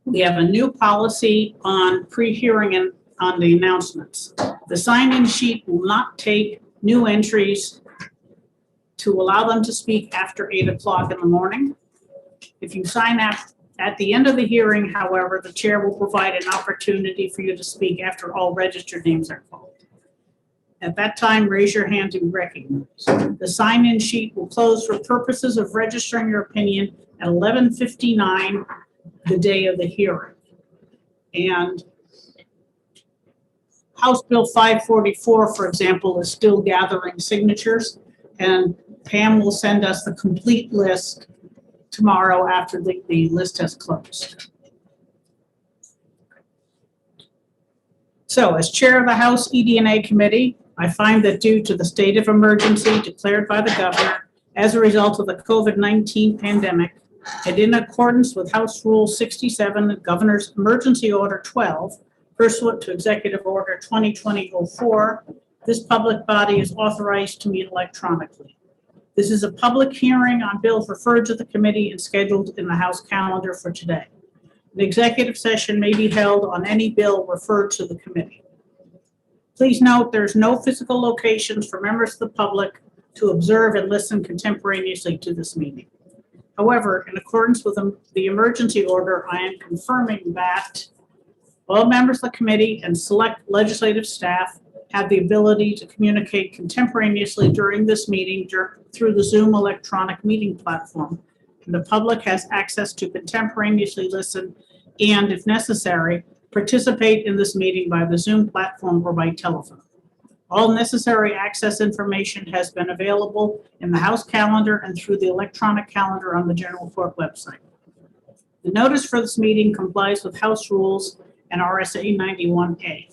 We have a new policy on pre-hearing and on the announcements. The sign-in sheet will not take new entries to allow them to speak after 8 o'clock in the morning. If you sign up at the end of the hearing, however, the chair will provide an opportunity for you to speak after all registered names are called. At that time, raise your hand to be recognized. The sign-in sheet will close for purposes of registering your opinion at 11:59 the day of the hearing. And House Bill 544, for example, is still gathering signatures, and Pam will send us the complete list tomorrow after the list has closed. So as chair of the House ED&A Committee, I find that due to the state of emergency declared by the governor as a result of the COVID-19 pandemic, and in accordance with House Rule 67, the Governor's Emergency Order 12, pursuant to Executive Order 2020-04, this public body is authorized to meet electronically. This is a public hearing on bills referred to the committee and scheduled in the House calendar for today. An executive session may be held on any bill referred to the committee. Please note there's no physical locations for members of the public to observe and listen contemporaneously to this meeting. However, in accordance with the emergency order, I am confirming that all members of the committee and select legislative staff have the ability to communicate contemporaneously during this meeting through the Zoom electronic meeting platform. And the public has access to contemporaneously listen and, if necessary, participate in this meeting by the Zoom platform or by telephone. All necessary access information has been available in the House calendar and through the electronic calendar on the General Court website. The notice for this meeting complies with House rules and RSA 91A.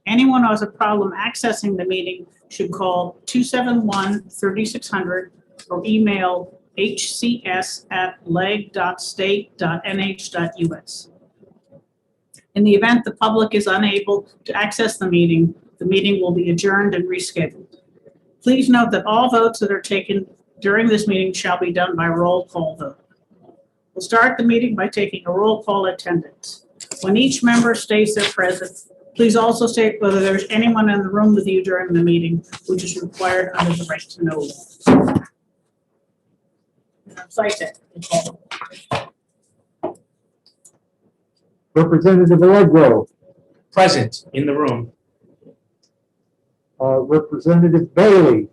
Anyone who has a problem accessing the meeting should call 271-3600 or email hcs@leg.state.nh.us. In the event the public is unable to access the meeting will be adjourned and rescheduled. Please note that all votes that are taken during this meeting shall be done by roll call vote. We'll start the meeting by taking a roll call attendance. When each member states they're present, please also state whether there's anyone in the room with you during the meeting, which is required under the right to know law. Representative Allegro. Present in the room. Representative Bailey.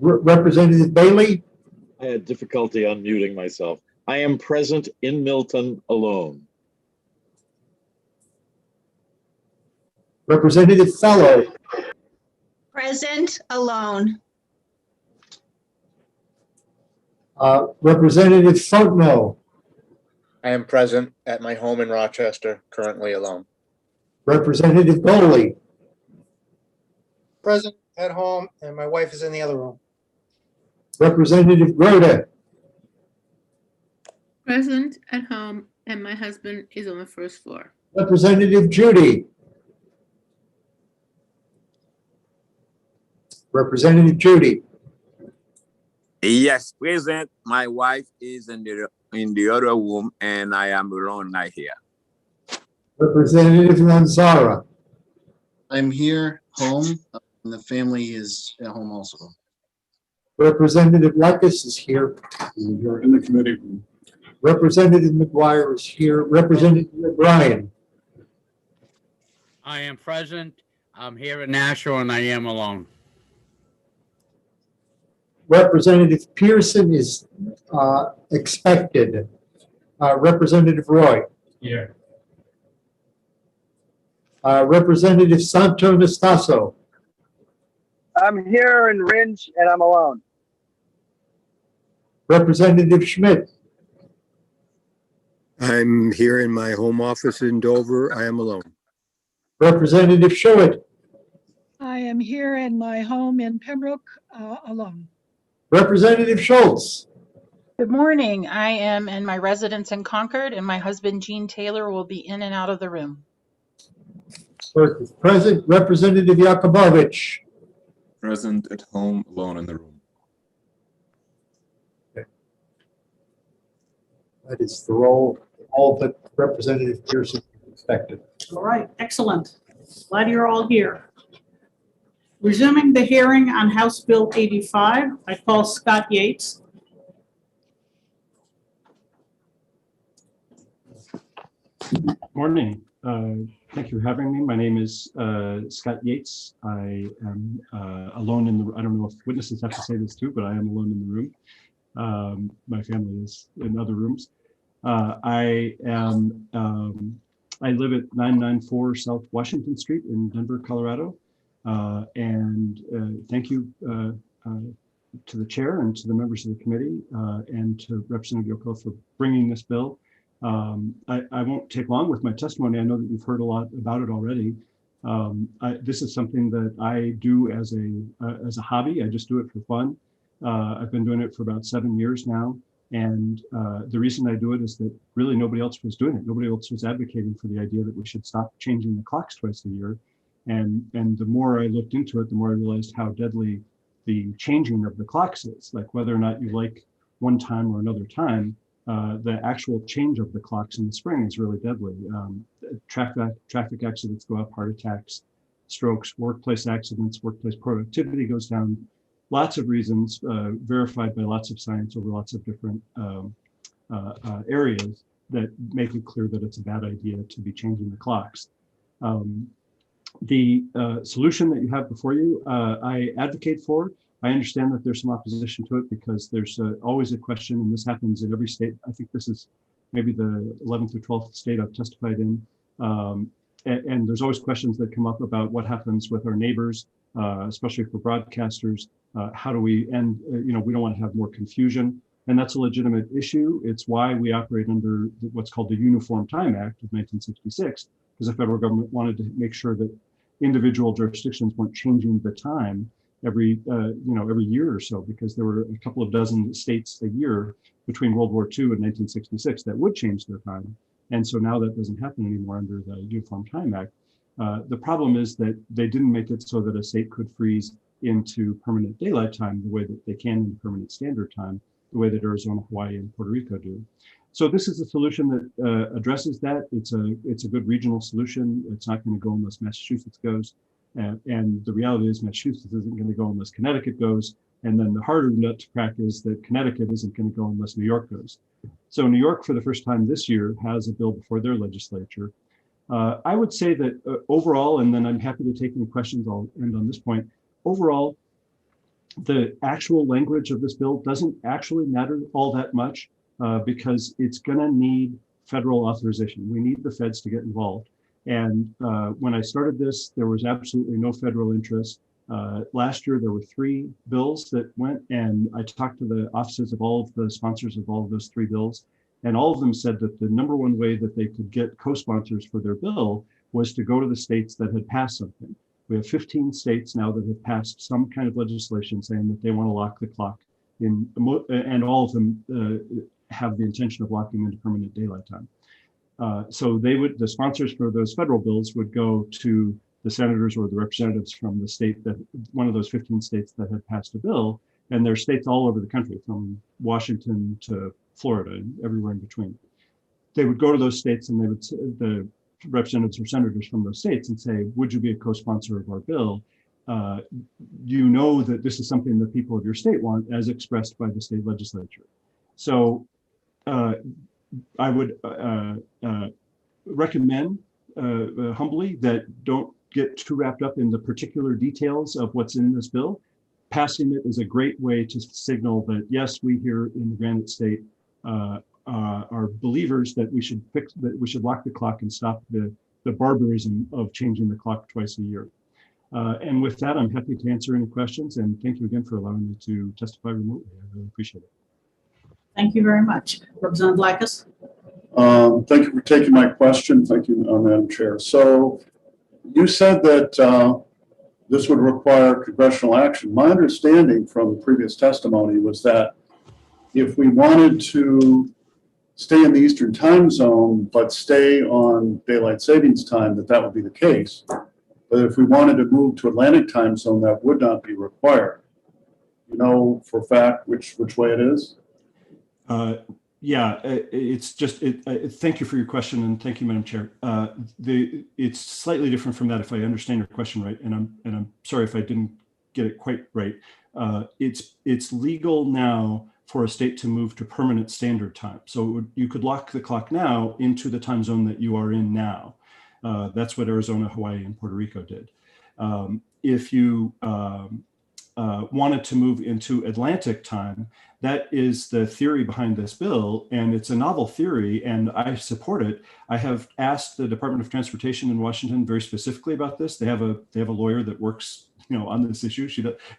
Representative Bailey. I had difficulty unmuting myself. I am present in Milton alone. Representative Fellow. Present alone. Representative Fontenot. I am present at my home in Rochester, currently alone. Representative Goley. Present at home, and my wife is in the other room. Representative Groda. Present at home, and my husband is on the first floor. Representative Judy. Representative Judy. Yes, present. My wife is in the other room, and I am alone right here. Representative Lanzara. I'm here home, and the family is at home also. Representative Lekis is here. You're in the committee room. Representative McGuire is here. Representative O'Brien. I am present. I'm here in Nashua, and I am alone. Representative Pearson is expected. Representative Roy. Here. Representative Santo Nastasso. I'm here in Ringe and I'm alone. Representative Schmidt. I'm here in my home office in Dover. I am alone. Representative Schuett. I am here in my home in Pembroke alone. Representative Schultz. Good morning. I am in my residence in Concord, and my husband, Gene Taylor, will be in and out of the room. Clerk is present. Representative Yakubovich. Present at home, alone in the room. That is the roll, all but Representative Pearson expected. All right, excellent. Glad you're all here. Resuming the hearing on House Bill 85, I call Scott Yates. Morning. Thank you for having me. My name is Scott Yates. I am alone in the, I don't know if witnesses have to say this too, but I am alone in the room. My family is in other rooms. I live at 994 South Washington Street in Denver, Colorado. And thank you to the chair and to the members of the committee and to Representative Yoko for bringing this bill. I won't take long with my testimony. I know that you've heard a lot about it already. This is something that I do as a hobby. I just do it for fun. I've been doing it for about 7 years now. And the reason I do it is that really nobody else was doing it. Nobody else was advocating for the idea that we should stop changing the clocks twice a year. And the more I looked into it, the more I realized how deadly the changing of the clocks is. Like whether or not you like one time or another time, the actual change of the clocks in the spring is really deadly. Traffic accidents go up, heart attacks, strokes, workplace accidents, workplace productivity goes down. Lots of reasons verified by lots of science over lots of different areas that make it clear that it's a bad idea to be changing the clocks. The solution that you have before you, I advocate for. I understand that there's some opposition to it because there's always a question, and this happens in every state. I think this is maybe the 11th or 12th state I've testified in. And there's always questions that come up about what happens with our neighbors, especially for broadcasters. How do we end, we don't want to have more confusion. And that's a legitimate issue. It's why we operate under what's called the Uniform Time Act of 1966, because the federal government wanted to make sure that individual jurisdictions weren't changing the time every year or so, because there were a couple of dozen states a year between World War II and 1966 that would change their time. And so now that doesn't happen anymore under the Uniform Time Act. The problem is that they didn't make it so that a state could freeze into permanent daylight time the way that they can in permanent standard time, the way that Arizona, Hawaii, and Puerto Rico do. So this is a solution that addresses that. It's a good regional solution. It's not going to go unless Massachusetts goes. And the reality is Massachusetts isn't going to go unless Connecticut goes. And then the harder nut to crack is that Connecticut isn't going to go unless New York goes. So New York, for the first time this year, has a bill before their legislature. I would say that overall, and then I'm happy to take any questions, I'll end on this point. Overall, the actual language of this bill doesn't actually matter all that much because it's going to need federal authorization. We need the feds to get involved. And when I started this, there was absolutely no federal interest. Last year, there were 3 bills that went, and I talked to the offices of all of the sponsors of all of those 3 bills, and all of them said that the number one way that they could get co-sponsors for their bill was to go to the states that had passed something. We have 15 states now that have passed some kind of legislation saying that they want to lock the clock in, and all of them have the intention of locking into permanent daylight time. So the sponsors for those federal bills would go to the senators or the representatives from the state that, one of those 15 states that had passed a bill, and there are states all over the country, from Washington to Florida and everywhere in between. They would go to those states and they would, the representatives or senators from those states, and say, would you be a co-sponsor of our bill? You know that this is something that people of your state want, as expressed by the state legislature. So I would recommend humbly that don't get too wrapped up in the particular details of what's in this bill. Passing it is a great way to signal that, yes, we here in the Granite State are believers that we should lock the clock and stop the barbarism of changing the clock twice a year. And with that, I'm happy to answer any questions, and thank you again for allowing me to testify remotely. I really appreciate it. Thank you very much. Representative Blackus. Thank you for taking my question. Thank you, Madam Chair. So you said that this would require congressional action. My understanding from previous testimony was that if we wanted to stay in the Eastern time zone, but stay on daylight savings time, that would be the case. But if we wanted to move to Atlantic time zone, that would not be required. You know for a fact which way it is? Yeah, it's just, thank you for your question, and thank you, Madam Chair. It's slightly different from that, if I understand your question right, and I'm sorry if I didn't get it quite right. It's legal now for a state to move to permanent standard time. So you could lock the clock now into the time zone that you are in now. That's what Arizona, Hawaii, and Puerto Rico did. If you wanted to move into Atlantic time, that is the theory behind this bill, and it's a novel theory, and I support it. I have asked the Department of Transportation in Washington very specifically about this. They have a lawyer that works, on this issue.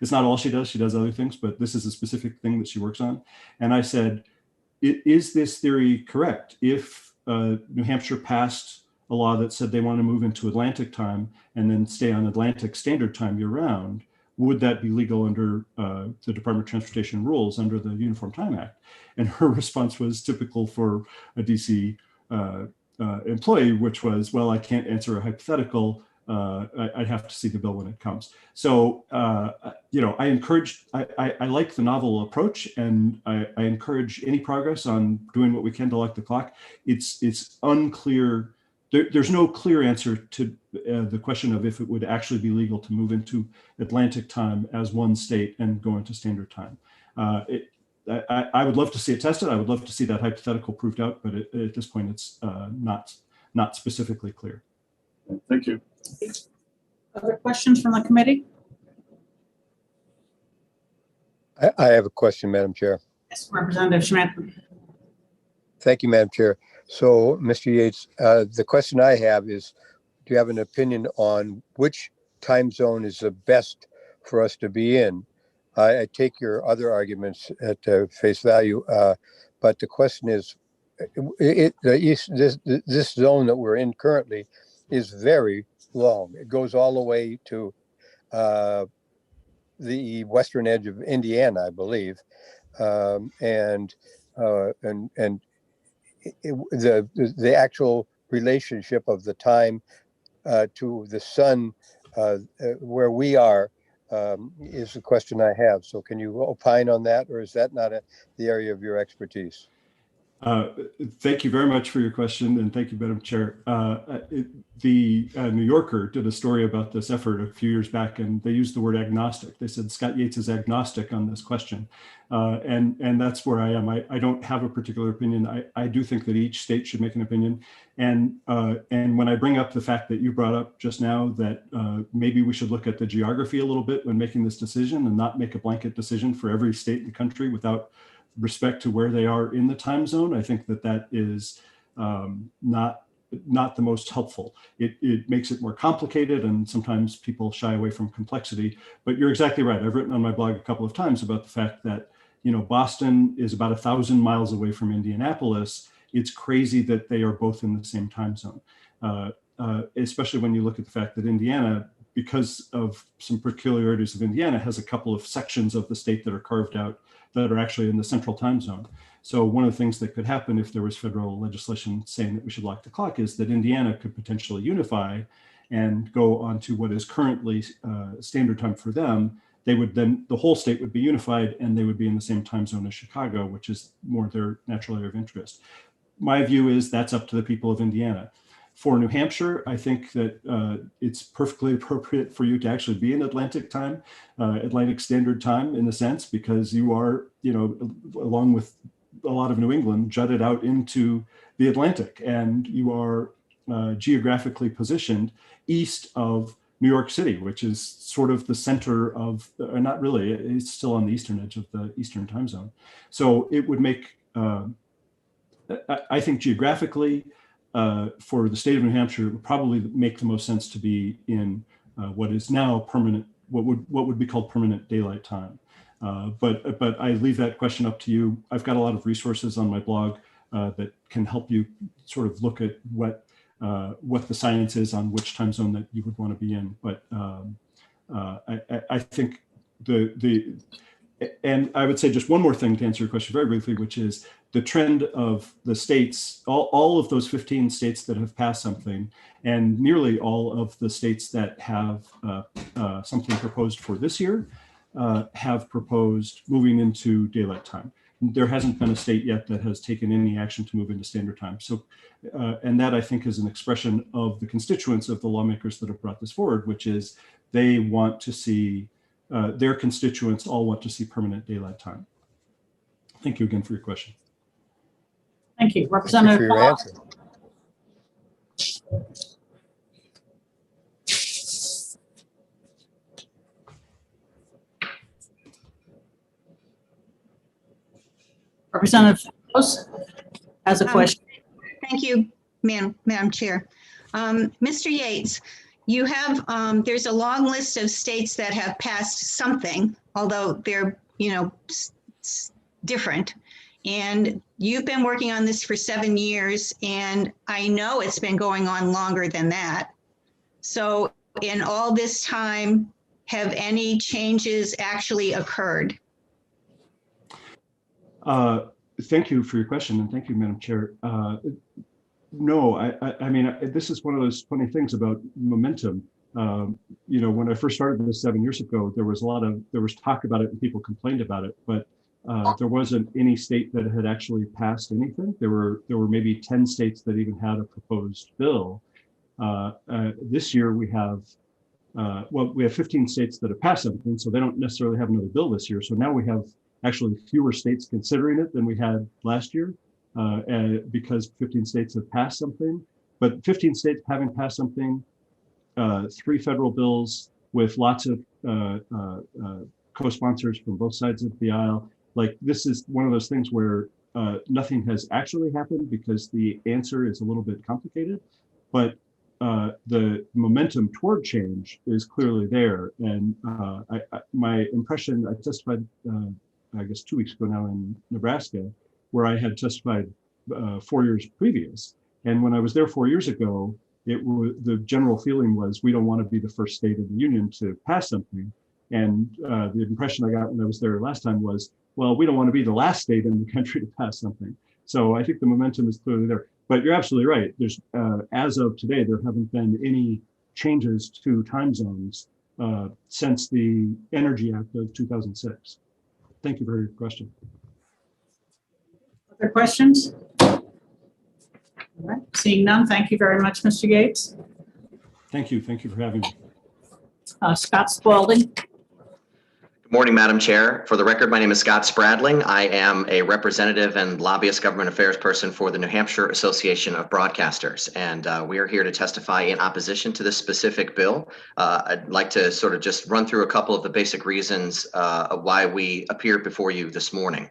It's not all she does. She does other things, but this is a specific thing that she works on. And I said, is this theory correct? If New Hampshire passed a law that said they want to move into Atlantic time and then stay on Atlantic Standard Time year round, would that be legal under the Department of Transportation rules under the Uniform Time Act? And her response was typical for a DC employee, which was, well, I can't answer a hypothetical. I'd have to see the bill when it comes. So, I like the novel approach, and I encourage any progress on doing what we can to lock the clock. It's unclear. There's no clear answer to the question of if it would actually be legal to move into Atlantic time as one state and go into standard time. I would love to see it tested. I would love to see that hypothetical proved out, but at this point, it's not specifically clear. Thank you. Other questions from the committee? I have a question, Madam Chair. Yes, Representative Schmidt. Thank you, Madam Chair. So, Mr. Yates, the question I have is, do you have an opinion on which time zone is the best for us to be in? I take your other arguments at face value, but the question is, this zone that we're in currently is very long. It goes all the way to the western edge of Indiana, I believe, and the actual relationship of the time to the sun where we are is the question I have. So can you opine on that, or is that not the area of your expertise? Thank you very much for your question, and thank you, Madam Chair. The New Yorker did a story about this effort a few years back, and they used the word agnostic. They said Scott Yates is agnostic on this question, and that's where I am. I don't have a particular opinion. I do think that each state should make an opinion, and when I bring up the fact that you brought up just now that maybe we should look at the geography a little bit when making this decision and not make a blanket decision for every state in the country without respect to where they are in the time zone, I think that is not the most helpful. It makes it more complicated, and sometimes people shy away from complexity. But you're exactly right. I've written on my blog a couple of times about the fact that Boston is about 1,000 miles away from Indianapolis. It's crazy that they are both in the same time zone, especially when you look at the fact that Indiana, because of some peculiarities of Indiana, has a couple of sections of the state that are carved out that are actually in the central time zone. So one of the things that could happen if there was federal legislation saying that we should lock the clock is that Indiana could potentially unify and go on to what is currently standard time for them. They would then, the whole state would be unified, and they would be in the same time zone as Chicago, which is more their natural area of interest. My view is that's up to the people of Indiana. For New Hampshire, I think that it's perfectly appropriate for you to actually be in Atlantic time, Atlantic Standard Time in a sense, because you are, along with a lot of New England, jutted out into the Atlantic, and you are geographically positioned east of New York City, which is sort of the center of, or not really, it's still on the eastern edge of the Eastern time zone. So it would make, I think geographically, for the state of New Hampshire, it would probably make the most sense to be in what is now permanent, what would be called permanent daylight time. But I leave that question up to you. I've got a lot of resources on my blog that can help you sort of look at what the science is on which time zone that you would want to be in. But I think and I would say just one more thing to answer your question very briefly, which is the trend of the states, all of those 15 states that have passed something, and nearly all of the states that have something proposed for this year, have proposed moving into daylight time. There hasn't been a state yet that has taken any action to move into standard time. So, and that I think is an expression of the constituents of the lawmakers that have brought this forward, which is they want to see, their constituents all want to see permanent daylight time. Thank you again for your question. Thank you. Thank you Representative for your Paul. answer. Representative Fellows has a question. Thank you, Madam Chair. Mr. Yates, you have, there's a long list of states that have passed something, although they're, different. And you've been working on this for 7 years, and I know it's been going on longer than that. So in all this time, have any changes actually occurred? Thank you for your question, and thank you, Madam Chair. No, I mean, this is one of those funny things about momentum. When I first started this 7 years ago, there was talk about it and people complained about it, but there wasn't any state that had actually passed anything. There were maybe 10 states that even had a proposed bill. This year we have, we have 15 states that have passed something, so they don't necessarily have another bill this year. So now we have actually fewer states considering it than we had last year, because 15 states have passed something. But 15 states having passed something, 3 federal bills with lots of co-sponsors from both sides of the aisle. Like, this is one of those things where nothing has actually happened because the answer is a little bit complicated, but the momentum toward change is clearly there. And my impression, I testified, I guess 2 weeks ago now in Nebraska, where I had testified 4 years previous. And when I was there 4 years ago, the general feeling was, we don't want to be the first state in the union to pass something. And the impression I got when I was there last time was, well, we don't want to be the last state in the country to pass something. So I think the momentum is clearly there. But you're absolutely right. There's, as of today, there haven't been any changes to time zones since the Energy Act of 2006. Thank you for your question. Other questions? All right. Seeing none, thank you very much, Mr. Yates. Thank you. Thank you for having me. Scott Spaulding. Good morning, Madam Chair. For the record, my name is Scott Spradling. I am a representative and lobbyist government affairs person for the New Hampshire Association of Broadcasters, and we are here to testify in opposition to this specific bill. I'd like to sort of just run through a couple of the basic reasons of why we appeared before you this morning.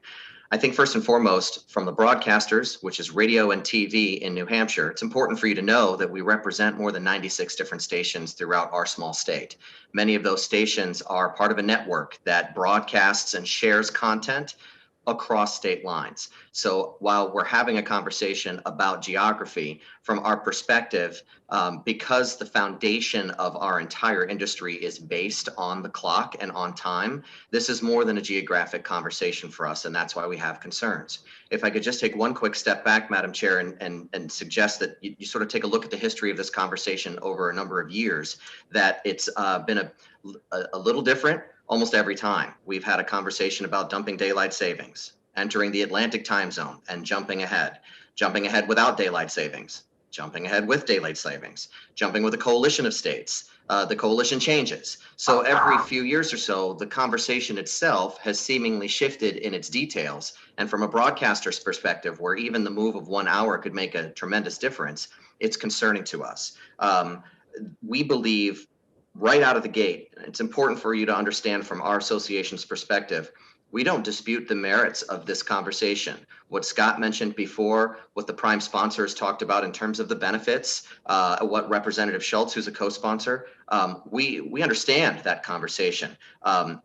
I think first and foremost, from the broadcasters, which is radio and TV in New Hampshire, it's important for you to know that we represent more than 96 different stations throughout our small state. Many of those stations are part of a network that broadcasts and shares content across state lines. So while we're having a conversation about geography, from our perspective, because the foundation of our entire industry is based on the clock and on time, this is more than a geographic conversation for us, and that's why we have concerns. If I could just take one quick step back, Madam Chair, and suggest that you sort of take a look at the history of this conversation over a number of years, that it's been a little different almost every time. We've had a conversation about dumping daylight savings, entering the Atlantic time zone and jumping ahead without daylight savings, jumping ahead with daylight savings, jumping with a coalition of states. The coalition changes. So every few years or so, the conversation itself has seemingly shifted in its details. And from a broadcaster's perspective, where even the move of 1 hour could make a tremendous difference, it's concerning to us. We believe right out of the gate, it's important for you to understand from our association's perspective, we don't dispute the merits of this conversation. What Scott mentioned before, what the prime sponsors talked about in terms of the benefits, what Representative Schultz, who's a co-sponsor, we understand that conversation.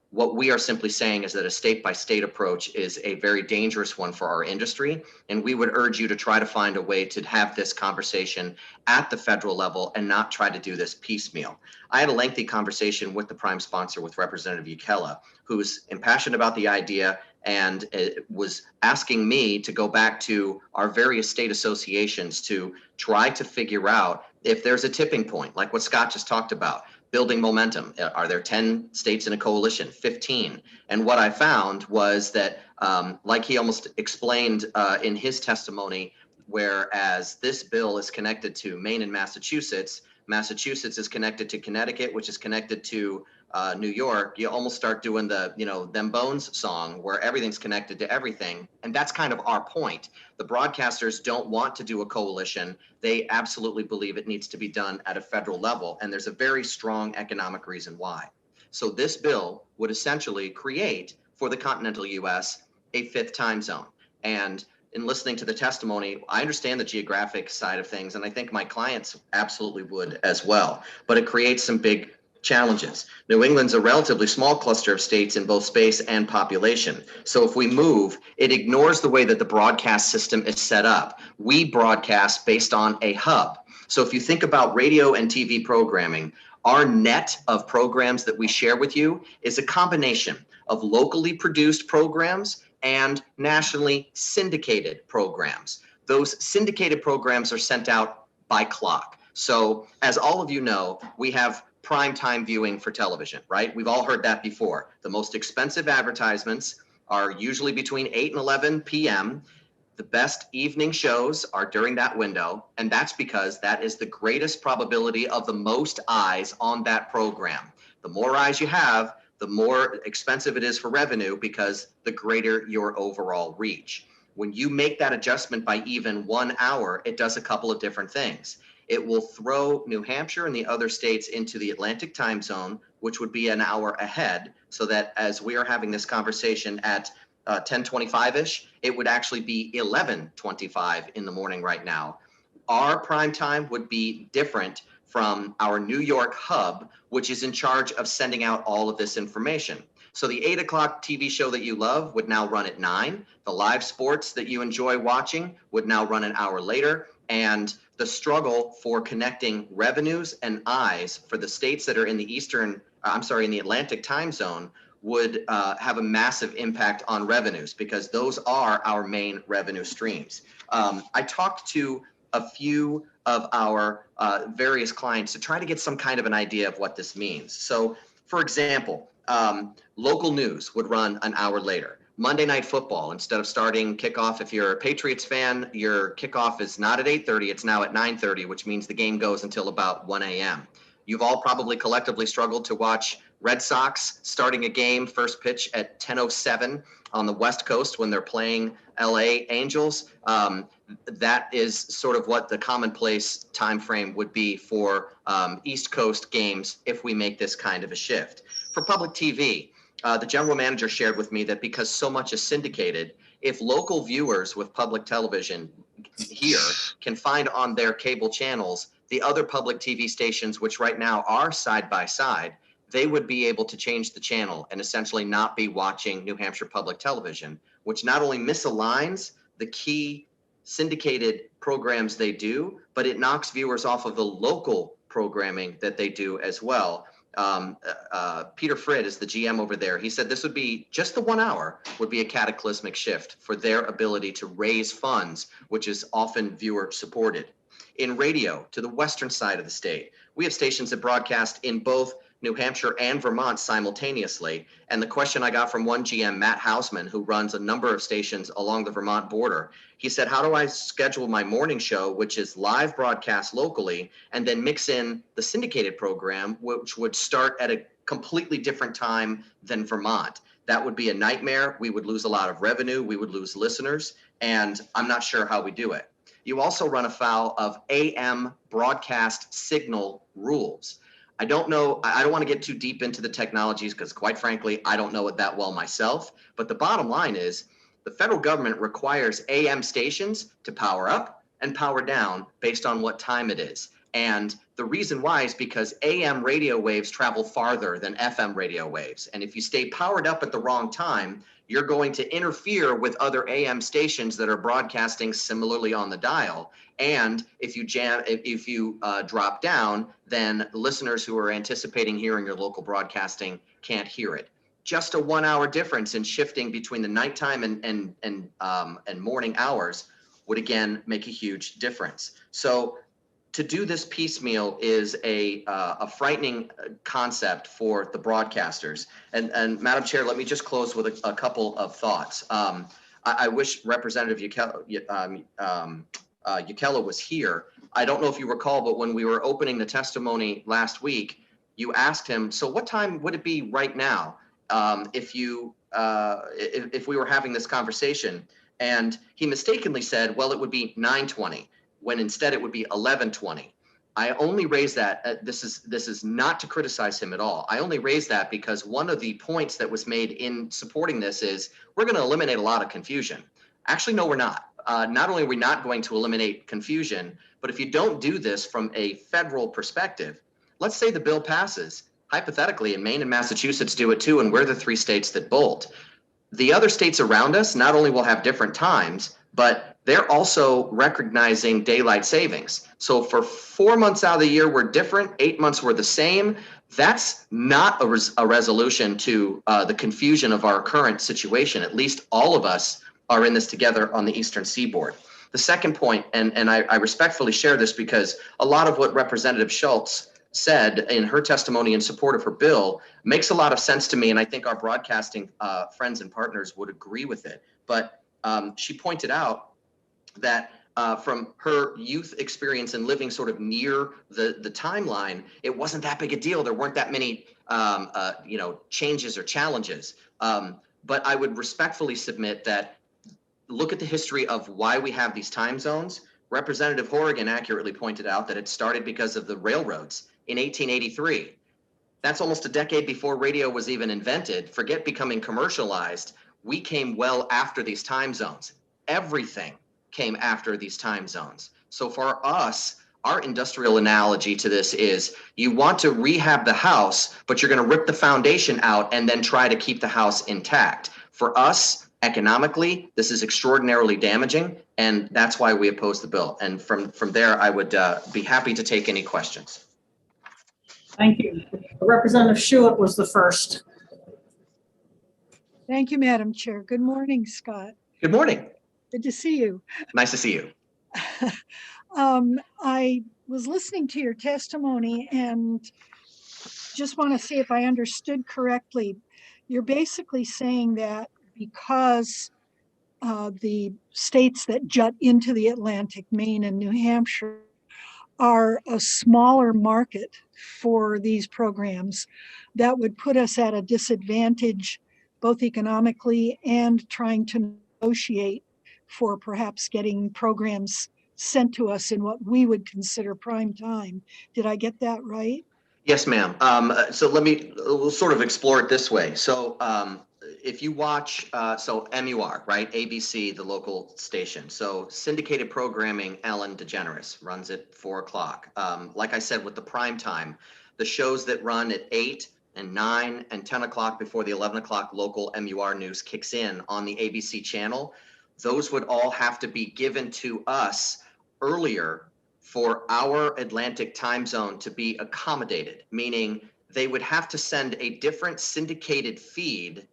What we are simply saying is that a state-by-state approach is a very dangerous one for our industry, and we would urge you to try to find a way to have this conversation at the federal level and not try to do this piecemeal. I had a lengthy conversation with the prime sponsor, with Representative Ukela, who's impassioned about the idea, and it was asking me to go back to our various state associations to try to figure out if there's a tipping point, like what Scott just talked about, building momentum. Are there 10 states in a coalition, 15? And what I found was that, like he almost explained in his testimony, whereas this bill is connected to Maine and Massachusetts, Massachusetts is connected to Connecticut, which is connected to New York, you almost start doing the, Them Bones song where everything's connected to everything. And that's kind of our point. The broadcasters don't want to do a coalition. They absolutely believe it needs to be done at a federal level. And there's a very strong economic reason why. So this bill would essentially create for the continental US a 5th time zone. And in listening to the testimony, I understand the geographic side of things, and I think my clients absolutely would as well. But it creates some big challenges. New England's a relatively small cluster of states in both space and population. So if we move, it ignores the way that the broadcast system is set up. We broadcast based on a hub. So if you think about radio and TV programming, our net of programs that we share with you is a combination of locally produced programs and nationally syndicated programs. Those syndicated programs are sent out by clock. So as all of you know, we have prime time viewing for television, right? We've all heard that before. The most expensive advertisements are usually between 8 and 11 p.m. The best evening shows are during that window, and that's because that is the greatest probability of the most eyes on that program. The more eyes you have, the more expensive it is for revenue because the greater your overall reach. When you make that adjustment by even 1 hour, it does a couple of different things. It will throw New Hampshire and the other states into the Atlantic time zone, which would be an hour ahead, so that as we are having this conversation at 10:25-ish, it would actually be 11:25 in the morning right now. Our prime time would be different from our New York hub, which is in charge of sending out all of this information. So the 8 o'clock TV show that you love would now run at 9. The live sports that you enjoy watching would now run an hour later. And the struggle for connecting revenues and eyes for the states that are in the in the Atlantic time zone would have a massive impact on revenues because those are our main revenue streams. I talked to a few of our various clients to try to get some kind of an idea of what this means. So, for example, local news would run an hour later. Monday Night Football, instead of starting kickoff, if you're a Patriots fan, your kickoff is not at 8:30, it's now at 9:30, which means the game goes until about 1 a.m. You've all probably collectively struggled to watch Red Sox starting a game, first pitch at 10:07 on the West Coast when they're playing LA Angels. That is sort of what the commonplace time frame would be for East Coast games if we make this kind of a shift. For public TV, the general manager shared with me that because so much is syndicated, if local viewers with public television here can find on their cable channels the other public TV stations, which right now are side by side, they would be able to change the channel and essentially not be watching New Hampshire public television, which not only misaligns the key syndicated programs they do, but it knocks viewers off of the local programming that they do as well. Peter Fridd is the GM over there. He said this would be just the 1 hour would be a cataclysmic shift for their ability to raise funds, which is often viewer supported. In radio to the western side of the state, we have stations that broadcast in both New Hampshire and Vermont simultaneously. And the question I got from one GM, Matt Hausman, who runs a number of stations along the Vermont border, he said, how do I schedule my morning show, which is live broadcast locally, and then mix in the syndicated program, which would start at a completely different time than Vermont? That would be a nightmare. We would lose a lot of revenue. We would lose listeners. And I'm not sure how we do it. You also run afoul of AM broadcast signal rules. I don't know, I don't want to get too deep into the technologies because quite frankly, I don't know it that well myself. But the bottom line is the federal government requires AM stations to power up and power down based on what time it is. And the reason why is because AM radio waves travel farther than FM radio waves. And if you stay powered up at the wrong time, you're going to interfere with other AM stations that are broadcasting similarly on the dial. And if you drop down, then listeners who are anticipating hearing your local broadcasting can't hear it. just a 1 hour difference in shifting between the nighttime and morning hours would again make a huge difference. So to do this piecemeal is a frightening concept for the broadcasters. And Madam Chair, let me just close with a couple of thoughts. I wish Representative Yukela was here. I don't know if you recall, but when we were opening the testimony last week, you asked him, so what time would it be right now if we were having this conversation? And he mistakenly said, well, it would be 9:20, when instead it would be 11:20. I only raise that, this is not to criticize him at all. I only raise that because one of the points that was made in supporting this is we're going to eliminate a lot of confusion. Actually, no, we're not. Not only are we not going to eliminate confusion, but if you don't do this from a federal perspective, let's say the bill passes, hypothetically, and Maine and Massachusetts do it too, and we're the 3 states that bolt. The other states around us not only will have different times, but they're also recognizing daylight savings. So for 4 months out of the year, we're different, 8 months we're the same. That's not a resolution to the confusion of our current situation. At least all of us are in this together on the Eastern Seaboard. The second point, and I respectfully share this because a lot of what Representative Schultz said in her testimony in support of her bill makes a lot of sense to me, and I think our broadcasting friends and partners would agree with it. But she pointed out that from her youth experience and living sort of near the timeline, it wasn't that big a deal. There weren't that many changes or challenges. But I would respectfully submit that look at the history of why we have these time zones. Representative Horrigan accurately pointed out that it started because of the railroads in 1883. That's almost a decade before radio was even invented. Forget becoming commercialized. We came well after these time zones. Everything came after these time zones. So for us, our industrial analogy to this is you want to rehab the house, but you're going to rip the foundation out and then try to keep the house intact. For us, economically, this is extraordinarily damaging, and that's why we oppose the bill. And from there, I would be happy to take any questions. Thank you. Representative Schuett was the first. Thank you, Madam Chair. Good morning, Scott. Good morning. Good to see you. Nice to see you. I was listening to your testimony and just want to see if I understood correctly. You're basically saying that because the states that jut into the Atlantic, Maine and New Hampshire, are a smaller market for these programs, that would put us at a disadvantage both economically and trying to negotiate for perhaps getting programs sent to us in what we would consider prime time. Did I get that right? Yes, ma'am. So we'll sort of explore it this way. So if you watch, so MUR, right? ABC, the local station. So syndicated programming, Ellen DeGeneres runs at 4 o'clock. Like I said, with the prime time, the shows that run at 8 and 9 and 10 o'clock before the 11 o'clock local MUR news kicks in on the ABC channel, those would all have to be given to us earlier for our Atlantic time zone to be accommodated, meaning they would have to send a different syndicated feed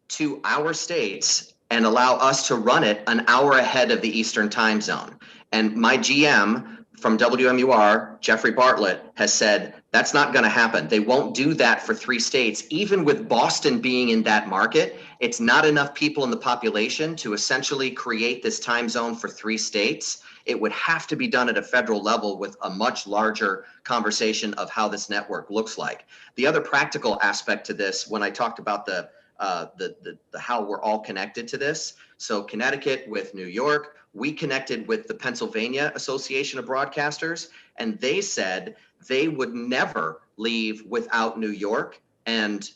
to our states and allow us to run it an hour ahead of the Eastern time zone. And my GM from WMUR, Jeffrey Bartlett, has said that's not going to happen. They won't do that for 3 states. Even with Boston being in that market, it's not enough people in the population to essentially create this time zone for 3 states. It would have to be done at a federal level with a much larger conversation of how this network looks like. The other practical aspect to this, when I talked about the how we're all connected to this. So Connecticut with New York, we connected with the Pennsylvania Association of Broadcasters, and they said they would never leave without New York. And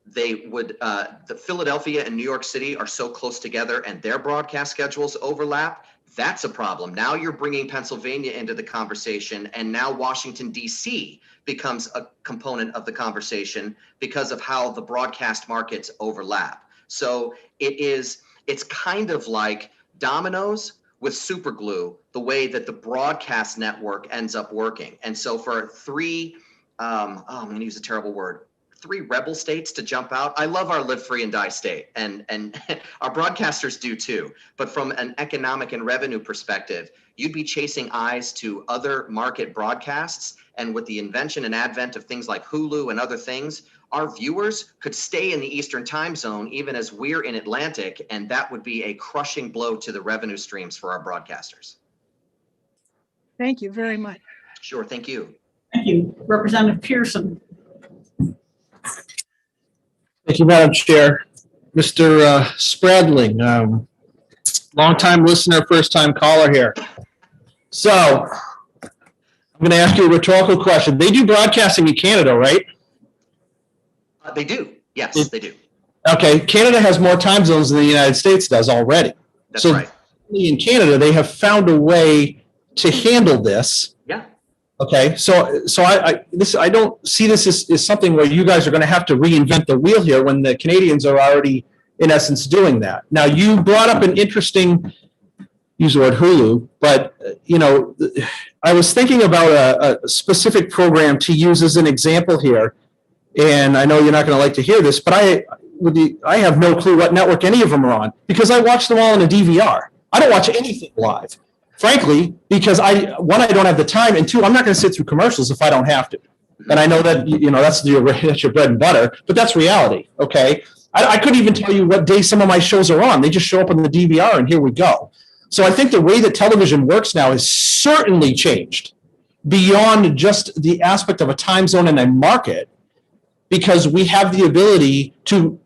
they would, the Philadelphia and New York City are so close together and their broadcast schedules overlap. That's a problem. Now you're bringing Pennsylvania into the conversation, and now Washington, D.C. becomes a component of the conversation because of how the broadcast markets overlap. So it's kind of like dominoes with super glue, the way that the broadcast network ends up working. And so for 3, I'm going to use a terrible word, three rebel states to jump out. I love our live free and die state, and our broadcasters do too. But from an economic and revenue perspective, you'd be chasing eyes to other market broadcasts. And with the invention and advent of things like Hulu and other things, our viewers could stay in the Eastern time zone even as we're in Atlantic, and that would be a crushing blow to the revenue streams for our broadcasters. Thank you very much. Sure, thank you. Thank you. Representative Pearson. Thank you, Madam Chair. Mr. Spradling, longtime listener, first-time caller here. So I'm going to ask you a rhetorical question. They do broadcasting in Canada, right? They do. Yes, they do. Okay. Canada has more time zones than the United States does already. That's right. In Canada, they have found a way to handle this. Yeah. Okay. So I don't see this as something where you guys are going to have to reinvent the wheel here when the Canadians are already, in essence, doing that. Now, you brought up an interesting, use the word Hulu, but, I was thinking about a specific program to use as an example here. And I know you're not going to like to hear this, but I have no clue what network any of them are on because I watch them all in a DVR. I don't watch anything live, frankly, because one, I don't have the time, and two, I'm not going to sit through commercials if I don't have to. And I know that that's your bread and butter, but that's reality. Okay, I couldn't even tell you what day some of my shows are on. They just show up on the DVR, and here we go. So I think the way that television works now has certainly changed beyond just the aspect of a time zone and a market, because we have the ability to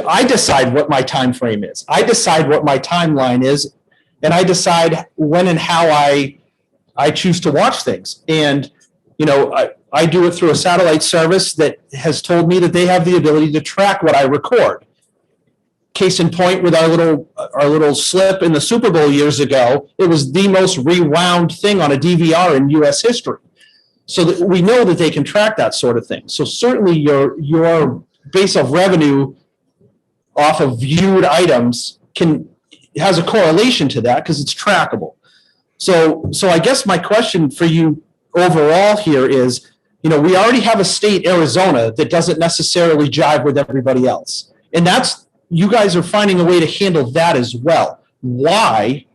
I decide what my time frame is. I decide what my timeline is, and I decide when and how I choose to watch things. And, I do it through a satellite service that has told me that they have the ability to track what I record. Case in point, with our little slip in the Super Bowl years ago, it was the most rewound thing on a DVR in U.S. history. So that we know that they can track that sort of thing. So certainly your base of revenue off of viewed items has a correlation to that because it's trackable. So I guess my question for you overall here is, we already have a state, Arizona, that doesn't necessarily jive with everybody else. And you guys are finding a way to handle that as well. Why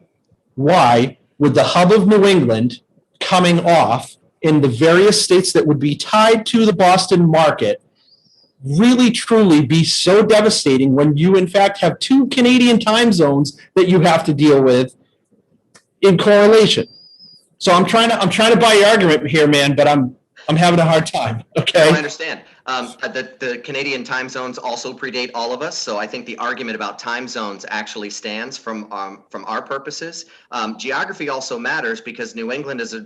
would the hub of New England coming off in the various states that would be tied to the Boston market really truly be so devastating when you in fact have two Canadian time zones that you have to deal with in correlation? So I'm trying to buy your argument here, man, but I'm having a hard time. Okay. I understand. The Canadian time zones also predate all of us, so I think the argument about time zones actually stands from our purposes. Geography also matters because New England is a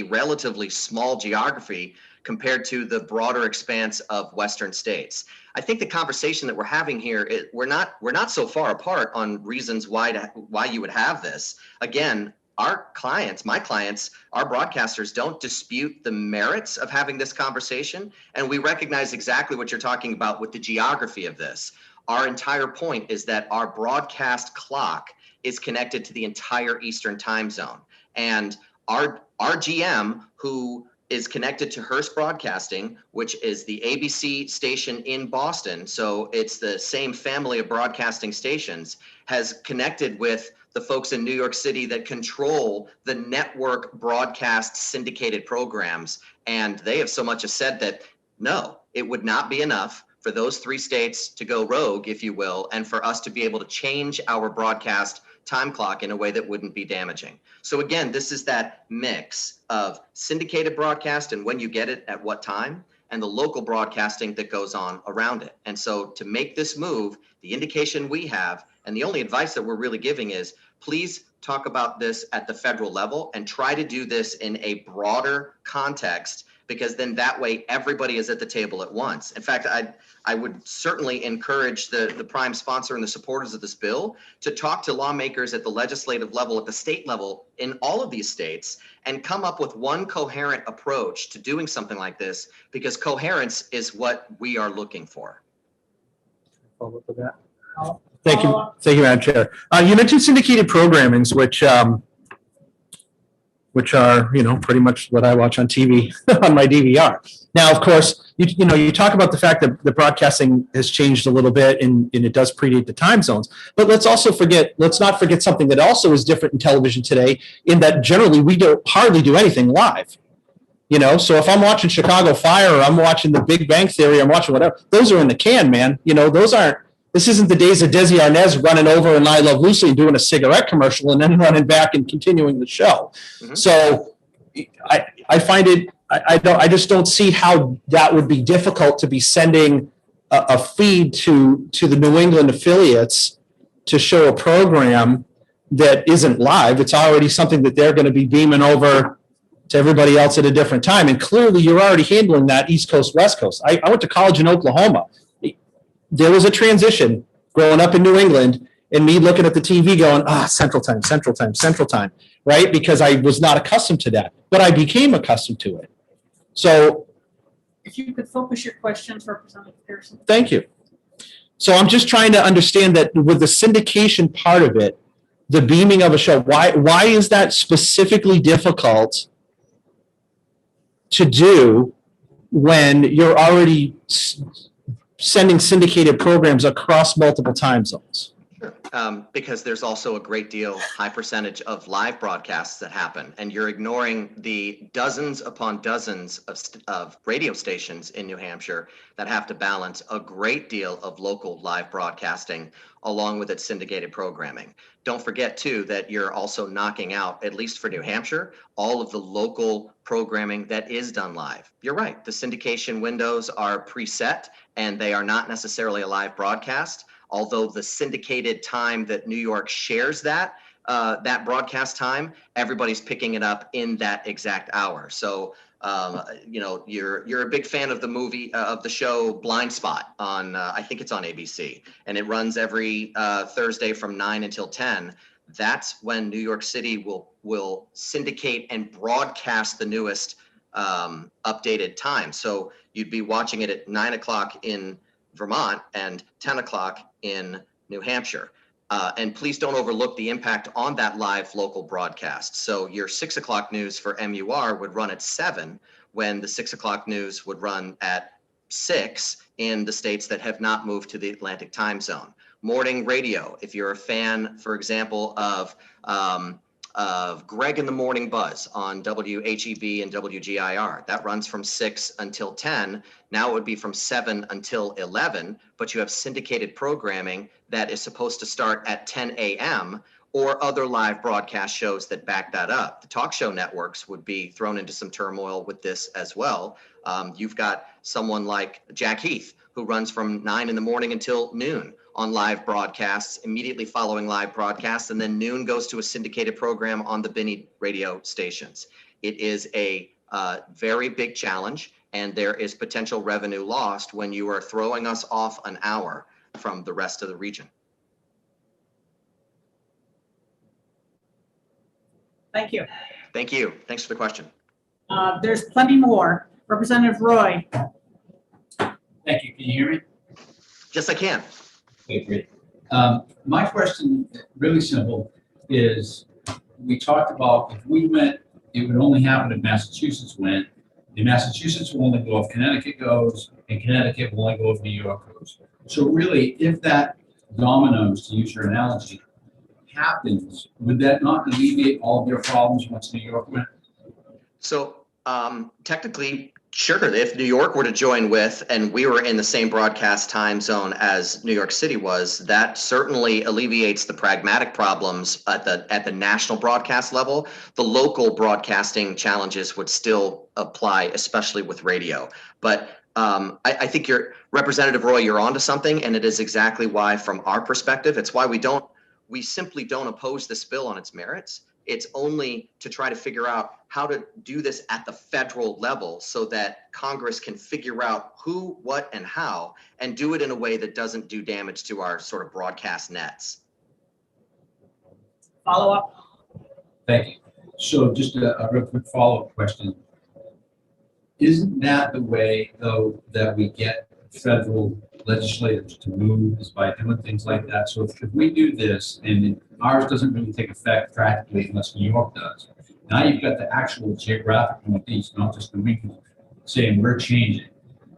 relatively small geography compared to the broader expanse of Western states. I think the conversation that we're having here, we're not so far apart on reasons why you would have this. Again, our clients, my clients, our broadcasters don't dispute the merits of having this conversation. And we recognize exactly what you're talking about with the geography of this. Our entire point is that our broadcast clock is connected to the entire Eastern time zone. And our GM, who is connected to Hearst Broadcasting, which is the ABC station in Boston, so it's the same family of broadcasting stations, has connected with the folks in New York City that control the network broadcast syndicated programs. And they have so much as said that, no, it would not be enough for those three states to go rogue, if you will, and for us to be able to change our broadcast time clock in a way that wouldn't be damaging. So again, this is that mix of syndicated broadcast and when you get it at what time, and the local broadcasting that goes on around it. And so to make this move, the indication we have, and the only advice that we're really giving is, please talk about this at the federal level and try to do this in a broader context, because then that way everybody is at the table at once. In fact, I would certainly encourage the prime sponsor and the supporters of this bill to talk to lawmakers at the legislative level, at the state level, in all of these states, and come up with one coherent approach to doing something like this, because coherence is what we are looking for. Follow up with that. Thank you, Madam Chair. You mentioned syndicated programmings, which which are, pretty much what I watch on TV on my DVR. Now, of course, you talk about the fact that the broadcasting has changed a little bit and it does predate the time zones. But let's not forget something that also is different in television today, in that generally we don't hardly do anything live. So if I'm watching Chicago Fire or I'm watching The Big Bang Theory, I'm watching whatever, those are in the can, man. This isn't the days of Desi Arnaz running over in I Love Lucy and doing a cigarette commercial and then running back and continuing the show. Mm-hmm. So I find it, I just don't see how that would be difficult to be sending a feed to the New England affiliates to show a program that isn't live. It's already something that they're going to be beaming over to everybody else at a different time. And clearly you're already handling that East Coast, West Coast. I went to college in Oklahoma. There was a transition growing up in New England and me looking at the TV going, Central Time, right? Because I was not accustomed to that, but I became accustomed to it. So if you could focus your questions, Representative Pearson. Thank you. So I'm just trying to understand that with the syndication part of it, the beaming of a show, why is that specifically difficult to do when you're already sending syndicated programs across multiple time zones? Sure. Because there's also a great deal, high percentage of live broadcasts that happen, and you're ignoring the dozens upon dozens of radio stations in New Hampshire that have to balance a great deal of local live broadcasting along with its syndicated programming. Don't forget, too, that you're also knocking out, at least for New Hampshire, all of the local programming that is done live. You're right. The syndication windows are preset, and they are not necessarily a live broadcast, although the syndicated time that New York shares that broadcast time, everybody's picking it up in that exact hour. So, you're a big fan of the movie, of the show Blind Spot on, I think it's on ABC, and it runs every Thursday from 9 until 10. That's when New York City will syndicate and broadcast the newest updated time. So you'd be watching it at 9 o'clock in Vermont and 10 o'clock in New Hampshire. And please don't overlook the impact on that live local broadcast. So your 6 o'clock news for MUR would run at 7, when the 6 o'clock news would run at 6 in the states that have not moved to the Atlantic time zone. Morning radio, if you're a fan, for example, of Greg in the Morning Buzz on WHEB and WGIR, that runs from 6 until 10. Now it would be from 7 until 11, but you have syndicated programming that is supposed to start at 10 a.m. or other live broadcast shows that back that up. The talk show networks would be thrown into some turmoil with this as well. You've got someone like Jack Heath, who runs from 9 in the morning until noon on live broadcasts, immediately following live broadcasts, and then noon goes to a syndicated program on the Binney radio stations. It is a very big challenge, and there is potential revenue lost when you are throwing us off an hour from the rest of the region. Thank you. Thank you. Thanks for the question. There's plenty more. Representative Roy. Thank you. Can you hear me? Yes, I can. Okay, great. My question, really simple, is we talked about if we went, it would only happen if Massachusetts went. And Massachusetts will only go if Connecticut goes, and Connecticut will only go if New York goes. So really, if that dominoes, to use your analogy, happens, would that not alleviate all of your problems once New York went? So technically, sure, if New York were to join with, and we were in the same broadcast time zone as New York City was, that certainly alleviates the pragmatic problems at the national broadcast level. The local broadcasting challenges would still apply, especially with radio. But I think Representative Roy, you're onto something, and it is exactly why, from our perspective, it's why we simply don't oppose this bill on its merits. It's only to try to figure out how to do this at the federal level so that Congress can figure out who, what, and how, and do it in a way that doesn't do damage to our sort of broadcast nets. Follow up. Thank you. So just a real quick follow-up question. Isn't that the way, though, that we get federal legislators to move, is by doing things like that? So if we do this and ours doesn't really take effect practically unless New York does, Now you've got the actual geographic Northeast, not just New England, saying we're changing.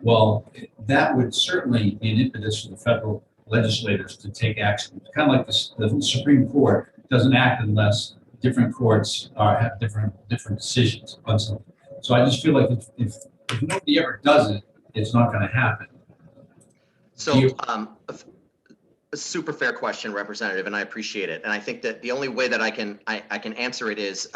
Well, that would certainly be an impetus for the federal legislators to take action. It's kind of like the Supreme Court doesn't act unless different courts have different decisions on something. So I just feel like if nobody ever does it, it's not going to happen. So, a super fair question, Representative, and I appreciate it. And I think that the only way that I can answer it is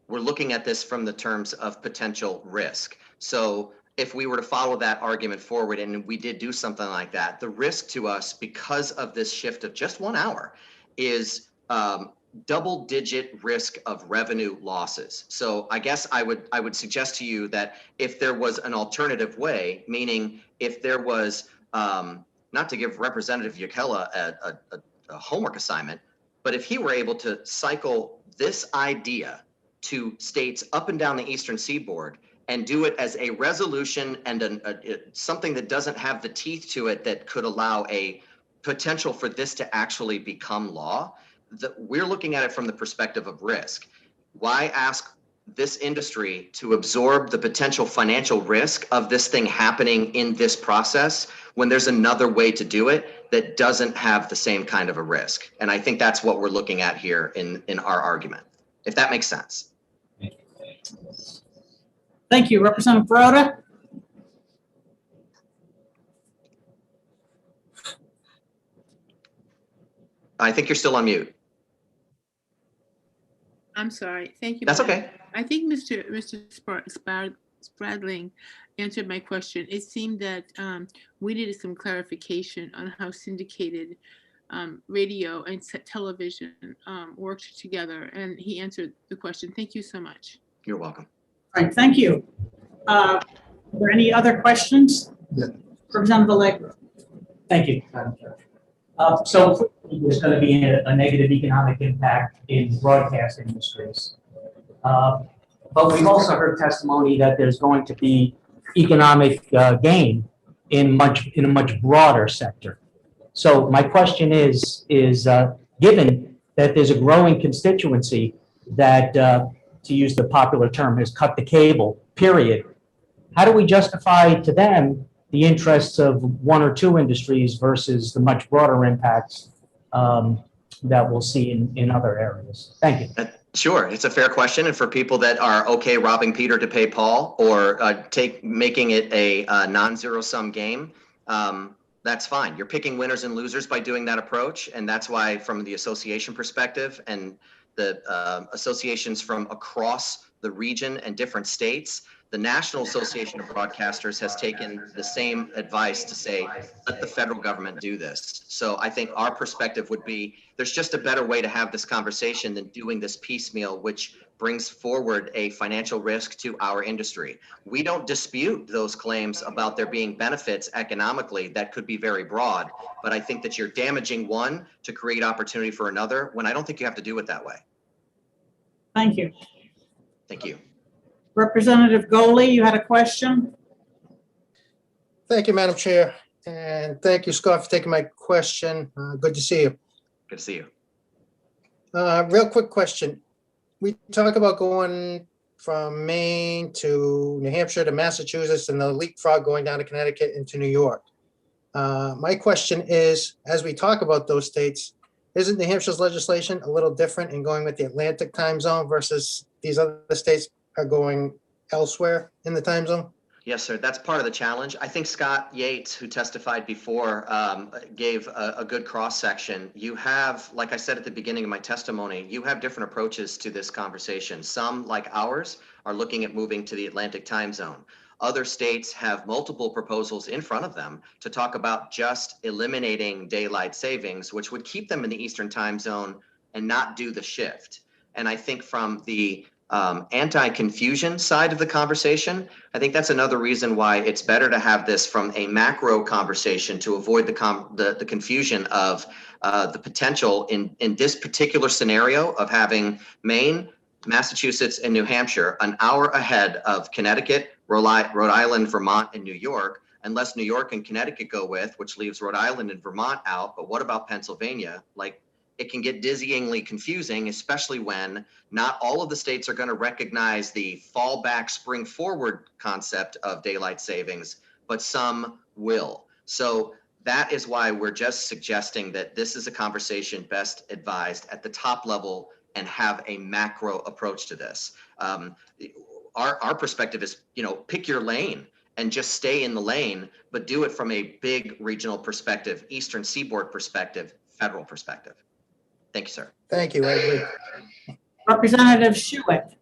we're looking at this from the terms of potential risk. So if we were to follow that argument forward and we did do something like that, the risk to us because of this shift of just 1 hour is double-digit risk of revenue losses. So I guess I would suggest to you that if there was an alternative way, meaning if there was, not to give Representative Yukela a homework assignment, but if he were able to cycle this idea to states up and down the Eastern Seaboard and do it as a resolution and something that doesn't have the teeth to it that could allow a potential for this to actually become law, we're looking at it from the perspective of risk. Why ask this industry to absorb the potential financial risk of this thing happening in this process when there's another way to do it that doesn't have the same kind of a risk? And I think that's what we're looking at here in our argument, if that makes sense. Thank you. Representative Baroda? I think you're still on mute. I'm sorry. Thank you. That's Madam. okay. I think Mr. Spradling answered my question. It seemed that we needed some clarification on how syndicated radio and television worked together, and he answered the question. Thank you so much. You're welcome. All right, thank you. Are there any other questions? Yeah. Representative Allegro. Thank you, Madam Chair. So there's going to be a negative economic impact in broadcast industries. But we've also heard testimony that there's going to be economic gain in a much broader sector. So my question is given that there's a growing constituency that, to use the popular term, has cut the cable, period, how do we justify to them the interests of one or two industries versus the much broader impacts that we'll see in other areas? Thank you. Sure, it's a fair question, and for people that are okay robbing Peter to pay Paul or making it a non-zero sum game, that's fine. You're picking winners and losers by doing that approach, and that's why, from the association perspective and the associations from across the region and different states, the National Association of Broadcasters has taken the same advice to say, let the federal government do this. So I think our perspective would be, there's just a better way to have this conversation than doing this piecemeal, which brings forward a financial risk to our industry. We don't dispute those claims about there being benefits economically that could be very broad, but I think that you're damaging one to create opportunity for another, when I don't think you have to do it that way. Thank you. Thank you. Representative Goley, you had a question? Thank you, Madam Chair. And thank you, Scott, for taking my question. Good to see you. Good to see you. Real quick question. We talk about going from Maine to New Hampshire to Massachusetts and the leapfrog going down to Connecticut into New York. My question is, as we talk about those states, isn't New Hampshire's legislation a little different in going with the Atlantic time zone versus these other states are going elsewhere in the time zone? Yes, sir. That's part of the challenge. I think Scott Yates, who testified before, gave a good cross-section. You have, like I said at the beginning of my testimony, you have different approaches to this conversation. Some, like ours, are looking at moving to the Atlantic time zone. Other states have multiple proposals in front of them to talk about just eliminating daylight savings, which would keep them in the Eastern time zone and not do the shift. And I think from the anti-confusion side of the conversation, I think that's another reason why it's better to have this from a macro conversation to avoid the confusion of the potential in this particular scenario of having Maine, Massachusetts, and New Hampshire an hour ahead of Connecticut, Rhode Island, Vermont, and New York, unless New York and Connecticut go with, which leaves Rhode Island and Vermont out. But what about Pennsylvania? Like it can get dizzyingly confusing, especially when not all of the states are going to recognize the fallback spring forward concept of daylight savings, but some will. So that is why we're just suggesting that this is a conversation best advised at the top level and have a macro approach to this. Our perspective is, pick your lane and just stay in the lane, but do it from a big regional perspective, Eastern Seaboard perspective, federal perspective. Thank you, sir. Thank you. I agree. Representative Schuett.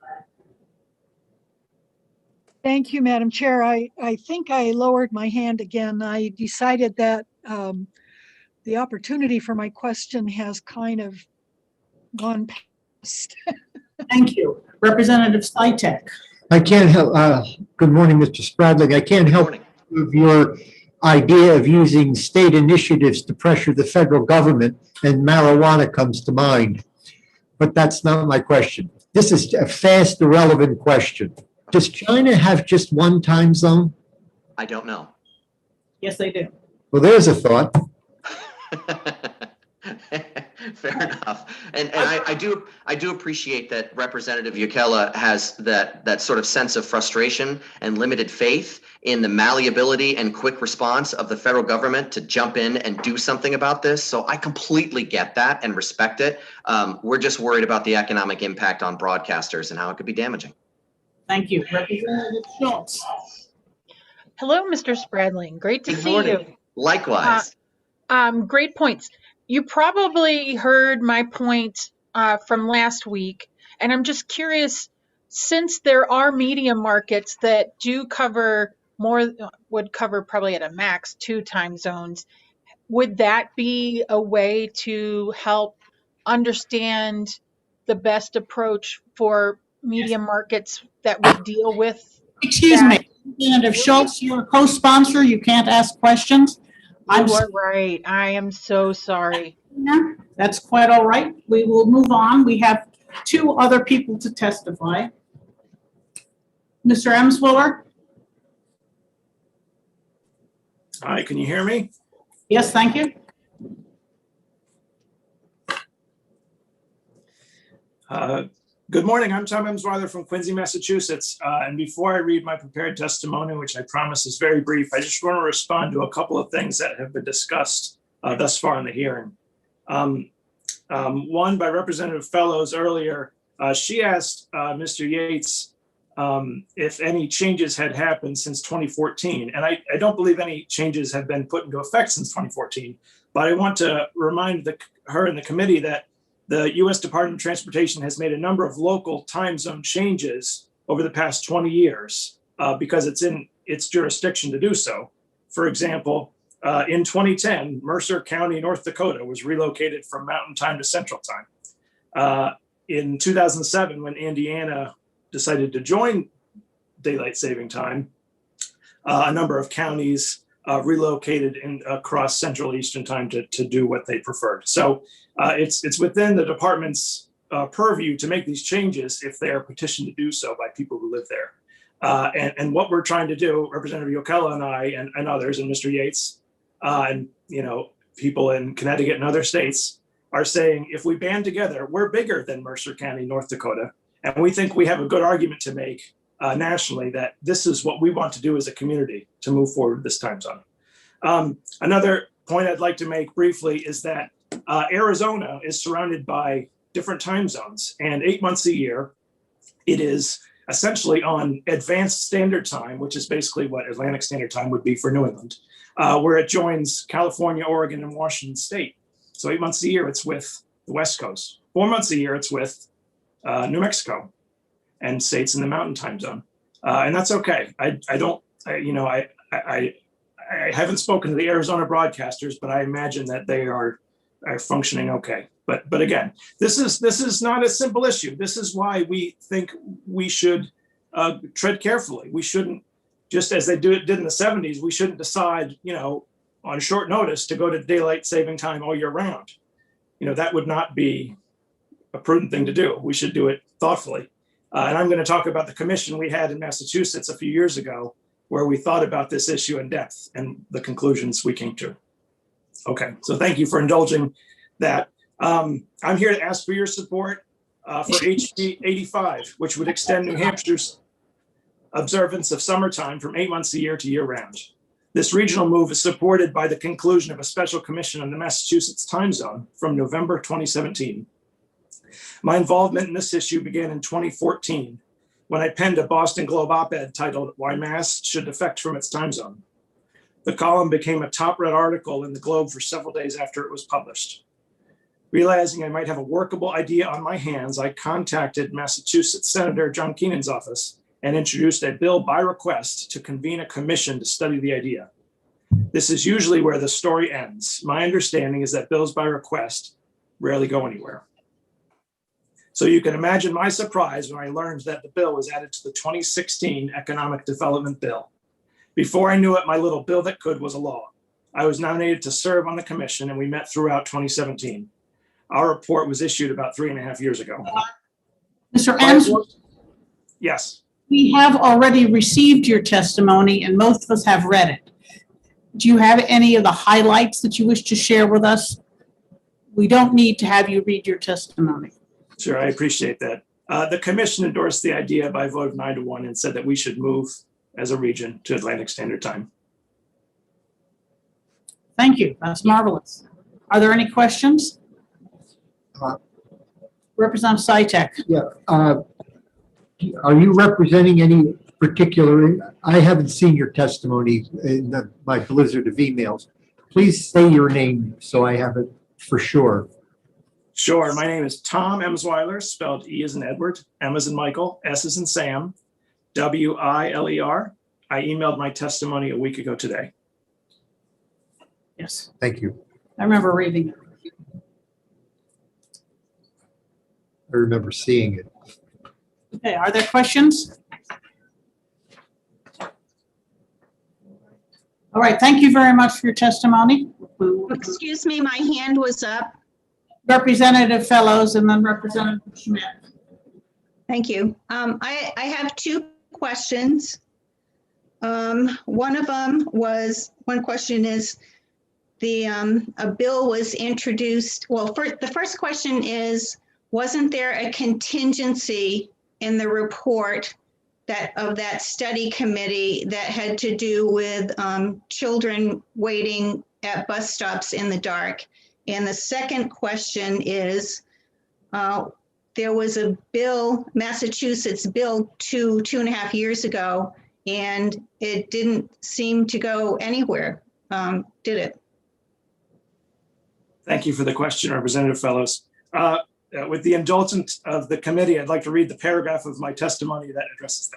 Thank you, Madam Chair. I think I lowered my hand again. I decided that the opportunity for my question has kind of gone past. Thank you. Representative Slytek. I can't help, good morning, Mr. Spradling. I can't help with your idea of using state initiatives to pressure the federal government, and marijuana comes to mind. But that's not my question. This is a fast, irrelevant question. Does China have just one time zone? I don't know. Yes, they do. Well, there's a thought. Fair enough. And I do appreciate that Representative Yukela has that sort of sense of frustration and limited faith in the malleability and quick response of the federal government to jump in and do something about this. So I completely get that and respect it. We're just worried about the economic impact on broadcasters and how it could be damaging. Thank you. Representative Schultz. Hello, Mr. Spradling. Great to Good see morning. you. Likewise. Great points. You probably heard my point from last week, and I'm just curious, since there are media markets that do cover would cover probably at a max 2 time zones, would that be a way to help understand the best approach for media markets that would deal with? Excuse me, Representative Schultz, you're a co-sponsor. You can't ask questions. You are right. I am so sorry. That's quite all right. We will move on. We have 2 other people to testify. Mr. Emswiller? Hi, can you hear me? Yes, thank you. Good morning. I'm Tom Emsweiler from Quincy, Massachusetts. And before I read my prepared testimony, which I promise is very brief, I just want to respond to a couple of things that have been discussed thus far in the hearing. One by Representative Fellows earlier, she asked Mr. Yates if any changes had happened since 2014. And I don't believe any changes have been put into effect since 2014, but I want to remind her and the committee that the U.S. Department of Transportation has made a number of local time zone changes over the past 20 years because it's in its jurisdiction to do so. For example, in 2010, Mercer County, North Dakota was relocated from Mountain Time to Central Time. In 2007, when Indiana decided to join Daylight Saving Time, a number of counties relocated across Central Eastern Time to do what they preferred. So it's within the department's purview to make these changes if they are petitioned to do so by people who live there. And what we're trying to do, Representative Yokela and I and others, and Mr. Yates, and people in Connecticut and other states are saying, if we band together, we're bigger than Mercer County, North Dakota, and we think we have a good argument to make nationally that this is what we want to do as a community to move forward this time zone. Another point I'd like to make briefly is that Arizona is surrounded by different time zones, and 8 months a year, it is essentially on advanced standard time, which is basically what Atlantic Standard Time would be for New England, where it joins California, Oregon, and Washington State. So 8 months a year, it's with the West Coast. 4 months a year, it's with New Mexico and states in the Mountain Time Zone, and that's okay. I haven't spoken to the Arizona broadcasters, but I imagine that they are functioning okay. But again, this is not a simple issue. This is why we think we should tread carefully. We shouldn't, just as they did in the 70s, we shouldn't decide, on short notice to go to daylight saving time all year round. That would not be a prudent thing to do. We should do it thoughtfully. And I'm going to talk about the commission we had in Massachusetts a few years ago, where we thought about this issue in depth and the conclusions we came to. Okay, so thank you for indulging that. I'm here to ask for your support for HB 85, which would extend New Hampshire's observance of summertime from 8 months a year to year-round. This regional move is supported by the conclusion of a special commission on the Massachusetts time zone from November 2017. My involvement in this issue began in 2014 when I penned a Boston Globe op-ed titled "Why Mass Should Defect from Its Time Zone." The column became a top-read article in the Globe for several days after it was published. Realizing I might have a workable idea on my hands, I contacted Massachusetts Senator John Keenan's office and introduced a bill by request to convene a commission to study the idea. This is usually where the story ends. My understanding is that bills by request rarely go anywhere. So you can imagine my surprise when I learned that the bill was added to the 2016 Economic Development Bill. Before I knew it, my little bill that could was a law. I was nominated to serve on the commission and we met throughout 2017. Our report was issued about 3.5 years ago. Mr. Emsworth, Yes. we have already received your testimony and most of us have read it. Do you have any of the highlights that you wish to share with us? We don't need to have you read your testimony. Sure, I appreciate that. The commission endorsed the idea by a vote of 9-1 and said that we should move as a region to Atlantic Standard Time. Thank you. That's marvelous. Are there any questions? Representative Sytek. Yeah. Are you representing any particular, I haven't seen your testimony in my blizzard of emails. Please say your name so I have it for sure. Sure. My name is Tom Emsweiler, spelled E as in Edward, M as in Michael, S as in Sam, W-I-L-E-R. I emailed my testimony a week ago today. Yes, Thank you. I remember reading it. I remember seeing it. Okay, are there questions? All right, thank you very much for your testimony. Excuse me, my hand was up. Representative Fellows and then Representative Schmidt. Thank you. I have two questions. One question is a bill was introduced. Well, the first question is, wasn't there a contingency in the report of that study committee that had to do with children waiting at bus stops in the dark? And the second question is, there was a bill, Massachusetts bill 2.5 years ago, and it didn't seem to go anywhere, did it? Thank you for the question, Representative Fellows. With the indulgence of the committee, I'd like to read the paragraph of my testimony that addresses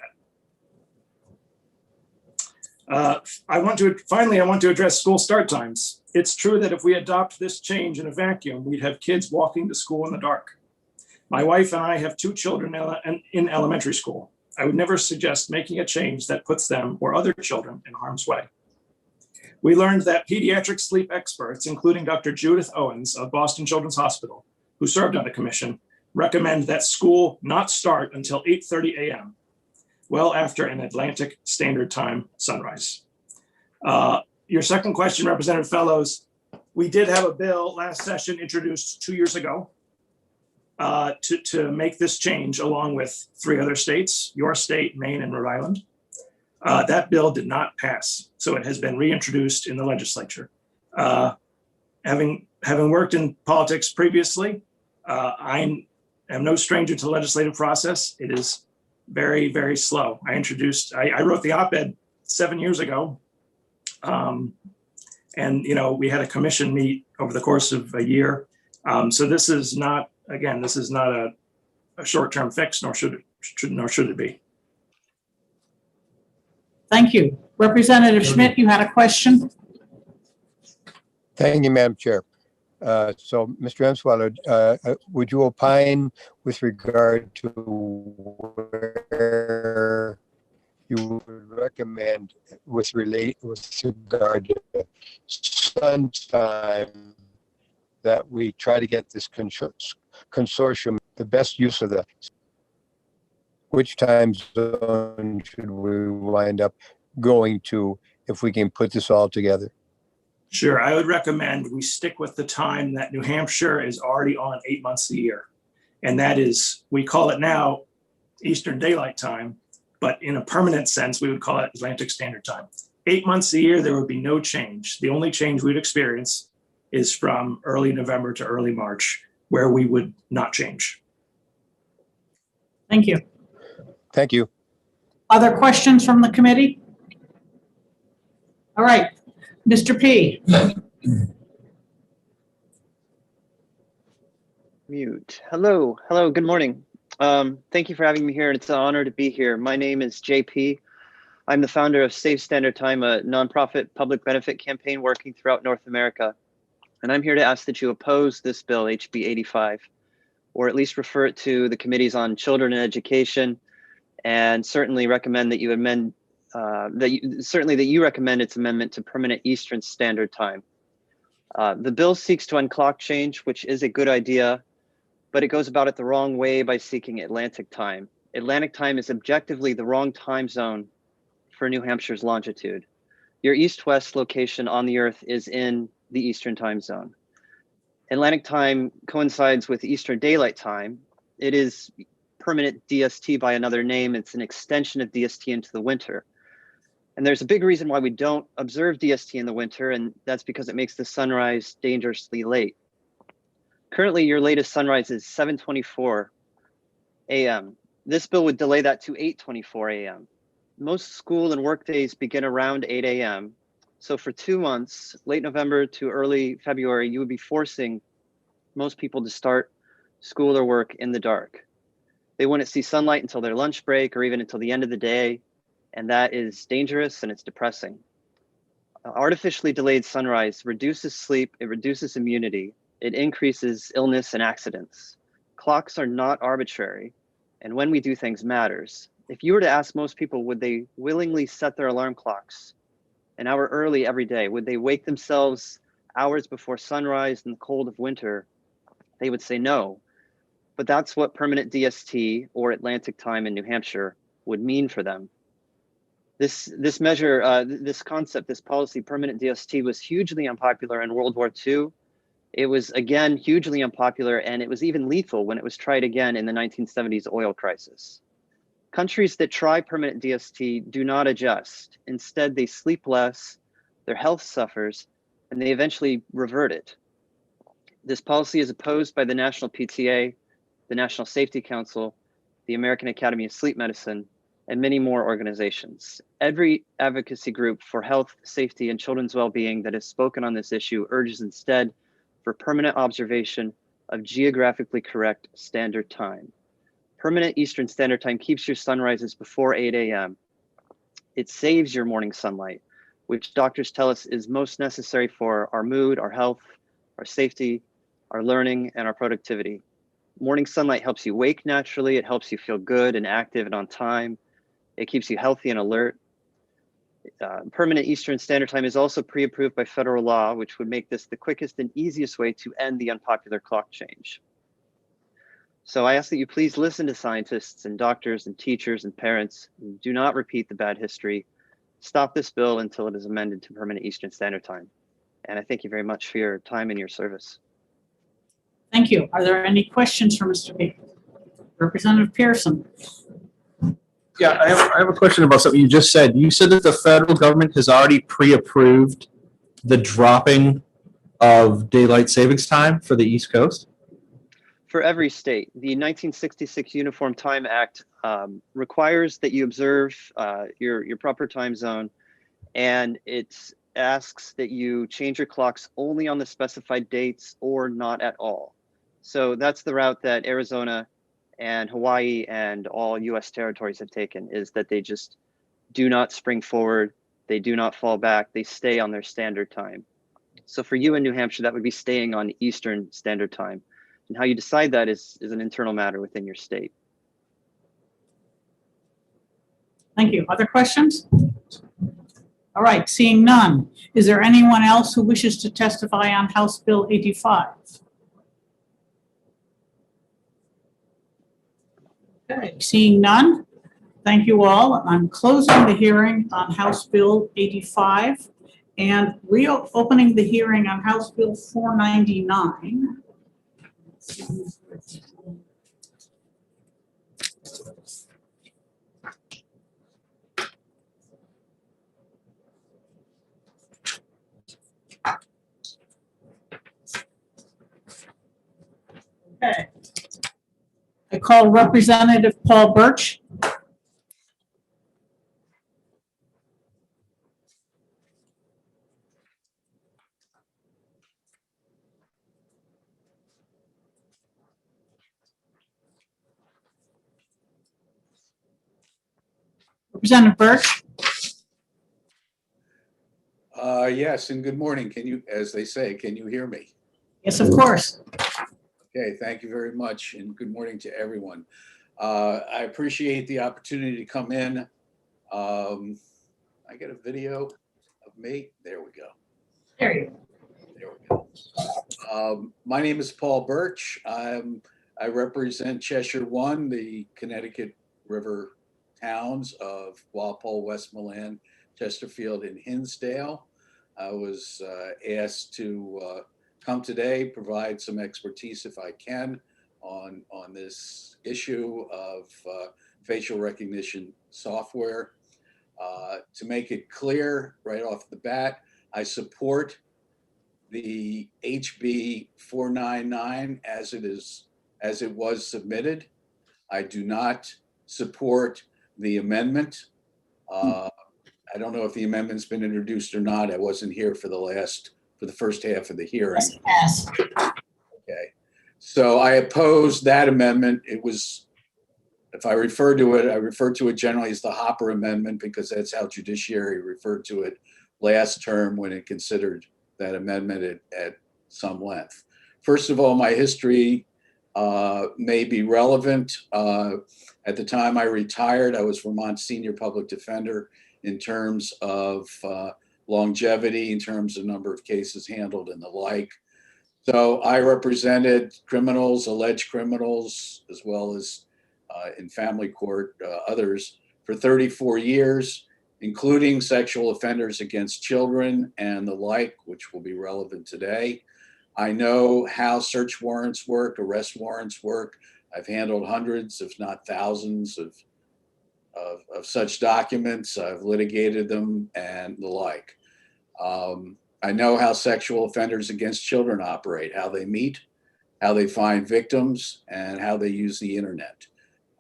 that. I want to address school start times. It's true that if we adopt this change in a vacuum, we'd have kids walking to school in the dark. My wife and I have 2 children in elementary school. I would never suggest making a change that puts them or other children in harm's way. We learned that pediatric sleep experts, including Dr. Judith Owens of Boston Children's Hospital, who served on the commission, recommend that school not start until 8:30 a.m., well after an Atlantic Standard Time sunrise. Your second question, Representative Fellows, we did have a bill last session introduced 2 years ago to make this change along with 3 other states, your state, Maine, and Rhode Island. That bill did not pass, so it has been reintroduced in the legislature. Having worked in politics previously, I am no stranger to the legislative process. It is very, very slow. I wrote the op-ed 7 years ago. And, we had a commission meet over the course of a year. So this is not a short-term fix, nor should it be. Thank you. Representative Schmidt, you had a question? Thank you, Madam Chair. So, Mr. Emsweiler, would you opine with regard to where you would recommend with regard to sun time that we try to get this consortium the best use of which time zone should we wind up going to if we can put this all together? Sure, I would recommend we stick with the time that New Hampshire is already on 8 months a year. And that is, we call it now Eastern Daylight Time, but in a permanent sense, we would call it Atlantic Standard Time. 8 months a year, there would be no change. The only change we'd experience is from early November to early March, where we would not change. Thank you. Thank you. Other questions from the committee? All right, Mr. P. Mute. Hello, good morning. Thank you for having me here. It's an honor to be here. My name is JP. I'm the founder of Save Standard Time, a nonprofit public benefit campaign working throughout North America. And I'm here to ask that you oppose this bill, HB 85, or at least refer it to the committees on children and education, and certainly recommend that you amend, that you recommend its amendment to permanent Eastern Standard Time. The bill seeks to end clock change, which is a good idea, but it goes about it the wrong way by seeking Atlantic time. Atlantic time is objectively the wrong time zone for New Hampshire's longitude. Your east-west location on the Earth is in the Eastern time zone. Atlantic time coincides with Eastern Daylight Time. It is permanent DST by another name. It's an extension of DST into the winter. And there's a big reason why we don't observe DST in the winter, and that's because it makes the sunrise dangerously late. Currently, your latest sunrise is 7:24 a.m. This bill would delay that to 8:24 a.m. Most school and work days begin around 8 a.m. So for 2 months, late November to early February, you would be forcing most people to start school or work in the dark. They wouldn't see sunlight until their lunch break or even until the end of the day, and that is dangerous and it's depressing. Artificially delayed sunrise reduces sleep, it reduces immunity, it increases illness and accidents. Clocks are not arbitrary, and when we do things matters. If you were to ask most people, would they willingly set their alarm clocks an hour early every day? Would they wake themselves hours before sunrise in the cold of winter? They would say no. But that's what permanent DST or Atlantic time in New Hampshire would mean for them. This measure, this concept, this policy, permanent DST, was hugely unpopular in World War II. It was, again, hugely unpopular, and it was even lethal when it was tried again in the 1970s oil crisis. Countries that try permanent DST do not adjust. Instead, they sleep less, their health suffers, and they eventually revert it. This policy is opposed by the National PTA, the National Safety Council, the American Academy of Sleep Medicine, and many more organizations. Every advocacy group for health, safety, and children's well-being that has spoken on this issue urges instead for permanent observation of geographically correct standard time. Permanent Eastern Standard Time keeps your sunrises before 8 a.m. It saves your morning sunlight, which doctors tell us is most necessary for our mood, our health, our safety, our learning, and our productivity. Morning sunlight helps you wake naturally. It helps you feel good and active and on time. It keeps you healthy and alert. Permanent Eastern Standard Time is also pre-approved by federal law, which would make this the quickest and easiest way to end the unpopular clock change. So I ask that you please listen to scientists and doctors and teachers and parents. Do not repeat the bad history. Stop this bill until it is amended to permanent Eastern Standard Time. And I thank you very much for your time and your service. Thank you. Are there any questions for Mr. P? Representative Pearson. Yeah, I have a question about something you just said. You said that the federal government has already pre-approved the dropping of daylight savings time for the East Coast? For every state, the 1966 Uniform Time Act requires that you observe your proper time zone, and it asks that you change your clocks only on the specified dates or not at all. So that's the route that Arizona and Hawaii and all US territories have taken, is that they just do not spring forward, they do not fall back, they stay on their standard time. So for you in New Hampshire, that would be staying on Eastern Standard Time. And how you decide that is an internal matter within your state. Thank you. Other questions? All right, seeing none. Is there anyone else who wishes to testify on House Bill 85? Okay, seeing none. Thank you all. I'm closing the hearing on House Bill 85. and reopening the hearing on House Bill 499. Okay. I call Representative Paul Birch. Representative Birch. Yes, and good morning. Can you, as they say, can you hear me? Yes, of course. Okay, thank you very much, and good morning to everyone. I appreciate the opportunity to come in. I get a video of me. There we go. There you go. There we go. My name is Paul Birch. I represent Cheshire One, the Connecticut River towns of Walpole, Westmoreland, Chesterfield, and Hinsdale. I was asked to come today, provide some expertise if I can on this issue of facial recognition software. To make it clear right off the bat, I support the HB 499 as it was submitted. I do not support the amendment. I don't know if the amendment's been introduced or not. I wasn't here for the first half of the hearing. Yes. Okay. So I oppose that amendment. It was, if I refer to it, I refer to it generally as the Hopper Amendment because that's how Judiciary referred to it last term when it considered that amendment at some length. First of all, my history may be relevant. At the time I retired, I was Vermont Senior Public Defender in terms of longevity, in terms of number of cases handled and the like. So I represented criminals, alleged criminals, as well as in family court, others for 34 years, including sexual offenders against children and the like, which will be relevant today. I know how search warrants work, arrest warrants work. I've handled hundreds, if not thousands of such documents. I've litigated them and the like. I know how sexual offenders against children operate, how they meet, how they find victims, and how they use the internet.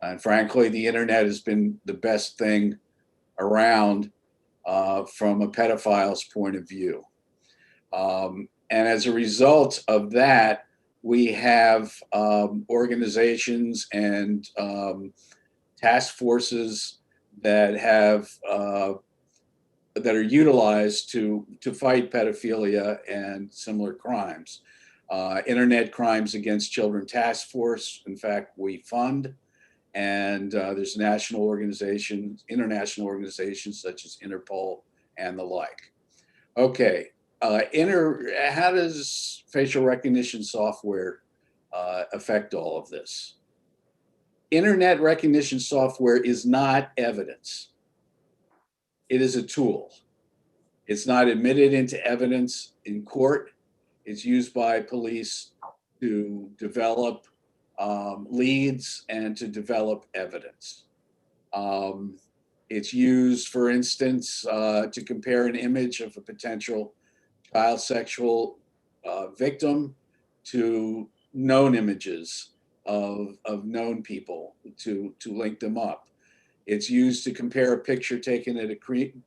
And frankly, the internet has been the best thing around from a pedophile's point of view. And as a result of that, we have organizations and task forces that have that are utilized to fight pedophilia and similar crimes. Internet Crimes Against Children Task Force, in fact, we fund, and there's national organizations, international organizations such as Interpol and the like. Okay, how does facial recognition software affect all of this? Internet recognition software is not evidence. It is a tool. It's not admitted into evidence in court. It's used by police to develop leads and to develop evidence. It's used, for instance, to compare an image of a potential child sexual victim to known images of known people to link them up. It's used to compare a picture taken at a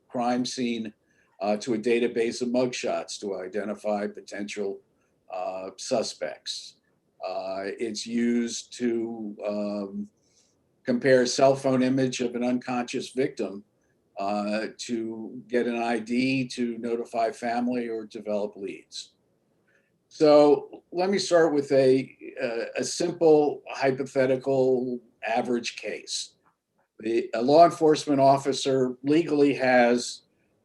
crime scene to a database of mugshots to identify potential suspects. It's used to compare a cell phone image of an unconscious victim to get an ID to notify family or develop leads. So let me start with a simple hypothetical average case. A law enforcement officer legally has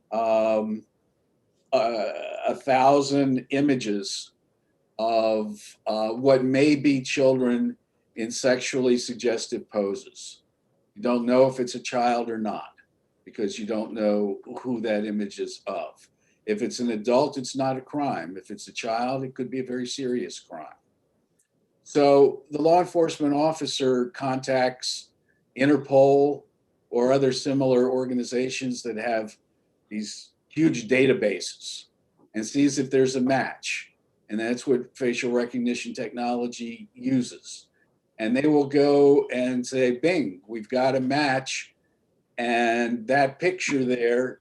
1,000 images of what may be children in sexually suggestive poses. You don't know if it's a child or not because you don't know who that image is of. If it's an adult, it's not a crime. If it's a child, it could be a very serious crime. So the law enforcement officer contacts Interpol or other similar organizations that have these huge databases and sees if there's a match. And that's what facial recognition technology uses. And they will go and say, bing, we've got a match. And that picture there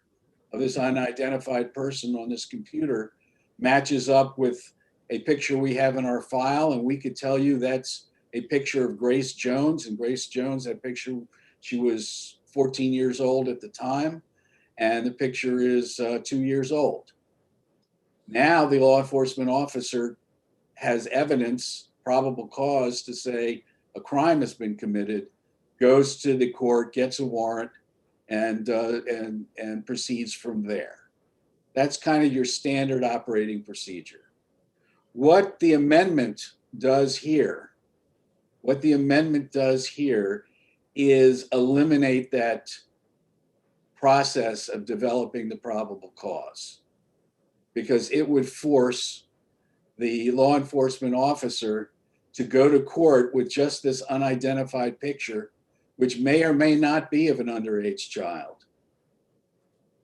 of this unidentified person on this computer matches up with a picture we have in our file. And we could tell you that's a picture of Grace Jones. And Grace Jones, that picture, she was 14 years old at the time. And the picture is 2 years old. Now the law enforcement officer has evidence, probable cause to say a crime has been committed, goes to the court, gets a warrant, and proceeds from there. That's kind of your standard operating procedure. What the amendment does here, is eliminate that process of developing the probable cause, because it would force the law enforcement officer to go to court with just this unidentified picture, which may or may not be of an underage child,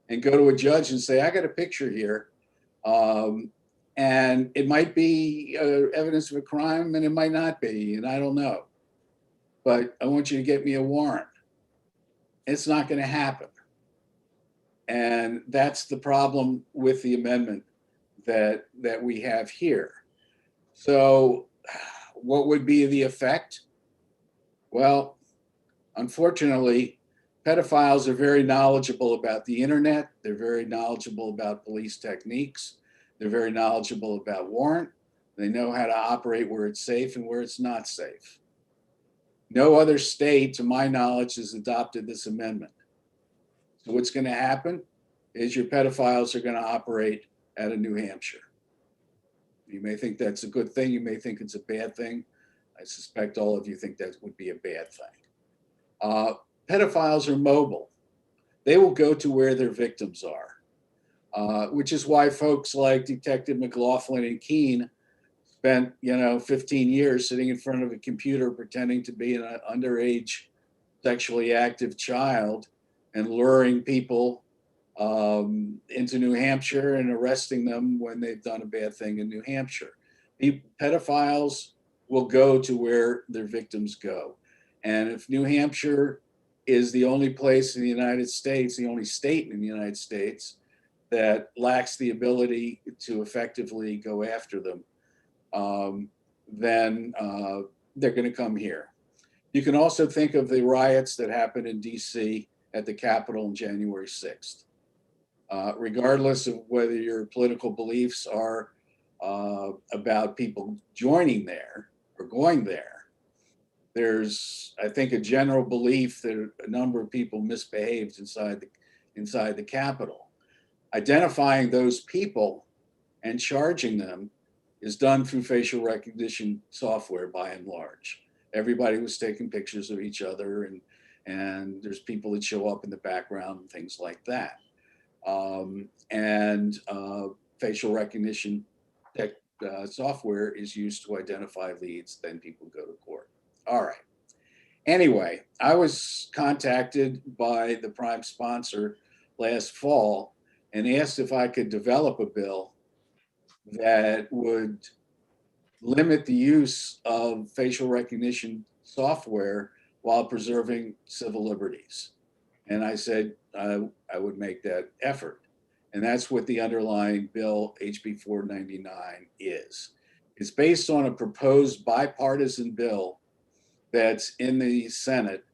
and go to a judge and say, I got a picture here. And it might be evidence of a crime and it might not be, and I don't know. But I want you to get me a warrant. It's not going to happen. And that's the problem with the amendment that we have here. So what would be the effect? Well, unfortunately, pedophiles are very knowledgeable about the internet. They're very knowledgeable about police techniques. They're very knowledgeable about warrant. They know how to operate where it's safe and where it's not safe. No other state, to my knowledge, has adopted this amendment. So what's going to happen is your pedophiles are going to operate out of New Hampshire. You may think that's a good thing. You may think it's a bad thing. I suspect all of you think that would be a bad thing. Pedophiles are mobile. They will go to where their victims are, which is why folks like Detective McLaughlin and Keene spent, 15 years sitting in front of a computer pretending to be an underage sexually active child and luring people into New Hampshire and arresting them when they've done a bad thing in New Hampshire. Pedophiles will go to where their victims go. And if New Hampshire is the only place in the United States, the only state in the United States that lacks the ability to effectively go after them, then they're going to come here. You can also think of the riots that happened in DC at the Capitol on January 6th. Regardless of whether your political beliefs are about people joining there or going there, there's, I think, a general belief that a number of people misbehaved inside the Capitol. Identifying those people and charging them is done through facial recognition software by and large. Everybody was taking pictures of each other, and there's people that show up in the background and things like that. Facial recognition software is used to identify leads, then people go to court. All right. Anyway, I was contacted by the prime sponsor last fall and asked if I could develop a bill that would limit the use of facial recognition software while preserving civil liberties. And I said I would make that effort. And that's what the underlying bill, HB 499, is. It's based on a proposed bipartisan bill that's in the Senate.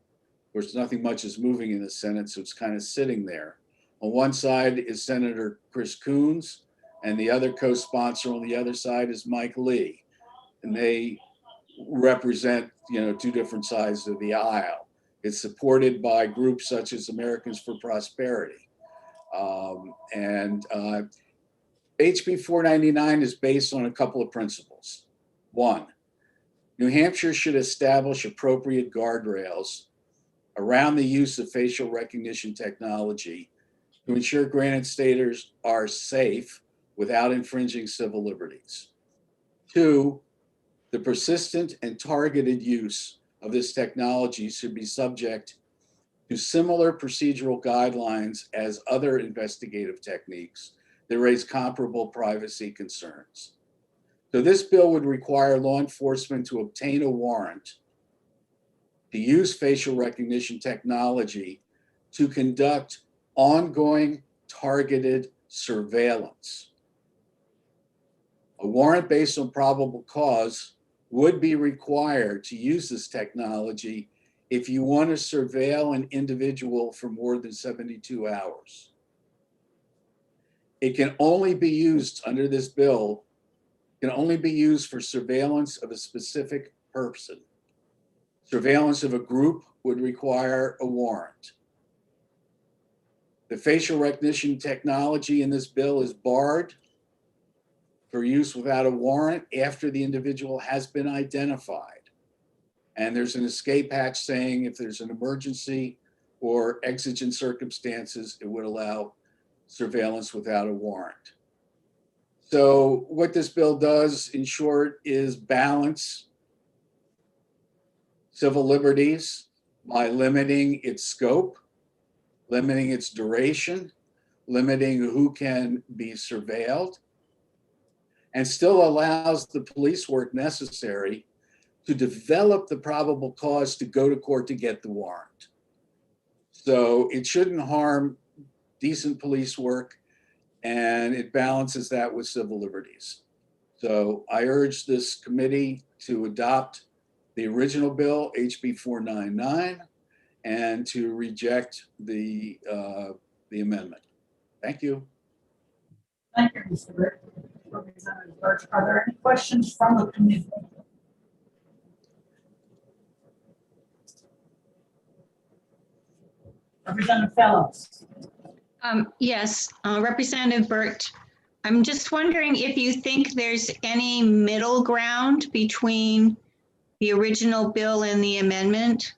Of course, nothing much is moving in the Senate, so it's kind of sitting there. On one side is Senator Chris Coons, and the other co-sponsor on the other side is Mike Lee. And they represent, two different sides of the aisle. It's supported by groups such as Americans for Prosperity. HB 499 is based on a couple of principles. One, New Hampshire should establish appropriate guardrails around the use of facial recognition technology to ensure granted staters are safe without infringing civil liberties. 2, the persistent and targeted use of this technology should be subject to similar procedural guidelines as other investigative techniques that raise comparable privacy concerns. So this bill would require law enforcement to obtain a warrant to use facial recognition technology to conduct ongoing targeted surveillance. A warrant based on probable cause would be required to use this technology if you want to surveil an individual for more than 72 hours. It can only be used under this bill, can only be used for surveillance of a specific person. Surveillance of a group would require a warrant. The facial recognition technology in this bill is barred for use without a warrant after the individual has been identified. And there's an escape hatch saying if there's an emergency or exigent circumstances, it would allow surveillance without a warrant. So what this bill does, in short, is balance civil liberties by limiting its scope, limiting its duration, limiting who can be surveilled, and still allows the police work necessary to develop the probable cause to go to court to get the warrant. So it shouldn't harm decent police work, and it balances that with civil liberties. So I urge this committee to adopt the original bill, HB 499, and to reject the amendment. Thank you. Thank you, Mr. Rick. Representative Birch, are there any questions from the committee? Representative Fellows. Yes, Representative Burt, I'm just wondering if you think there's any middle ground between the original bill and the amendment?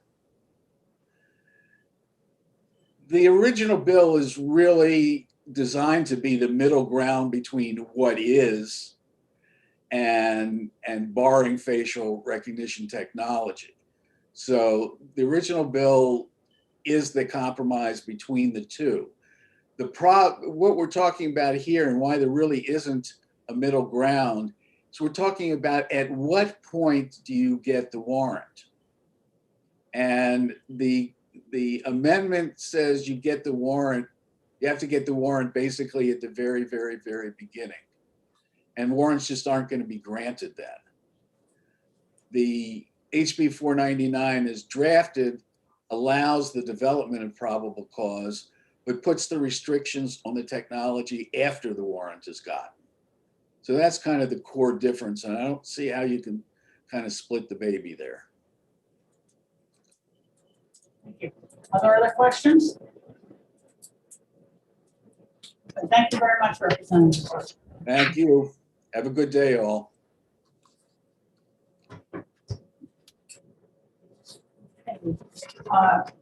The original bill is really designed to be the middle ground between what is and barring facial recognition technology. So the original bill is the compromise between the two. What we're talking about here and why there really isn't a middle ground is we're talking about at what point do you get the warrant? And the amendment says you get the warrant, you have to get the warrant basically at the very, very, very beginning. And warrants just aren't going to be granted then. The HB 499 is drafted, allows the development of probable cause, but puts the restrictions on the technology after the warrant is gotten. So that's kind of the core difference. And I don't see how you can kind of split the baby there. Thank you. Are there other questions? Thank you very much, Representative Birch. Thank you. Have a good day, all. I'd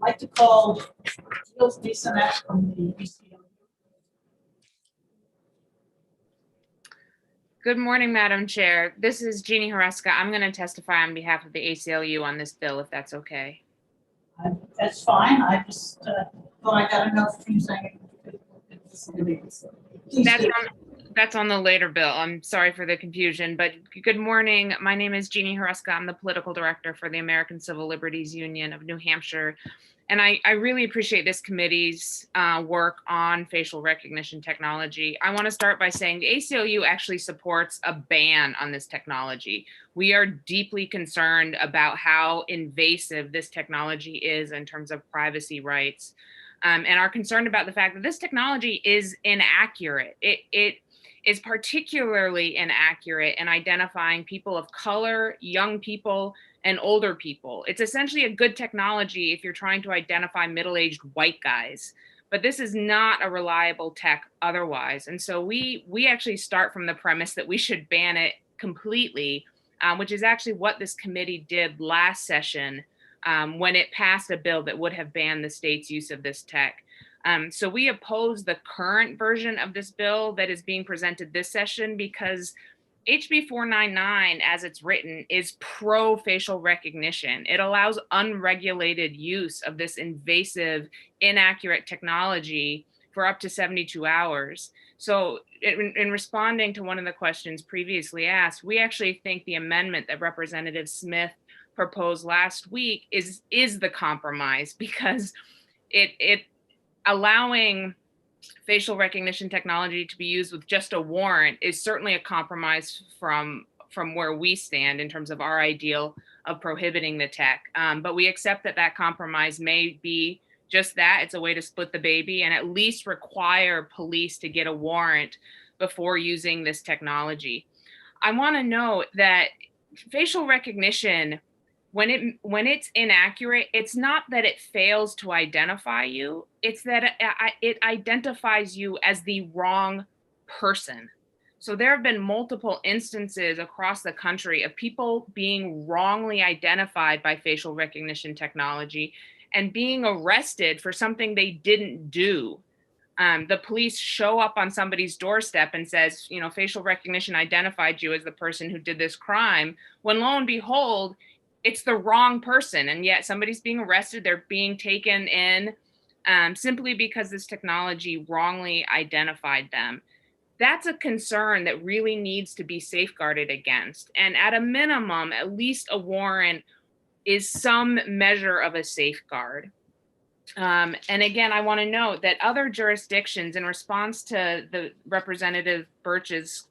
like to call Jules DeSonet from the ACLU. Good morning, Madam Chair. This is Jeannie Hareska. I'm going to testify on behalf of the ACLU on this bill, if that's okay. That's fine. I just thought I got enough from saying That's on the later bill. I'm sorry for the confusion, but good morning. My name is Jeannie Hareska. I'm the political director for the American Civil Liberties Union of New Hampshire. And I really appreciate this committee's work on facial recognition technology. I want to start by saying the ACLU actually supports a ban on this technology. We are deeply concerned about how invasive this technology is in terms of privacy rights, and are concerned about the fact that this technology is inaccurate. It is particularly inaccurate in identifying people of color, young people, and older people. It's essentially a good technology if you're trying to identify middle-aged white guys, but this is not a reliable tech otherwise. And so we actually start from the premise that we should ban it completely, which is actually what this committee did last session when it passed a bill that would have banned the state's use of this tech. So we oppose the current version of this bill that is being presented this session because HB 499, as it's written, is pro facial recognition. It allows unregulated use of this invasive, inaccurate technology for up to 72 hours. So in responding to one of the questions previously asked, we actually think the amendment that Representative Smith proposed last week is the compromise, because it allowing facial recognition technology to be used with just a warrant is certainly a compromise from where we stand in terms of our ideal of prohibiting the tech. But we accept that compromise may be just that. It's a way to split the baby and at least require police to get a warrant before using this technology. I want to note that facial recognition, when it's inaccurate, it's not that it fails to identify you, it's that it identifies you as the wrong person. So there have been multiple instances across the country of people being wrongly identified by facial recognition technology and being arrested for something they didn't do. The police show up on somebody's doorstep and says, you know, facial recognition identified you as the person who did this crime, when lo and behold, it's the wrong person. And yet somebody's being arrested, they're being taken in simply because this technology wrongly identified them. That's a concern that really needs to be safeguarded against. And at a minimum, at least a warrant is some measure of a safeguard. And again, I want to note that other jurisdictions, in response to the Representative Birch's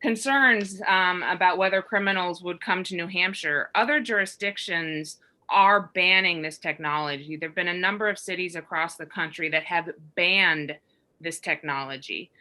concerns about whether criminals would come to New Hampshire, other jurisdictions are banning this technology. There have been a number of cities across the country that have banned this technology.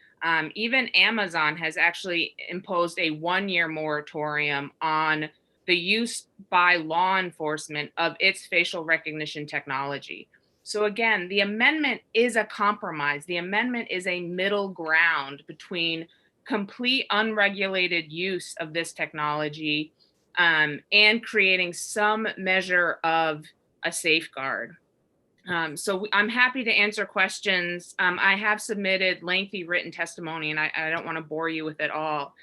Even Amazon has actually imposed a 1-year moratorium on the use by law enforcement of its facial recognition technology. So again, the amendment is a compromise. The amendment is a middle ground between complete unregulated use of this technology and creating some measure of a safeguard. So I'm happy to answer questions. I have submitted lengthy written testimony, and I don't want to bore you with it all.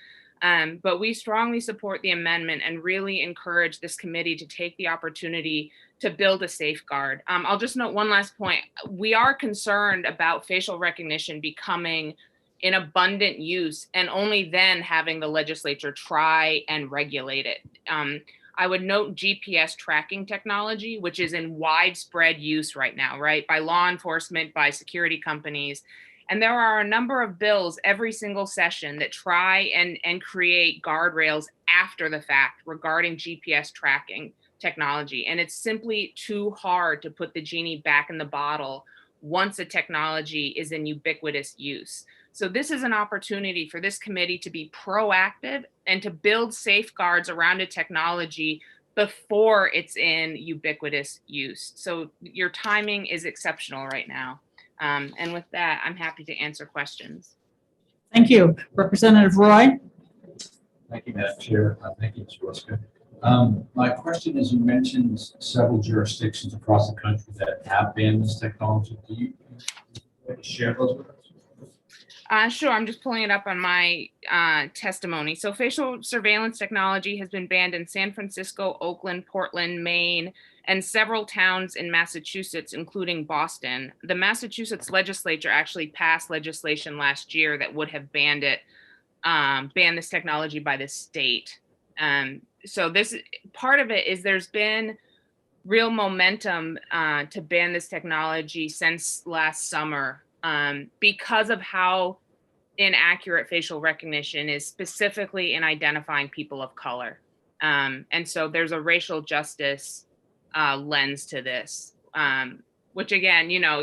But we strongly support the amendment and really encourage this committee to take the opportunity to build a safeguard. I'll just note one last point. We are concerned about facial recognition becoming in abundant use and only then having the legislature try and regulate it. I would note GPS tracking technology, which is in widespread use right now, right? By law enforcement, by security companies. And there are a number of bills every single session that try and create guardrails after the fact regarding GPS tracking technology. And it's simply too hard to put the genie back in the bottle once a technology is in ubiquitous use. So this is an opportunity for this committee to be proactive and to build safeguards around a technology before it's in ubiquitous use. So your timing is exceptional right now. And with that, I'm happy to answer questions. Thank you. Representative Roy? Thank you, Madam Chair. Thank you, Ms. Ruska. My question is, you mentioned several jurisdictions across the country that have banned this technology. Do you share those with us? Sure, I'm just pulling it up on my testimony. So facial surveillance technology has been banned in San Francisco, Oakland, Portland, Maine, and several towns in Massachusetts, including Boston. The Massachusetts legislature actually passed legislation last year that would have banned this technology by the state. So this part of it is there's been real momentum to ban this technology since last summer. Because of how inaccurate facial recognition is, specifically in identifying people of color. And so there's a racial justice lens to this, which again, you know,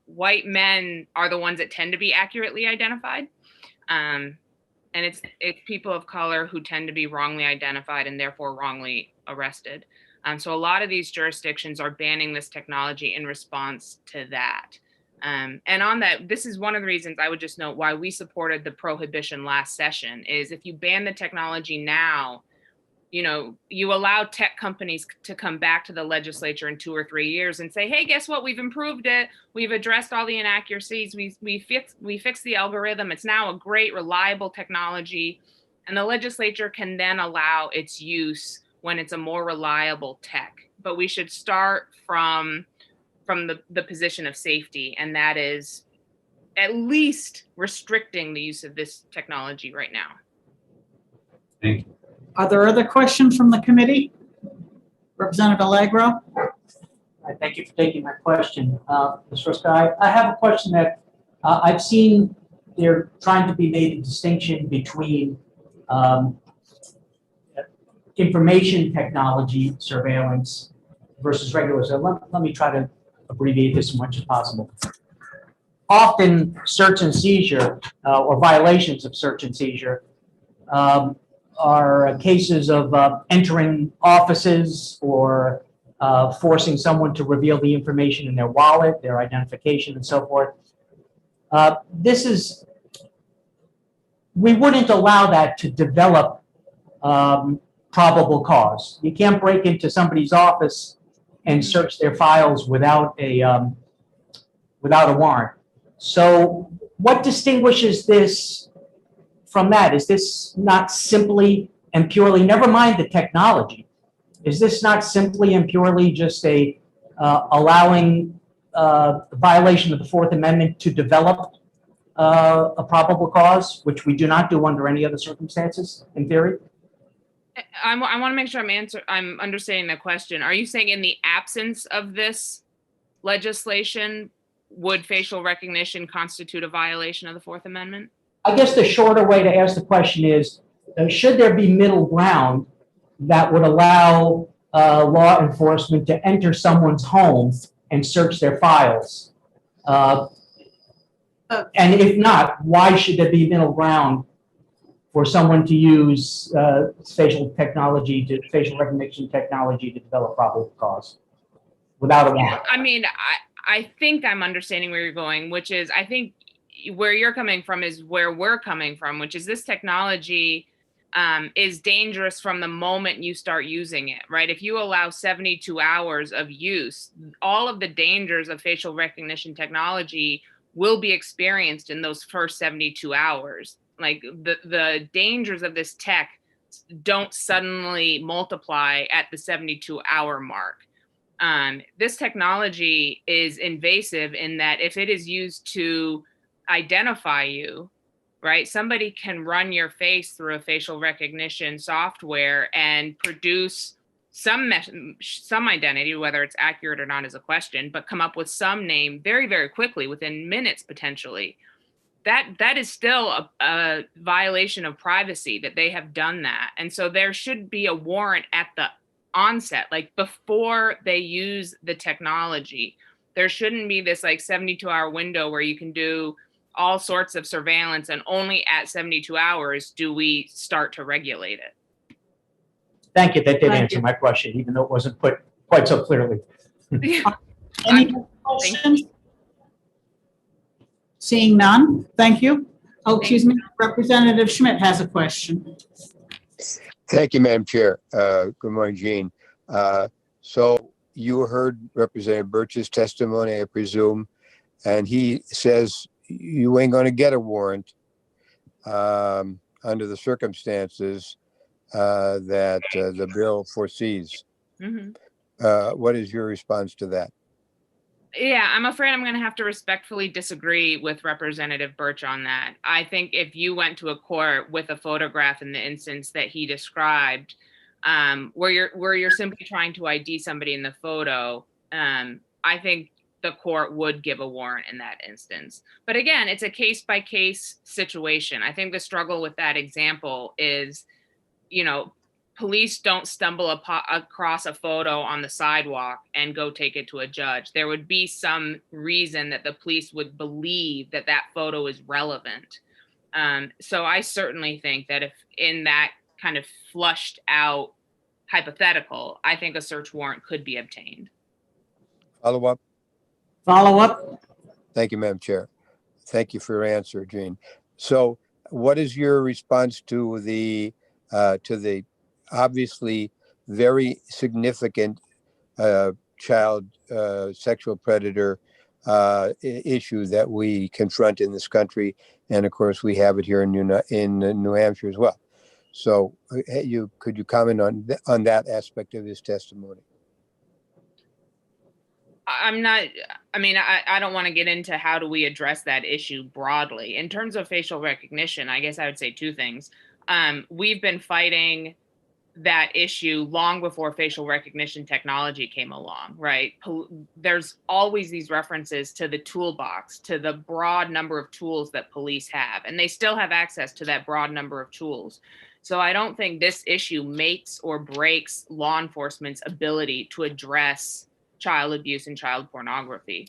white men are the ones that tend to be accurately identified. And it's people of color who tend to be wrongly identified and therefore wrongly arrested. So a lot of these jurisdictions are banning this technology in response to that. And on that, this is one of the reasons I would just note why we supported the prohibition last session is if you ban the technology now, you know, you allow tech companies to come back to the legislature in 2 or 3 years and say, hey, guess what? We've improved it. We've addressed all the inaccuracies. We fixed the algorithm. It's now a great, reliable technology. And the legislature can then allow its use when it's a more reliable tech. But we should start from the position of safety, and that is at least restricting the use of this technology right now. Thank you. Are there other questions from the committee? Representative Allegro? Thank you for taking my question, Ms. Ruska. I have a question that I've seen they're trying to be made a distinction between information technology surveillance versus regular. So let me try to abbreviate this as much as possible. Often search and seizure or violations of search and seizure are cases of entering offices or forcing someone to reveal the information in their wallet, their identification, and so forth. We wouldn't allow that to develop probable cause. You can't break into somebody's office and search their files without a warrant. So what distinguishes this from that? Is this not simply and purely, never mind the technology, is this not simply and purely just a allowing violation of the Fourth Amendment to develop a probable cause, which we do not do under any other circumstances, in theory? I want to make sure I'm understanding the question. Are you saying in the absence of this legislation, would facial recognition constitute a violation of the Fourth Amendment? I guess the shorter way to ask the question is, should there be middle ground that would allow law enforcement to enter someone's home and search their files? And if not, why should there be middle ground for someone to use facial recognition technology to develop probable cause without a warrant? I mean, I think I'm understanding where you're going, which is, I think where you're coming from is where we're coming from, which is this technology is dangerous from the moment you start using it, right? If you allow 72 hours of use, all of the dangers of facial recognition technology will be experienced in those first 72 hours. Like the dangers of this tech don't suddenly multiply at the 72-hour mark. This technology is invasive in that if it is used to identify you, right, somebody can run your face through a facial recognition software and produce some identity, whether it's accurate or not is a question, but come up with some name very, very quickly, within minutes potentially. That is still a violation of privacy that they have done that. And so there should be a warrant at the onset, like before they use the technology. There shouldn't be this like 72-hour window where you can do all sorts of surveillance and only at 72 hours do we start to regulate it. Thank you. That did answer my question, even though it wasn't put quite so clearly. Any questions? Seeing none, thank you. Oh, excuse me, Representative Schmidt has a question. Thank you, Madam Chair. Good morning, Gene. So you heard Representative Birch's testimony, I presume, and he says you ain't going to get a warrant under the circumstances that the bill foresees. Mm-hmm. What is your response to that? Yeah, I'm afraid I'm going to have to respectfully disagree with Representative Birch on that. I think if you went to a court with a photograph in the instance that he described, where you're simply trying to ID somebody in the photo, I think the court would give a warrant in that instance. But again, it's a case-by-case situation. I think the struggle with that example is, you know, police don't stumble across a photo on the sidewalk and go take it to a judge. There would be some reason that the police would believe that that photo is relevant. So I certainly think that if in that kind of flushed out hypothetical, I think a search warrant could be obtained. Follow up? Follow up? Thank you, Madam Chair. Thank you for your answer, Gene. So what is your response to the obviously very significant child sexual predator issue that we confront in this country, and of course we have it here in New Hampshire as well. So, could you comment on that aspect of his testimony? I'm not, I mean, I don't want to get into how do we address that issue broadly. In terms of facial recognition, I guess I would say two things. We've been fighting that issue long before facial recognition technology came along, right? There's always these references to the toolbox, to the broad number of tools that police have, and they still have access to that broad number of tools. So I don't think this issue makes or breaks law enforcement's ability to address child abuse and child pornography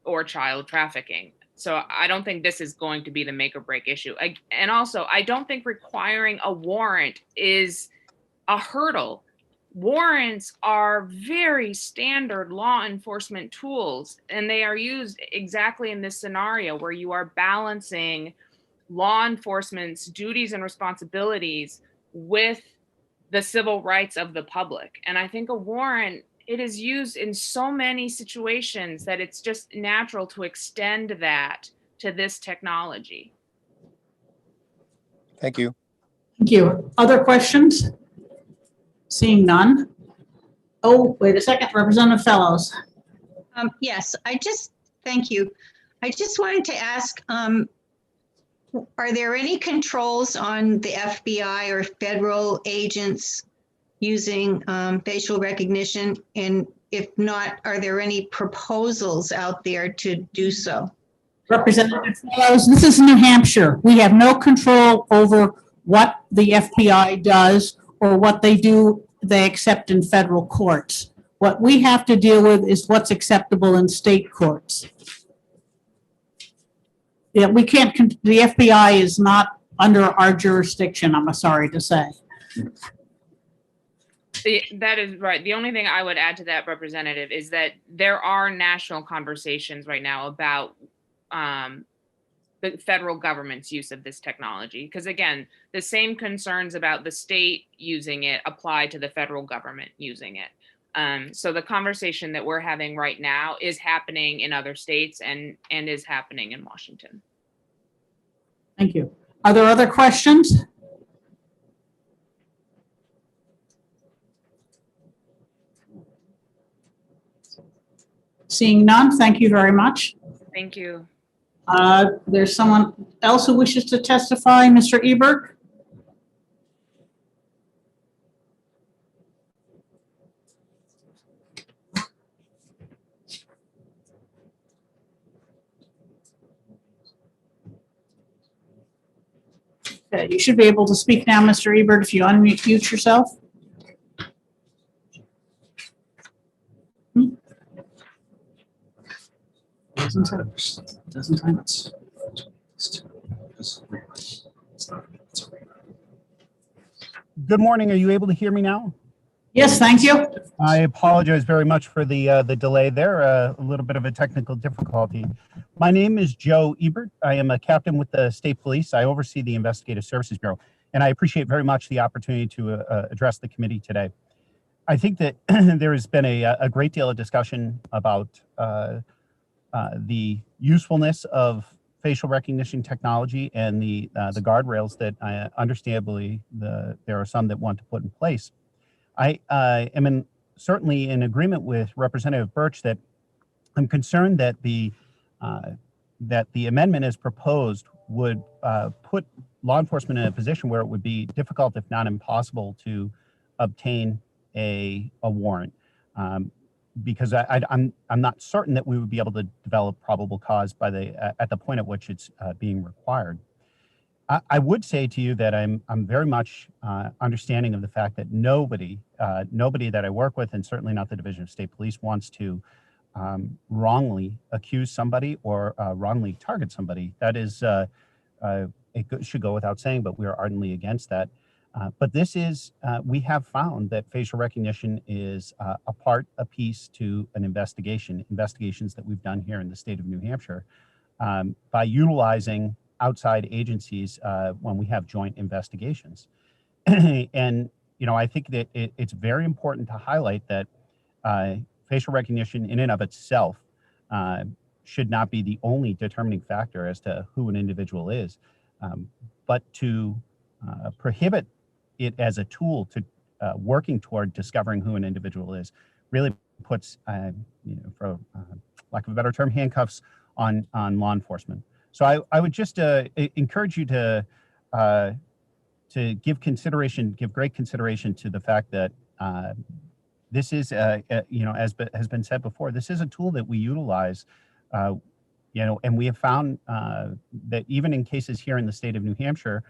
or child trafficking. So I don't think this is going to be the make or break issue. And also, I don't think requiring a warrant is a hurdle. Warrants are very standard law enforcement tools, and they are used exactly in this scenario where you are balancing law enforcement's duties and responsibilities with the civil rights of the public. And I think a warrant, it is used in so many situations that it's just natural to extend that to this technology. Thank you. Thank you. Other questions? Seeing none. Oh, wait a second, Representative Fellows. Yes, thank you. I just wanted to ask, are there any controls on the FBI or federal agents using facial recognition? And if not, are there any proposals out there to do so? Representative Fellows, this is New Hampshire. We have no control over what the FBI does or what they do, they accept in federal courts. What we have to deal with is what's acceptable in state courts. Yeah, we can't, the FBI is not under our jurisdiction, I'm sorry to say. That is right. The only thing I would add to that, Representative, is that there are national conversations right now about the federal government's use of this technology. Because again, the same concerns about the state using it apply to the federal government using it. So the conversation that we're having right now is happening in other states and is happening in Washington. Thank you. Are there other questions? Seeing none, thank you very much. Thank you. There's someone else who wishes to testify, Mr. Ebert? Okay, you should be able to speak now, Mr. Ebert, if you unmute yourself. Good morning. Are you able to hear me now? Yes, thank you. I apologize very much for the delay there, a little bit of a technical difficulty. My name is Joe Ebert. I am a captain with the State Police. I oversee the Investigative Services Bureau, and I appreciate very much the opportunity to address the committee today. I think that there has been a great deal of discussion about the usefulness of facial recognition technology and the guardrails that understandably there are some that want to put in place. I am certainly in agreement with Representative Birch that I'm concerned that the amendment as proposed would put law enforcement in a position where it would be difficult, if not impossible, to obtain a warrant. Because I'm not certain that we would be able to develop probable cause at the point at which it's being required. I would say to you that I'm very much understanding of the fact that nobody that I work with, and certainly not the Division of State Police, wants to wrongly accuse somebody or wrongly target somebody. That is, it should go without saying, but we are ardently against that. But this is, we have found that facial recognition is a piece to an investigations that we've done here in the state of New Hampshire by utilizing outside agencies when we have joint investigations. And, I think that it's very important to highlight that facial recognition in and of itself should not be the only determining factor as to who an individual is, but to prohibit it as a tool to working toward discovering who an individual is really puts, for lack of a better term, handcuffs on law enforcement. So I would just encourage you to give great consideration to the fact that this is, as has been said before, this is a tool that we utilize, and we have found that even in cases here in the state of New Hampshire,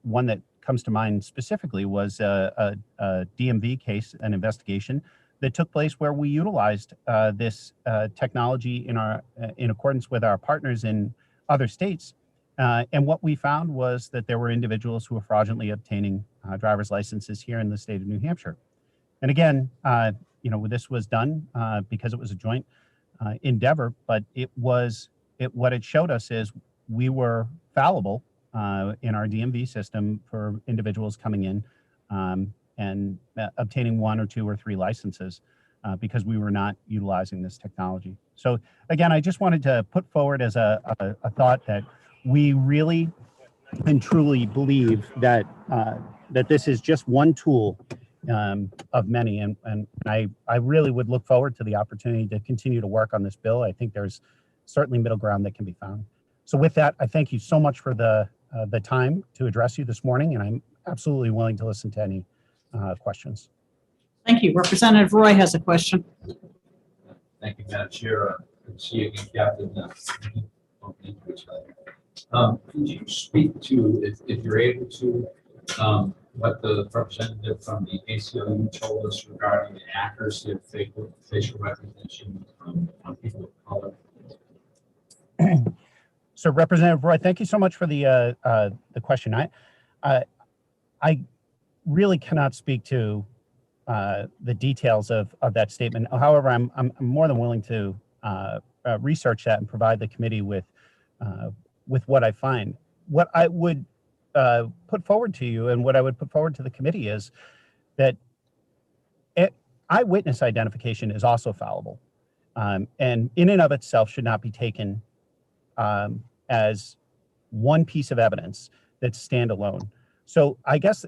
one that comes to mind specifically was a DMV case, an investigation that took place where we utilized this technology in accordance with our partners in other states. And what we found was that there were individuals who were fraudulently obtaining driver's licenses here in the state of New Hampshire. And again, this was done because it was a joint endeavor, but what it showed us is we were fallible in our DMV system for individuals coming in and obtaining 1 or 2 or 3 licenses because we were not utilizing this technology. So again, I just wanted to put forward as a thought that we really and truly believe that that this is just one tool of many, and I really would look forward to the opportunity to continue to work on this bill. I think there's certainly middle ground that can be found. So with that, I thank you so much for the time to address you this morning, and I'm absolutely willing to listen to any questions. Thank you. Representative Roy has a question. Thank you, Madam Chair. Good to see you again, Captain. Could you speak to, if you're able to, what the representative from the ACLU told us regarding the accuracy of facial recognition on people of color? So, Representative Roy, thank you so much for the question. I really cannot speak to the details of that statement. However, I'm more than willing to research that and provide the committee with what I find. What I would put forward to you and what I would put forward to the committee is that eyewitness identification is also fallible, and in and of itself should not be taken as one piece of evidence that's standalone. So I guess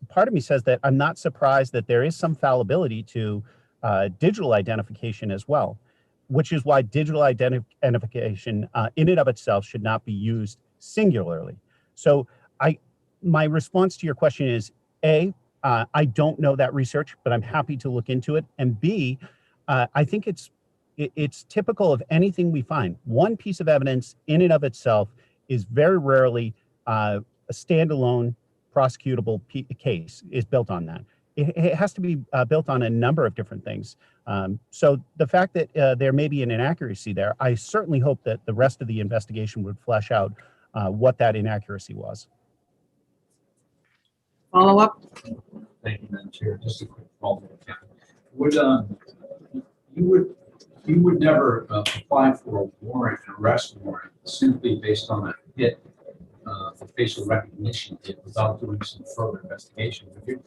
part of me says that I'm not surprised that there is some fallibility to digital identification as well, which is why digital identification in and of itself should not be used singularly. So my response to your question is, A, I don't know that research, but I'm happy to look into it. And B, I think it's typical of anything we find. One piece of evidence in and of itself is very rarely a standalone prosecutable case is built on that. It has to be built on a number of different things. So the fact that there may be an inaccuracy there, I certainly hope that the rest of the investigation would flesh out what that inaccuracy was. Follow up? Thank you, Madam Chair. Just a quick follow-up. You would never apply for a warrant, an arrest warrant, simply based on a hit for facial recognition hit without doing some further investigation, would you?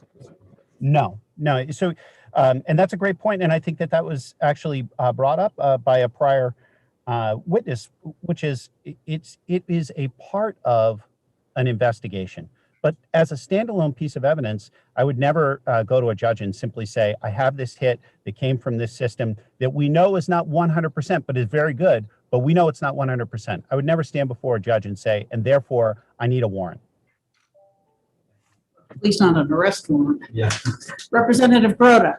No. So, and that's a great point, and I think that was actually brought up by a prior witness, which is it is a part of an investigation. But as a standalone piece of evidence, I would never go to a judge and simply say, I have this hit that came from this system that we know is not 100%, but is very good, but we know it's not 100%. I would never stand before a judge and say, and therefore I need a warrant. At least not an arrest warrant. Yeah. Representative Broda.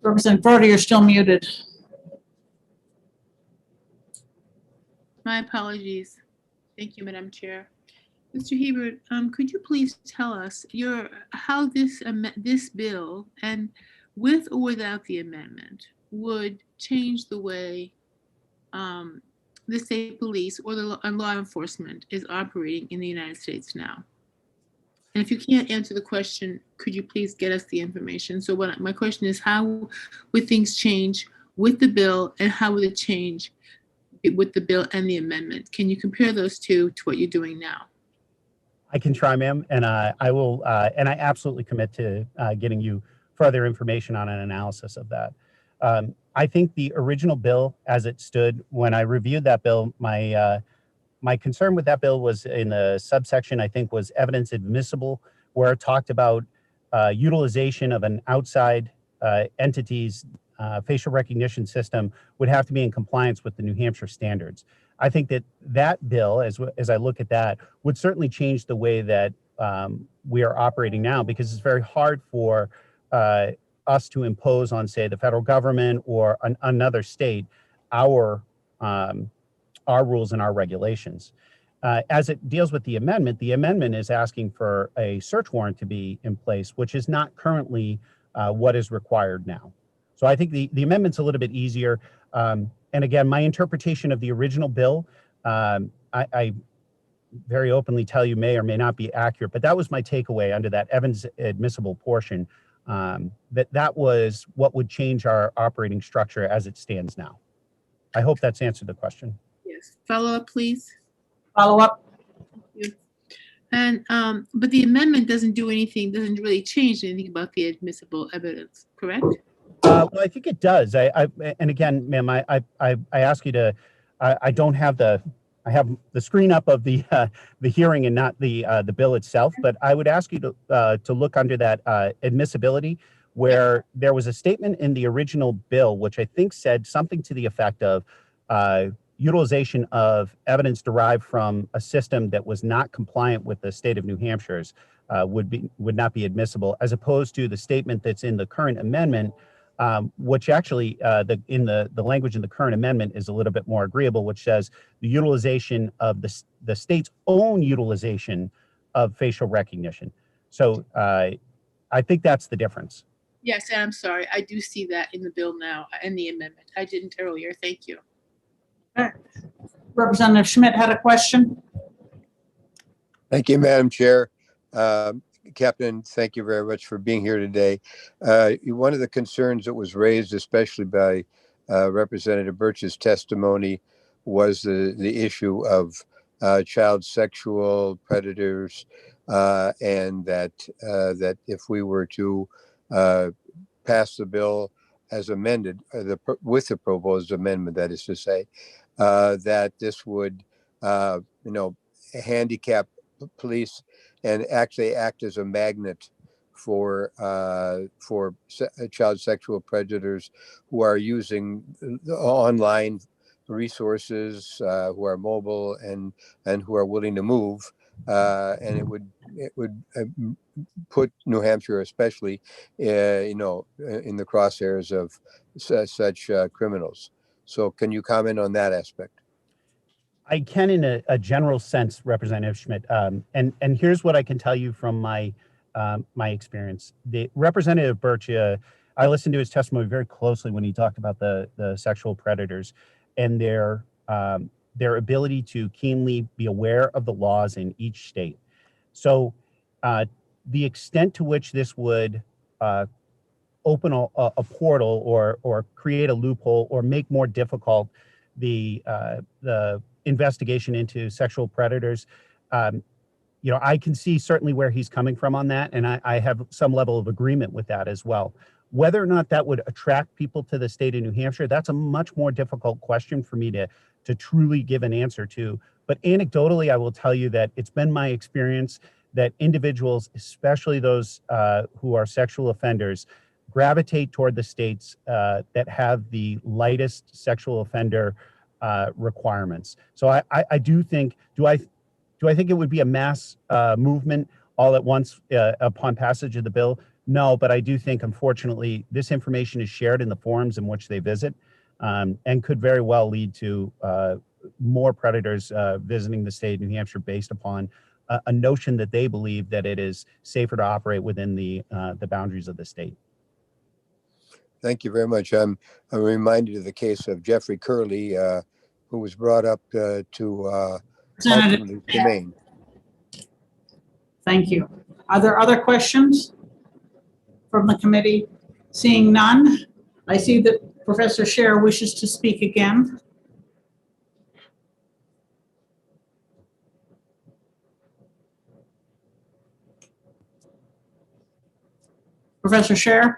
Representative Broda, you're still muted. My apologies. Thank you, Madam Chair. Mr. Hebert, could you please tell us how this bill, and with or without the amendment, would change the way the state police or the law enforcement is operating in the United States now? And if you can't answer the question, could you please get us the information? So my question is, how would things change with the bill, and how would it change with the bill and the amendment? Can you compare those two to what you're doing now? I can try, ma'am, and I will, and I absolutely commit to getting you further information on an analysis of that. I think the original bill, as it stood, when I reviewed that bill, my concern with that bill was in the subsection, I think, was evidence admissible, where it talked about utilization of an outside entity's facial recognition system would have to be in compliance with the New Hampshire standards. I think that that bill, as I look at that, would certainly change the way that we are operating now, because it's very hard for us to impose on, say, the federal government or another state our rules and our regulations. As it deals with the amendment is asking for a search warrant to be in place, which is not currently what is required now. So I think the amendment's a little bit easier. And again, my interpretation of the original bill, I very openly tell you may or may not be accurate, but that was my takeaway under that evidence admissible portion, that was what would change our operating structure as it stands now. I hope that's answered the question. Yes. Follow up, please. Follow up. Thank you. And but the amendment doesn't do anything, doesn't really change anything about the admissible evidence, correct? Well, I think it does. And again, ma'am, I ask you to, I don't have I have the screen up of the hearing and not the bill itself, but I would ask you to look under that admissibility, where there was a statement in the original bill, which I think said something to the effect of utilization of evidence derived from a system that was not compliant with the state of New Hampshire's would not be admissible, as opposed to the statement that's in the current amendment, which actually in the language in the current amendment is a little bit more agreeable, which says the utilization of the state's own utilization of facial recognition. So I think that's the difference. Yes, and I'm sorry, I do see that in the bill now, in the amendment. I didn't earlier. Thank you. Representative Schmidt had a question. Thank you, Madam Chair. Captain, thank you very much for being here today. One of the concerns that was raised, especially by Representative Birch's testimony, was the issue of child sexual predators, and that if we were to pass the bill as amended, with the proposed amendment, that is to say, that this would, handicap police and actually act as a magnet for child sexual predators who are using the online resources, who are mobile and who are willing to move, and it would put New Hampshire, especially, in the crosshairs of such criminals. So, can you comment on that aspect? I can, in a general sense, Representative Schmidt, and here's what I can tell you from my experience. The Representative Birch, I listened to his testimony very closely when he talked about the sexual predators and their ability to keenly be aware of the laws in each state. So the extent to which this would open a portal or create a loophole or make more difficult the investigation into sexual predators, I can see certainly where he's coming from on that, and I have some level of agreement with that as well. Whether or not that would attract people to the state of New Hampshire, that's a much more difficult question for me to truly give an answer to. But anecdotally, I will tell you that it's been my experience that individuals, especially those who are sexual offenders, gravitate toward the states that have the lightest sexual offender requirements. So I do think, do I think it would be a mass movement all at once upon passage of the bill? No, but I do think, unfortunately, this information is shared in the forums in which they visit, and could very well lead to more predators visiting the state of New Hampshire based upon a notion that they believe that it is safer to operate within the boundaries of the state. Thank you very much. I'm reminded of the case of Jeffrey Curley, who was brought up to ultimately remain. Thank you. Are there other questions from the committee? Seeing none, I see that Professor Scher wishes to speak again. Professor Scher?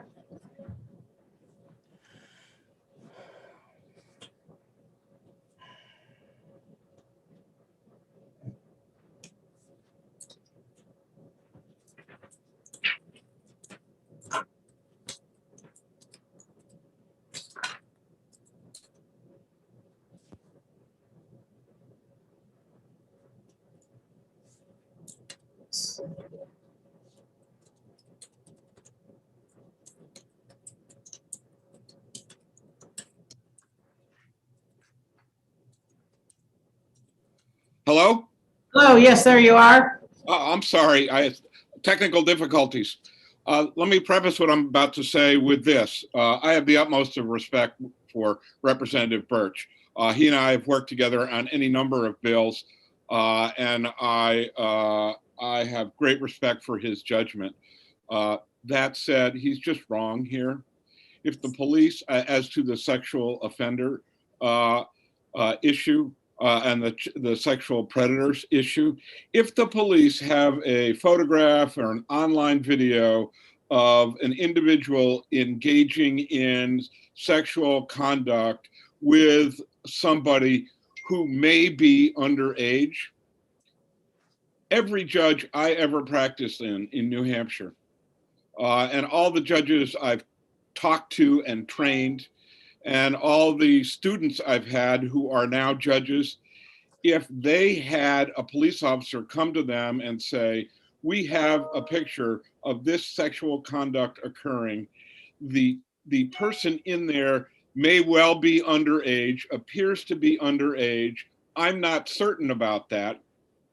Hello? Hello, yes, there you are. I'm sorry, I had technical difficulties. Let me preface what I'm about to say with this. I have the utmost of respect for Representative Birch. He and I have worked together on any number of bills, and I have great respect for his judgment. That said, he's just wrong here. If the police, as to the sexual offender issue, and the sexual predators issue, if the police have a photograph or an online video of an individual engaging in sexual conduct with somebody who may be underage, every judge I ever practiced in New Hampshire, and all the judges I've talked to and trained, and all the students I've had who are now judges, if they had a police officer come to them and say, we have a picture of this sexual conduct occurring, the person in there may well be underage, appears to be underage, I'm not certain about that,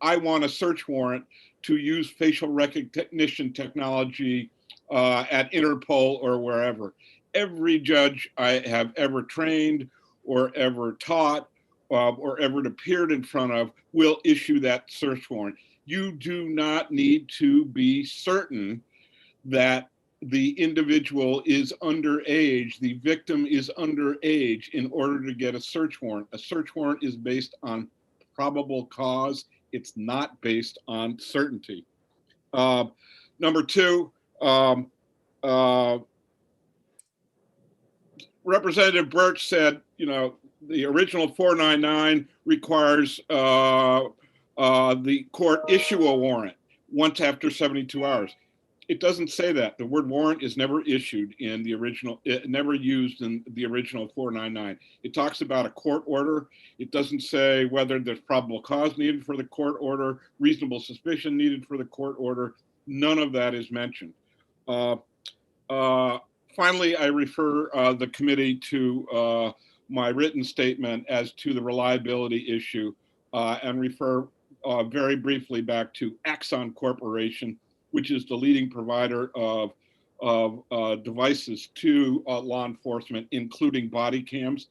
I want a search warrant to use facial recognition technology at Interpol or wherever. Every judge I have ever trained or ever taught or ever appeared in front of will issue that search warrant. You do not need to be certain that the individual is underage, the victim is underage in order to get a search warrant. A search warrant is based on probable cause. It's not based on certainty. Number two, Representative Birch said, you know, the original 499 requires the court issue a warrant once after 72 hours. It doesn't say that. The word warrant is never issued in the original, never used in the original 499. It talks about a court order. It doesn't say whether there's probable cause needed for the court order, reasonable suspicion needed for the court order. None of that is mentioned. Finally, I refer the committee to my written statement as to the reliability issue and refer very briefly back to Axon Corporation, which is the leading provider of devices to law enforcement, including body cams.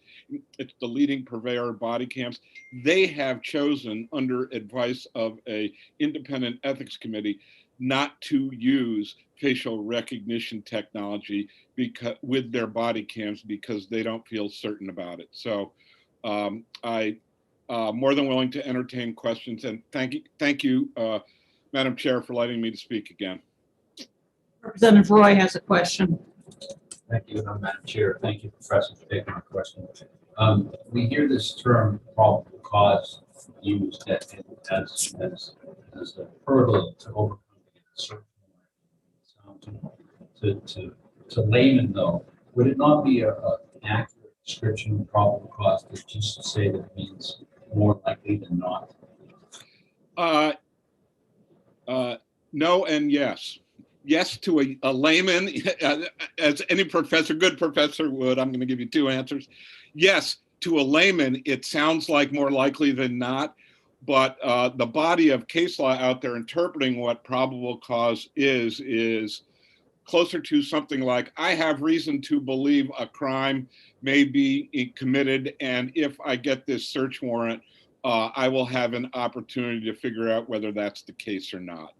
It's the leading purveyor of body cams. They have chosen, under advice of an independent ethics committee, not to use facial recognition technology with their body cams because they don't feel certain about it. So I'm more than willing to entertain questions, and thank you, Madam Chair, for letting me to speak again. Representative Roy has a question. Thank you, Madam Chair. Thank you, Professor, for taking my question. We hear this term probable cause used as a hurdle to overcome the search warrant. To laymen, though, would it not be an accurate description of probable cause to just say that it means more likely than not? No and yes. Yes to a layman, as any professor, good professor would. I'm going to give you two answers. Yes, to a layman, it sounds like more likely than not, but the body of case law out there interpreting what probable cause is closer to something like, I have reason to believe a crime may be committed, and if I get this search warrant, I will have an opportunity to figure out whether that's the case or not.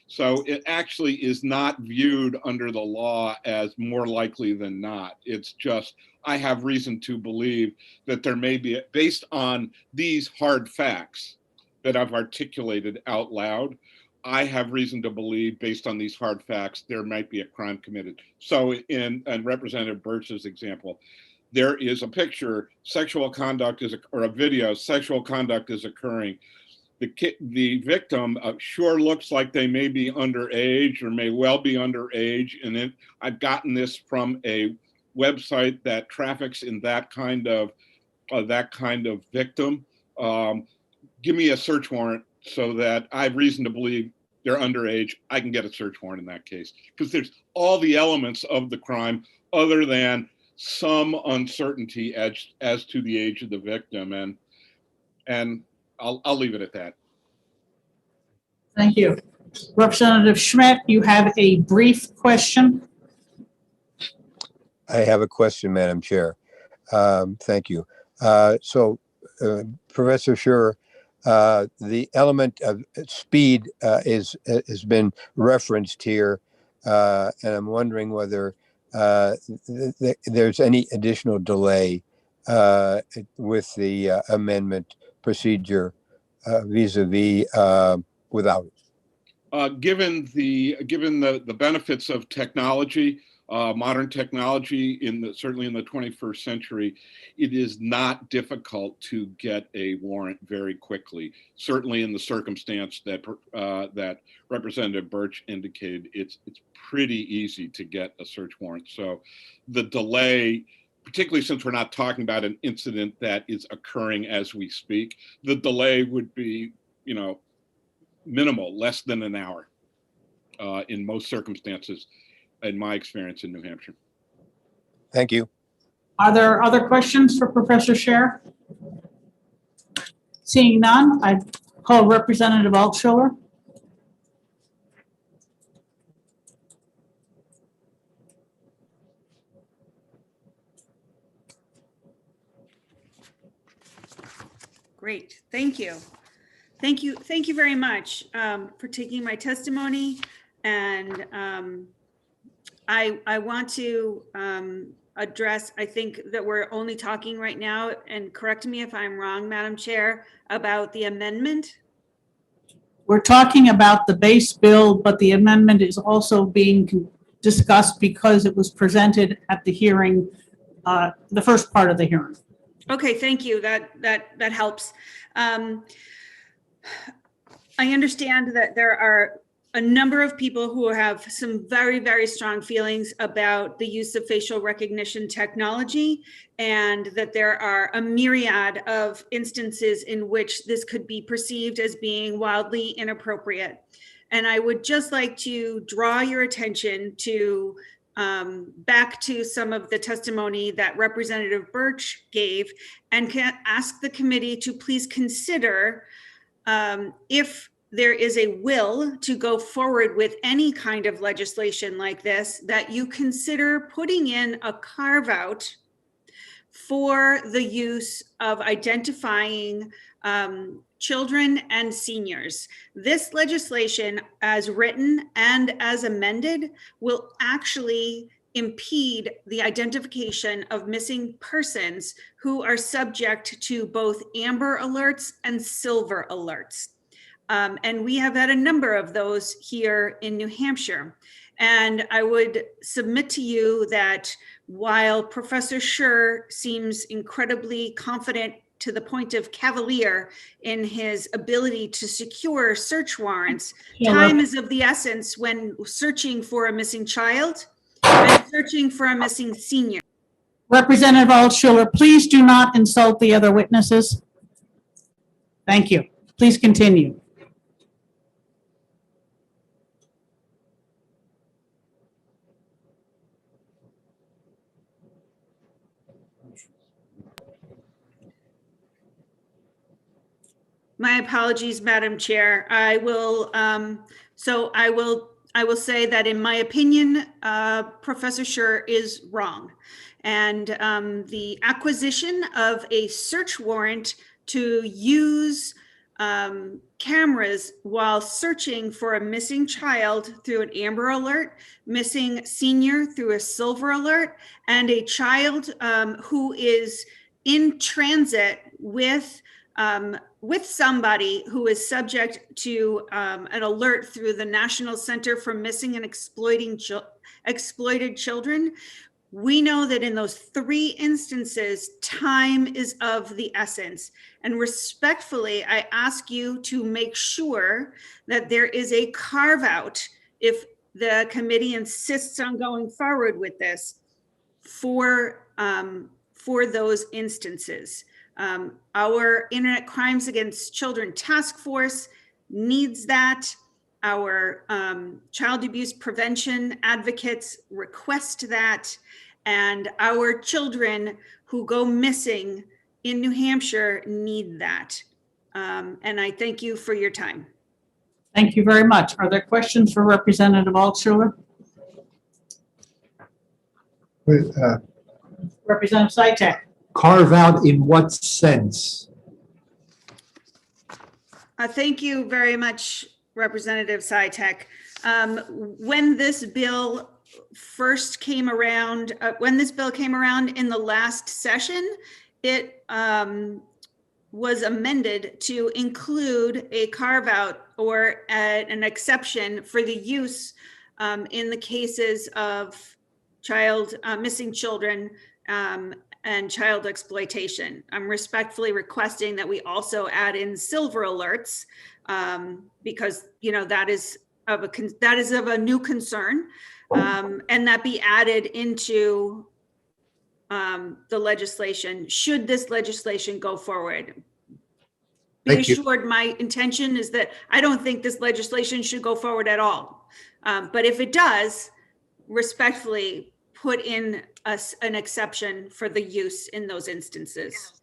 So it actually is not viewed under the law as more likely than not. It's just, I have reason to believe that there may be, based on these hard facts that I've articulated out loud, I have reason to believe, based on these hard facts, there might be a crime committed. So in Representative Birch's example, there is a picture, sexual conduct is, or a video, sexual conduct is occurring. The victim sure looks like they may be underage or may well be underage. And then I've gotten this from a website that traffics in that kind of victim. Give me a search warrant so that I have reason to believe they're underage. I can get a search warrant in that case, because there's all the elements of the crime other than some uncertainty as to the age of the victim. And I'll leave it at that. Thank you. Representative Schmidt, you have a brief question. I have a question, Madam Chair. Thank you. Professor Scher, the element of speed has been referenced here, and I'm wondering whether there's any additional delay with the amendment procedure vis-a-vis without it. Given the benefits of technology, modern technology, certainly in the 21st century, it is not difficult to get a warrant very quickly. Certainly in the circumstance that Representative Birch indicated, it's pretty easy to get a search warrant. So the delay, particularly since we're not talking about an incident that is occurring as we speak, the delay would be, minimal, less than an hour in most circumstances, in my experience in New Hampshire. Thank you. Are there other questions for Professor Scher? Seeing none, I call Representative Altshuler. Great, thank you. Thank you very much for taking my testimony. And I want to address, I think that we're only talking right now, and correct me if I'm wrong, Madam Chair, about the amendment. We're talking about the base bill, but the amendment is also being discussed because it was presented at the hearing, the first part of the hearing. Okay, thank you. That helps. I understand that there are a number of people who have some very, very strong feelings about the use of facial recognition technology, and that there are a myriad of instances in which this could be perceived as being wildly inappropriate. And I would just like to draw your attention to back to some of the testimony that Representative Birch gave, and can ask the committee to please consider if there is a will to go forward with any kind of legislation like this, that you consider putting in a carve out for the use of identifying children and seniors. This legislation, as written and as amended, will actually impede the identification of missing persons who are subject to both Amber Alerts and Silver Alerts. And we have had a number of those here in New Hampshire. And I would submit to you that while Professor Scher seems incredibly confident to the point of cavalier in his ability to secure search warrants, time is of the essence when searching for a missing child and searching for a missing senior. Representative Altshuler, please do not insult the other witnesses. Thank you. Please continue. My apologies, Madam Chair. I will say that in my opinion, Professor Scher is wrong. And the acquisition of a search warrant to use cameras while searching for a missing child through an Amber Alert, missing senior through a Silver Alert, and a child who is in transit with somebody who is subject to an alert through the National Center for Missing and Exploited Children. We know that in those 3 instances, time is of the essence. And respectfully, I ask you to make sure that there is a carve out, if the committee insists on going forward with this, for those instances. Our Internet Crimes Against Children Task Force needs that. Our child abuse prevention advocates request that. And our children who go missing in New Hampshire need that. And I thank you for your time. Thank you very much. Are there questions for Representative Altshuler? Representative Sytek. Carve out in what sense? Thank you very much, Representative Sytek. When this bill first came around, in the last session, it was amended to include a carve out or an exception for the use in the cases of missing children and child exploitation. I'm respectfully requesting that we also add in Silver Alerts because that is of a new concern, and that be added into the legislation should this legislation go forward. Be assured, my intention is that I don't think this legislation should go forward at all. But if it does, respectfully put in an exception for the use in those instances.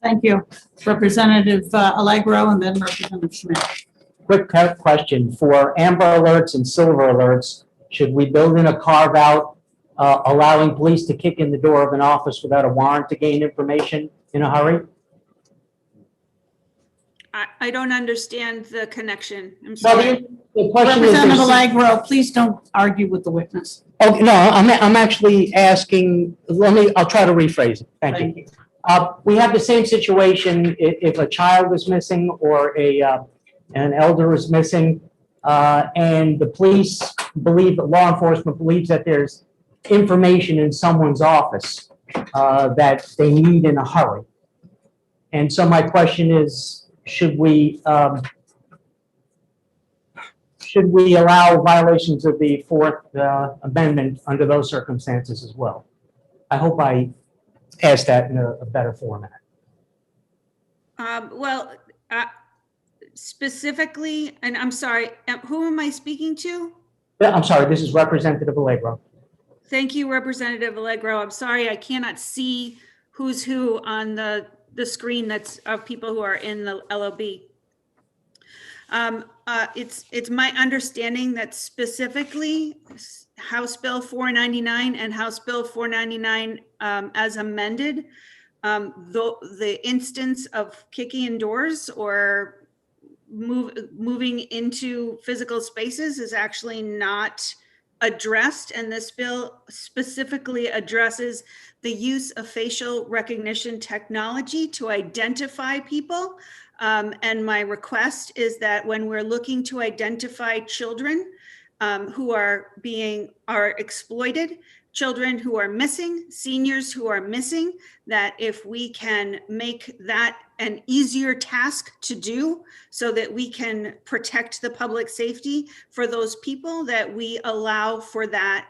Thank you. Representative Allegro and then Representative Schmidt. Quick question. For Amber Alerts and Silver Alerts, should we build in a carve out allowing police to kick in the door of an office without a warrant to gain information in a hurry? I don't understand the connection. I'm sorry. The question Representative Allegro, please don't argue with the witness. Oh, no, I'm actually asking, I'll try to rephrase it. Thank you. We have the same situation if a child is missing or an elder is missing, and the police law enforcement believes that there's information in someone's office that they need in a hurry. And so my question is, should we allow violations of the Fourth Amendment under those circumstances as well? I hope I asked that in a better format. Specifically, and I'm sorry, who am I speaking to? I'm sorry, this is Representative Allegro. Thank you, Representative Allegro. I'm sorry, I cannot see who's who on the screen that's of people who are in the LOB. It's my understanding that specifically House Bill 499 and House Bill 499 as amended, the instance of kicking in doors or moving into physical spaces is actually not addressed, and this bill specifically addresses the use of facial recognition technology to identify people. And my request is that when we're looking to identify children who are exploited, children who are missing, seniors who are missing, that if we can make that an easier task to do so that we can protect the public safety for those people, that we allow for that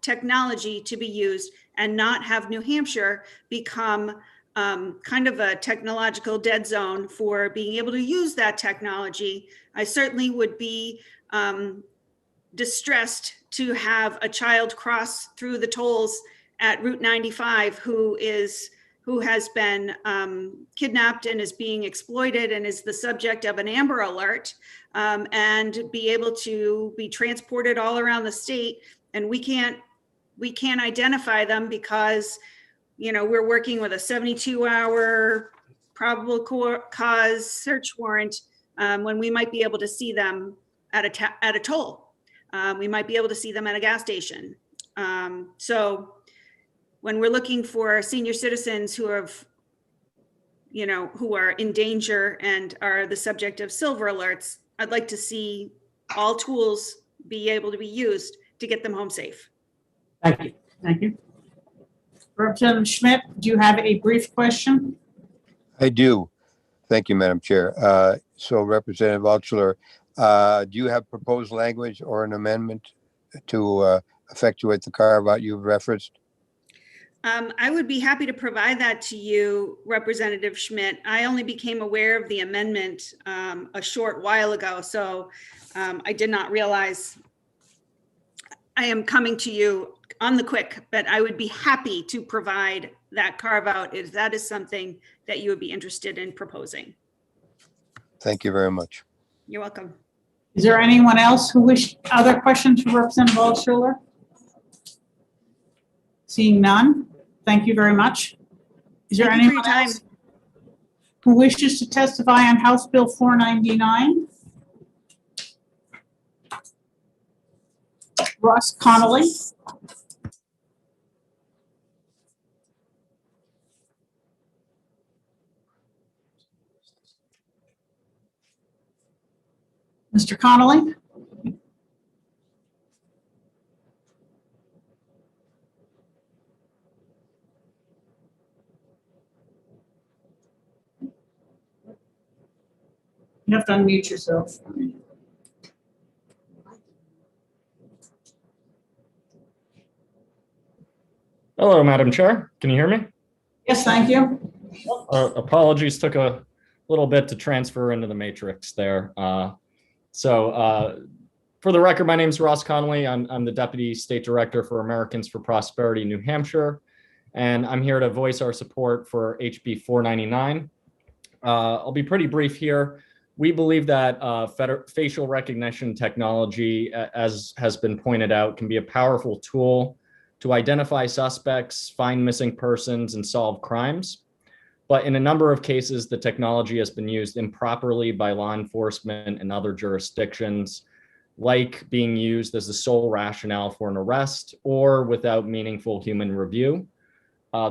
technology to be used and not have New Hampshire become kind of a technological dead zone for being able to use that technology. I certainly would be distressed to have a child cross through the tolls at Route 95 who has been kidnapped and is being exploited and is the subject of an Amber Alert, and be able to be transported all around the state, and we can't identify them because we're working with a 72-hour probable cause search warrant when we might be able to see them at a toll. We might be able to see them at a gas station. So when we're looking for senior citizens who have, who are in danger and are the subject of silver alerts, I'd like to see all tools be able to be used to get them home safe. Thank you. Thank you. Representative Schmidt, do you have a brief question? I do. Thank you, Madam Chair. So Representative Altshuler, do you have proposed language or an amendment to effectuate the carve-out you've referenced? I would be happy to provide that to you, Representative Schmidt. I only became aware of the amendment a short while ago, so I did not realize I am coming to you on the quick, but I would be happy to provide that carve out if that is something that you would be interested in proposing. Thank you very much. You're welcome. Is there anyone else who other questions for Representative Altshuler? Seeing none, thank you very much. Is there anyone else who wishes to testify on House Bill 499? Ross Connolly. Mr. Connolly? You have to unmute yourself. Hello, Madam Chair. Can you hear me? Yes, thank you. Apologies, took a little bit to transfer into the matrix there. For the record, my name is Ross Connolly. I'm the Deputy State Director for Americans for Prosperity, New Hampshire, and I'm here to voice our support for HB 499. I'll be pretty brief here. We believe that facial recognition technology, as has been pointed out, can be a powerful tool to identify suspects, find missing persons, and solve crimes. But in a number of cases, the technology has been used improperly by law enforcement and other jurisdictions, like being used as the sole rationale for an arrest or without meaningful human review.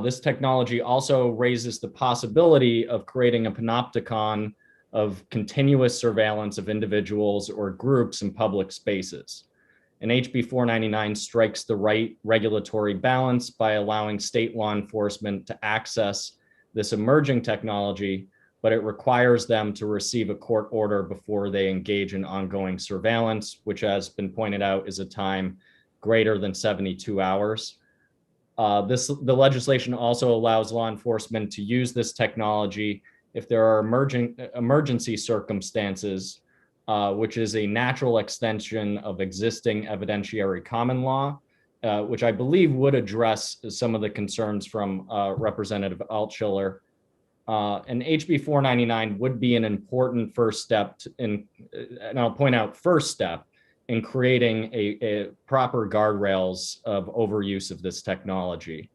This technology also raises the possibility of creating a panopticon of continuous surveillance of individuals or groups in public spaces. And HB 499 strikes the right regulatory balance by allowing state law enforcement to access this emerging technology, but it requires them to receive a court order before they engage in ongoing surveillance, which has been pointed out is a time greater than 72 hours. The legislation also allows law enforcement to use this technology if there are emergency circumstances, which is a natural extension of existing evidentiary common law, which I believe would address some of the concerns from Representative Altshuler. And HB 499 would be an important first step and I'll point out first step in creating a proper guardrails of overuse of this technology.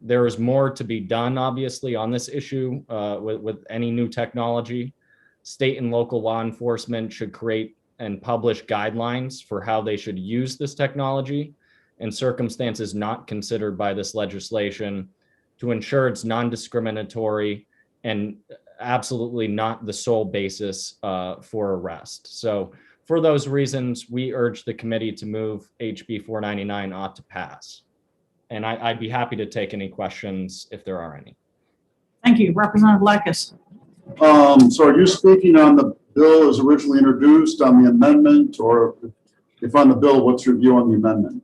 There is more to be done, obviously, on this issue with any new technology. State and local law enforcement should create and publish guidelines for how they should use this technology in circumstances not considered by this legislation to ensure it's non-discriminatory and absolutely not the sole basis for arrest. So for those reasons, we urge the committee to move HB 499 ought to pass. And I'd be happy to take any questions if there are any. Thank you. Representative Lekis. So are you speaking on the bill as originally introduced, on the amendment, or if on the bill, what's your view on the amendment?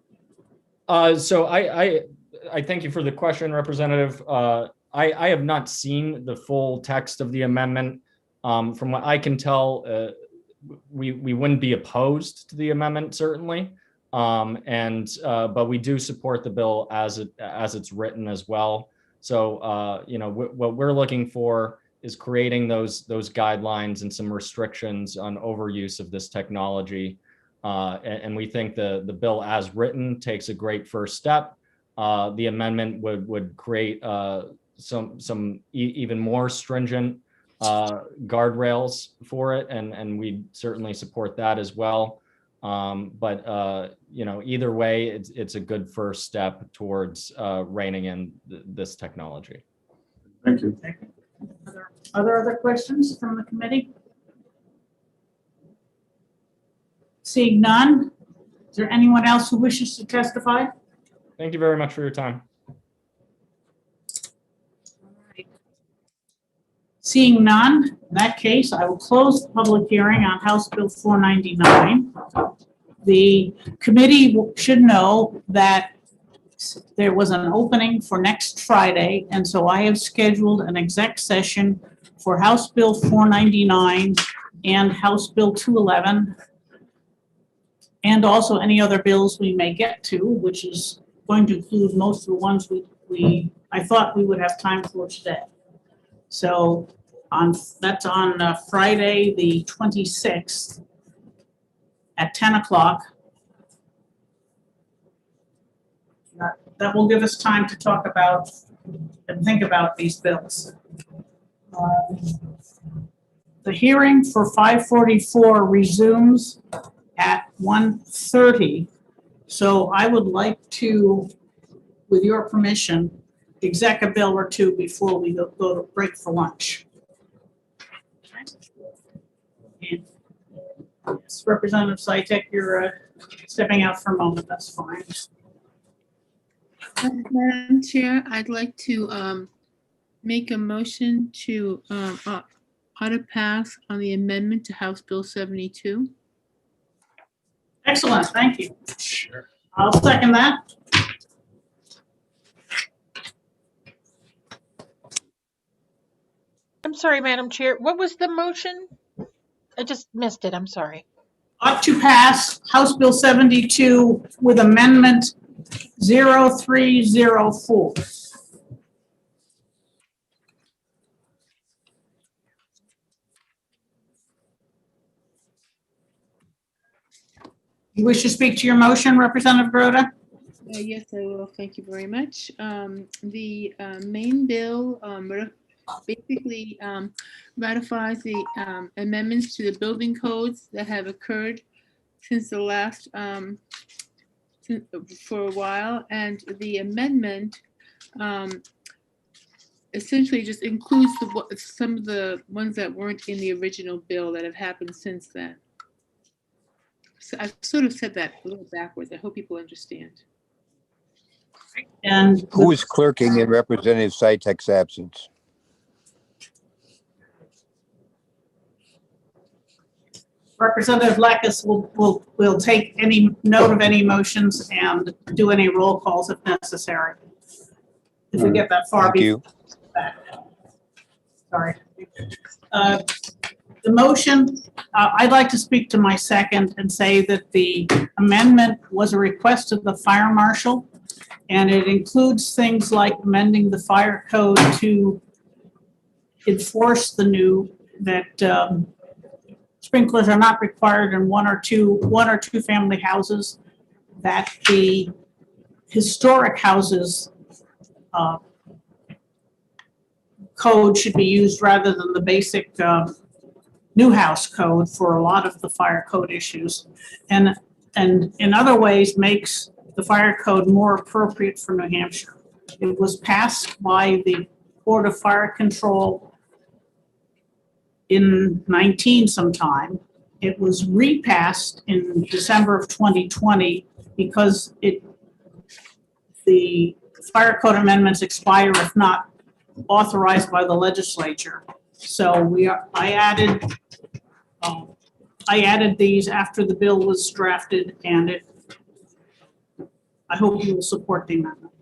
So I thank you for the question, Representative. I have not seen the full text of the amendment. From what I can tell, we wouldn't be opposed to the amendment, certainly. But we do support the bill as it's written as well. So what we're looking for is creating those guidelines and some restrictions on overuse of this technology. And we think the bill as written takes a great first step. The amendment would create even more stringent guardrails for it, and we certainly support that as well. Either way, it's a good first step towards reining in this technology. Thank you. Other questions from the committee? Seeing none, is there anyone else who wishes to testify? Thank you very much for your time. Seeing none, in that case, I will close the public hearing on House Bill 499. The committee should know that there was an opening for next Friday, and so I have scheduled an exec session for House Bill 499 and House Bill 211, and also any other bills we may get to, which is going to include most of the ones I thought we would have time for today. So that's on Friday, the 26th at 10 o'clock. That will give us time to talk about and think about these bills. The hearing for 544 resumes at 1:30. So I would like to, with your permission, exec a bill or two before we go to break for lunch. And yes, Representative Sytek, you're stepping out for a moment. That's fine. Madam Chair, I'd like to make a motion to auto pass on the amendment to House Bill 72. Excellent, thank you. Sure. I'll second that. I'm sorry, Madam Chair. What was the motion? I just missed it. I'm sorry. Ought to pass House Bill 72 with amendment 0304. You wish to speak to your motion, Representative Grota? Yes, I will. Thank you very much. The main bill basically ratifies the amendments to the building codes that have occurred since the last for a while, and the amendment essentially just includes some of the ones that weren't in the original bill that have happened since then. So I've sort of said that a little backwards. I hope people understand. And who is clerking in Representative Sytek's absence? Representative Lakis will take any note of any motions and do any roll calls if necessary. If we get that far. Thank you. Sorry. The motion, I'd like to speak to my second and say that the amendment was a request of the fire marshal, and it includes things like amending the fire code to enforce the new that sprinklers are not required in one or two family houses, that the historic houses code should be used rather than the basic new house code for a lot of the fire code issues, and in other ways makes the fire code more appropriate for New Hampshire. It was passed by the Board of Fire Control in 19 sometime. It was repassed in December of 2020 because the fire code amendments expire if not authorized by the legislature. So I added these after the bill was drafted, and I hope you will support the amendment.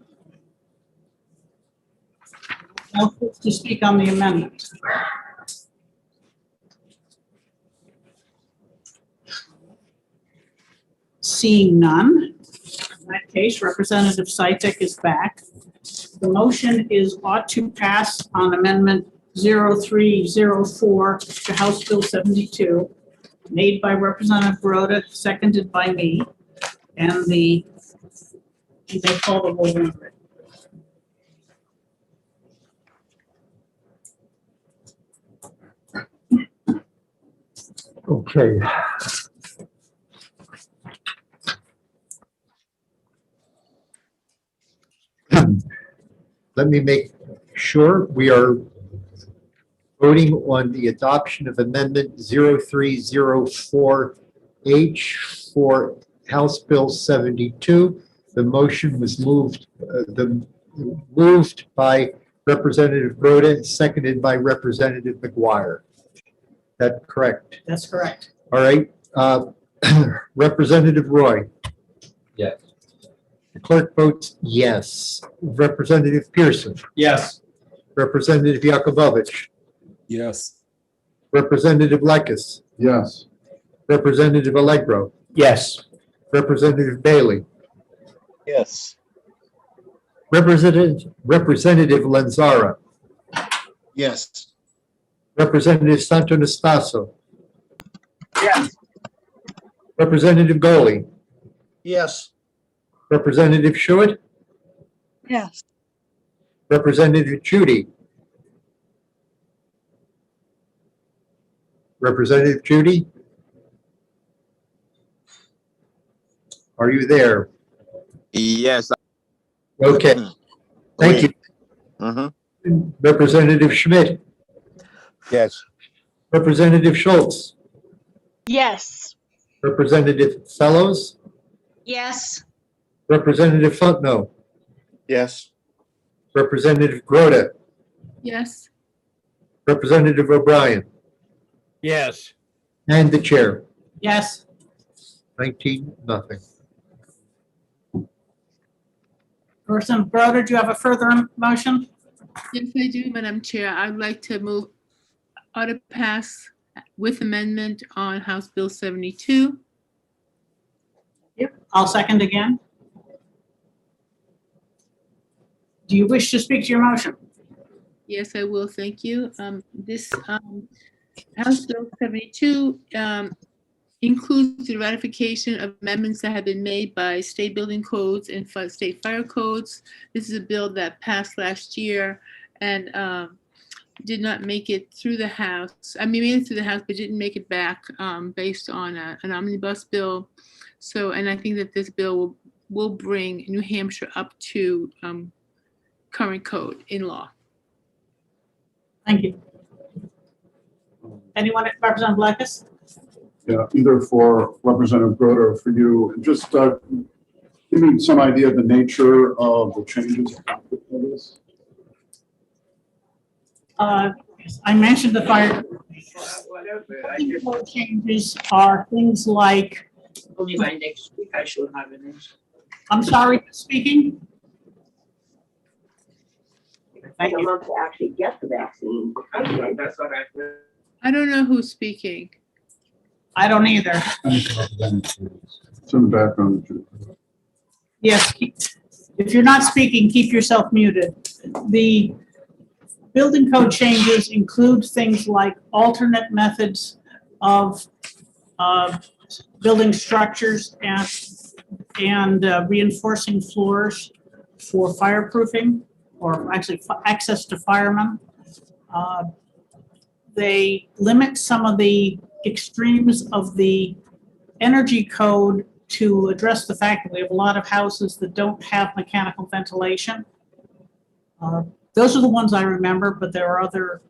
Now, to speak on the amendment. Seeing none, in that case, Representative Sytek is back. The motion is ought to pass on amendment 0304 to House Bill 72, made by Representative Grota, seconded by me, and they call the roll. Okay. Let me make sure we are voting on the adoption of Amendment 0304H for House Bill 72. The motion was moved by Representative Groda, seconded by Representative McGuire. That correct? That's correct. All right. Representative Roy. Yes. The clerk votes yes. Representative Pearson. Yes. Representative Yakubovich. Yes. Representative Lekis. Yes. Representative Allegro. Yes. Representative Bailey. Yes. Representative Lanzara. Yes. Representative Santonastaso. Yes. Representative Goli. Yes. Representative Schuett. Yes. Representative Judy. Representative Judy? Are you there? Yes. Okay. Thank you. Mm-hmm. Representative Schmidt. Yes. Representative Schultz. Yes. Representative Fellows. Yes. Representative Fontenot. Yes. Representative Groda. Yes. Representative O'Brien. Yes. And the chair. Yes. 19-0. Person Broder, do you have a further motion? Yes, I do, Madam Chair. I'd like to move to pass with amendment on House Bill 72. Yep. I'll second again. Do you wish to speak to your motion? Yes, I will. Thank you. This House Bill 72 includes the ratification of amendments that have been made by state building codes and state fire codes. This is a bill that passed last year and did not make it through the House. I mean, made it through the House, but didn't make it back based on an omnibus bill. So, and I think that this bill will bring New Hampshire up to current code in law. Thank you. Anyone, Representative Lekis? Yeah, either for Representative Groder or for you, and just give me some idea of the nature of the changes. I mentioned the fire code changes are things like. Only by next week I should have an answer. I'm sorry, speaking. I don't know to actually get the vaccine. That's what I heard. I don't know who's speaking. I don't either. It's in the background. Yes, if you're not speaking, keep yourself muted. The building code changes include things like alternate methods of building structures and reinforcing floors for fireproofing, or actually access to firemen. They limit some of the extremes of the energy code to address the fact that we have a lot of houses that don't have mechanical ventilation. Those are the ones I remember, but there are other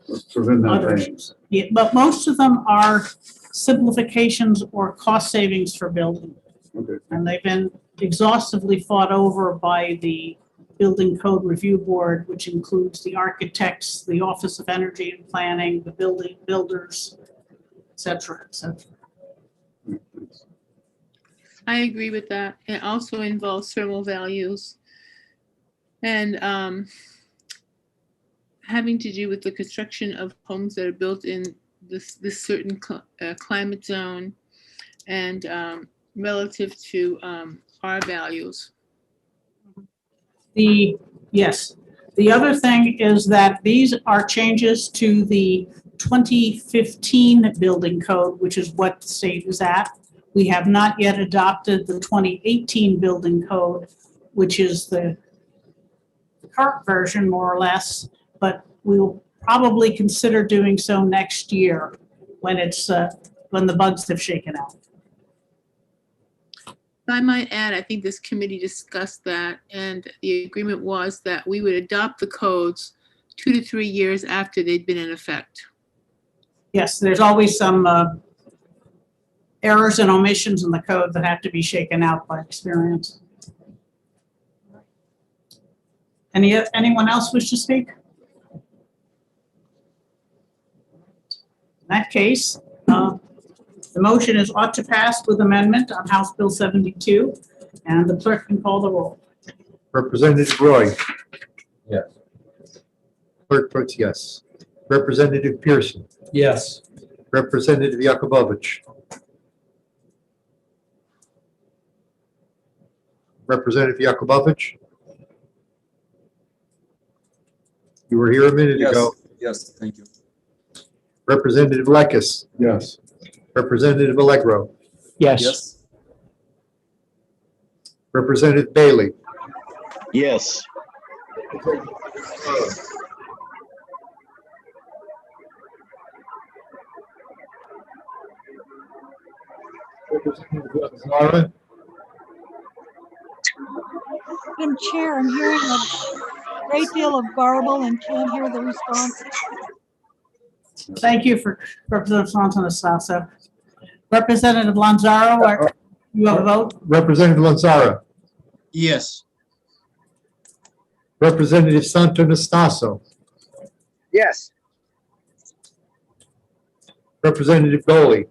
issues. Yeah, but most of them are simplifications or cost savings for building. Okay. And they've been exhaustively fought over by the Building Code Review Board, which includes the architects, the Office of Energy and Planning, the builders, et cetera, et cetera. I agree with that. It also involves thermal values and having to do with the construction of homes that are built in this certain climate zone and relative to our values. Yes. The other thing is that these are changes to the 2015 building code, which is what the state is at. We have not yet adopted the 2018 building code, which is the current version, more or less, but we will probably consider doing so next year. when it's, when the bugs have shaken out. If I might add, I think this committee discussed that, and the agreement was that we would adopt the codes 2 to 3 years after they'd been in effect. Yes, there's always some errors and omissions in the code that have to be shaken out by experience. Anyone else wish to speak? In that case, the motion is ought to pass with amendment on House Bill 72, and the clerk can call the roll. Representative Roy, Yes. clerk votes yes. Representative Pearson, Yes. Representative Yakubovich. Representative Yakubovich? You were here a minute ago. Yes, thank you. Representative Lekis, Yes. Representative Allegro, Yes. Representative Bailey, Yes. Representative Zara, Madam Chair, I'm hearing a great deal of garble and can't hear the response. Thank you for Representative Santonastasso. Representative Lanzaro, you have a vote? Representative Lanzara, Yes. Representative Santonastasso, Yes. Representative Goley,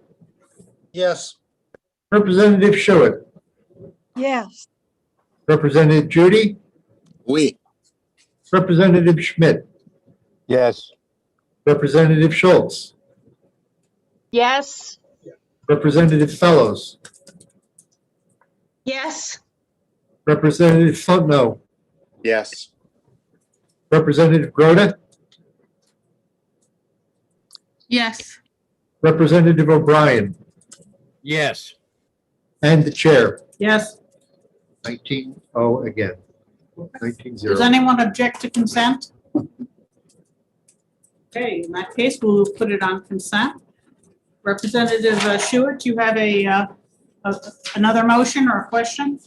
Yes. Representative Schuett, Yes, Representative Judy, We. Representative Schmidt, Yes. Representative Schultz, Yes. Representative Fellows, Yes, Representative Fontenot, Yes. Representative Groda, Yes. Representative O'Brien, Yes. and the chair. Yes. 19-0 again. 19-0. Does anyone object to consent? Okay, in that case, we'll put it on consent. Representative Schuett, you have another motion or a question?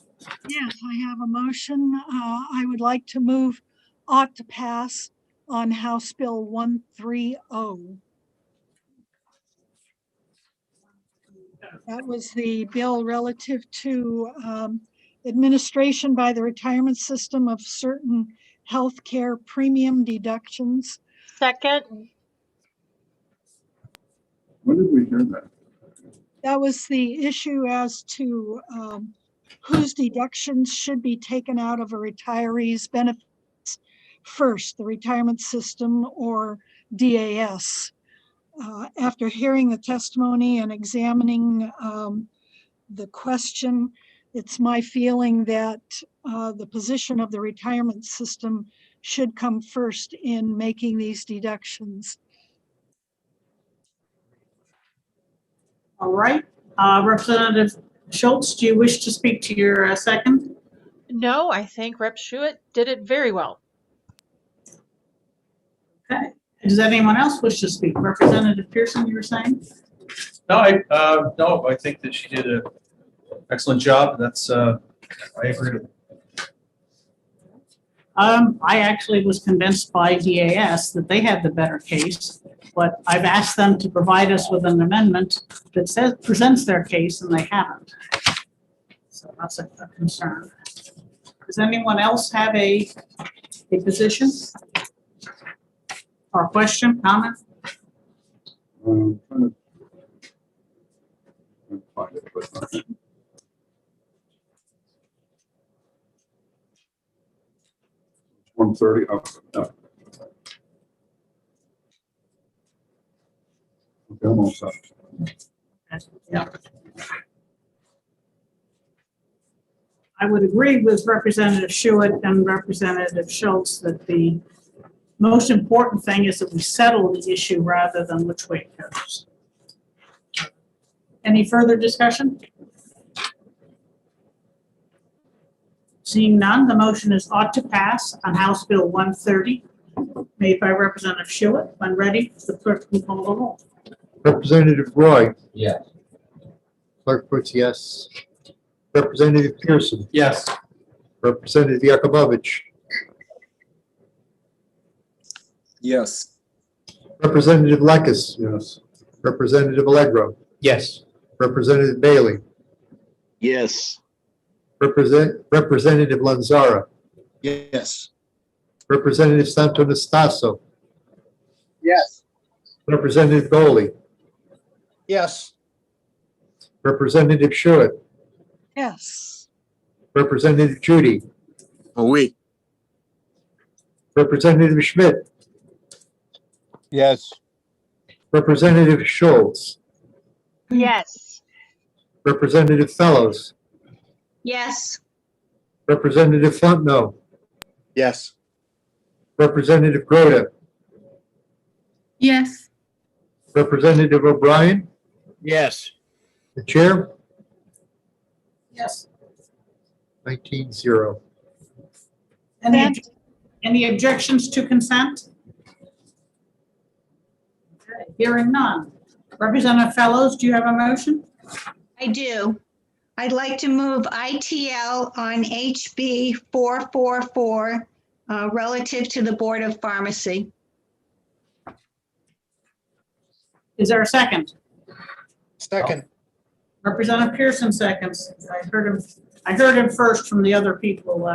yes, I have a motion. I would like to move ought to pass on House Bill 130. That was the bill relative to administration by the retirement system of certain healthcare premium deductions. Second. When did we hear that? That was the issue as to whose deductions should be taken out of a retiree's benefits first, the retirement system or DAS. After hearing the testimony and examining the question, it's my feeling that the position of the retirement system should come first in making these deductions. All right, Representative Schultz, do you wish to speak to your second? No, I think Rep. Schuett did it very well. Okay, does anyone else wish to speak? Representative Pearson, you were saying? No, I think that she did an excellent job. That's, I agree with it. I actually was convinced by DAS that they had the better case, but I've asked them to provide us with an amendment that says, presents their case, and they haven't. So that's a concern. Does anyone else have a position? Or question, comment? Trying to find it, but 130. Oh, no. Okay, I'm all set. Yeah. I would agree with Representative Schuett and Representative Schultz that the most important thing is that we settle the issue rather than which way it goes. Any further discussion? Seeing none, the motion is ought to pass on House Bill 130, made by Representative Schuett. When ready, the clerk can call the roll. Representative Roy, Yes. clerk votes yes. Representative Pearson, Yes. Representative Yakubovich, Yes. Representative Lekis, Yes. Representative Allegro, Yes. Representative Bailey, Yes. Representative Lanzara, Yes. Representative Santo Nastaso, Yes. Representative Goley, Yes. Representative Schuett, Yes. Representative Judy, Oui. Representative Schmidt, Yes. Representative Schultz, Yes. Representative Fellows, Yes, Representative Fontenot, Yes. Representative Groda, Yes. Representative O'Brien, Yes. the chair, Yes. 19-0. Any objections to consent? Okay, hearing none. Representative Fellows, do you have a motion? I do. I'd like to move ITL on HB 444 relative to the Board of Pharmacy. Is there a second? Second. Representative Pearson seconds. I heard him first from the other people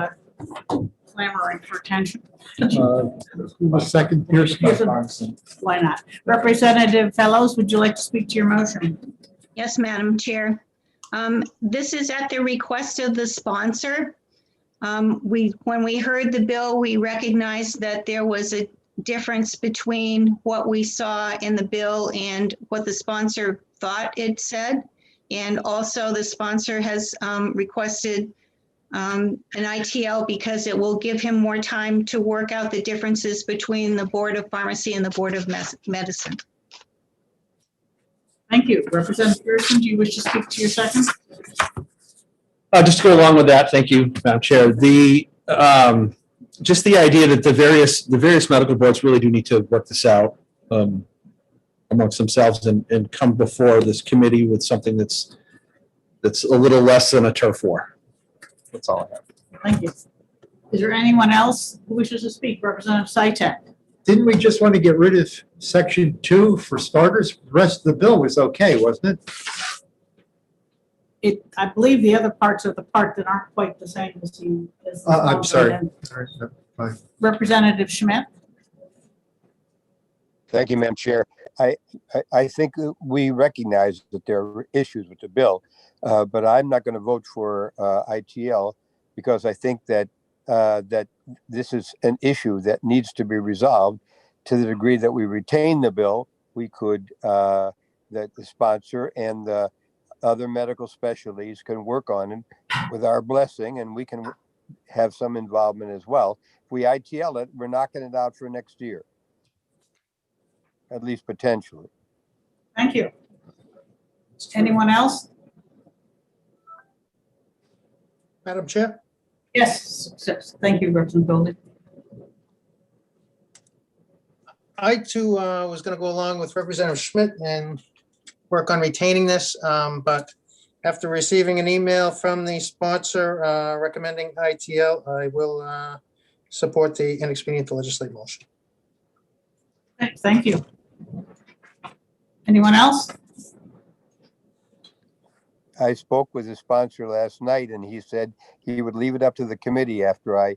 clamoring for attention. Who was second, Pearson? Why not? Representative Fellows, would you like to speak to your motion? Yes, Madam Chair. This is at the request of the sponsor. When we heard the bill, we recognized that there was a difference between what we saw in the bill and what the sponsor thought it said. And also the sponsor has requested an ITL because it will give him more time to work out the differences between the Board of Pharmacy and the Board of Medicine. Thank you. Representative Pearson, do you wish to speak to your second? Just to go along with that, thank you, Madam Chair. Just the idea that the various medical boards really do need to work this out amongst themselves and come before this committee with something that's a little less than a turf war. That's all I have. Thank you. Is there anyone else who wishes to speak? Representative Sytek. Didn't we just want to get rid of section 2 for starters? The rest of the bill was okay, wasn't it? I believe the other parts are the part that aren't quite the same as you. I'm sorry. All right, no, fine. Representative Schmidt. Thank you, Madam Chair. I think we recognize that there are issues with the bill, but I'm not going to vote for ITL because I think that that this is an issue that needs to be resolved. To the degree that we retain the bill, we could, that the sponsor and the other medical specialties can work on it with our blessing, and we can have some involvement as well. If we ITL it, we're knocking it out for next year, at least potentially. Thank you. Anyone else? Madam Chair? Yes, thank you, Representative Goldie. I too was going to go along with Representative Schmidt and work on retaining this, but after receiving an email from the sponsor recommending ITL, I will support the inexpedient to legislate motion. Thank you. Anyone else? I spoke with the sponsor last night, and he said he would leave it up to the committee after I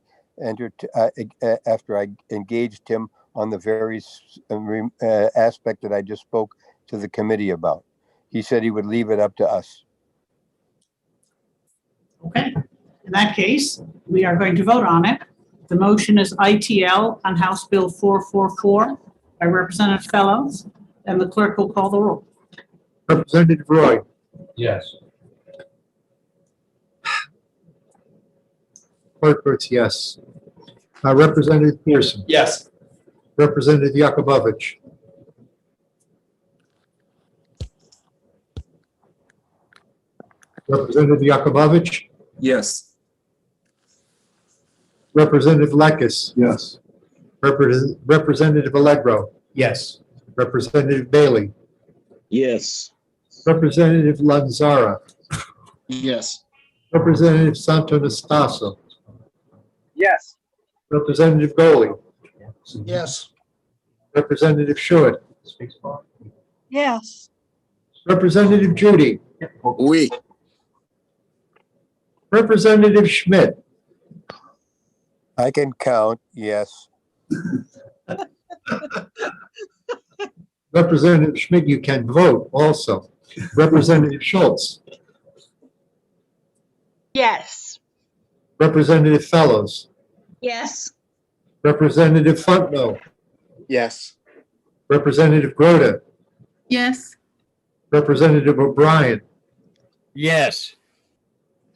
engaged him on the very aspect that I just spoke to the committee about. He said he would leave it up to us. Okay. In that case, we are going to vote on it. The motion is ITL on House Bill 444 by Representative Fellows, and the clerk will call the roll. Representative Roy, Yes. clerk votes yes. Representative Pearson, Yes. Representative Yakubovich, Representative Yakubovich, Yes. Representative Lekis. Yes. Representative Allegro, Yes. Representative Bailey, Yes. Representative Lanzara, Yes. Representative Santonastaso, Yes. Representative Goli, Yes. Representative Short, yes, Representative Judy, We. Representative Schmidt, I can count, yes. Representative Schmidt, you can vote also. Representative Schultz, Yes. Representative Fellows, Yes. Representative Fontenot, Yes. Representative Groda, Yes. Representative O'Brien, Yes.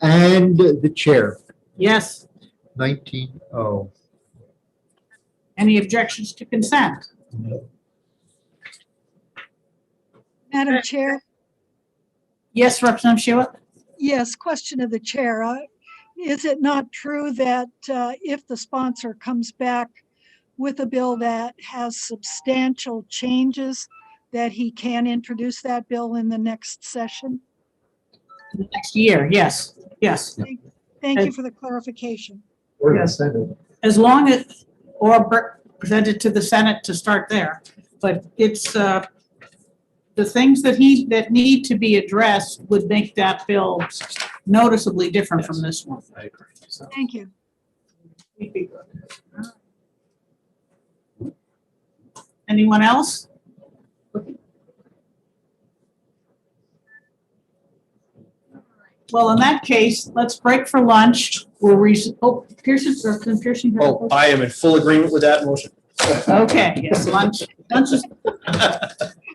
and the chair, Yes. 19-0. Any objections to consent? Madam Chair, Yes, Representative Shewitt? yes, question of the chair. Is it not true that if the sponsor comes back with a bill that has substantial changes, that he can introduce that bill in the next session? Next year, yes, yes. Thank you for the clarification. Or the Yes. Senate. As long as, or presented to the Senate to start there. But it's, the things that need to be addressed would make that bill noticeably different from this one. I agree. So, Thank you. Anyone else? Well, in that case, let's break for lunch. Pearson, Representative Pearson. you have a Oh, I am in full agreement with that motion. Okay, yes, lunch is.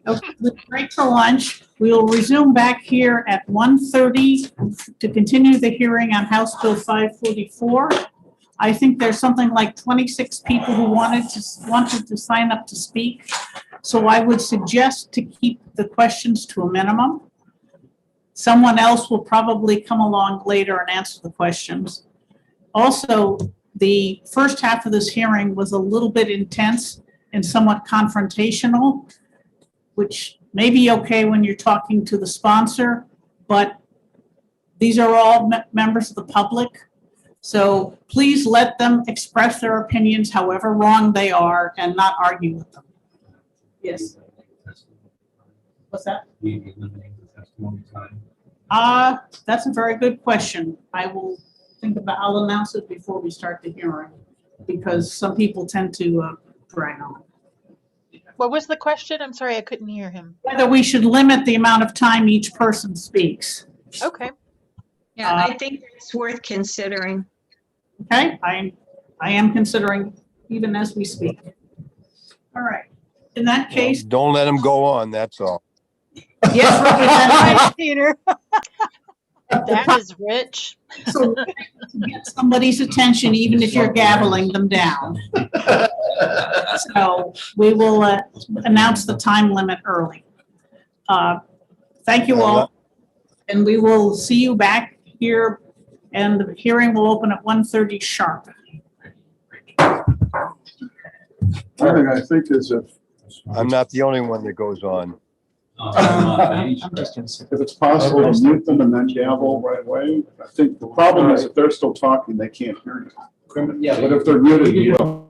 Okay, we'll break for lunch. We will resume back here at 1:30 to continue the hearing on House Bill 544. I think there's something like 26 people who wanted to sign up to speak. So I would suggest to keep the questions to a minimum. Someone else will probably come along later and answer the questions. Also, the first half of this hearing was a little bit intense and somewhat confrontational, which may be okay when you're talking to the sponsor, but these are all members of the public. So please let them express their opinions however wrong they are and not argue with them. Yes. What's that? That's a very good question. I'll announce it before we start the hearing because some people tend to drag on. What was the question? I'm sorry, I couldn't hear him. Whether we should limit the amount of time each person speaks. Okay. Yeah, I think it's worth considering. Okay, I am considering even as we speak. All right. In that case, Don't let them go on, that's all. yes, Representative. Peter. That is rich. So get somebody's attention, even if you're gaveling them down. So we will announce the time limit early. Thank you all. And we will see you back here and the hearing will open at 1:30 sharp. I think is if I'm not the only one that goes on. if it's possible to mute them and then gavel right away. I think the problem is if they're still talking, they can't hear you. Yeah. But if they're muted, you will.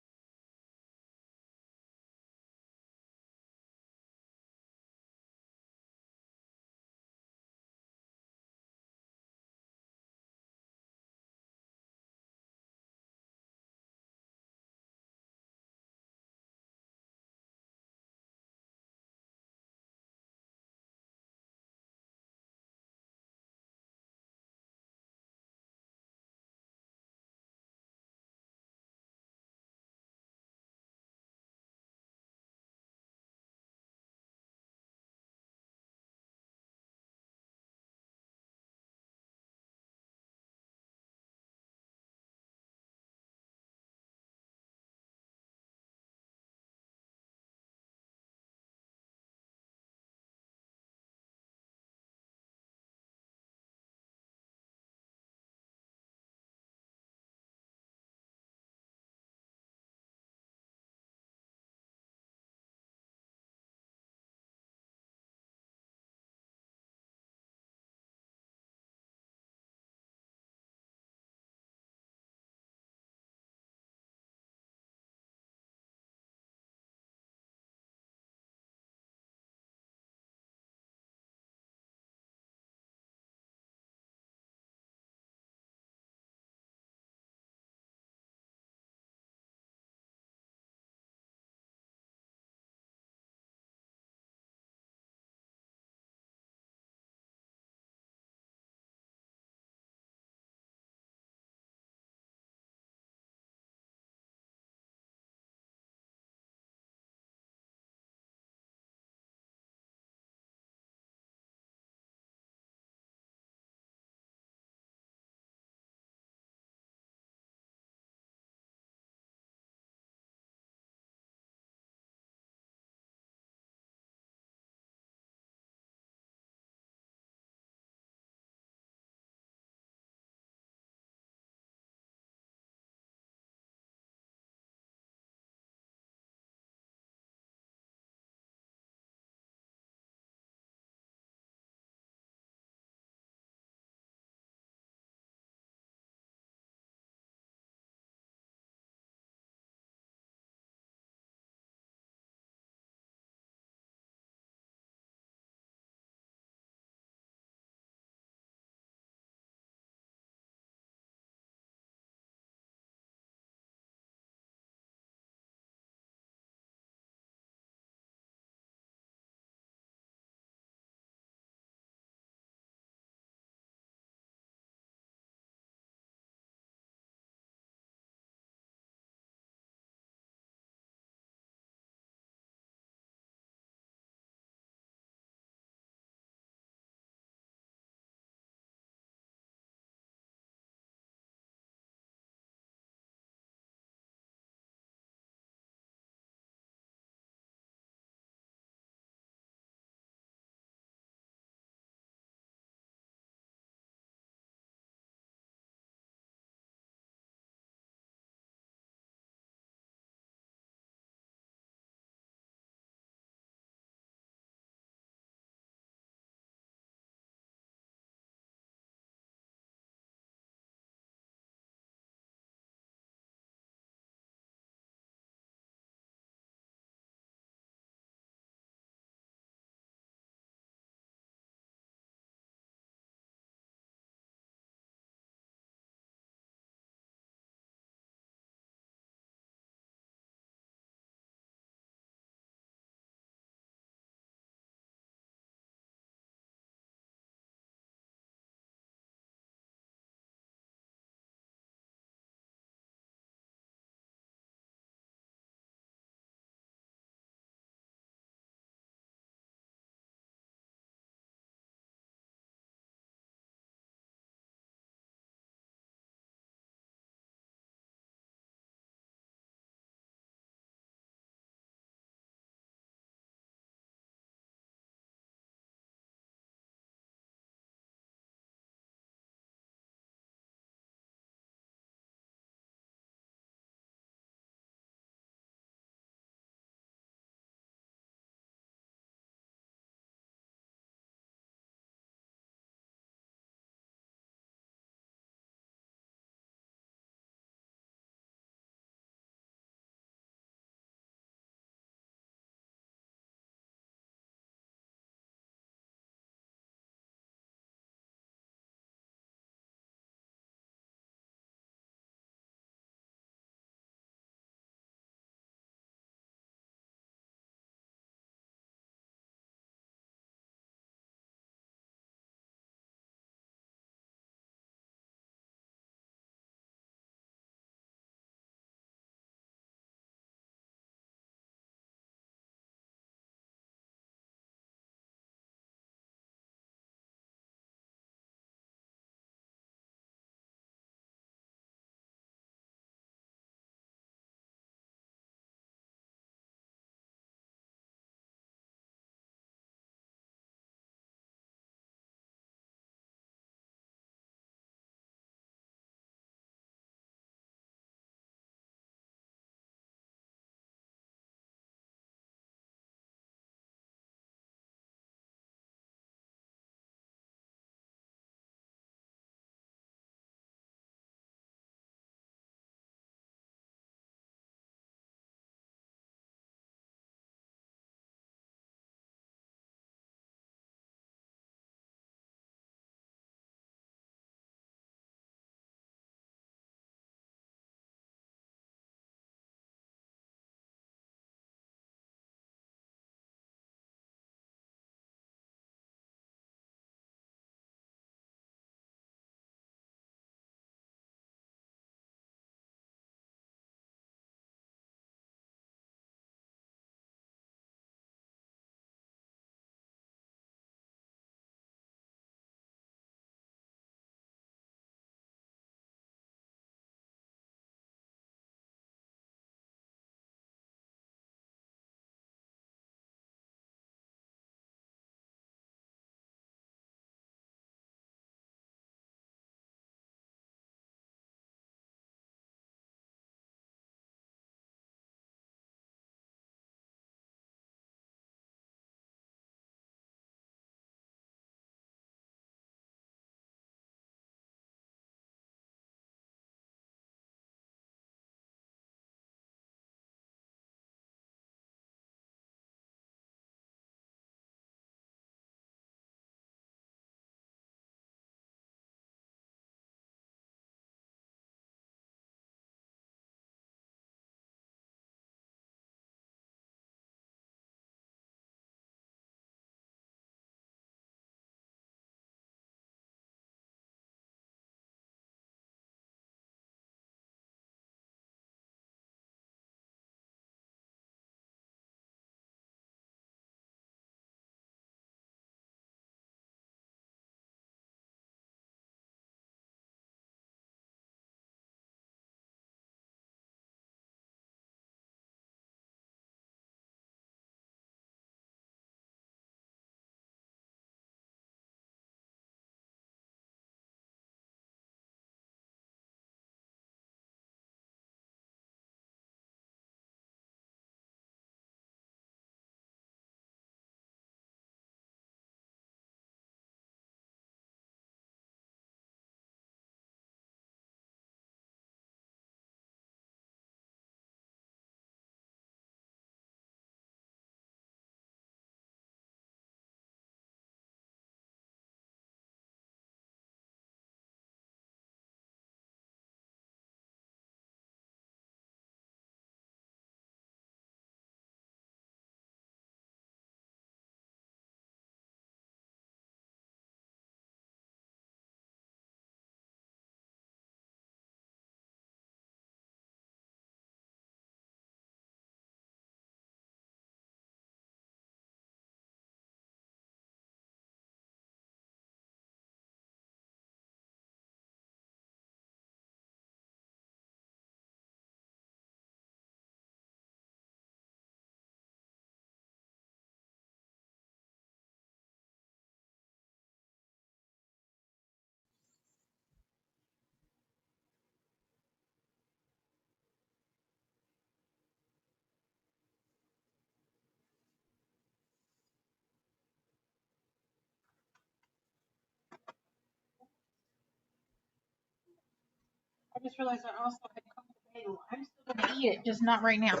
just realized I also had cooked a bagel. I'm still gonna eat it, just not right now.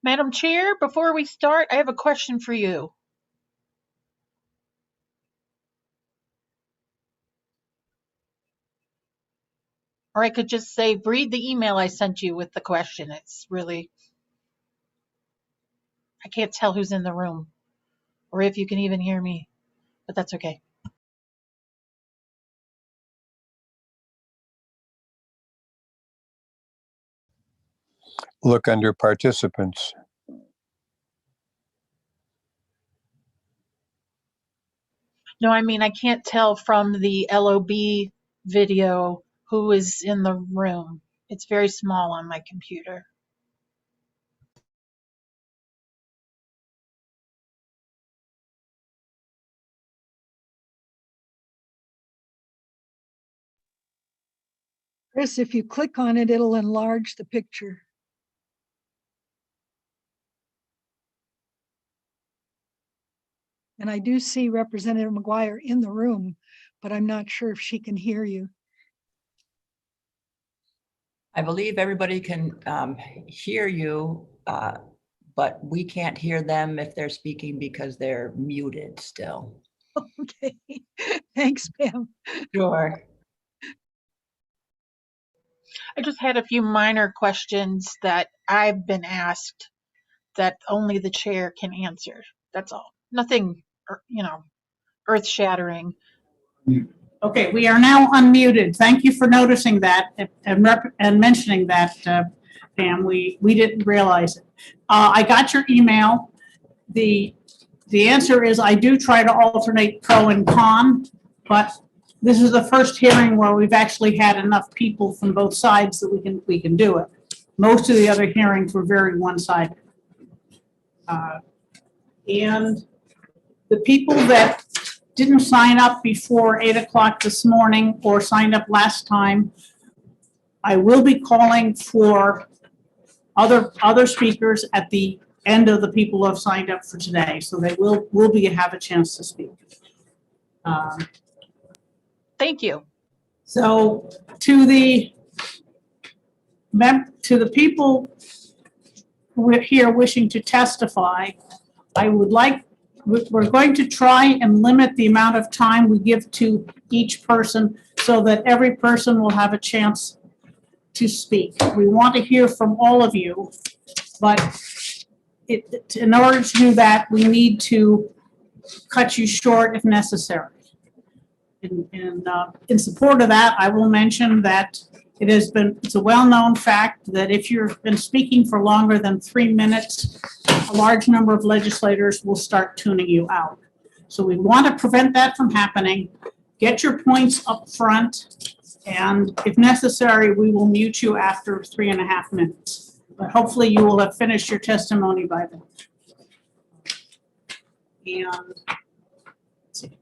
Madam Chair, before we start, I have a question for you. Or I could just say, read the email I sent you with the question. It's really, I can't tell who's in the room or if you can even hear me, but that's okay. Look under participants. No, I mean, I can't tell from the LOB video who is in the room. It's very small on my computer. Chris, if you click on it, it'll enlarge the picture. And I do see Representative McGuire in the room, but I'm not sure if she can hear you. I believe everybody can hear you, but we can't hear them if they're speaking because they're muted still. Okay, thanks, Pam. Sure. I just had a few minor questions that I've been asked that only the chair can answer. That's all. Nothing, earth shattering. Okay, we are now unmuted. Thank you for noticing that and mentioning that, Pam. We didn't realize it. I got your email. The answer is I do try to alternate pro and con, but this is the first hearing where we've actually had enough people from both sides that we can do it. Most of the other hearings were very one-sided. And the people that didn't sign up before 8 o'clock this morning or signed up last time, I will be calling for other speakers at the end of the people who have signed up for today. So they will have a chance to speak. Thank you. So to the people who are here wishing to testify, we're going to try and limit the amount of time we give to each person so that every person will have a chance to speak. We want to hear from all of you, but in order to do that, we need to cut you short if necessary. In support of that, I will mention that it's a well-known fact that if you've been speaking for longer than 3 minutes, a large number of legislators will start tuning you out. So we want to prevent that from happening. Get your points up front, and if necessary, we will mute you after 3.5 minutes. But hopefully you will have finished your testimony by then. And let's see.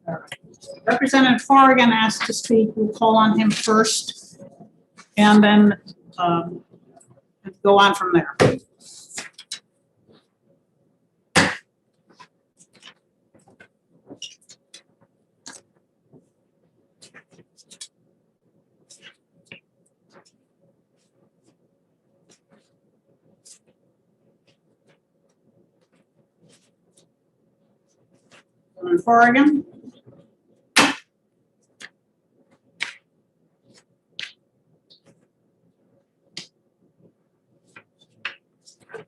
All right. Representative Horrigan asked to speak. We'll call on him first and then go on from there. Horrigan.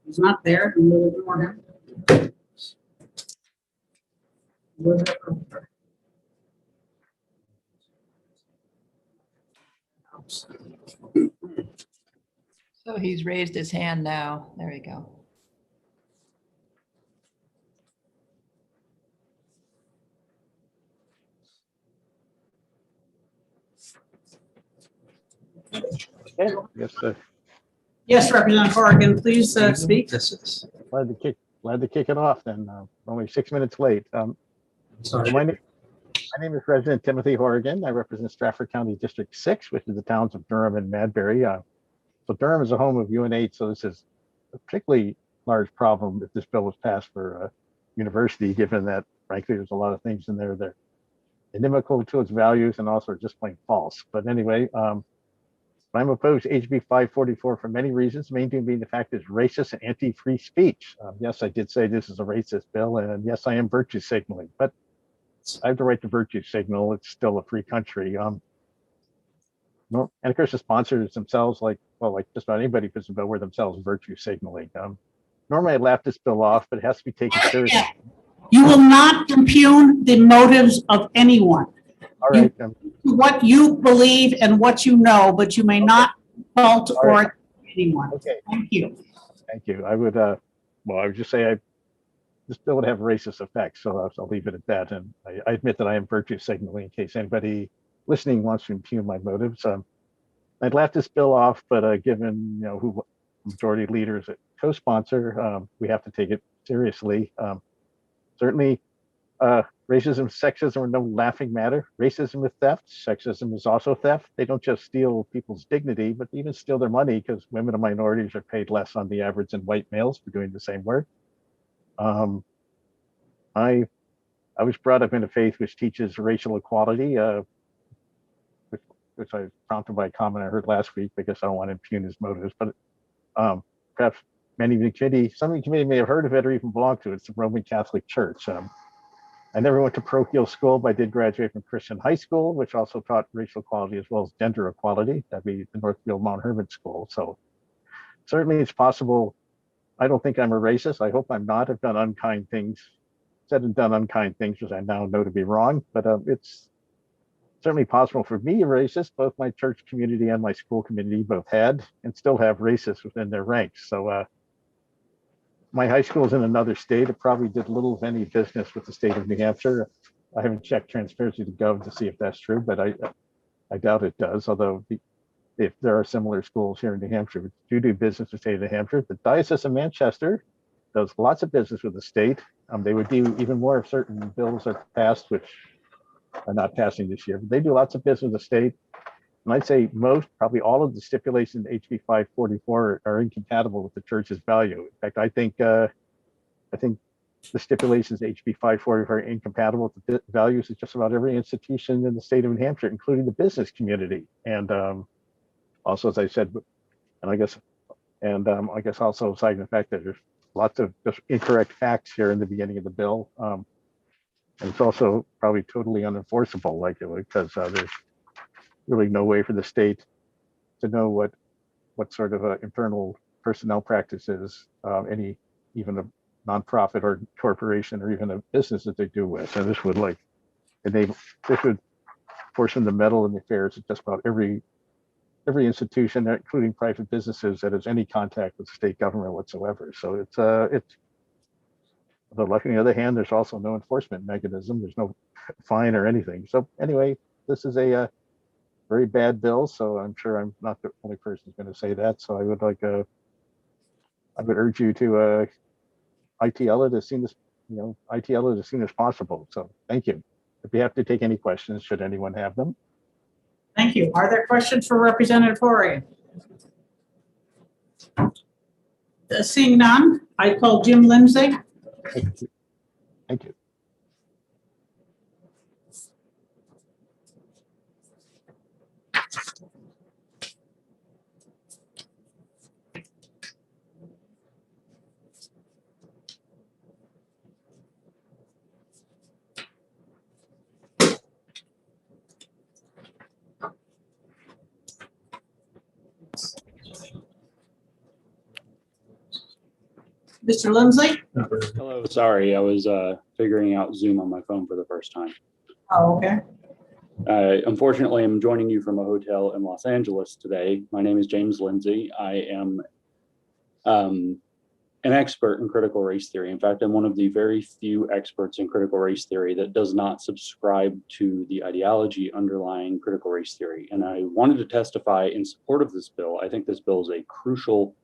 He's not there. We'll ignore him. So he's raised his hand now. There we go. Yes, sir. Yes, Representative Horrigan, please speak. Glad to kick it off then. Only 6 minutes late. Sorry. My name is Resident Timothy Horrigan. I represent Stratford County District 6, which is the towns of Durham and Madbury. So Durham is a home of UNH, so this is a particularly large problem if this bill was passed for university, given that frankly there's a lot of things in there that are inimical to its values and also are just plain false. But anyway, I'm opposed to HB 544 for many reasons, main thing being the fact it's racist and anti-free speech. Yes, I did say this is a racist bill, and yes, I am virtue signaling, but I have the right to virtue signal. It's still a free country. And of course, the sponsors themselves, like just about anybody puts a bill, were themselves virtue signaling. Normally, I'd laugh this bill off, but it has to be taken seriously. You will not impugn the motives of anyone. All right. What you believe and what you know, but you may not fault or anyone. Okay. Thank you. Thank you. I would, I would just say this bill would have racist effects, so I'll leave it at that. And I admit that I am virtue signaling in case anybody listening wants to impugn my motives. I'd laugh this bill off, but given majority leader is a co-sponsor, we have to take it seriously. Certainly, racism, sexism are no laughing matter. Racism is theft. Sexism is also theft. They don't just steal people's dignity, but even steal their money because women and minorities are paid less on the average than white males for doing the same work. I was brought up in a faith which teaches racial equality, which I was prompted by a comment I heard last week. I guess I don't want to impugn his motives, but perhaps some of the committee may have heard of it or even belong to it. It's the Roman Catholic Church. I never went to parochial school, but I did graduate from Christian high school, which also taught racial equality as well as gender equality. That'd be the Northfield Mount Hermon School. So certainly it's possible. I don't think I'm a racist. I hope I'm not. I've done unkind things, said and done unkind things, which I now know to be wrong. But it's certainly possible for me, a racist. Both my church community and my school community both had and still have racists within their ranks. So my high school is in another state. It probably did little of any business with the state of New Hampshire. I haven't checked transparency.gov to see if that's true, but I doubt it does. Although if there are similar schools here in New Hampshire which do business with the state of New Hampshire, the Diocese of Manchester does lots of business with the state. They would do even more if certain bills are passed, which are not passing this year. But they do lots of business with the state. And I'd say probably all of the stipulations in HB 544 are incompatible with the church's value. In fact, I think the stipulations in HB 544 are incompatible with the values of just about every institution in the state of New Hampshire, including the business community. And also, as I said, I guess also citing the fact that there's lots of just incorrect facts here in the beginning of the bill. And it's also probably totally unenforceable, because there's really no way for the state to know what sort of internal personnel practices even a nonprofit or corporation or even a business that they do with. And this would force them to meddle in the affairs of just about every institution, including private businesses, that has any contact with the state government whatsoever. So it's but on the other hand, there's also no enforcement mechanism. There's no fine or anything. So anyway, this is a very bad bill. So I'm sure I'm not the only person who's going to say that. So I would urge you to ITL it as soon as possible. So thank you. I'd be happy to take any questions should anyone have them. Thank you. Are there questions for Representative Horrigan? Seeing none, I call Jim Lindsay. Thank you. Mr. Lindsay? Hello, sorry, I was figuring out Zoom on my phone for the first time. Oh, okay. Unfortunately, I'm joining you from a hotel in Los Angeles today. My name is James Lindsay. I am an expert in critical race theory. In fact, I'm one of the very few experts in critical race theory that does not subscribe to the ideology underlying critical race theory. And I wanted to testify in support of this bill. I think this bill is a crucial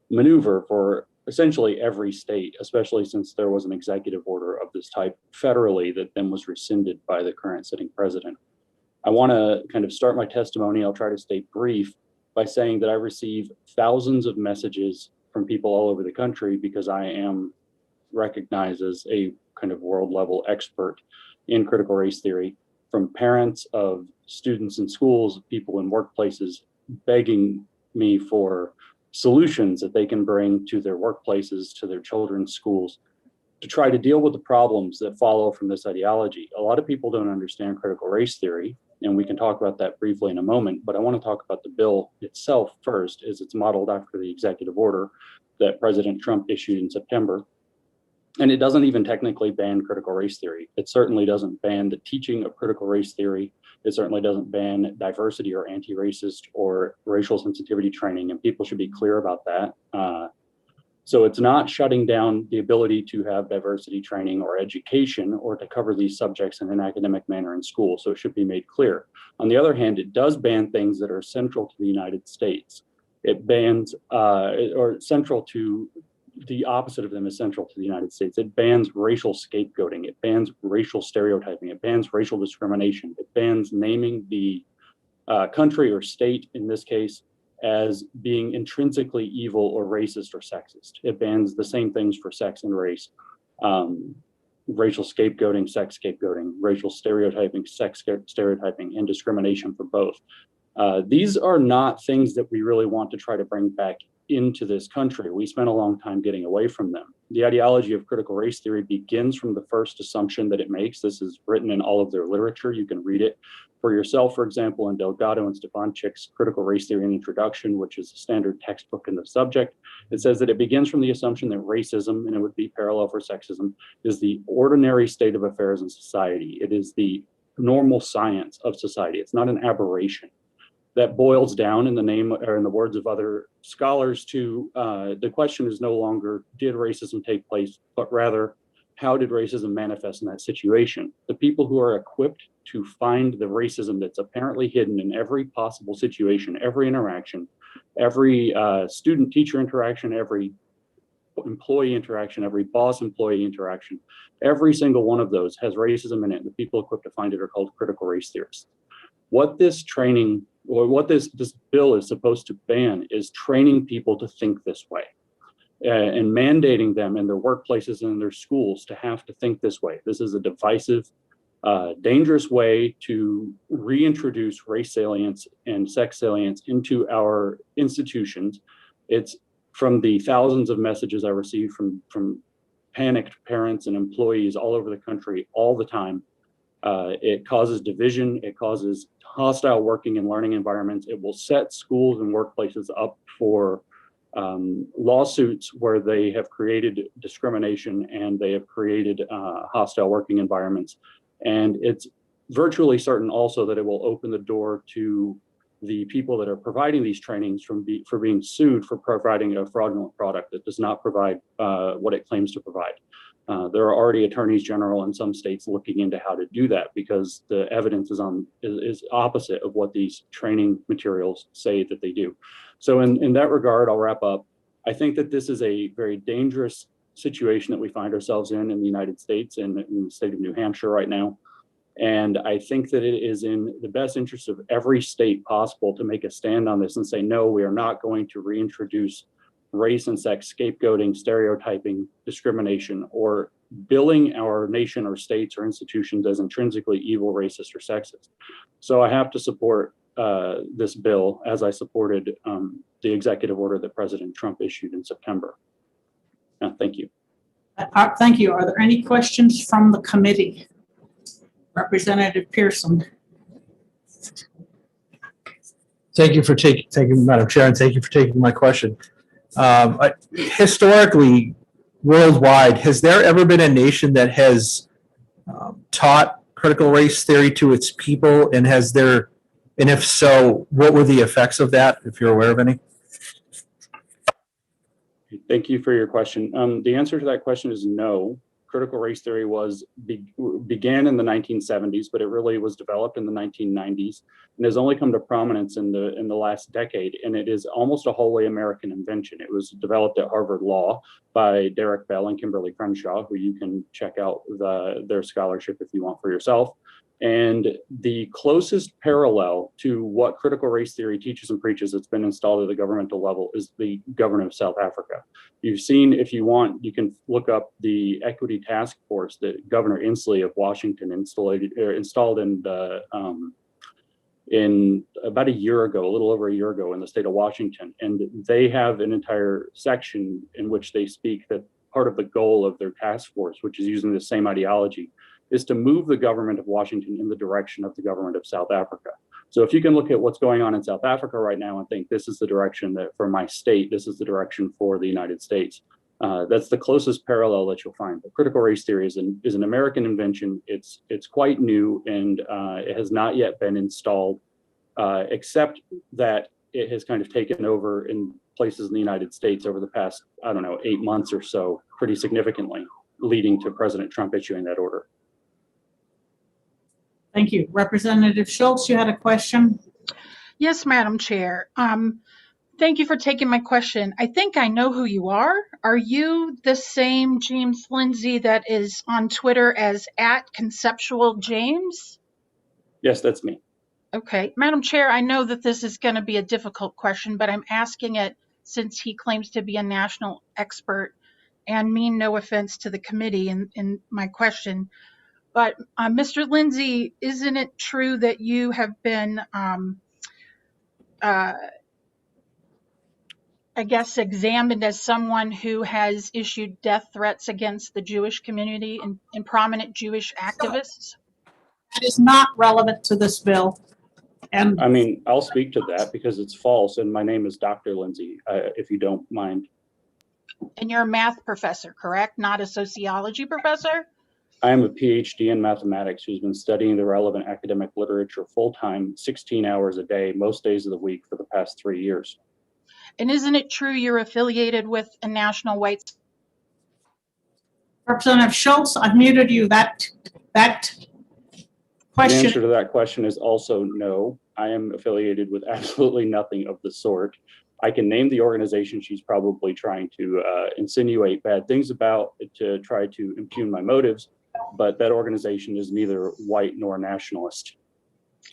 maneuver for essentially every state, especially since there was an executive order of this type federally that then was rescinded by the current sitting president. I want to kind of start my testimony. I'll try to stay brief by saying that I receive thousands of messages from people all over the country because I am recognized as a kind of world level expert in critical race theory, from parents of students in schools, people in workplaces, begging me for solutions that they can bring to their workplaces, to their children's schools, to try to deal with the problems that follow from this ideology. A lot of people don't understand critical race theory, and we can talk about that briefly in a moment, but I want to talk about the bill itself first, as it's modeled after the executive order that President Trump issued in September. And it doesn't even technically ban critical race theory. It certainly doesn't ban the teaching of critical race theory. It certainly doesn't ban diversity or anti-racist or racial sensitivity training, and people should be clear about that. So it's not shutting down the ability to have diversity training or education or to cover these subjects in an academic manner in school. So it should be made clear. On the other hand, it does ban things that are central to the United States. It bans, or central to the opposite of them is central to the United States. It bans racial scapegoating. It bans racial stereotyping. It bans racial discrimination. It bans naming the country or state, in this case, as being intrinsically evil or racist or sexist. It bans the same things for sex and race. Racial scapegoating, sex scapegoating, racial stereotyping, sex stereotyping, and discrimination for both. These are not things that we really want to try to bring back into this country. We spent a long time getting away from them. The ideology of critical race theory begins from the first assumption that it makes. This is written in all of their literature. You can read it for yourself, for example, in Delgado and Stefanchik's Critical Race Theory and Introduction, which is a standard textbook in the subject. It says that it begins from the assumption that racism, and it would be parallel for sexism, is the ordinary state of affairs in society. It is the normal science of society. It's not an aberration. That boils down, in the name or in the words of other scholars, to the question is no longer did racism take place, but rather how did racism manifest in that situation? The people who are equipped to find the racism that's apparently hidden in every possible situation, every interaction, every student-teacher interaction, every employee interaction, every boss-employee interaction, every single one of those has racism in it. The people equipped to find it are called critical race theorists. What this training, or what this bill is supposed to ban, is training people to think this way, and mandating them in their workplaces and in their schools to have to think this way. This is a divisive, dangerous way to reintroduce race salience and sex salience into our institutions. It's from the thousands of messages I receive from panicked parents and employees all over the country all the time. It causes division. It causes hostile working and learning environments. It will set schools and workplaces up for lawsuits where they have created discrimination and they have created hostile working environments. And it's virtually certain also that it will open the door to the people that are providing these trainings for being sued for providing a fraudulent product that does not provide what it claims to provide. There are already attorneys general in some states looking into how to do that because the evidence is opposite of what these training materials say that they do. So in that regard, I'll wrap up. I think that this is a very dangerous situation that we find ourselves in the United States and in the state of New Hampshire right now. And I think that it is in the best interest of every state possible to make a stand on this and say, no, we are not going to reintroduce race and sex scapegoating, stereotyping, discrimination, or billing our nation or states or institutions as intrinsically evil, racist, or sexist. So I have to support this bill as I supported the executive order that President Trump issued in September. Thank you. Thank you. Are there any questions from the committee? Representative Pearson. Thank you for taking, Madam Chair, and thank you for taking my question. Historically, worldwide, has there ever been a nation that has taught critical race theory to its people, and if so, what were the effects of that, if you're aware of any? Thank you for your question. The answer to that question is no. Critical race theory began in the 1970s, but it really was developed in the 1990s and has only come to prominence in the last decade. And it is almost a wholly American invention. It was developed at Harvard Law by Derek Bell and Kimberly Crenshaw, who you can check out their scholarship if you want for yourself. And the closest parallel to what critical race theory teaches and preaches that's been installed at the governmental level is the government of South Africa. You've seen, if you want, you can look up the equity task force that Governor Inslee of Washington installed in about a year ago, a little over a year ago in the state of Washington. And they have an entire section in which they speak that part of the goal of their task force, which is using the same ideology, is to move the government of Washington in the direction of the government of South Africa. So if you can look at what's going on in South Africa right now and think this is the direction that for my state, this is the direction for the United States, that's the closest parallel that you'll find. But critical race theory is an American invention. It's quite new and it has not yet been installed, except that it has kind of taken over in places in the United States over the past, 8 months or so, pretty significantly, leading to President Trump issuing that order. Thank you. Representative Schultz, you had a question? Yes, Madam Chair. Thank Thank you for taking my question. I think I know who you are. Are you the same James Lindsay that is on Twitter as @ConceptualJames? Yes, that's me. Okay, Madam Chair, I know that this is going to be a difficult question, but I'm asking it since he claims to be a national expert and mean no offense to the committee in my question. But Mr. Lindsay, isn't it true that you have been, I guess, examined as someone who has issued death threats against the Jewish community and prominent Jewish activists? That is not relevant to this bill. And I mean, I'll speak to that because it's false, and my name is Dr. Lindsay, if you don't mind. And you're a math professor, correct? Not a sociology professor? I am a PhD in mathematics who's been studying the relevant academic literature full-time, 16 hours a day, most days of the week for the past 3 years. And isn't it true you're affiliated with a national white? Representative Schultz, I've muted you. That The question. answer to that question is also no. I am affiliated with absolutely nothing of the sort. I can name the organization she's probably trying to insinuate bad things about to try to impugn my motives, but that organization is neither white nor nationalist.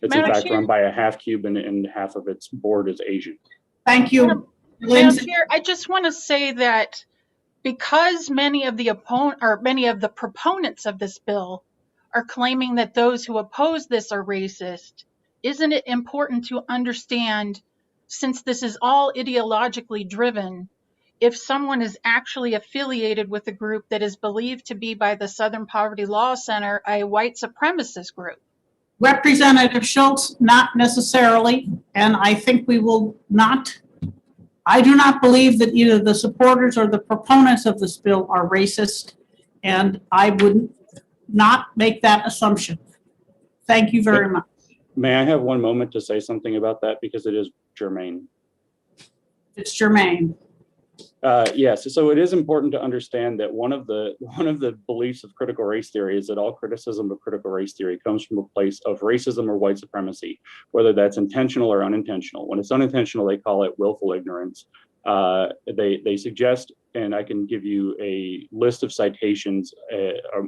It's in fact run by a half Cuban and half of its board is Asian. Thank you, Madam Chair, I just want to say that because many of the proponents of this bill are claiming that those who oppose this are racist, isn't it important to understand, since this is all ideologically driven, if someone is actually affiliated with a group that is believed to be by the Southern Poverty Law Center a white supremacist group? Representative Schultz, not necessarily, and I think we will not. I do not believe that either the supporters or the proponents of this bill are racist, and I would not make that assumption. Thank you very much. May I have one moment to say something about that because it is germane? It's germane. Yes, so it is important to understand that one of the beliefs of critical race theory is that all criticism of critical race theory comes from a place of racism or white supremacy, whether that's intentional or unintentional. When it's unintentional, they call it willful ignorance. They suggest, and I can give you a list of citations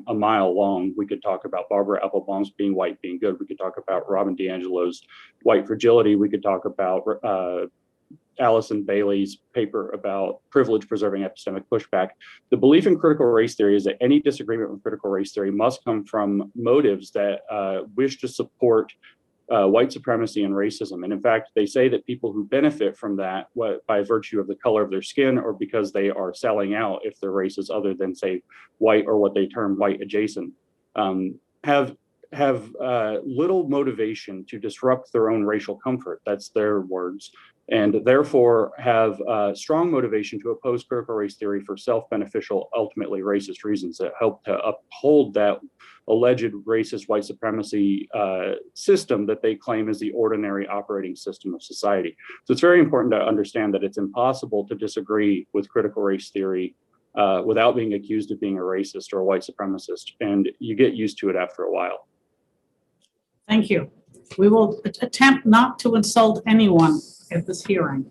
a mile long. We could talk about Barbara Applebaum's Being White, Being Good. We could talk about Robin DiAngelo's White Fragility. We could talk about Allison Bailey's paper about privilege preserving epistemic pushback. The belief in critical race theory is that any disagreement with critical race theory must come from motives that wish to support white supremacy and racism. And in fact, they say that people who benefit from that by virtue of the color of their skin or because they are selling out if their race is other than, say, white or what they term white adjacent, have little motivation to disrupt their own racial comfort. That's their words. And therefore have strong motivation to oppose critical race theory for self-beneficial, ultimately racist reasons that help to uphold that alleged racist white supremacy system that they claim is the ordinary operating system of society. So it's very important to understand that it's impossible to disagree with critical race theory without being accused of being a racist or a white supremacist. And you get used to it after a while. Thank you. We will attempt not to insult anyone at this hearing.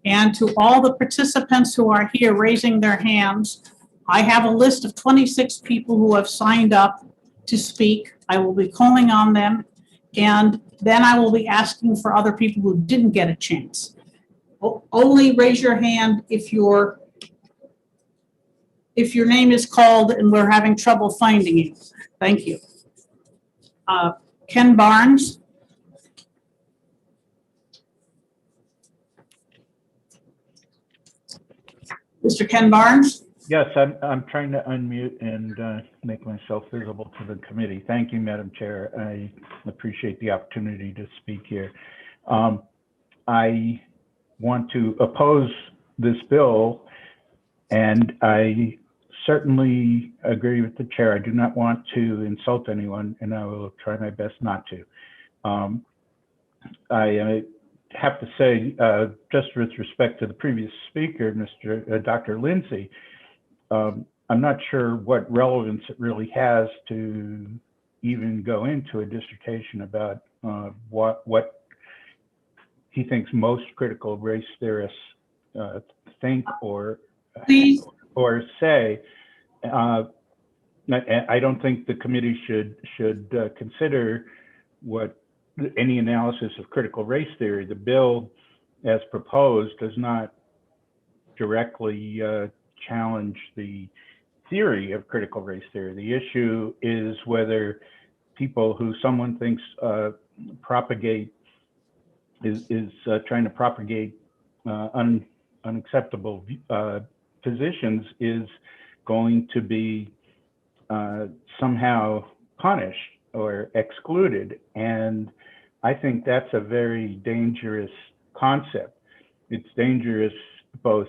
And to all the participants who are here raising their hands, I have a list of 26 people who have signed up to speak. I will be calling on them, and then I will be asking for other people who didn't get a chance. Only raise your hand if your name is called and we're having trouble finding you. Thank you. Ken Barnes. Mr. Ken Barnes? Yes, I'm trying to unmute and make myself visible to the committee. Thank you, Madam Chair. I appreciate the opportunity to speak here. I want to oppose this bill, and I certainly agree with the chair. I do not want to insult anyone, and I will try my best not to. I have to say, just with respect to the previous speaker, Dr. Lindsay, I'm not sure what relevance it really has to even go into a dissertation about what he thinks most critical race theorists think or Please. or say. I don't think the committee should consider what any analysis of critical race theory. The bill, as proposed, does not directly challenge the theory of critical race theory. The issue is whether people who someone thinks propagate is trying to propagate unacceptable positions is going to be somehow punished or excluded. And I think that's a very dangerous concept. It's dangerous both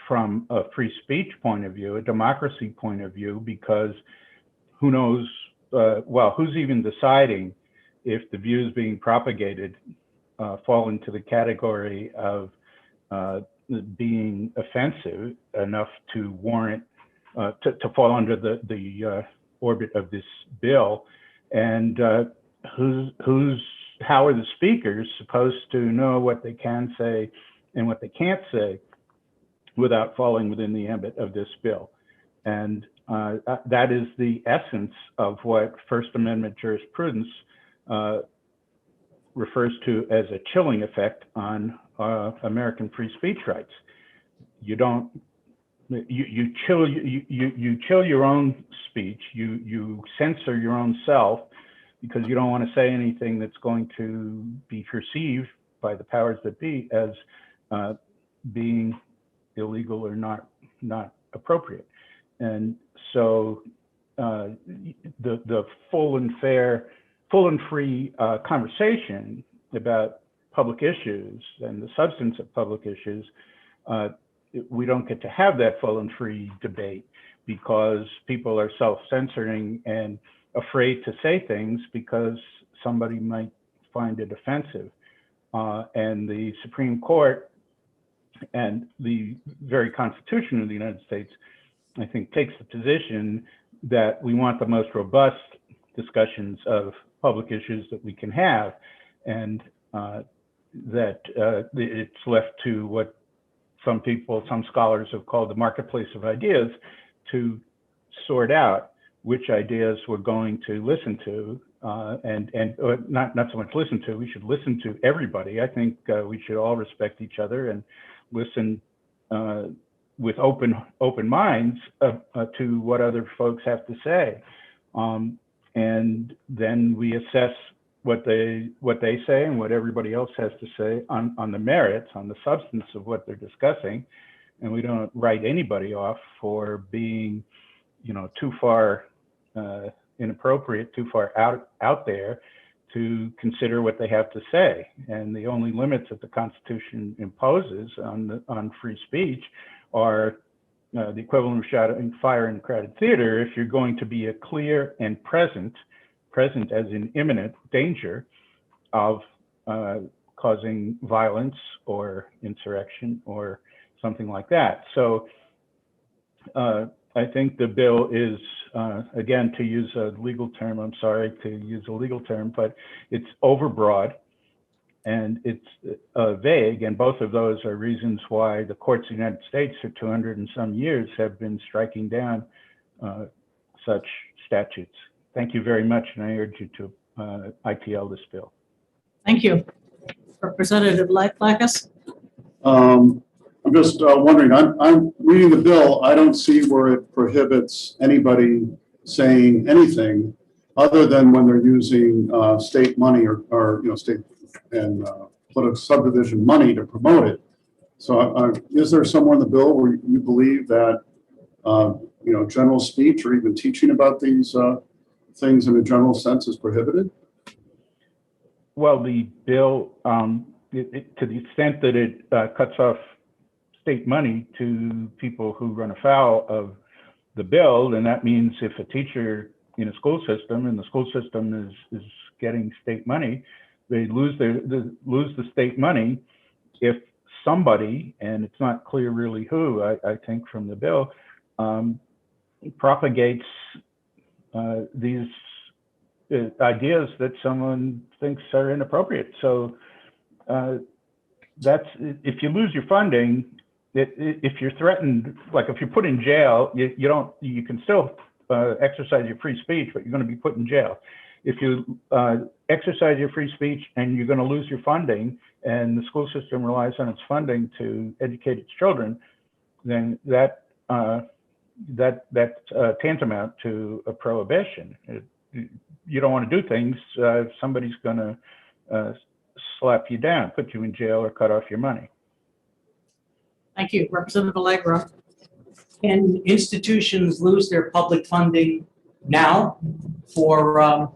from a free speech point of view, a democracy point of view, because who knows, well, who's even deciding if the views being propagated fall into the category of being offensive enough to warrant, to fall under the orbit of this bill, and how are the speakers supposed to know what they can say and what they can't say without falling within the ambit of this bill? And that is the essence of what First Amendment jurisprudence refers to as a chilling effect on American free speech rights. You don't, you chill your own speech, you censor your own self because you don't want to say anything that's going to be perceived by the powers that be as being illegal or not appropriate. And so the full and free conversation about public issues and the substance of public issues, we don't get to have that full and free debate because people are self-censoring and afraid to say things because somebody might find it offensive. And the Supreme Court and the very Constitution of the United States, I think, takes the position that we want the most robust discussions of public issues that we can have, and that it's left to what some scholars have called the marketplace of ideas to sort out which ideas we're going to listen to, and not so much listen to, we should listen to everybody. I think we should all respect each other and listen with open minds to what other folks have to say. And then we assess what they say and what everybody else has to say on the merits, on the substance of what they're discussing. And we don't write anybody off for being, too far inappropriate, too far out there to consider what they have to say. And the only limits that the Constitution imposes on free speech are the equivalent of shouting fire in a crowded theater if you're going to be a clear and present as in imminent danger of causing violence or insurrection or something like that. So I think the bill is, again, to use a legal term, I'm sorry to use a legal term, but it's overbroad and it's vague. And both of those are reasons why the courts of the United States for 200 and some years have been striking down such statutes. Thank you very much, and I urge you to ITL this bill. Thank you. Representative Blackus? I'm just wondering, I'm reading the bill. I don't see where it prohibits anybody saying anything other than when they're using state money or state and political subdivision money to promote it. So is there somewhere in the bill where you believe that general speech or even teaching about these things in a general sense is prohibited? Well, the bill, to the extent that it cuts off state money to people who run afoul of the bill, then that means if a teacher in a school system and the school system is getting state money, they lose the state money if somebody, and it's not clear really who, I think from the bill, propagates these ideas that someone thinks are inappropriate. So that's, if you lose your funding, if you're threatened, like if you're put in jail, you can still exercise your free speech, but you're going to be put in jail. If you exercise your free speech and you're going to lose your funding, and the school system relies on its funding to educate its children, then that's tantamount to a prohibition. You don't want to do things, somebody's going to slap you down, put you in jail, or cut off your money. Thank you. Representative Allegro. Can institutions lose their public funding now for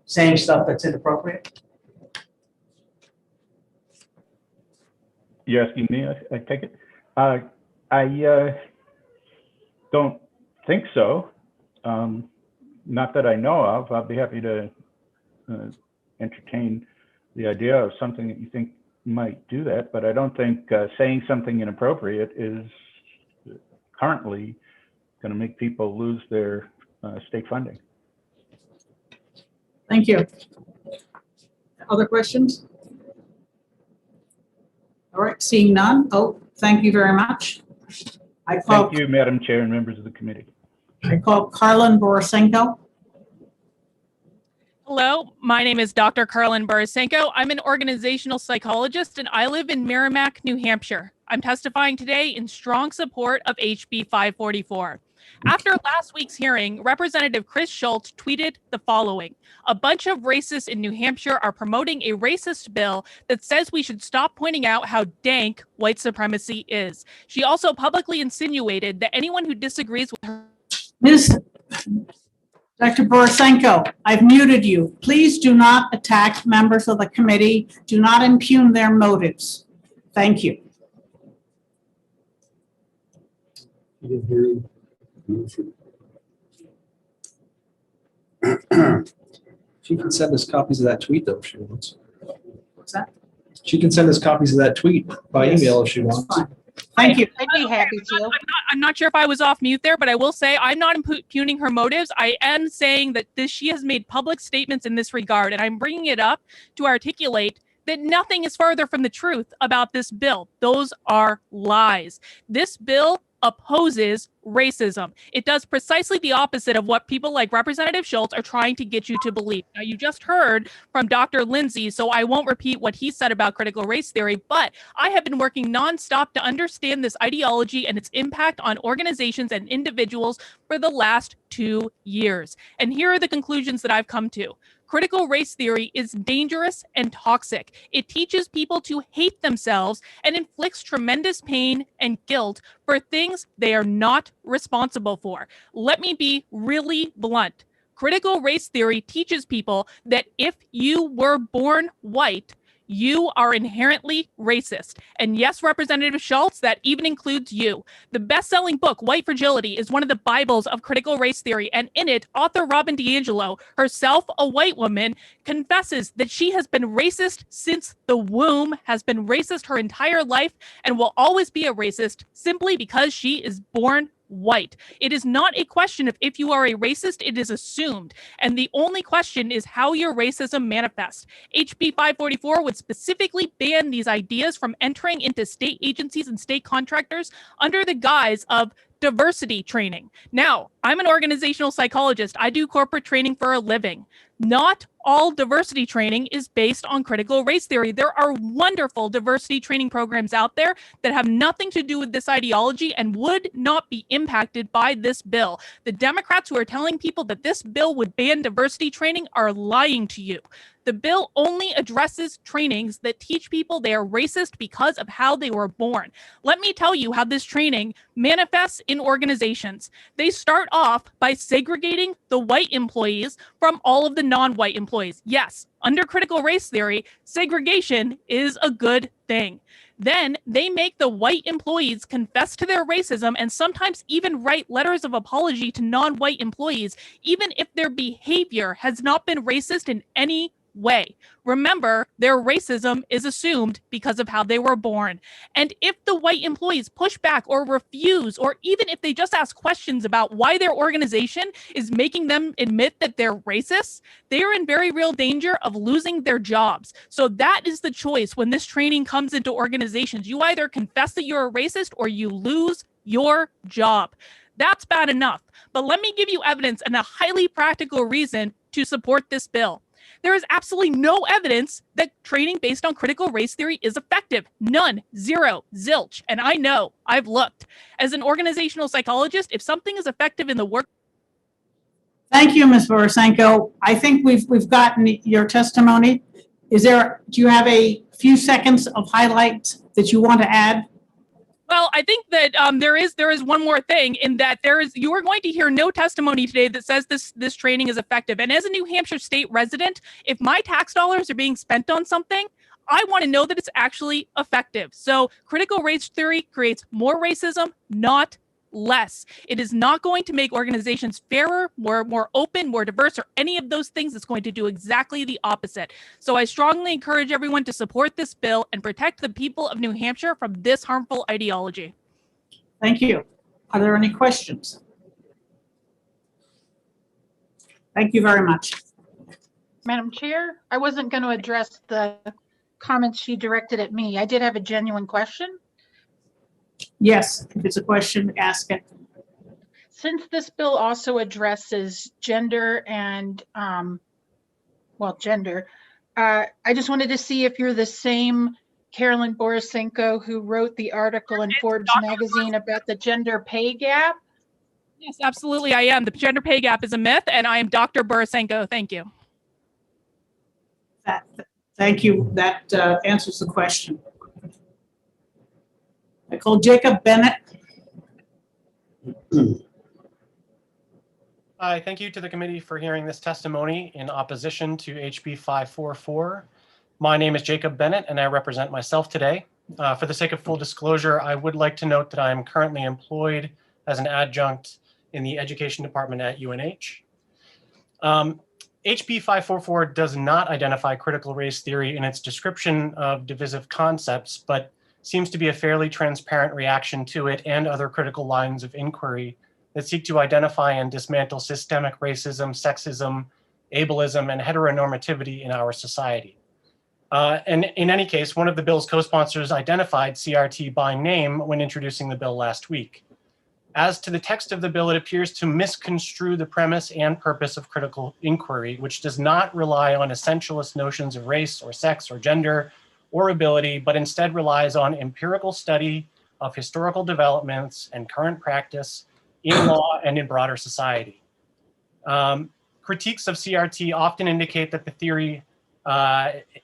saying stuff that's inappropriate? You're asking me, I take it? I don't think so. Not that I know of. I'll be happy to entertain the idea of something that you think might do that, but I don't think saying something inappropriate is currently going to make people lose their state funding. Thank you. Other questions? All right, seeing none. Oh, thank you very much. Thank you, Madam Chair and members of the committee. I call Karlin Borisenko. Hello, my name is Dr. Karlin Borisenko. I'm an organizational psychologist and I live in Merrimack, New Hampshire. I'm testifying today in strong support of HB 544. After last week's hearing, Representative Chris Schultz tweeted the following: "A bunch of racists in New Hampshire are promoting a racist bill that says we should stop pointing out how dank white supremacy is." She also publicly insinuated that anyone who disagrees with her... Ms. Dr. Borisenko, I've muted you. Please do not attack members of the committee. Do not impugn their motives. Thank you. She can send us copies of that tweet though, if she wants. What's that? She can send us copies of that tweet by email if she wants. Thank you. I'd be happy to. I'm not sure if I was off mute there, but I will say I'm not impugning her motives. I am saying that she has made public statements in this regard, and I'm bringing it up to articulate that nothing is further from the truth about this bill. Those are lies. This bill opposes racism. It does precisely the opposite of what people like Representative Schultz are trying to get you to believe. Now, you just heard from Dr. Lindsay, so I won't repeat what he said about critical race theory, but I have been working nonstop to understand this ideology and its impact on organizations and individuals for the last 2 years. And here are the conclusions that I've come to. Critical race theory is dangerous and toxic. It teaches people to hate themselves and inflicts tremendous pain and guilt for things they are not responsible for. Let me be really blunt. Critical race theory teaches people that if you were born white, you are inherently racist. And yes, Representative Schultz, that even includes you. The best-selling book, White Fragility, is one of the Bibles of critical race theory. And in it, author Robin DiAngelo, herself a white woman, confesses that she has been racist since the womb, has been racist her entire life, and will always be a racist simply because she is born white. It is not a question of if you are a racist, it is assumed. And the only question is how your racism manifests. HB 544 would specifically ban these ideas from entering into state agencies and state contractors under the guise of diversity training. Now, I'm an organizational psychologist. I do corporate training for a living. Not all diversity training is based on critical race theory. There are wonderful diversity training programs out there that have nothing to do with this ideology and would not be impacted by this bill. The Democrats who are telling people that this bill would ban diversity training are lying to you. The bill only addresses trainings that teach people they are racist because of how they were born. Let me tell you how this training manifests in organizations. They start off by segregating the white employees from all of the non-white employees. Yes, under critical race theory, segregation is a good thing. Then they make the white employees confess to their racism and sometimes even write letters of apology to non-white employees, even if their behavior has not been racist in any way. Remember, their racism is assumed because of how they were born. And if the white employees push back or refuse, or even if they just ask questions about why their organization is making them admit that they're racist, they are in very real danger of losing their jobs. So that is the choice when this training comes into organizations. You either confess that you're a racist or you lose your job. That's bad enough. But let me give you evidence and a highly practical reason to support this bill. There is absolutely no evidence that training based on critical race theory is effective. None, zero, zilch. And I know, I've looked. As an organizational psychologist, if something is effective in the work. Thank you, Ms. Borisenko. I think we've gotten your testimony. Do you have a few seconds of highlights that you want to add? Well, I think that there is one more thing in that you are going to hear no testimony today that says this training is effective. And as a New Hampshire state resident, if my tax dollars are being spent on something, I want to know that it's actually effective. So critical race theory creates more racism, not less. It is not going to make organizations fairer, more open, more diverse, or any of those things. It's going to do exactly the opposite. So I strongly encourage everyone to support this bill and protect the people of New Hampshire from this harmful ideology. Thank you. Are there any questions? Thank you very much. Madam Chair, I wasn't going to address the comments she directed at me. I did have a genuine question. Yes, if it's a question, ask it. Since this bill also addresses gender and, gender, I just wanted to see if you're the same Carolyn Borisenko who wrote the article in Forbes magazine about the gender pay gap. Yes, absolutely, I am. The gender pay gap is a myth, and I am Dr. Borisenko. Thank you. Thank you. That answers the question. I call Jacob Bennett. Hi, thank you to the committee for hearing this testimony in opposition to HB 544. My name is Jacob Bennett and I represent myself today. For the sake of full disclosure, I would like to note that I am currently employed as an adjunct in the education department at UNH. HB 544 does not identify critical race theory in its description of divisive concepts, but seems to be a fairly transparent reaction to it and other critical lines of inquiry that seek to identify and dismantle systemic racism, sexism, ableism, and heteronormativity in our society. And in any case, one of the bill's co-sponsors identified CRT by name when introducing the bill last week. As to the text of the bill, it appears to misconstrue the premise and purpose of critical inquiry, which does not rely on essentialist notions of race or sex or gender or ability, but instead relies on empirical study of historical developments and current practice in law and in broader society. Critiques of CRT often indicate that the theory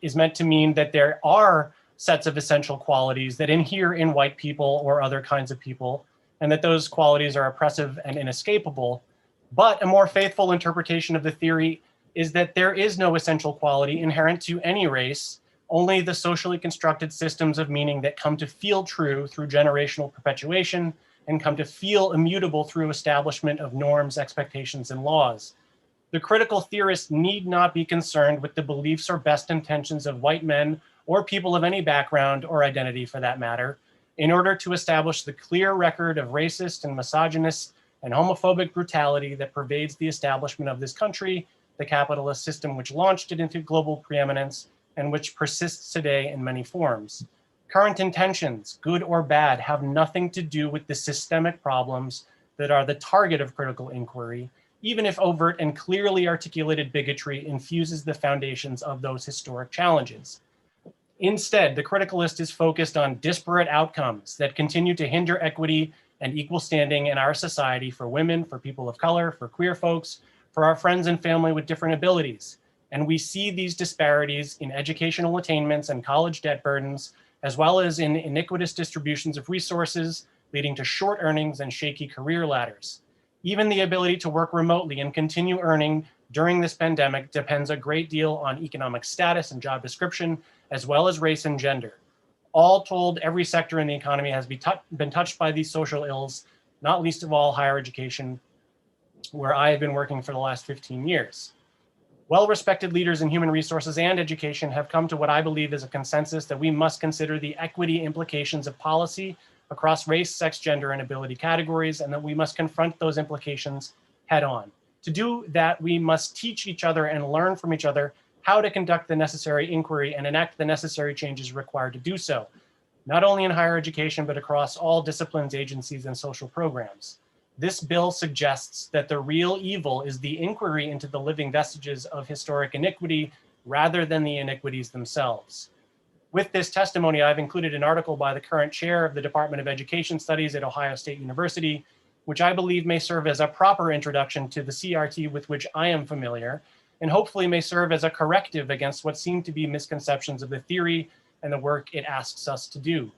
is meant to mean that there are sets of essential qualities that inhere in white people or other kinds of people, and that those qualities are oppressive and inescapable. But a more faithful interpretation of the theory is that there is no essential quality inherent to any race, only the socially constructed systems of meaning that come to feel true through generational perpetuation and come to feel immutable through establishment of norms, expectations, and laws. The critical theorist need not be concerned with the beliefs or best intentions of white men or people of any background or identity for that matter, in order to establish the clear record of racist and misogynist and homophobic brutality that pervades the establishment of this country, the capitalist system which launched it into global preeminence and which persists today in many forms. Current intentions, good or bad, have nothing to do with the systemic problems that are the target of critical inquiry, even if overt and clearly articulated bigotry infuses the foundations of those historic challenges. Instead, the criticalist is focused on disparate outcomes that continue to hinder equity and equal standing in our society for women, for people of color, for queer folks, for our friends and family with different abilities. And we see these disparities in educational attainments and college debt burdens, as well as in iniquitous distributions of resources, leading to short earnings and shaky career ladders. Even the ability to work remotely and continue earning during this pandemic depends a great deal on economic status and job description, as well as race and gender. All told, every sector in the economy has been touched by these social ills, not least of all higher education, where I have been working for the last 15 years. Well-respected leaders in human resources and education have come to what I believe is a consensus that we must consider the equity implications of policy across race, sex, gender, and ability categories, and that we must confront those implications head on. To do that, we must teach each other and learn from each other how to conduct the necessary inquiry and enact the necessary changes required to do so, not only in higher education, but across all disciplines, agencies, and social programs. This bill suggests that the real evil is the inquiry into the living vestiges of historic iniquity rather than the iniquities themselves. With this testimony, I've included an article by the current chair of the Department of Education Studies at Ohio State University, which I believe may serve as a proper introduction to the CRT with which I am familiar, and hopefully may serve as a corrective against what seem to be misconceptions of the theory and the work it asks us to do.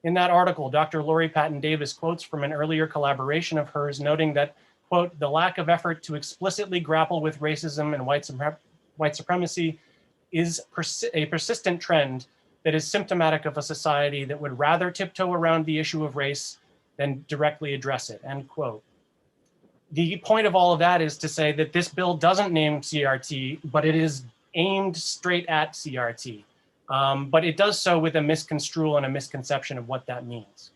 In that article, Dr. Lori Patton Davis quotes from an earlier collaboration of hers, noting that, quote, the lack of effort to explicitly grapple with racism and white supremacy is a persistent trend that is symptomatic of a society that would rather tiptoe around the issue of race than directly address it, end quote. The point of all of that is to say that this bill doesn't name CRT, but it is aimed straight at CRT. But it does so with a misconstrual and a misconception of what that means.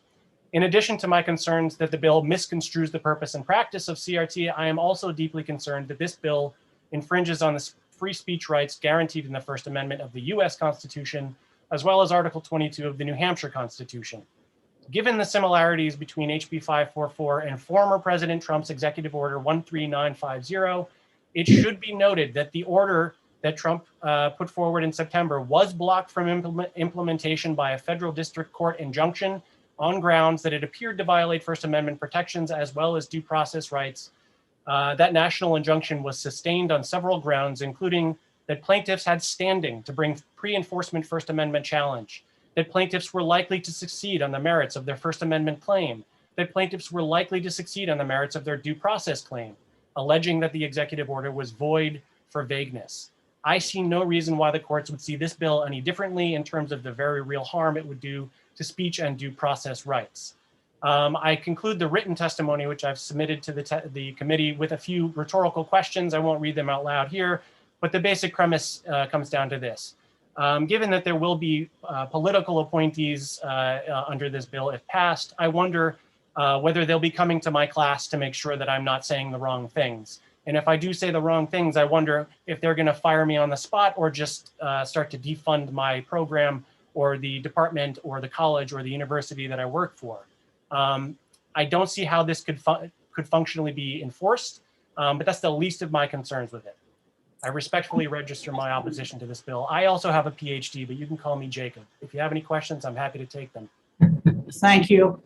In addition to my concerns that the bill misconstrues the purpose and practice of CRT, I am also deeply concerned that this bill infringes on the free speech rights guaranteed in the First Amendment of the US Constitution, as well as Article 22 of the New Hampshire Constitution. Given the similarities between HB 544 and former President Trump's Executive Order 13950, it should be noted that the order that Trump put forward in September was blocked from implementation by a federal district court injunction on grounds that it appeared to violate First Amendment protections as well as due process rights. That national injunction was sustained on several grounds, including that plaintiffs had standing to bring pre-enforcement First Amendment challenge, that plaintiffs were likely to succeed on the merits of their First Amendment claim, that plaintiffs were likely to succeed on the merits of their due process claim, alleging that the executive order was void for vagueness. I see no reason why the courts would see this bill any differently in terms of the very real harm it would do to speech and due process rights. I conclude the written testimony, which I've submitted to the committee, with a few rhetorical questions. I won't read them out loud here, but the basic premise comes down to this. Given that there will be political appointees under this bill if passed, I wonder whether they'll be coming to my class to make sure that I'm not saying the wrong things. And if I do say the wrong things, I wonder if they're going to fire me on the spot or just start to defund my program or the department or the college or the university that I work for. I don't see how this could functionally be enforced, but that's the least of my concerns with it. I respectfully register my opposition to this bill. I also have a PhD, but you can call me Jacob. If you have any questions, I'm happy to take them. Thank you.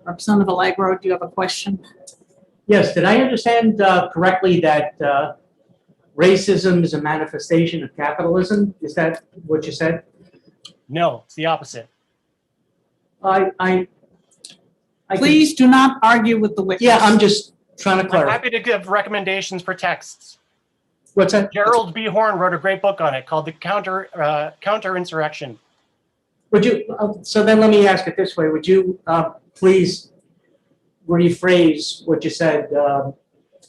Representative Allegro, do you have a question? Yes, did I understand correctly that racism is a manifestation of capitalism? Is that what you said? No, it's the opposite. Please do not argue with the witness. Yeah, I'm just trying to I'm clarify. happy to give recommendations for texts. What's that? Gerald B. Horn wrote a great book on it called The Counter-Insurrection. Would you, so then let me ask it this way. Would you please rephrase what you said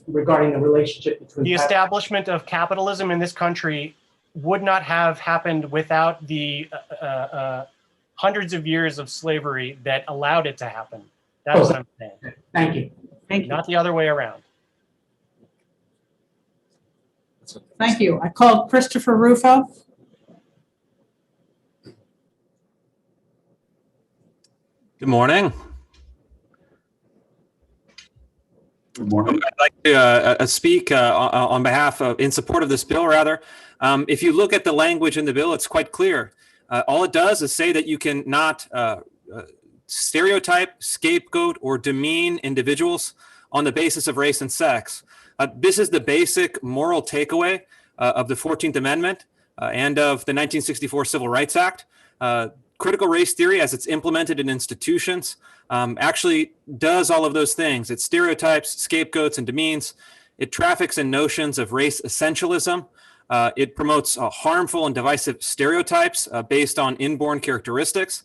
regarding the relationship between... The establishment of capitalism in this country would not have happened without the hundreds of years of slavery that allowed it to happen. That's what I'm saying. Thank you. Thank you. Not the other way around. Thank you. I called Christopher Rufo. Good morning. Good morning. I'd like to speak on behalf of, in support of this bill, rather. If you look at the language in the bill, it's quite clear. All it does is say that you can not stereotype, scapegoat, or demean individuals on the basis of race and sex. This is the basic moral takeaway of the 14th Amendment and of the 1964 Civil Rights Act. Critical race theory, as it's implemented in institutions, actually does all of those things. It stereotypes, scapegoats, and demeans. It traffics in notions of race essentialism. It promotes harmful and divisive stereotypes based on inborn characteristics.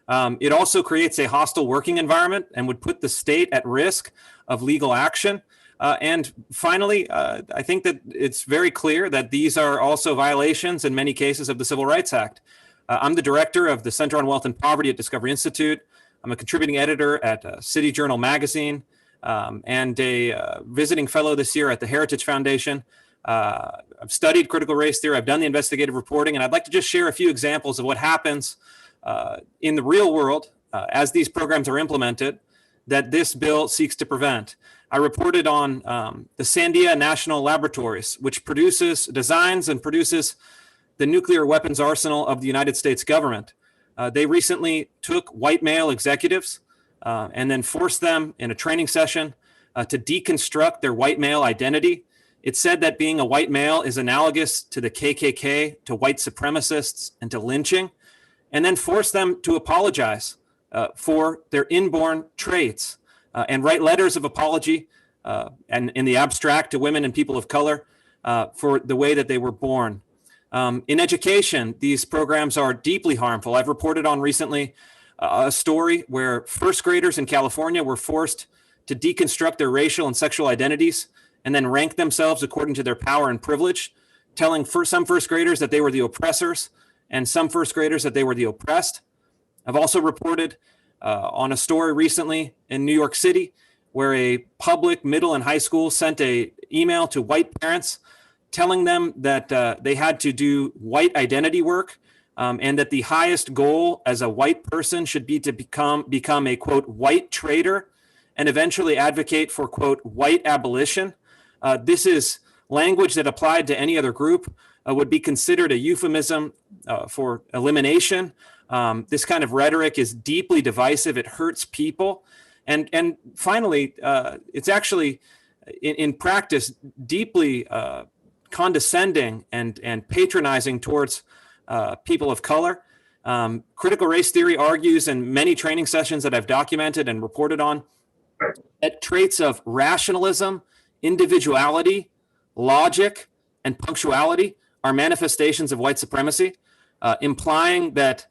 It also creates a hostile working environment and would put the state at risk of legal action. And finally, I think that it's very clear that these are also violations in many cases of the Civil Rights Act. I'm the director of the Center on Wealth and Poverty at Discovery Institute. I'm a contributing editor at City Journal magazine, and a visiting fellow this year at the Heritage Foundation. I've studied critical race theory. I've done the investigative reporting, and I'd like to just share a few examples of what happens in the real world as these programs are implemented that this bill seeks to prevent. I reported on the Sandia National Laboratories, which designs and produces the nuclear weapons arsenal of the United States government. They recently took white male executives and then forced them in a training session to deconstruct their white male identity. It said that being a white male is analogous to the KKK, to white supremacists, and to lynching, and then forced them to apologize for their inborn traits and write letters of apology and in the abstract to women and people of color for the way that they were born. In education, these programs are deeply harmful. I've reported on recently a story where first graders in California were forced to deconstruct their racial and sexual identities and then rank themselves according to their power and privilege, telling some first graders that they were the oppressors and some first graders that they were the oppressed. I've also reported on a story recently in New York City where a public middle and high school sent an email to white parents telling them that they had to do white identity work and that the highest goal as a white person should be to become a, quote, white traitor and eventually advocate for, quote, white abolition. This is language that applied to any other group would be considered a euphemism for elimination. This kind of rhetoric is deeply divisive. It hurts people. And finally, it's actually in practice deeply condescending and patronizing towards people of color. Critical race theory argues in many training sessions that I've documented and reported on that traits of rationalism, individuality, logic, and punctuality are manifestations of white supremacy, implying that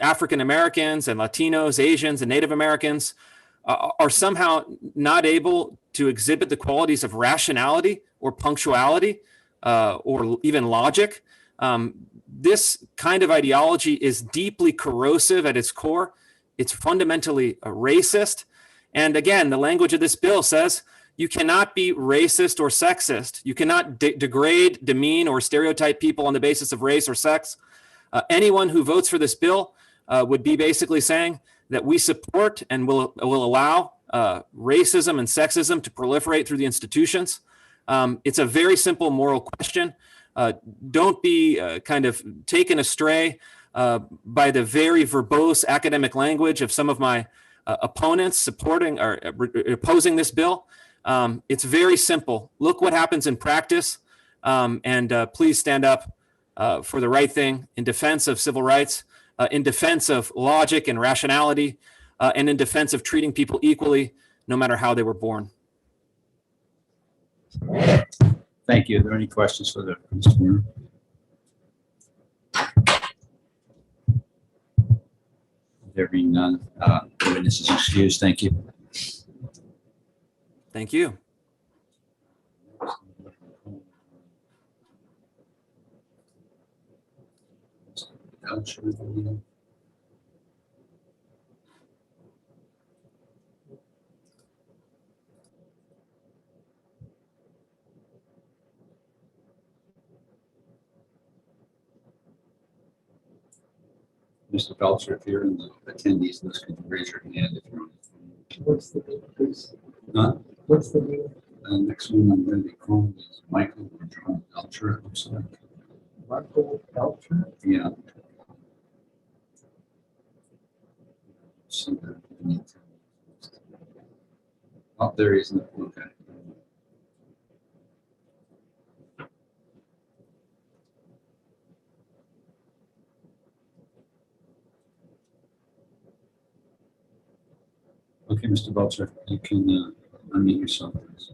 African Americans and Latinos, Asians, and Native Americans are somehow not able to exhibit the qualities of rationality or punctuality or even logic. This kind of ideology is deeply corrosive at its core. It's fundamentally racist. And again, the language of this bill says you cannot be racist or sexist. You cannot degrade, demean, or stereotype people on the basis of race or sex. Anyone who votes for this bill would be basically saying that we support and will allow racism and sexism to proliferate through the institutions. It's a very simple moral question. Don't be kind of taken astray by the very verbose academic language of some of my opponents supporting or opposing this bill. It's very simple. Look what happens in practice, and please stand up for the right thing in defense of civil rights, in defense of logic and rationality, and in defense of treating people equally, no matter how they were born. Thank you. Are there any questions for Mr. Moore? There being none, the witness is excused. Thank you. Thank you. Mr. Belcher, if you're in the attendees list, could you raise your hand if you're on the phone? What's the name, please? Huh? What's the name? Next one I'm going to be calling is Michael or John Belcher, it looks like. Michael Belcher? Yeah. See that in the attendee. Oh, there he is. Okay. Okay, Mr. Belcher, you can unmute yourself, please.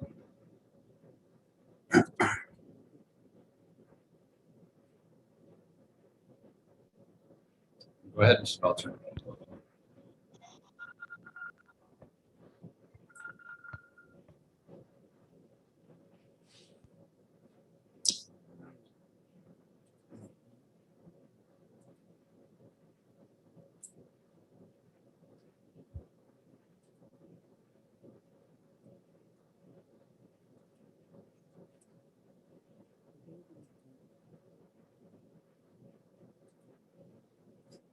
Go ahead, Mr. Belcher.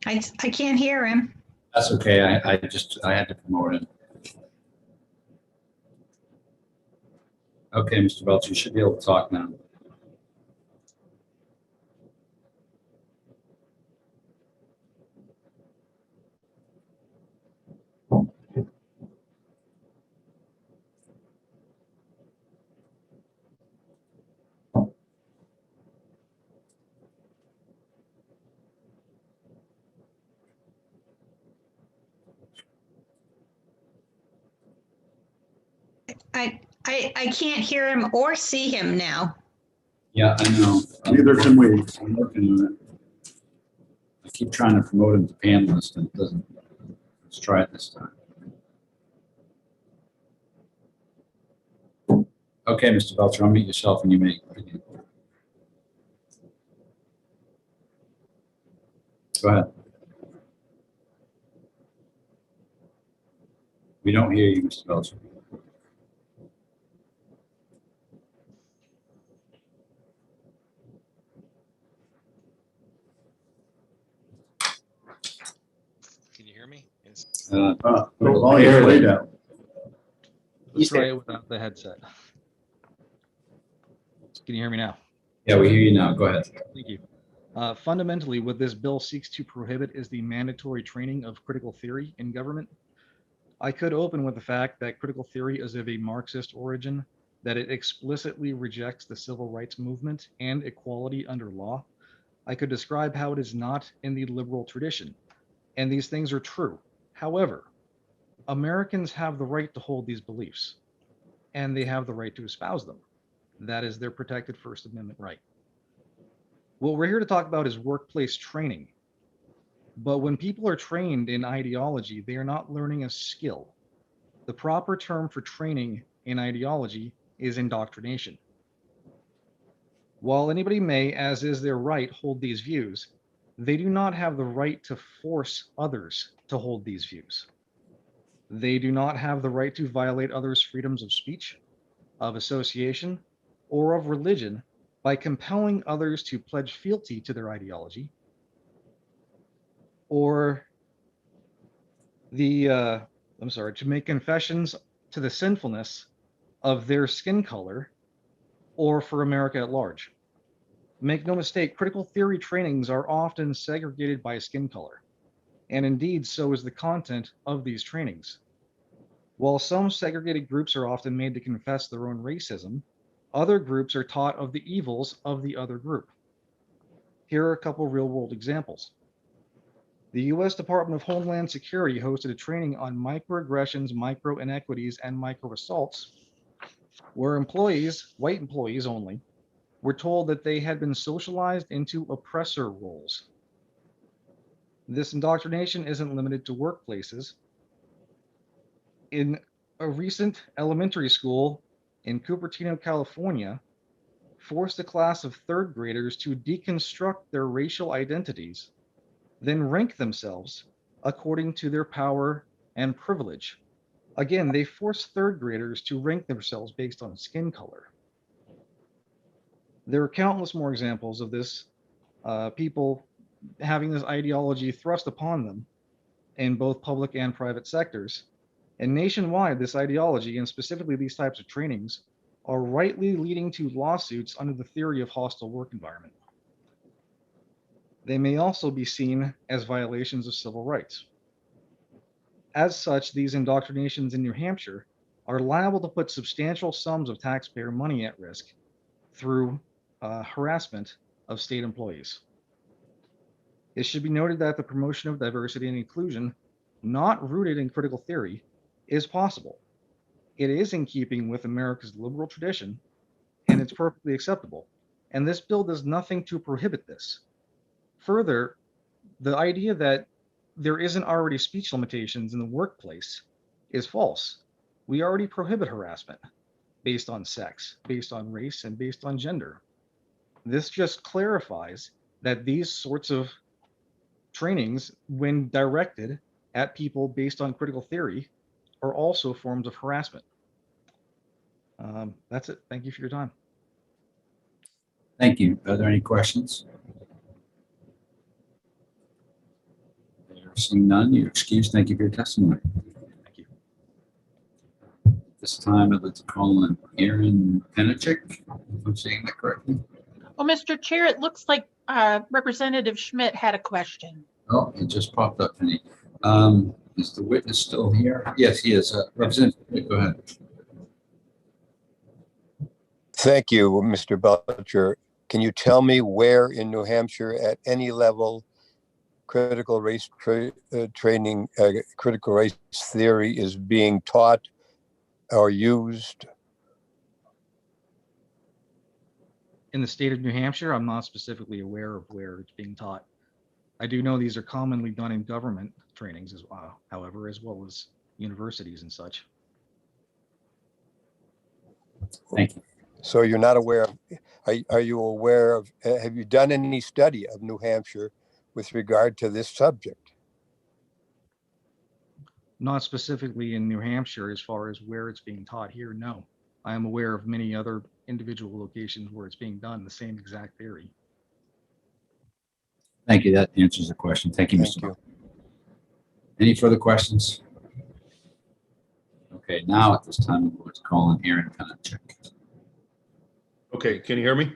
I can't hear him. That's okay. I had to promote him. Okay, Mr. Belcher, you should be able to talk now. I can't hear him or see him now. Yeah, I know. Neither can we. I'm working on it. I keep trying to promote him to panelist and it doesn't. Let's try it this time. Okay, Mr. Belcher, unmute yourself and you may begin. Go ahead. We don't hear you, Mr. Belcher. Can you hear me? The volume's way down. Let's try it without the headset. Can you hear me now? Yeah, we hear you now. Go ahead. Thank you. Fundamentally, what this bill seeks to prohibit is the mandatory training of critical theory in government. I could open with the fact that critical theory is of a Marxist origin, that it explicitly rejects the civil rights movement and equality under law. I could describe how it is not in the liberal tradition, and these things are true. However, Americans have the right to hold these beliefs, and they have the right to espouse them. That is their protected First Amendment right. What we're here to talk about is workplace training. But when people are trained in ideology, they are not learning a skill. The proper term for training in ideology is indoctrination. While anybody may, as is their right, hold these views, they do not have the right to force others to hold these views. They do not have the right to violate others' freedoms of speech, of association, or of religion by compelling others to pledge fealty to their ideology, or to make confessions to the sinfulness of their skin color, or for America at large. Make no mistake, critical theory trainings are often segregated by skin color, and indeed so is the content of these trainings. While some segregated groups are often made to confess their own racism, other groups are taught of the evils of the other group. Here are a couple real-world examples. The U.S. Department of Homeland Security hosted a training on microaggressions, micro-inequities, and micro-assaults, where employees, white employees only, were told that they had been socialized into oppressor roles. This indoctrination isn't limited to workplaces. In a recent elementary school in Cupertino, California, forced a class of third graders to deconstruct their racial identities, then rank themselves according to their power and privilege. Again, they forced third graders to rank themselves based on skin color. There are countless more examples of this, people having this ideology thrust upon them in both public and private sectors. And nationwide, this ideology, and specifically these types of trainings, are rightly leading to lawsuits under the theory of hostile work environment. They may also be seen as violations of civil rights. As such, these indoctrinations in New Hampshire are liable to put substantial sums of taxpayer money at risk through harassment of state employees. It should be noted that the promotion of diversity and inclusion, not rooted in critical theory, is possible. It is in keeping with America's liberal tradition, and it's perfectly acceptable. And this bill does nothing to prohibit this. Further, the idea that there isn't already speech limitations in the workplace is false. We already prohibit harassment based on sex, based on race, and based on gender. This just clarifies that these sorts of trainings, when directed at people based on critical theory, are also forms of harassment. That's it. Thank you for your time. Thank you. Are there any questions? Seeing none, you're excused. Thank you for your testimony. Thank you. This time I'd like to call on Aaron Penachik, if I'm saying that correctly. Well, Mr. Chair, it looks like Representative Schmidt had a question. Oh, it just popped up to me. Is the witness still here? Yes, he is. Representative, go ahead. Thank you, Mr. Belcher. Can you tell me where in New Hampshire at any level critical race training, critical race theory is being taught or used? In the state of New Hampshire, I'm not specifically aware of where it's being taught. I do know these are commonly done in government trainings as well, however, as well as universities and such. Thank you. So you're not aware of, are you aware of, have you done any study of New Hampshire with regard to this subject? Not specifically in New Hampshire as far as where it's being taught here, no. I am aware of many other individual locations where it's being done, the same exact theory. Thank you. That answers the question. Thank you, Mr. Belcher. Any further questions? Okay, now at this time, I'm going to call on Aaron Penachik. Okay, can you hear me?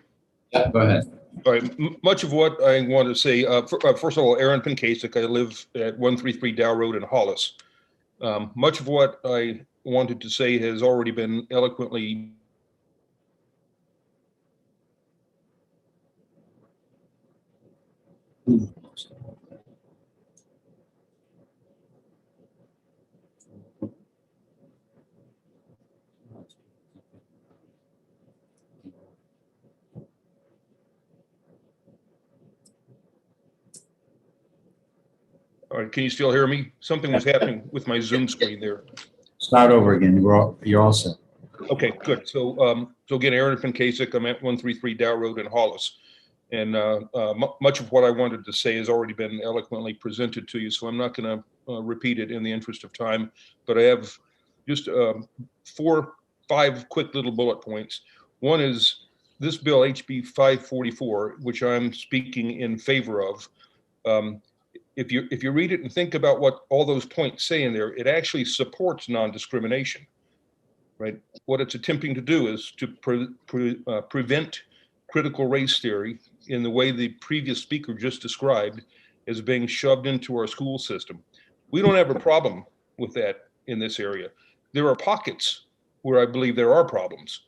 Yeah, go ahead. All right, much of what I want to say, first of all, Aaron Penkasik, I live at 133 Dow Road in Hollis. Much of what I wanted to say has already been eloquently All right, can you still hear me? Something was happening with my Zoom screen there. Start over again. You're all set. Okay, good. So again, Aaron Penkasik, I'm at 133 Dow Road in Hollis. And much of what I wanted to say has already been eloquently presented to you, so I'm not going to repeat it in the interest of time. But I have just 4, 5 quick little bullet points. One is this bill, HB 544, which I'm speaking in favor of. If you read it and think about what all those points say in there, it actually supports non-discrimination, right? What it's attempting to do is to prevent critical race theory in the way the previous speaker just described as being shoved into our school system. We don't have a problem with that in this area. There are pockets where I believe there are problems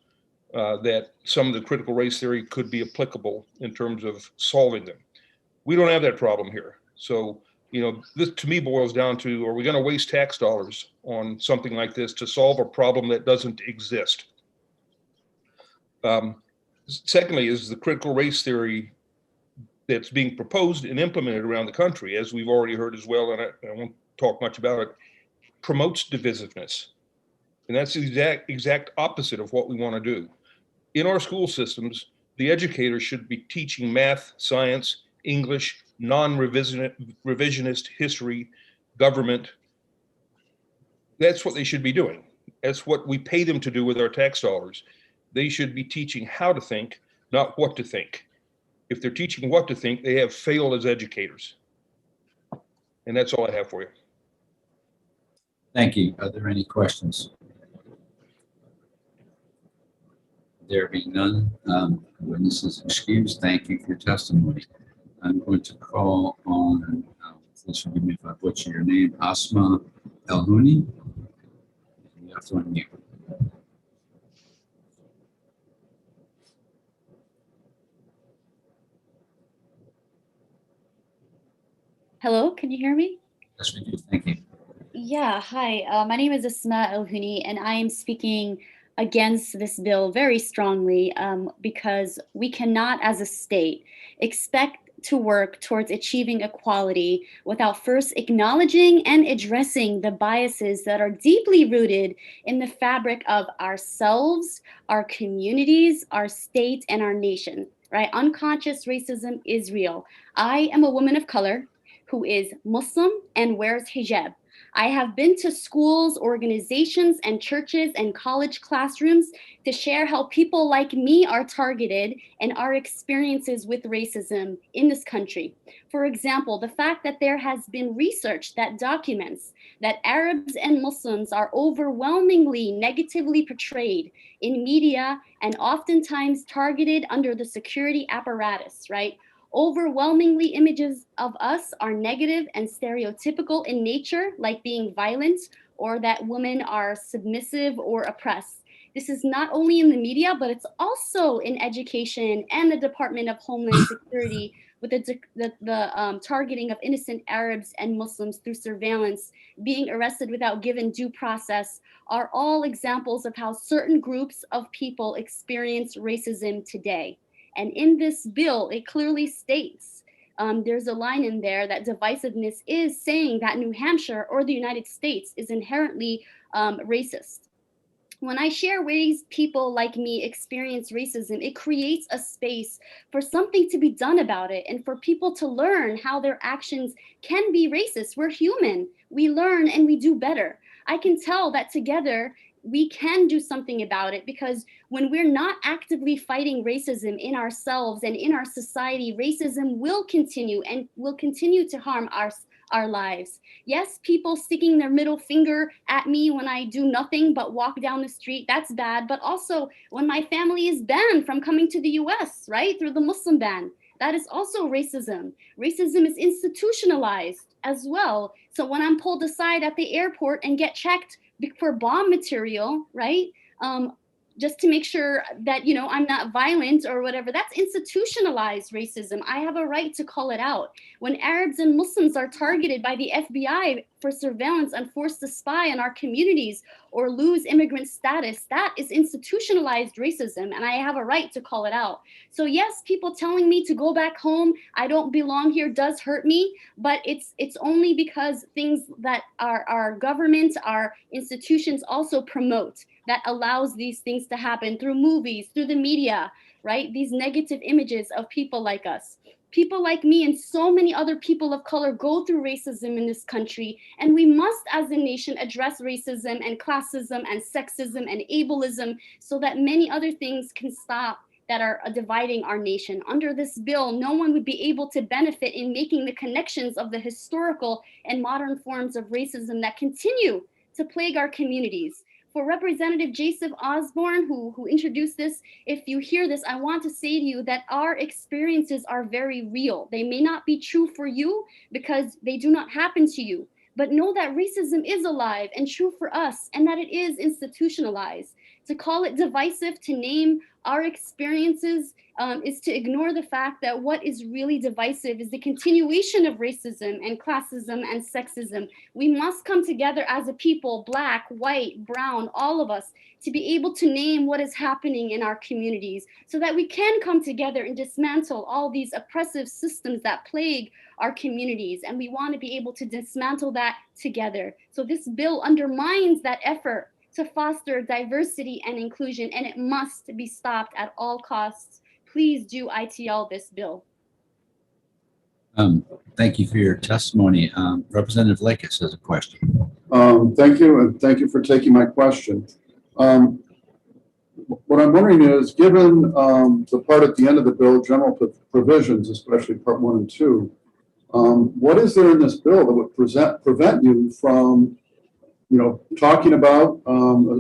that some of the critical race theory could be applicable in terms of solving them. We don't have that problem here. So, you know, this to me boils down to, are we going to waste tax dollars on something like this to solve a problem that doesn't exist? Secondly, is the critical race theory that's being proposed and implemented around the country, as we've already heard as well, and I won't talk much about it, promotes divisiveness. And that's the exact opposite of what we want to do. In our school systems, the educators should be teaching math, science, English, non-revisionist history, government. That's what they should be doing. That's what we pay them to do with our tax dollars. They should be teaching how to think, not what to think. If they're teaching what to think, they have failed as educators. And that's all I have for you. Thank you. Are there any questions? There being none, witnesses excused. Thank you for your testimony. I'm going to call on, please forgive me if I butcher your name, Asma Elhouni. You have to unmute. Hello, can you hear me? Yes, we do. Thank you. Yeah, hi. My name is Asma Elhouni, and I am speaking against this bill very strongly because we cannot, as a state, expect to work towards achieving equality without first acknowledging and addressing the biases that are deeply rooted in the fabric of ourselves, our communities, our state, and our nation, right? Unconscious racism is real. I am a woman of color who is Muslim and wears hijab. I have been to schools, organizations, and churches and college classrooms to share how people like me are targeted and our experiences with racism in this country. For example, the fact that there has been research that documents that Arabs and Muslims are overwhelmingly negatively portrayed in media and oftentimes targeted under the security apparatus, right? Overwhelmingly, images of us are negative and stereotypical in nature, like being violent or that women are submissive or oppressed. This is not only in the media, but it's also in education and the Department of Homeland Security with the targeting of innocent Arabs and Muslims through surveillance, being arrested without given due process, are all examples of how certain groups of people experience racism today. And in this bill, it clearly states, there's a line in there that divisiveness is saying that New Hampshire or the United States is inherently racist. When I share ways people like me experience racism, it creates a space for something to be done about it and for people to learn how their actions can be racist. We're human. We learn and we do better. I can tell that together we can do something about it, because when we're not actively fighting racism in ourselves and in our society, racism will continue and will continue to harm our lives. Yes, people sticking their middle finger at me when I do nothing but walk down the street, that's bad. But also when my family is banned from coming to the US, right, through the Muslim ban, that is also racism. Racism is institutionalized as well. So when I'm pulled aside at the airport and get checked for bomb material, right? Just to make sure that, you know, I'm not violent or whatever, that's institutionalized racism. I have a right to call it out. When Arabs and Muslims are targeted by the FBI for surveillance and forced to spy on our communities or lose immigrant status, that is institutionalized racism, and I have a right to call it out. So yes, people telling me to go back home, I don't belong here, does hurt me, but it's only because things that our government, our institutions also promote that allows these things to happen through movies, through the media, right? These negative images of people like us. People like me and so many other people of color go through racism in this country, and we must as a nation address racism and classism and sexism and ableism so that many other things can stop that are dividing our nation. Under this bill, no one would be able to benefit in making the connections of the historical and modern forms of racism that continue to plague our communities. For Representative Joseph Osborne, who introduced this, if you hear this, I want to say to you that our experiences are very real. They may not be true for you because they do not happen to you, but know that racism is alive and true for us, and that it is institutionalized. To call it divisive, to name our experiences, is to ignore the fact that what is really divisive is the continuation of racism and classism and sexism. We must come together as a people, Black, white, brown, all of us, to be able to name what is happening in our communities so that we can come together and dismantle all these oppressive systems that plague our communities. And we want to be able to dismantle that together. So this bill undermines that effort to foster diversity and inclusion, and it must be stopped at all costs. Please do ITL this bill. Thank you for your testimony. Representative Lakis has a question. Thank you, and thank you for taking my question. What I'm wondering is, given the part at the end of the bill, general provisions, especially part 1 and 2, what is there in this bill that would prevent you from, talking about,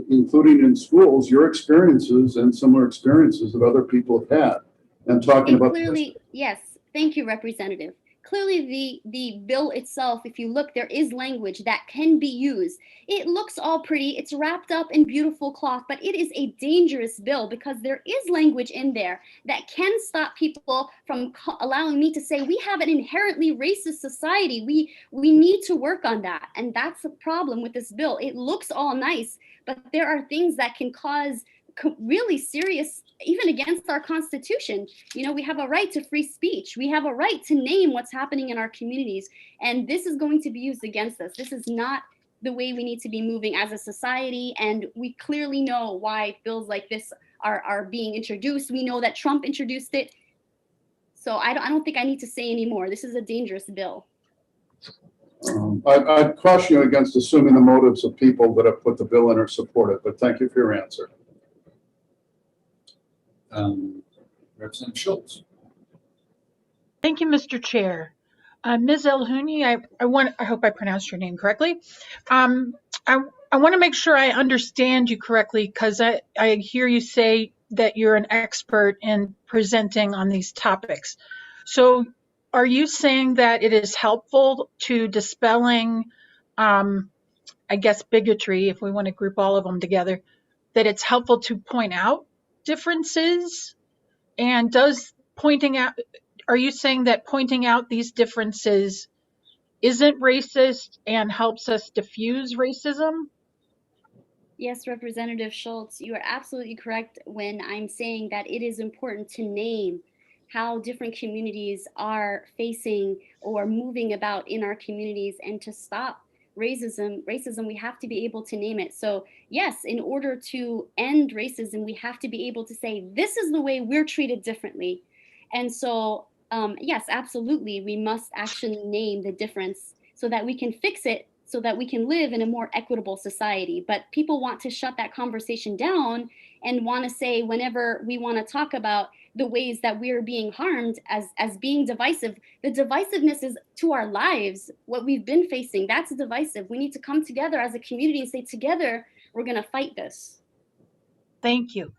including in schools, your experiences and similar experiences that other people have had, and talking about clearly, yes, thank you, Representative. Clearly, the bill itself, if you look, there is language that can be used. It looks all pretty, it's wrapped up in beautiful cloth, but it is a dangerous bill because there is language in there that can stop people from allowing me to say we have an inherently racist society. We need to work on that, and that's the problem with this bill. It looks all nice, but there are things that can cause really serious, even against our Constitution. We have a right to free speech. We have a right to name what's happening in our communities. And this is going to be used against us. This is not the way we need to be moving as a society. And we clearly know why bills like this are being introduced. We know that Trump introduced it. So I don't think I need to say any more. This is a dangerous bill. I'd caution you against assuming the motives of people that have put the bill in or support it, but thank you for your answer. Representative Schultz. Thank you, Mr. Chair. Ms. Elhouni, I hope I pronounced your name correctly. I want to make sure I understand you correctly, because I hear you say that you're an expert in presenting on these topics. So are you saying that it is helpful to dispelling, I guess, bigotry, if we want to group all of them together, that it's helpful to point out differences? And are you saying that pointing out these differences isn't racist and helps us diffuse racism? Yes, Representative Schultz, you are absolutely correct when I'm saying that it is important to name how different communities are facing or moving about in our communities, and to stop racism, we have to be able to name it. So yes, in order to end racism, we have to be able to say, this is the way we're treated differently. And so, yes, absolutely, we must actually name the difference so that we can fix it, so that we can live in a more equitable society. But people want to shut that conversation down and want to say, whenever we want to talk about the ways that we're being harmed as being divisive, the divisiveness is to our lives, what we've been facing, that's divisive. We need to come together as a community and say, together, we're going to fight this. Thank you.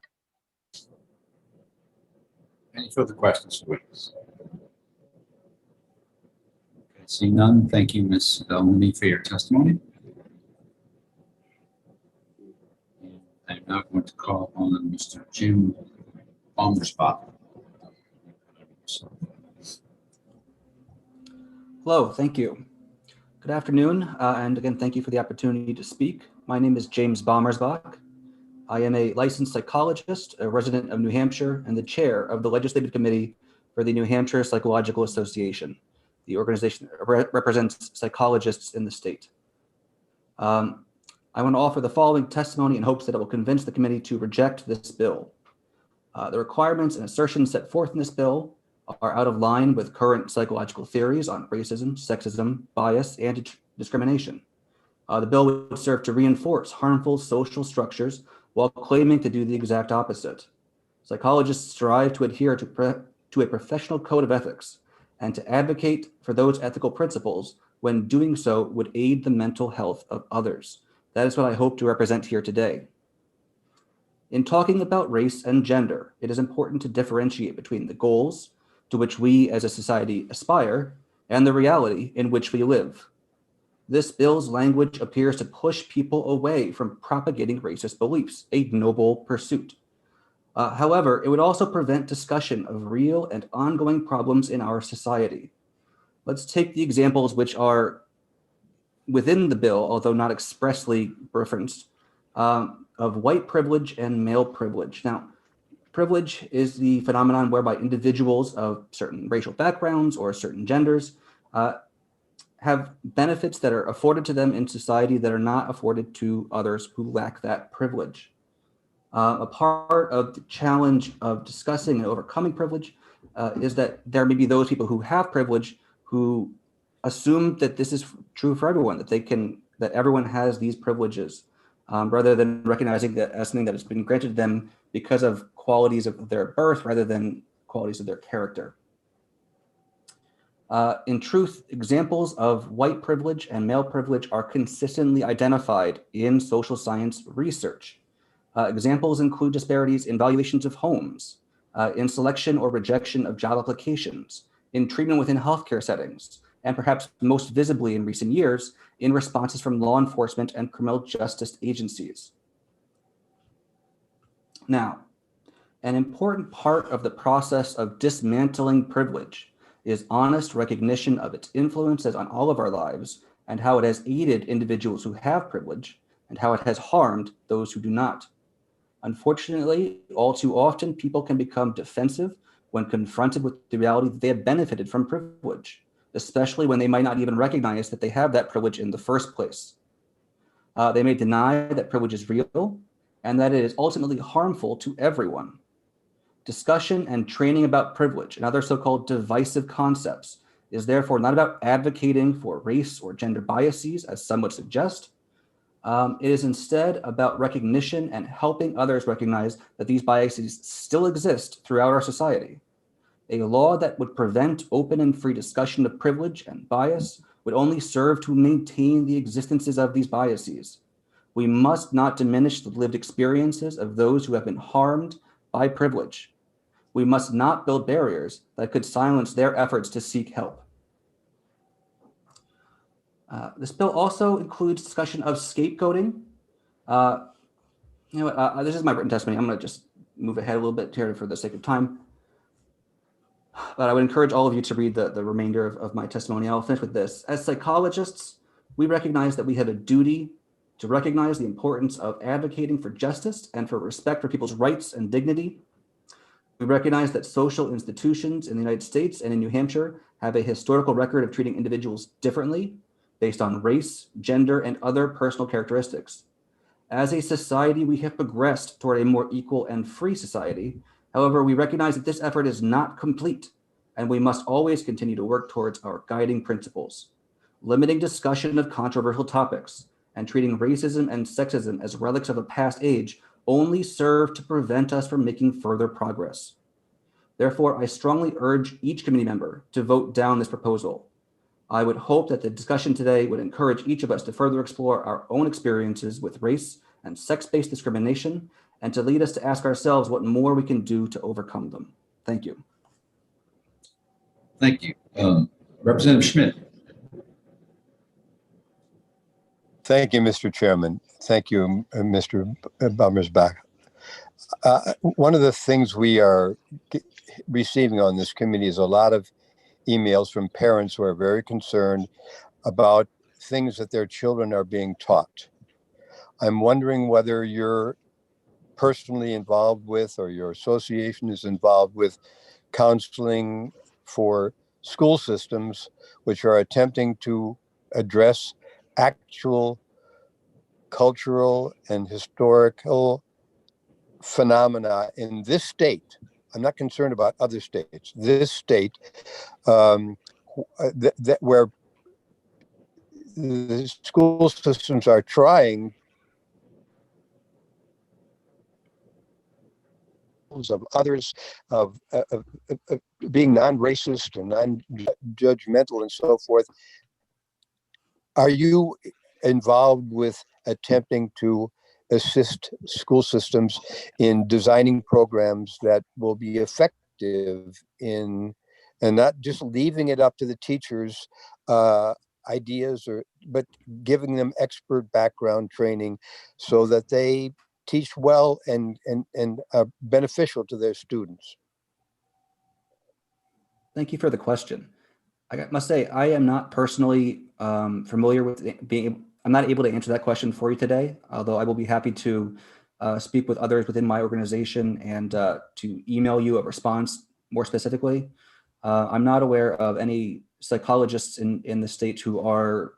Any further questions, please? Okay, seeing none, thank you, Ms. Elhouni, for your testimony. I'm now going to call on Mr. Jim Bommersbach. Hello, thank you. Good afternoon, and again, thank you for the opportunity to speak. My name is James Bommersbach. I am a licensed psychologist, a resident of New Hampshire, and the chair of the Legislative Committee for the New Hampshire Psychological Association. The organization represents psychologists in the state. I want to offer the following testimony in hopes that it will convince the committee to reject this bill. The requirements and assertions set forth in this bill are out of line with current psychological theories on racism, sexism, bias, and discrimination. The bill would serve to reinforce harmful social structures while claiming to do the exact opposite. Psychologists strive to adhere to a professional code of ethics and to advocate for those ethical principles when doing so would aid the mental health of others. That is what I hope to represent here today. In talking about race and gender, it is important to differentiate between the goals to which we as a society aspire and the reality in which we live. This bill's language appears to push people away from propagating racist beliefs, a noble pursuit. However, it would also prevent discussion of real and ongoing problems in our society. Let's take the examples which are within the bill, although not expressly referenced, of white privilege and male privilege. Now, privilege is the phenomenon whereby individuals of certain racial backgrounds or certain genders have benefits that are afforded to them in society that are not afforded to others who lack that privilege. A part of the challenge of discussing and overcoming privilege is that there may be those people who have privilege who assume that this is true for everyone, that everyone has these privileges, rather than recognizing that as something that has been granted to them because of qualities of their birth rather than qualities of their character. In truth, examples of white privilege and male privilege are consistently identified in social science research. Examples include disparities in valuations of homes, in selection or rejection of job applications, in treatment within healthcare settings, and perhaps most visibly in recent years, in responses from law enforcement and criminal justice agencies. Now, an important part of the process of dismantling privilege is honest recognition of its influences on all of our lives and how it has aided individuals who have privilege and how it has harmed those who do not. Unfortunately, all too often, people can become defensive when confronted with the reality that they have benefited from privilege, especially when they might not even recognize that they have that privilege in the first place. They may deny that privilege is real and that it is ultimately harmful to everyone. Discussion and training about privilege and other so-called divisive concepts is therefore not about advocating for race or gender biases, as some would suggest. It is instead about recognition and helping others recognize that these biases still exist throughout our society. A law that would prevent open and free discussion of privilege and bias would only serve to maintain the existences of these biases. We must not diminish the lived experiences of those who have been harmed by privilege. We must not build barriers that could silence their efforts to seek help. This bill also includes discussion of scapegoating. This is my written testimony. I'm going to just move ahead a little bit here for the sake of time. But I would encourage all of you to read the remainder of my testimony. I'll finish with this. As psychologists, we recognize that we have a duty to recognize the importance of advocating for justice and for respect for people's rights and dignity. We recognize that social institutions in the United States and in New Hampshire have a historical record of treating individuals differently based on race, gender, and other personal characteristics. As a society, we have progressed toward a more equal and free society. However, we recognize that this effort is not complete, and we must always continue to work towards our guiding principles. Limiting discussion of controversial topics and treating racism and sexism as relics of a past age only serve to prevent us from making further progress. Therefore, I strongly urge each committee member to vote down this proposal. I would hope that the discussion today would encourage each of us to further explore our own experiences with race and sex-based discrimination, and to lead us to ask ourselves what more we can do to overcome them. Thank you. Thank you. Representative Schmidt. Thank you, Mr. Chairman. Thank you, Mr. Bummersbach. One of the things we are receiving on this committee is a lot of emails from parents who are very concerned about things that their children are being taught. I'm wondering whether you're personally involved with, or your association is involved with, counseling for school systems which are attempting to address actual cultural and historical phenomena in this state. I'm not concerned about other states. This state, where the school systems are trying of others, of being non-racist and non-judgmental and so forth. Are you involved with attempting to assist school systems in designing programs that will be effective in, and not just leaving it up to the teachers' ideas, but giving them expert background training so that they teach well and are beneficial to their students? Thank you for the question. I must say, I am not personally familiar with I'm not able to answer that question for you today, although I will be happy to speak with others within my organization and to email you a response more specifically. I'm not aware of any psychologists in the state who are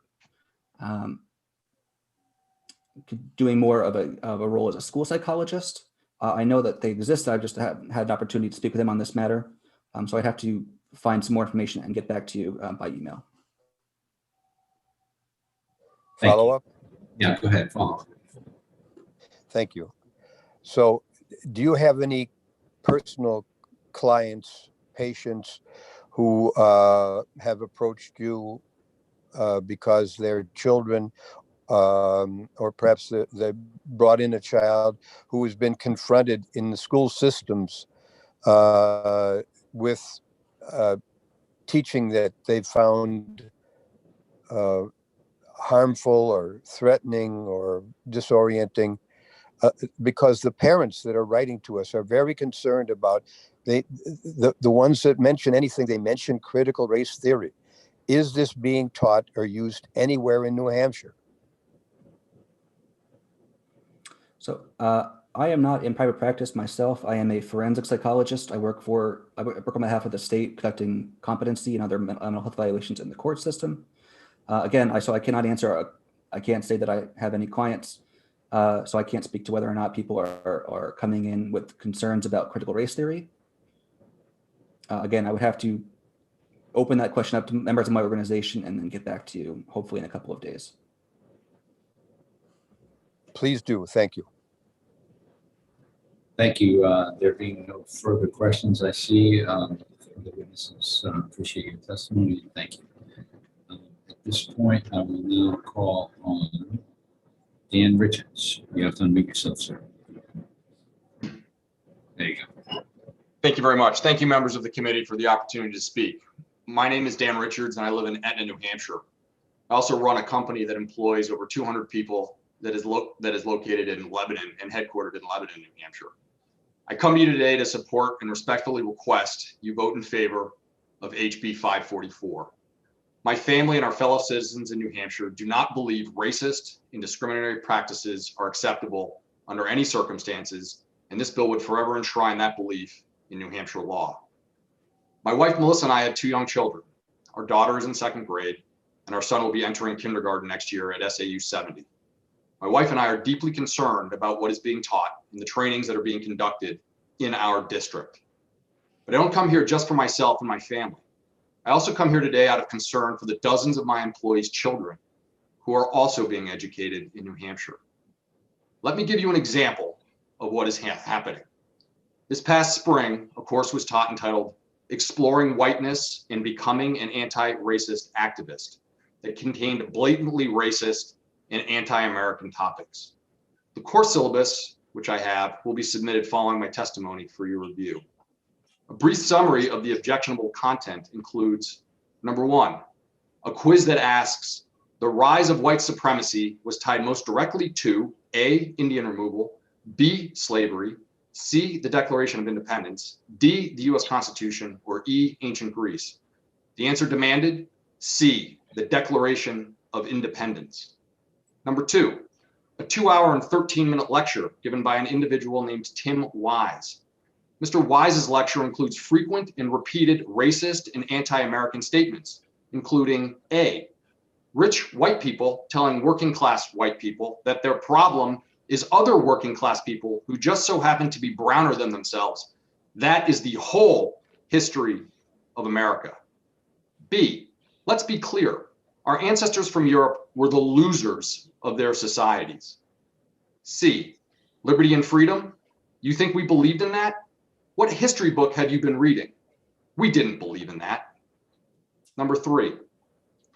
doing more of a role as a school psychologist. I know that they exist. I've just haven't had an opportunity to speak with them on this matter. So I'd have to find some more information and get back to you by email. Follow up? Yeah, go ahead, follow up. Thank you. So do you have any personal clients, patients who have approached you because their children, or perhaps they brought in a child who has been confronted in the school systems with teaching that they found harmful or threatening or disorienting, because the parents that are writing to us are very concerned about the ones that mention anything, they mention critical race theory. Is this being taught or used anywhere in New Hampshire? So I am not in private practice myself. I am a forensic psychologist. I work on behalf of the state, conducting competency and other mental health violations in the court system. Again, so I cannot answer. I can't say that I have any clients, so I can't speak to whether or not people are coming in with concerns about critical race theory. Again, I would have to open that question up to members of my organization and then get back to you, hopefully in a couple of days. Please do. Thank you. Thank you. There being no further questions, I see from the witnesses. Appreciate your testimony. Thank you. At this point, I will now call on Dan Richards. You have to unmute yourself, sir. There you go. Thank you very much. Thank you, members of the committee, for the opportunity to speak. My name is Dan Richards, and I live in Etna, New Hampshire. I also run a company that employs over 200 people that is located in Lebanon and headquartered in Lebanon, New Hampshire. I come to you today to support and respectfully request you vote in favor of HB 544. My family and our fellow citizens in New Hampshire do not believe racist and discriminatory practices are acceptable under any circumstances, and this bill would forever enshrine that belief in New Hampshire law. My wife, Melissa, and I have 2 young children. Our daughter is in 2nd grade, and our son will be entering kindergarten next year at SAU 70. My wife and I are deeply concerned about what is being taught and the trainings that are being conducted in our district. But I don't come here just for myself and my family. I also come here today out of concern for the dozens of my employees' children who are also being educated in New Hampshire. Let me give you an example of what is happening. This past spring, a course was taught entitled Exploring Whiteness and Becoming an Anti-Racist Activist that contained blatantly racist and anti-American topics. The course syllabus, which I have, will be submitted following my testimony for your review. A brief summary of the objectionable content includes, number 1, a quiz that asks, the rise of white supremacy was tied most directly to A, Indian removal, B, slavery, C, the Declaration of Independence, D, the US Constitution, or E, ancient Greece. The answer demanded, C, the Declaration of Independence. Number 2, a 2-hour and 13-minute lecture given by an individual named Tim Wise. Mr. Wise's lecture includes frequent and repeated racist and anti-American statements, including A, rich white people telling working class white people that their problem is other working class people who just so happen to be browner than themselves. That is the whole history of America. B, let's be clear. Our ancestors from Europe were the losers of their societies. C, liberty and freedom? You think we believed in that? What history book have you been reading? We didn't believe in that. Number 3,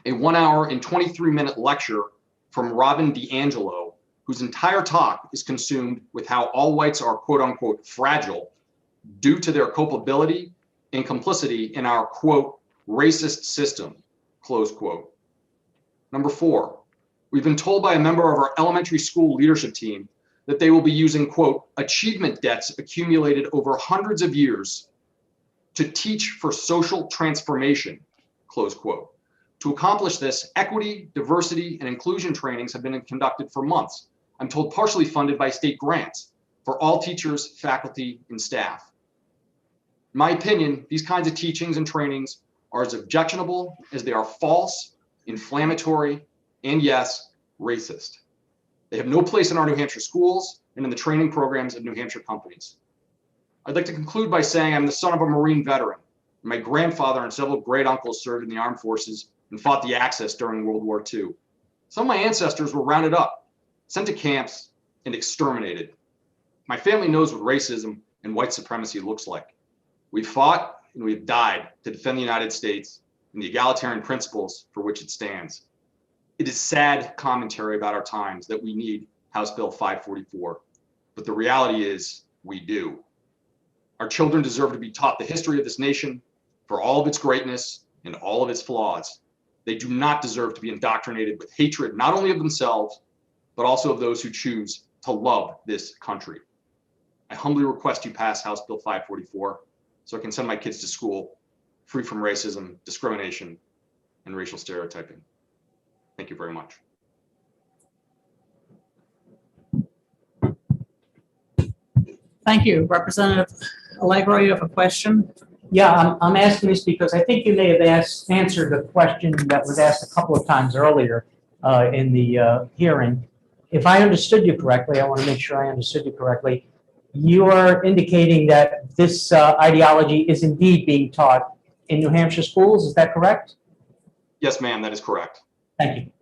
a 1-hour and 23-minute lecture from Robin DiAngelo, whose entire talk is consumed with how all whites are quote unquote fragile due to their culpability and complicity in our quote racist system, close quote. Number 4, we've been told by a member of our elementary school leadership team that they will be using quote achievement debts accumulated over hundreds of years to teach for social transformation, close quote. To accomplish this, equity, diversity, and inclusion trainings have been conducted for months. I'm told partially funded by state grants for all teachers, faculty, and staff. In my opinion, these kinds of teachings and trainings are as objectionable as they are false, inflammatory, and yes, racist. They have no place in our New Hampshire schools and in the training programs of New Hampshire companies. I'd like to conclude by saying I'm the son of a Marine veteran. My grandfather and several great uncles served in the armed forces and fought the Axis during World War II. Some of my ancestors were rounded up, sent to camps, and exterminated. My family knows what racism and white supremacy looks like. We've fought and we've died to defend the United States and the egalitarian principles for which it stands. It is sad commentary about our times that we need House Bill 544, but the reality is we do. Our children deserve to be taught the history of this nation for all of its greatness and all of its flaws. They do not deserve to be indoctrinated with hatred, not only of themselves, but also of those who choose to love this country. I humbly request you pass House Bill 544 so I can send my kids to school free from racism, discrimination, and racial stereotyping. Thank you very much. Thank you. Representative Allegro, you have a question? Yeah, I'm asking this because I think you may have answered a question that was asked a couple of times earlier in the hearing. If I understood you correctly, I want to make sure I understood you correctly. You are indicating that this ideology is indeed being taught in New Hampshire schools. Is that correct? Yes, ma'am, that is correct. Thank you.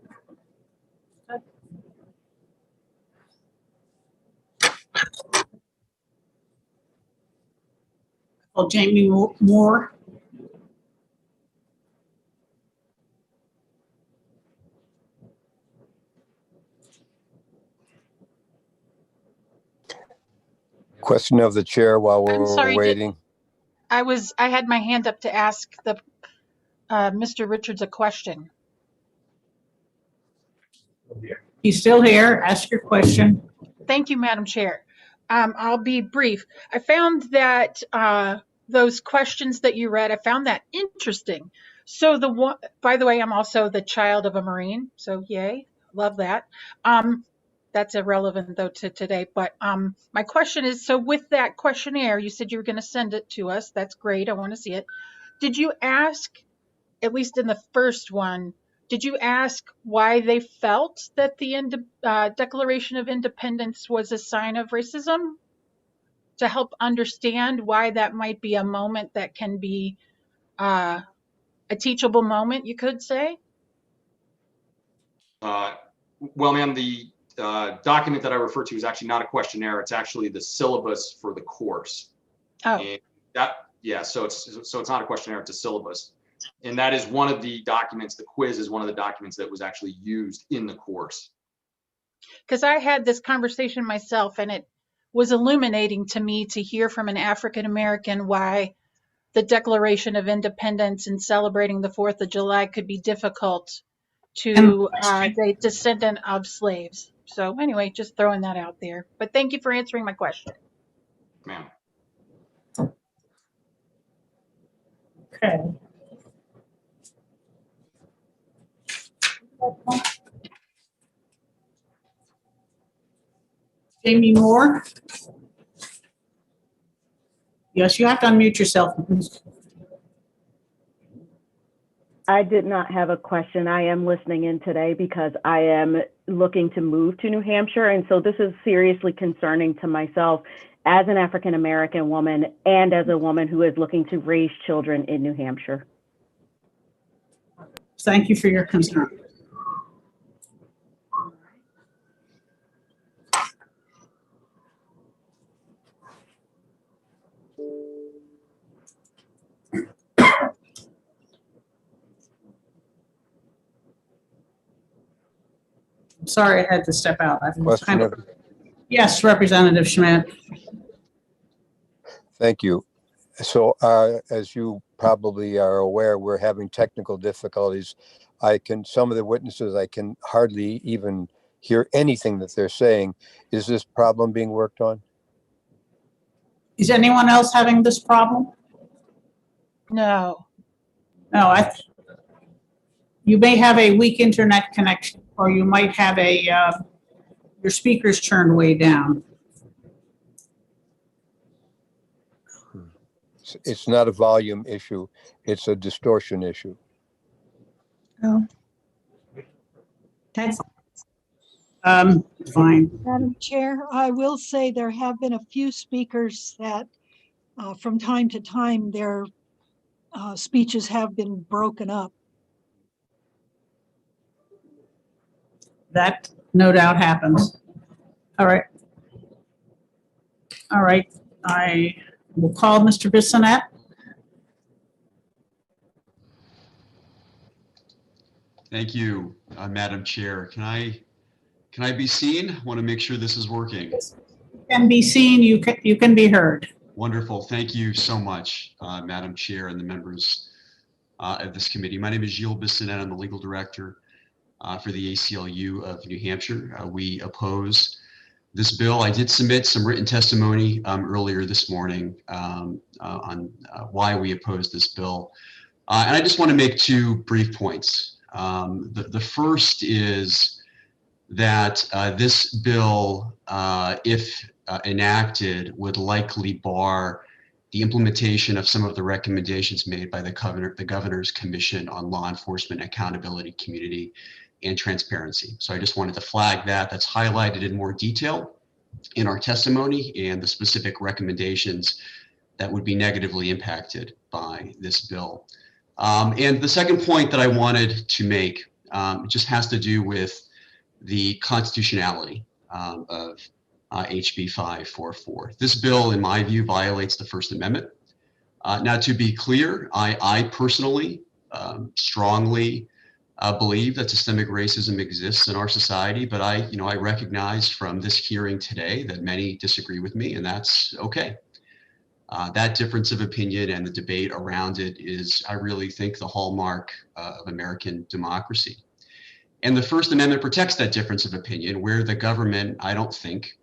Well, Jamie Moore. Question of the chair while I'm we're sorry, waiting. I had my hand up to ask the Mr. Richards a question. He's still here. Ask your question. Thank you, Madam Chair. I'll be brief. I found that those questions that you read, I found that interesting. So the one, by the way, I'm also the child of a Marine, so yay, love that. That's irrelevant though to today, but my question is, so with that questionnaire, you said you were going to send it to us. That's great. I want to see it. Did you ask, at least in the first one, did you ask why they felt that the Declaration of Independence was a sign of racism? To help understand why that might be a moment that can be a teachable moment, you could say? Well, ma'am, the document that I refer to is actually not a questionnaire. It's actually the syllabus for the course. Oh. And that, yeah, so it's not a questionnaire, it's a syllabus. And that is one of the documents, the quiz is one of the documents that was actually used in the course. Because I had this conversation myself, and it was illuminating to me to hear from an African American why the Declaration of Independence and celebrating the 4th of July could be difficult to the descendant of slaves. So anyway, just throwing that out there. But thank you for answering my question. Ma'am. Okay. Jamie Moore? Yes, you have to unmute yourself. I did not have a question. I am listening in today because I am looking to move to New Hampshire. And so this is seriously concerning to myself as an African American woman and as a woman who is looking to raise children in New Hampshire. Thank you for your concern. Sorry, I had to step out. Yes, Representative Schmidt. Thank you. So as you probably are aware, we're having technical difficulties. Some of the witnesses, I can hardly even hear anything that they're saying. Is this problem being worked on? Is anyone else having this problem? No. No, you may have a weak internet connection, or you might have your speakers turned way down. It's not a volume issue. It's a distortion issue. Oh. That's fine. Madam Chair, I will say there have been a few speakers that from time to time their speeches have been broken up. That no doubt happens. All right. All right. I will call Mr. Bissonnette. Thank you, Madam Chair. Can I be seen? I want to make sure this is working. You can be seen. You can be heard. Wonderful. Thank you so much, Madam Chair and the members of this committee. My name is Gilles Bissonnette. I'm the legal director for the ACLU of New Hampshire. We oppose this bill. I did submit some written testimony earlier this morning on why we oppose this bill. And I just want to make two brief points. The first is that this bill, if enacted, would likely bar the implementation of some of the recommendations made by the Governor's Commission on Law Enforcement Accountability, Community, and Transparency. So I just wanted to flag that. That's highlighted in more detail in our testimony, and the specific recommendations that would be negatively impacted by this bill. And the second point that I wanted to make just has to do with the constitutionality of HB 544. This bill, in my view, violates the First Amendment. Now, to be clear, I personally strongly believe that systemic racism exists in our society, but I recognize from this hearing today that many disagree with me, and that's okay. That difference of opinion and the debate around it is, I really think, the hallmark of American democracy. And the First Amendment protects that difference of opinion, where the government, I don't think,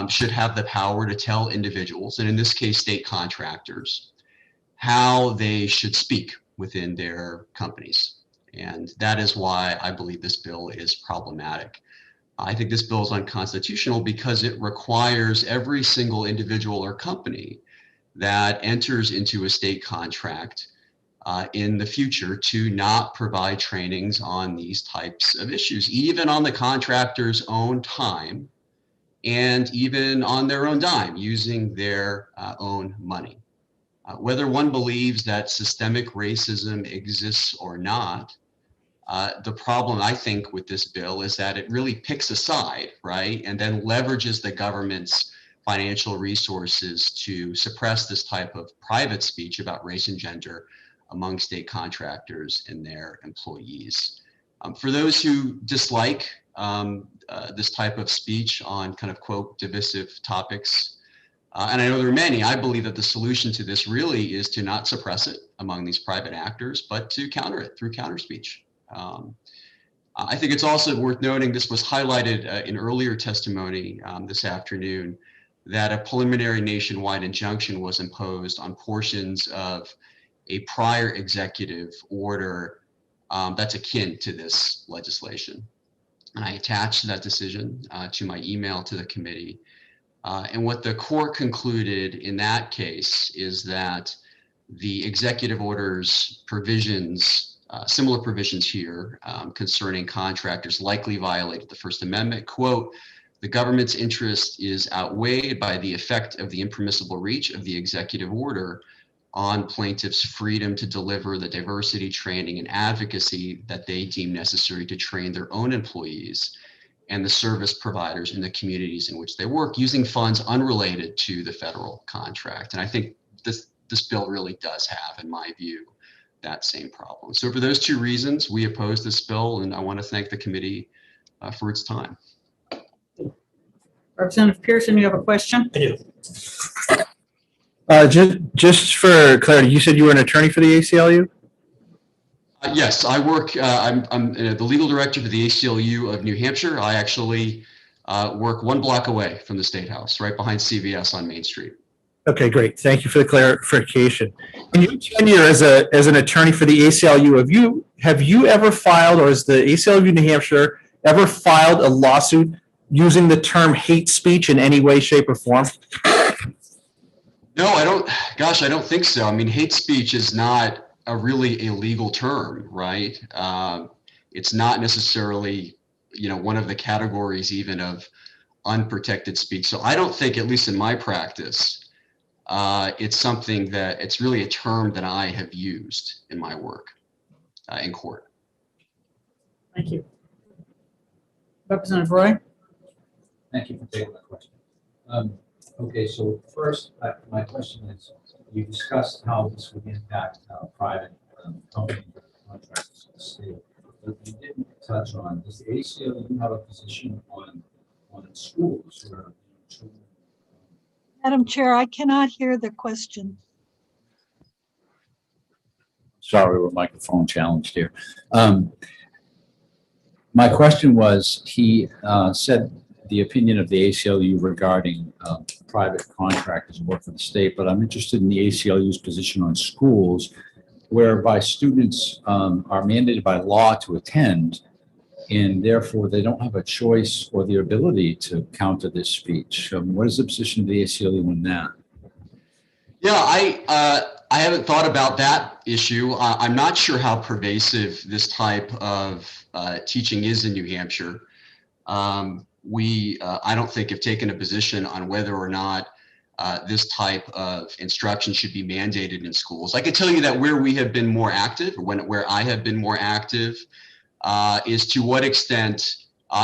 should have the power to tell individuals, and in this case, state contractors, how they should speak within their companies. And that is why I believe this bill is problematic. I think this bill is unconstitutional because it requires every single individual or company that enters into a state contract in the future to not provide trainings on these types of issues, even on the contractor's own time and even on their own dime, using their own money. Whether one believes that systemic racism exists or not, the problem, I think, with this bill is that it really picks a side, right? And then leverages the government's financial resources to suppress this type of private speech about race and gender among state contractors and their employees. For those who dislike this type of speech on kind of, quote, divisive topics, and I know there are many, I believe that the solution to this really is to not suppress it among these private actors, but to counter it through counter speech. I think it's also worth noting, this was highlighted in earlier testimony this afternoon, that a preliminary nationwide injunction was imposed on portions of a prior executive order that's akin to this legislation. And I attached that decision to my email to the committee. And what the court concluded in that case is that the executive order's provisions, similar provisions here concerning contractors, likely violated the First Amendment. Quote, "The government's interest is outweighed by the effect of the impermissible reach of the executive order on plaintiffs' freedom to deliver the diversity training and advocacy that they deem necessary to train their own employees and the service providers in the communities in which they work, using funds unrelated to the federal contract." And I think this bill really does have, in my view, that same problem. So for those two reasons, we oppose this bill, and I want to thank the committee for its time. Representative Pearson, you have a question? I do. Just for clarity, you said you were an attorney for the ACLU? Yes, I work, I'm the legal director for the ACLU of New Hampshire. I actually work 1 block away from the State House, right behind CVS on Main Street. Okay, great. Thank you for the clarification. In your tenure as an attorney for the ACLU, have you ever filed, or has the ACLU of New Hampshire ever filed a lawsuit using the term hate speech in any way, shape, or form? No, I don't think so. I mean, hate speech is not really a legal term, right? It's not necessarily, one of the categories even of unprotected speech. So I don't think, at least in my practice, it's something that, it's really a term that I have used in my work in court. Thank you. Representative Roy? Thank you for taking my question. Okay, so first, my question is, you discussed how this would impact private company contracts in the state, but you didn't touch on, does the ACLU have a position on schools where children? Madam Chair, I cannot hear the question. Sorry, we're microphone challenged here. My question was, he said the opinion of the ACLU regarding private contractors work for the state, but I'm interested in the ACLU's position on schools, whereby students are mandated by law to attend, and therefore they don't have a choice or the ability to counter this speech. What is the position of the ACLU on that? Yeah, I haven't thought about that issue. I'm not sure how pervasive this type of teaching is in New Hampshire. I don't think have taken a position on whether or not this type of instruction should be mandated in schools. I can tell you that where we have been more active, where I have been more active, is to what extent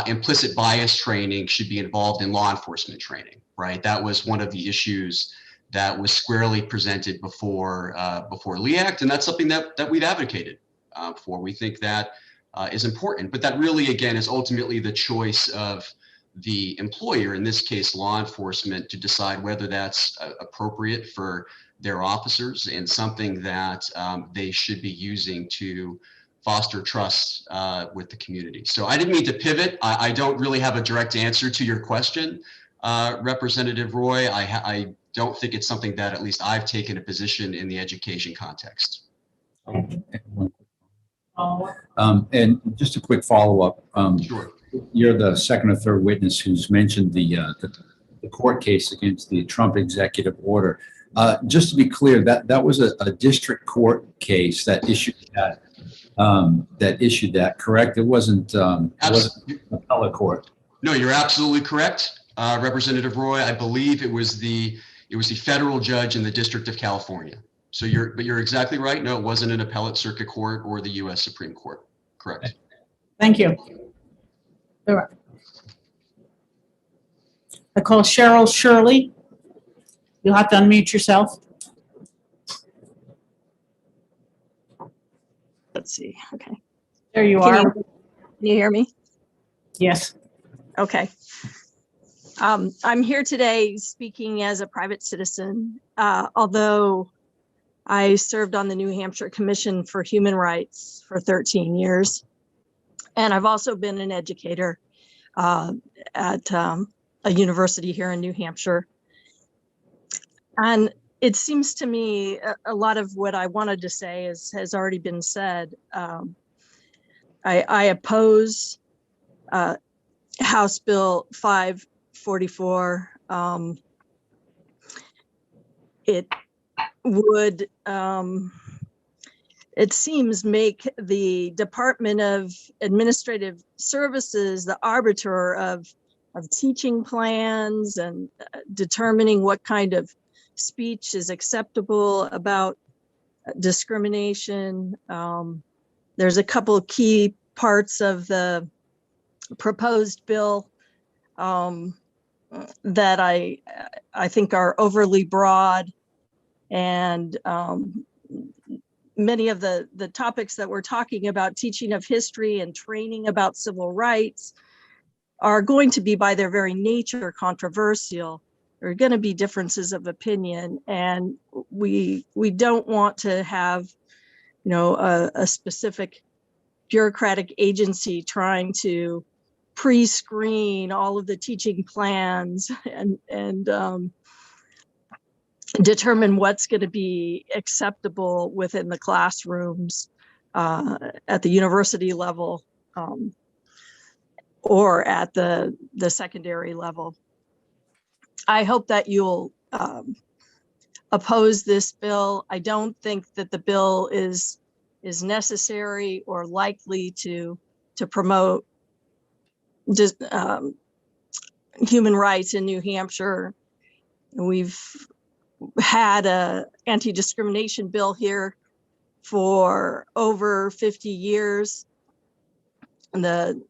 implicit bias training should be involved in law enforcement training, right? That was one of the issues that was squarely presented before LEACT, and that's something that we've advocated for. We think that is important, but that really, again, is ultimately the choice of the employer, in this case, law enforcement, to decide whether that's appropriate for their officers and something that they should be using to foster trust with the community. So I didn't mean to pivot. I don't really have a direct answer to your question, Representative Roy. I don't think it's something that at least I've taken a position in the education context. And just a quick follow-up. Sure. You're the second or third witness who's mentioned the court case against the Trump executive order. Just to be clear, that was a district court case that issued that, correct? It wasn't an appellate court. No, you're absolutely correct, Representative Roy. I believe it was the federal judge in the District of California. So you're exactly right. No, it wasn't an appellate circuit court or the U.S. Supreme Court. Correct. Thank you. All right. I call Cheryl Shirley. You'll have to unmute yourself. Let's see. Okay. There you are. Can you hear me? Yes. Okay. I'm here today speaking as a private citizen, although I served on the New Hampshire Commission for Human Rights for 13 years. And I've also been an educator at a university here in New Hampshire. And it seems to me a lot of what I wanted to say has already been said. I oppose House Bill 544. It would, it seems, make the Department of Administrative Services the arbiter of teaching plans and determining what kind of speech is acceptable about discrimination. There's a couple of key parts of the proposed bill that I think are overly broad, and many of the topics that we're talking about, teaching of history and training about civil rights, are going to be by their very nature controversial. There are going to be differences of opinion, and we don't want to have, a specific bureaucratic agency trying to pre-screen all of the teaching plans and determine what's going to be acceptable within the classrooms at the university level or at the secondary level. I hope that you'll oppose this bill. I don't think that the bill is necessary or likely to promote human rights in New Hampshire. We've had a anti-discrimination bill here for over 50 years. And the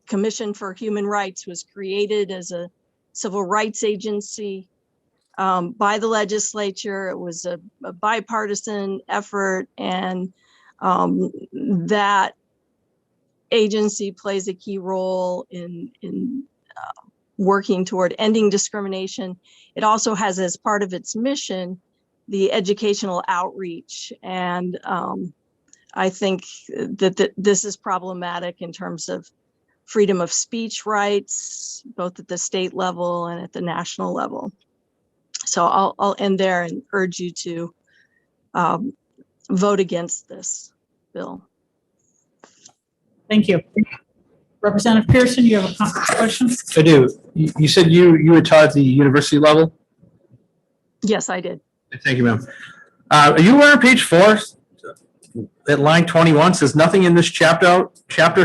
Commission for Human Rights was created as a civil rights agency by the legislature. It was a bipartisan effort, and that agency plays a key role in working toward ending discrimination. It also has as part of its mission the educational outreach, and I think that this is problematic in terms of freedom of speech rights, both at the state level and at the national level. So I'll end there and urge you to vote against this bill. Thank you. Representative Pearson, you have a question? I do. You said you were taught at the university level? Yes, I did. Thank you, ma'am. Are you aware of page 4 at line 21 says nothing in this chapter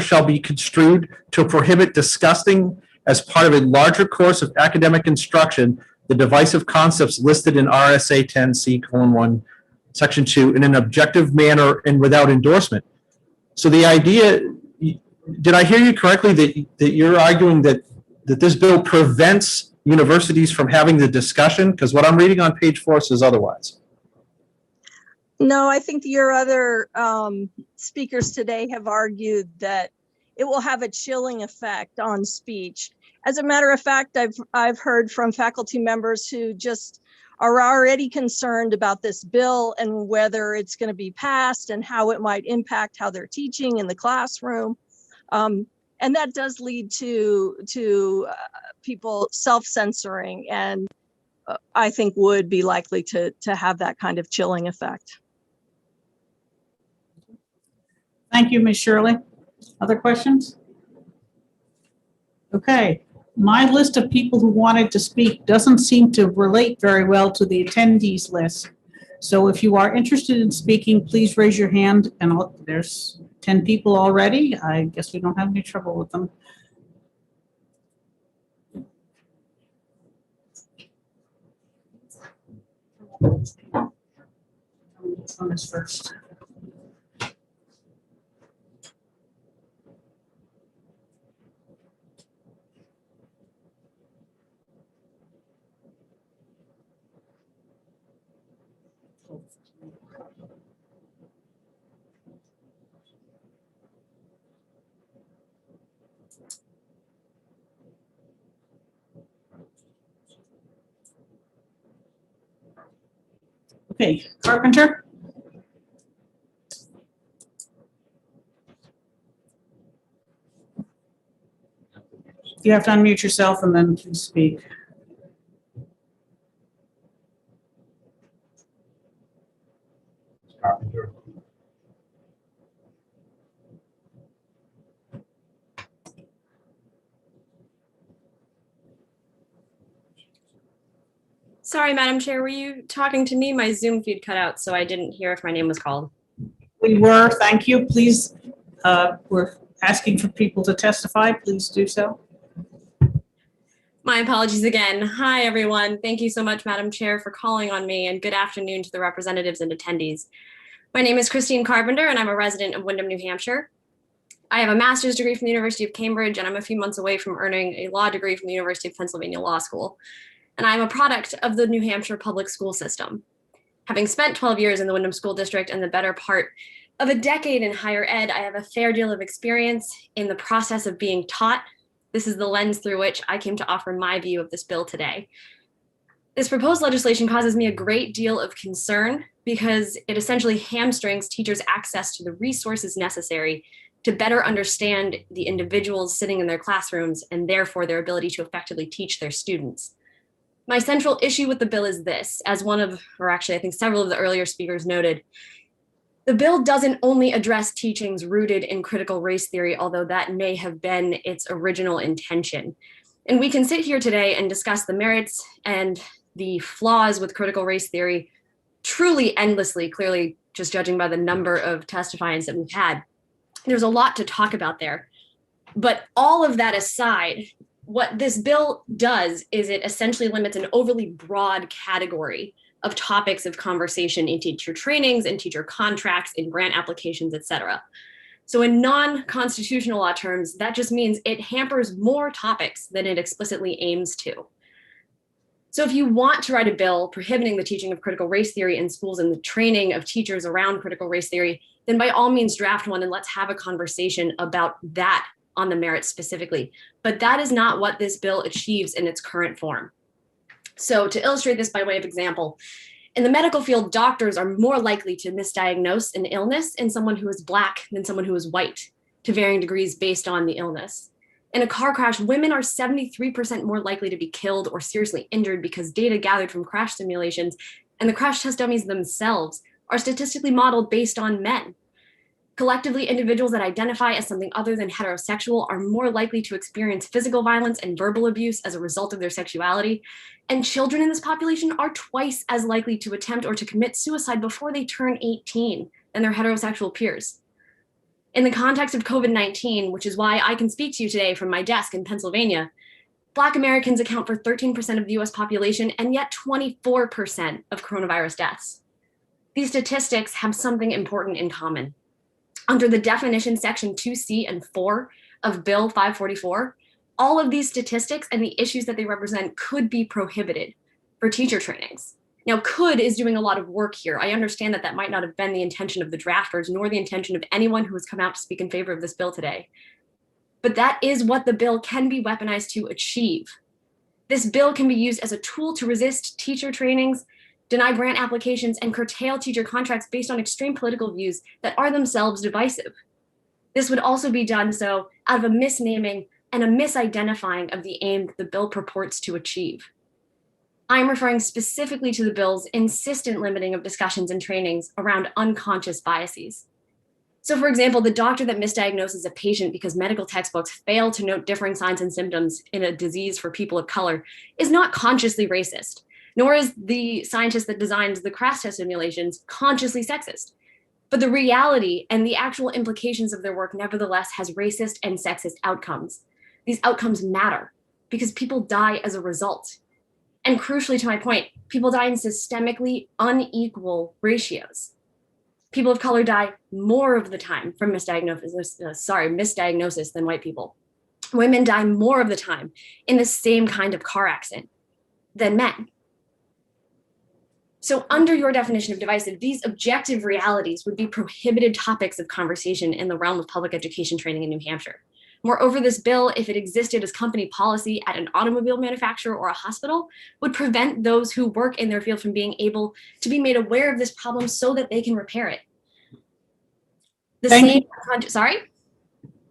shall be construed to prohibit discussing as part of a larger course of academic instruction the divisive concepts listed in RSA 10C:1, Section 2 in an objective manner and without endorsement. So the idea, did I hear you correctly that you're arguing that this bill prevents universities from having the discussion? Because what I'm reading on page 4 says otherwise. No, I think your other speakers today have argued that it will have a chilling effect on speech. As a matter of fact, I've heard from faculty members who just are already concerned about this bill and whether it's going to be passed and how it might impact how they're teaching in the classroom. And that does lead to people self-censoring, and I think would be likely to have that kind of chilling effect. Thank you, Ms. Shirley. Other questions? Okay, my list of people who wanted to speak doesn't seem to relate very well to the attendees list. So if you are interested in speaking, please raise your hand, and there's 10 people already. I guess we don't have any trouble with them. Which one is first? Okay, Carpenter. You have to unmute yourself and then please speak. Carpenter. Sorry, Madam Chair, were you talking to me? My Zoom feed cut out, so I didn't hear if my name was called. We were, thank you. Please, we're asking for people to testify. Please do so. My apologies again. Hi, everyone. Thank you so much, Madam Chair, for calling on me, and good afternoon to the representatives and attendees. My name is Christine Carpenter, and I'm a resident of Windham, New Hampshire. I have a master's degree from the University of Cambridge, and I'm a few months away from earning a law degree from the University of Pennsylvania Law School. And I'm a product of the New Hampshire public school system. Having spent 12 years in the Windham School District and the better part of a decade in higher ed, I have a fair deal of experience in the process of being taught. This is the lens through which I came to offer my view of this bill today. This proposed legislation causes me a great deal of concern because it essentially hamstrings teachers' access to the resources necessary to better understand the individuals sitting in their classrooms and therefore their ability to effectively teach their students. My central issue with the bill is this, as one of, or actually I think several of the earlier speakers noted, the bill doesn't only address teachings rooted in critical race theory, although that may have been its original intention. And we can sit here today and discuss the merits and the flaws with critical race theory truly endlessly, clearly just judging by the number of testifiers that we've had. There's a lot to talk about there. But all of that aside, what this bill does is it essentially limits an overly broad category of topics of conversation in teacher trainings and teacher contracts, in grant applications, et cetera. So in non-constitutional law terms, that just means it hampers more topics than it explicitly aims to. So if you want to write a bill prohibiting the teaching of critical race theory in schools and the training of teachers around critical race theory, then by all means draft one and let's have a conversation about that on the merits specifically. But that is not what this bill achieves in its current form. So to illustrate this by way of example, in the medical field, doctors are more likely to misdiagnose an illness in someone who is Black than someone who is white, to varying degrees based on the illness. In a car crash, women are 73% more likely to be killed or seriously injured because data gathered from crash simulations and the crash test dummies themselves are statistically modeled based on men. Collectively, individuals that identify as something other than heterosexual are more likely to experience physical violence and verbal abuse as a result of their sexuality. And children in this population are twice as likely to attempt or to commit suicide before they turn 18 than their heterosexual peers. In the context of COVID-19, which is why I can speak to you today from my desk in Pennsylvania, Black Americans account for 13% of the US population and yet 24% of coronavirus deaths. These statistics have something important in common. Under the definition section 2C and 4 of Bill 544, all of these statistics and the issues that they represent could be prohibited for teacher trainings. Now, could is doing a lot of work here. I understand that that might not have been the intention of the drafters, nor the intention of anyone who has come out to speak in favor of this bill today. But that is what the bill can be weaponized to achieve. This bill can be used as a tool to resist teacher trainings, deny grant applications, and curtail teacher contracts based on extreme political views that are themselves divisive. This would also be done so out of a misnaming and a misidentifying of the aim that the bill purports to achieve. I'm referring specifically to the bill's insistent limiting of discussions and trainings around unconscious biases. So for example, the doctor that misdiagnoses a patient because medical textbooks fail to note differing signs and symptoms in a disease for people of color is not consciously racist, nor is the scientist that designs the crash test simulations consciously sexist. But the reality and the actual implications of their work nevertheless has racist and sexist outcomes. These outcomes matter because people die as a result. And crucially to my point, people die in systemically unequal ratios. People of color die more of the time from misdiagnosis than white people. Women die more of the time in the same kind of car accident than men. So under your definition of divisive, these objective realities would be prohibited topics of conversation in the realm of public education training in New Hampshire. Moreover, this bill, if it existed as company policy at an automobile manufacturer or a hospital, would prevent those who work in their field from being able to be made aware of this problem so that they can repair it. Sorry?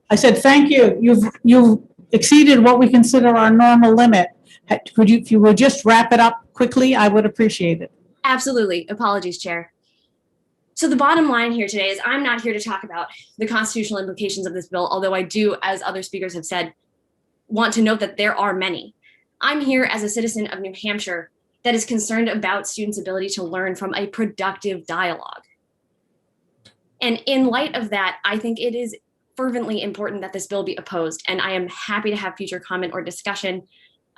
I said, thank you. You've exceeded what we consider our normal limit. Could you, if you would just wrap it up quickly, I would appreciate it. Absolutely. Apologies, Chair. So the bottom line here today is I'm not here to talk about the constitutional implications of this bill, although I do, as other speakers have said, want to note that there are many. I'm here as a citizen of New Hampshire that is concerned about students' ability to learn from a productive dialogue. And in light of that, I think it is fervently important that this bill be opposed, and I am happy to have future comment or discussion.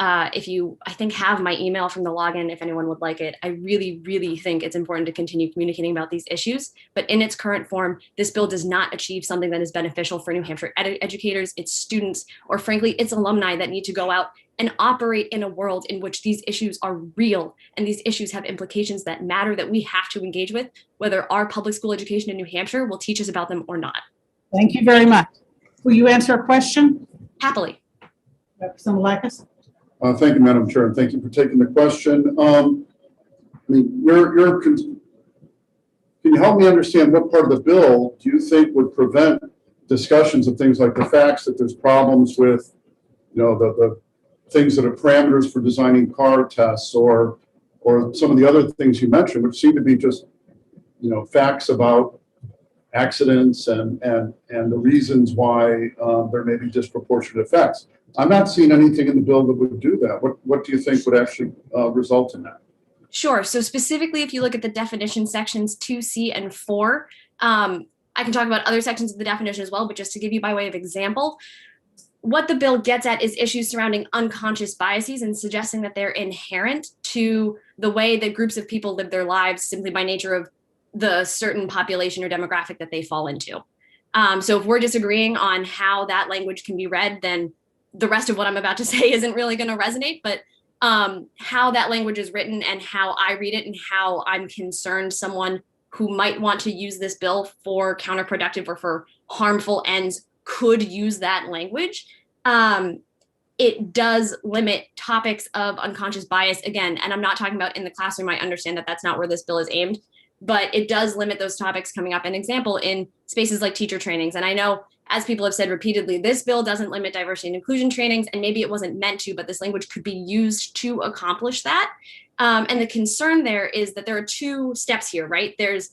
If you, I think, have my email from the login, if anyone would like it. I really, really think it's important to continue communicating about these issues, but in its current form, this bill does not achieve something that is beneficial for New Hampshire educators, its students, or frankly, its alumni that need to go out and operate in a world in which these issues are real and these issues have implications that matter that we have to engage with, whether our public school education in New Hampshire will teach us about them or not. Thank you very much. Will you answer a question? Happily. Representative Lakis? Thank you, Madam Chair, and thank you for taking the question. I mean, can you help me understand what part of the bill do you think would prevent discussions of things like the facts that there's problems with, the things that are parameters for designing car tests or some of the other things you mentioned, which seem to be just, facts about accidents and the reasons why there may be disproportionate effects. I'm not seeing anything in the bill that would do that. What do you think would actually result in that? Sure. So specifically, if you look at the definition sections 2C and 4, I can talk about other sections of the definition as well, but just to give you by way of example, what the bill gets at is issues surrounding unconscious biases and suggesting that they're inherent to the way that groups of people live their lives simply by nature of the certain population or demographic that they fall into. So if we're disagreeing on how that language can be read, then the rest of what I'm about to say isn't really going to resonate, but how that language is written and how I read it and how I'm concerned someone who might want to use this bill for counterproductive or for harmful ends could use that language. It does limit topics of unconscious bias again, and I'm not talking about in the classroom. I understand that that's not where this bill is aimed, but it does limit those topics coming up. An example in spaces like teacher trainings. And I know, as people have said repeatedly, this bill doesn't limit diversity and inclusion trainings, and maybe it wasn't meant to, but this language could be used to accomplish that. And the concern there is that there are two steps here, right? There's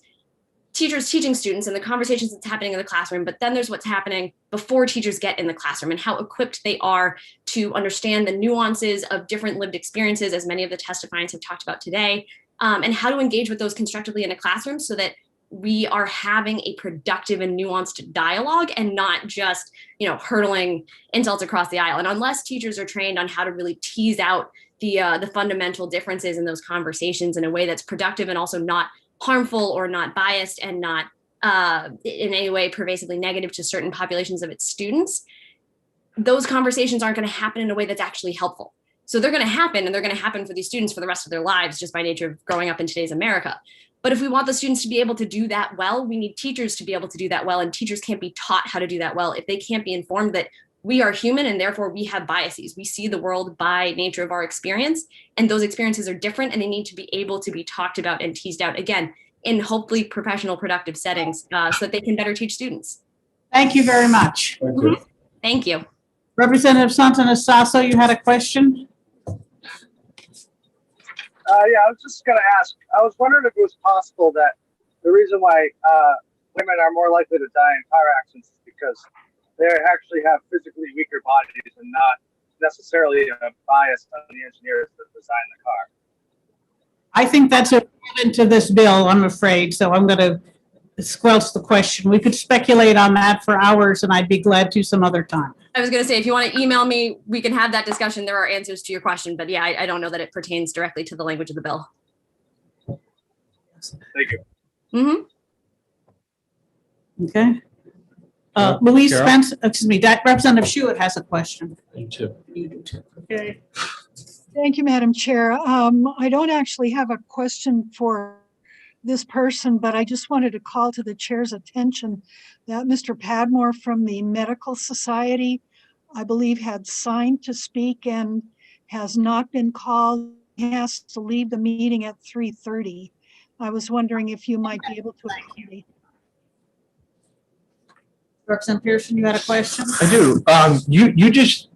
teachers teaching students and the conversations that's happening in the classroom, but then there's what's happening before teachers get in the classroom and how equipped they are to understand the nuances of different lived experiences, as many of the testifiers have talked about today, and how to engage with those constructively in a classroom so that we are having a productive and nuanced dialogue and not just, hurtling insults across the aisle. And unless teachers are trained on how to really tease out the fundamental differences in those conversations in a way that's productive and also not harmful or not biased and not in any way pervasively negative to certain populations of its students, those conversations aren't going to happen in a way that's actually helpful. So they're going to happen, and they're going to happen for these students for the rest of their lives, just by nature of growing up in today's America. But if we want the students to be able to do that well, we need teachers to be able to do that well, and teachers can't be taught how to do that well if they can't be informed that we are human and therefore we have biases. We see the world by nature of our experience, and those experiences are different, and they need to be able to be talked about and teased out, again, in hopefully professional, productive settings so that they can better teach students. Thank you very much. Thank you. Thank you. Representative Santana Sasso, you had a question? Yeah, I was just going to ask, I was wondering if it was possible that the reason why women are more likely to die in car accidents is because they actually have physically weaker bodies and not necessarily a bias on the engineers that design the car. I think that's irrelevant to this bill, I'm afraid, so I'm going to squelch the question. We could speculate on that for hours, and I'd be glad to some other time. I was going to say, if you want to email me, we can have that discussion. There are answers to your question, but yeah, I don't know that it pertains directly to the language of the bill. Thank you. Mm-hmm. Okay. Louise Carol? Spence, excuse me, Representative Schuett has a question. You too. You do too. Okay. Thank you, Madam Chair. I don't actually have a question for this person, but I just wanted to call to the chair's attention that Mr. Padmore from the Medical Society, I believe, had signed to speak and has not been called. He has to leave the meeting at 3:30. I was wondering if you might be able to accommodate. Representative Pearson, you had a question? I do. You just,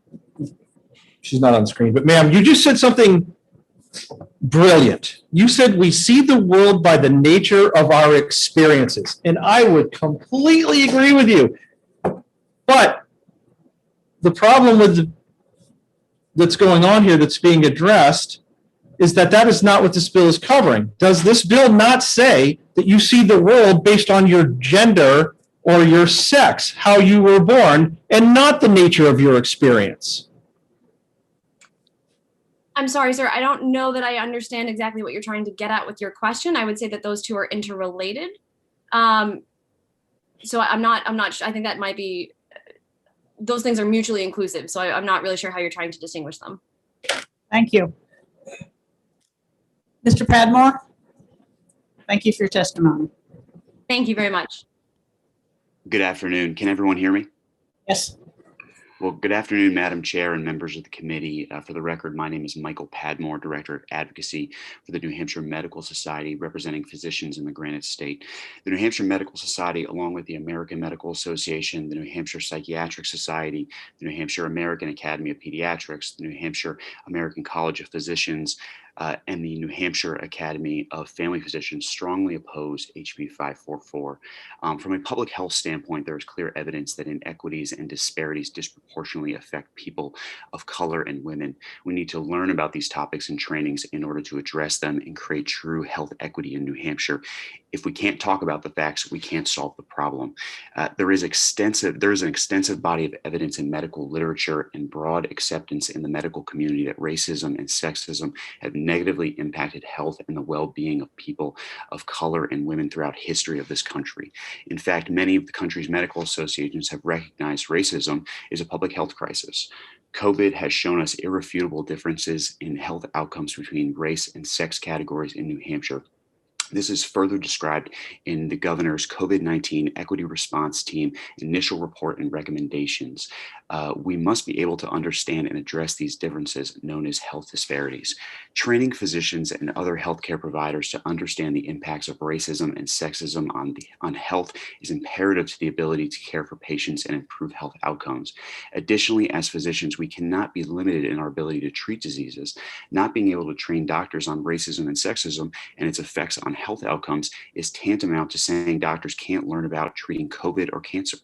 she's not on screen, but ma'am, you just said something brilliant. You said we see the world by the nature of our experiences, and I would completely agree with you. But the problem that's going on here that's being addressed is that is not what this bill is covering. Does this bill not say that you see the world based on your gender or your sex, how you were born, and not the nature of your experience? I'm sorry, sir. I don't know that I understand exactly what you're trying to get at with your question. I would say that those two are interrelated. So I'm not sure. I think that might be, those things are mutually inclusive. So I'm not really sure how you're trying to distinguish them. Thank you. Mr. Padmore, thank you for your testimony. Thank you very much. Good afternoon. Can everyone hear me? Yes. Well, good afternoon, Madam Chair and members of the committee. For the record, my name is Michael Padmore, Director of Advocacy for the New Hampshire Medical Society, representing physicians in the Granite State. The New Hampshire Medical Society, along with the American Medical Association, the New Hampshire Psychiatric Society, the New Hampshire American Academy of Pediatrics, the New Hampshire American College of Physicians, and the New Hampshire Academy of Family Physicians strongly oppose HB 544. From a public health standpoint, there is clear evidence that inequities and disparities disproportionately affect people of color and women. We need to learn about these topics in trainings in order to address them and create true health equity in New Hampshire. If we can't talk about the facts, we can't solve the problem. There is an extensive body of evidence in medical literature and broad acceptance in the medical community that racism and sexism have negatively impacted health and the well-being of people of color and women throughout history of this country. In fact, many of the country's medical associations have recognized racism is a public health crisis. COVID has shown us irrefutable differences in health outcomes between race and sex categories in New Hampshire. This is further described in the governor's COVID-19 Equity Response Team initial report and recommendations. We must be able to understand and address these differences known as health disparities. Training physicians and other healthcare providers to understand the impacts of racism and sexism on health is imperative to the ability to care for patients and improve health outcomes. Additionally, as physicians, we cannot be limited in our ability to treat diseases. Not being able to train doctors on racism and sexism and its effects on health outcomes is tantamount to saying doctors can't learn about treating COVID or cancer.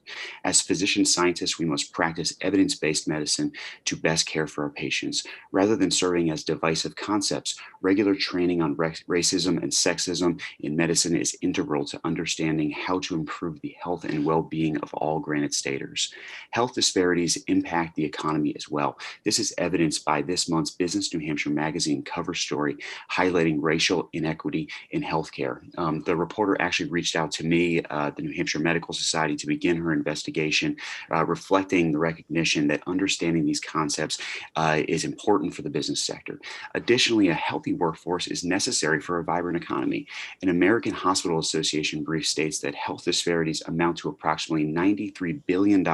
As physician scientists, we must practice evidence-based medicine to best care for our patients. Rather than serving as divisive concepts, regular training on racism and sexism in medicine is integral to understanding how to improve the health and well-being of all Granite Staters. Health disparities impact the economy as well. This is evidenced by this month's Business New Hampshire magazine cover story highlighting racial inequity in healthcare. The reporter actually reached out to me, the New Hampshire Medical Society, to begin her investigation, reflecting the recognition that understanding these concepts is important for the business sector. Additionally, a healthy workforce is necessary for a vibrant economy. An American Hospital Association brief states that health disparities amount to approximately $93 billion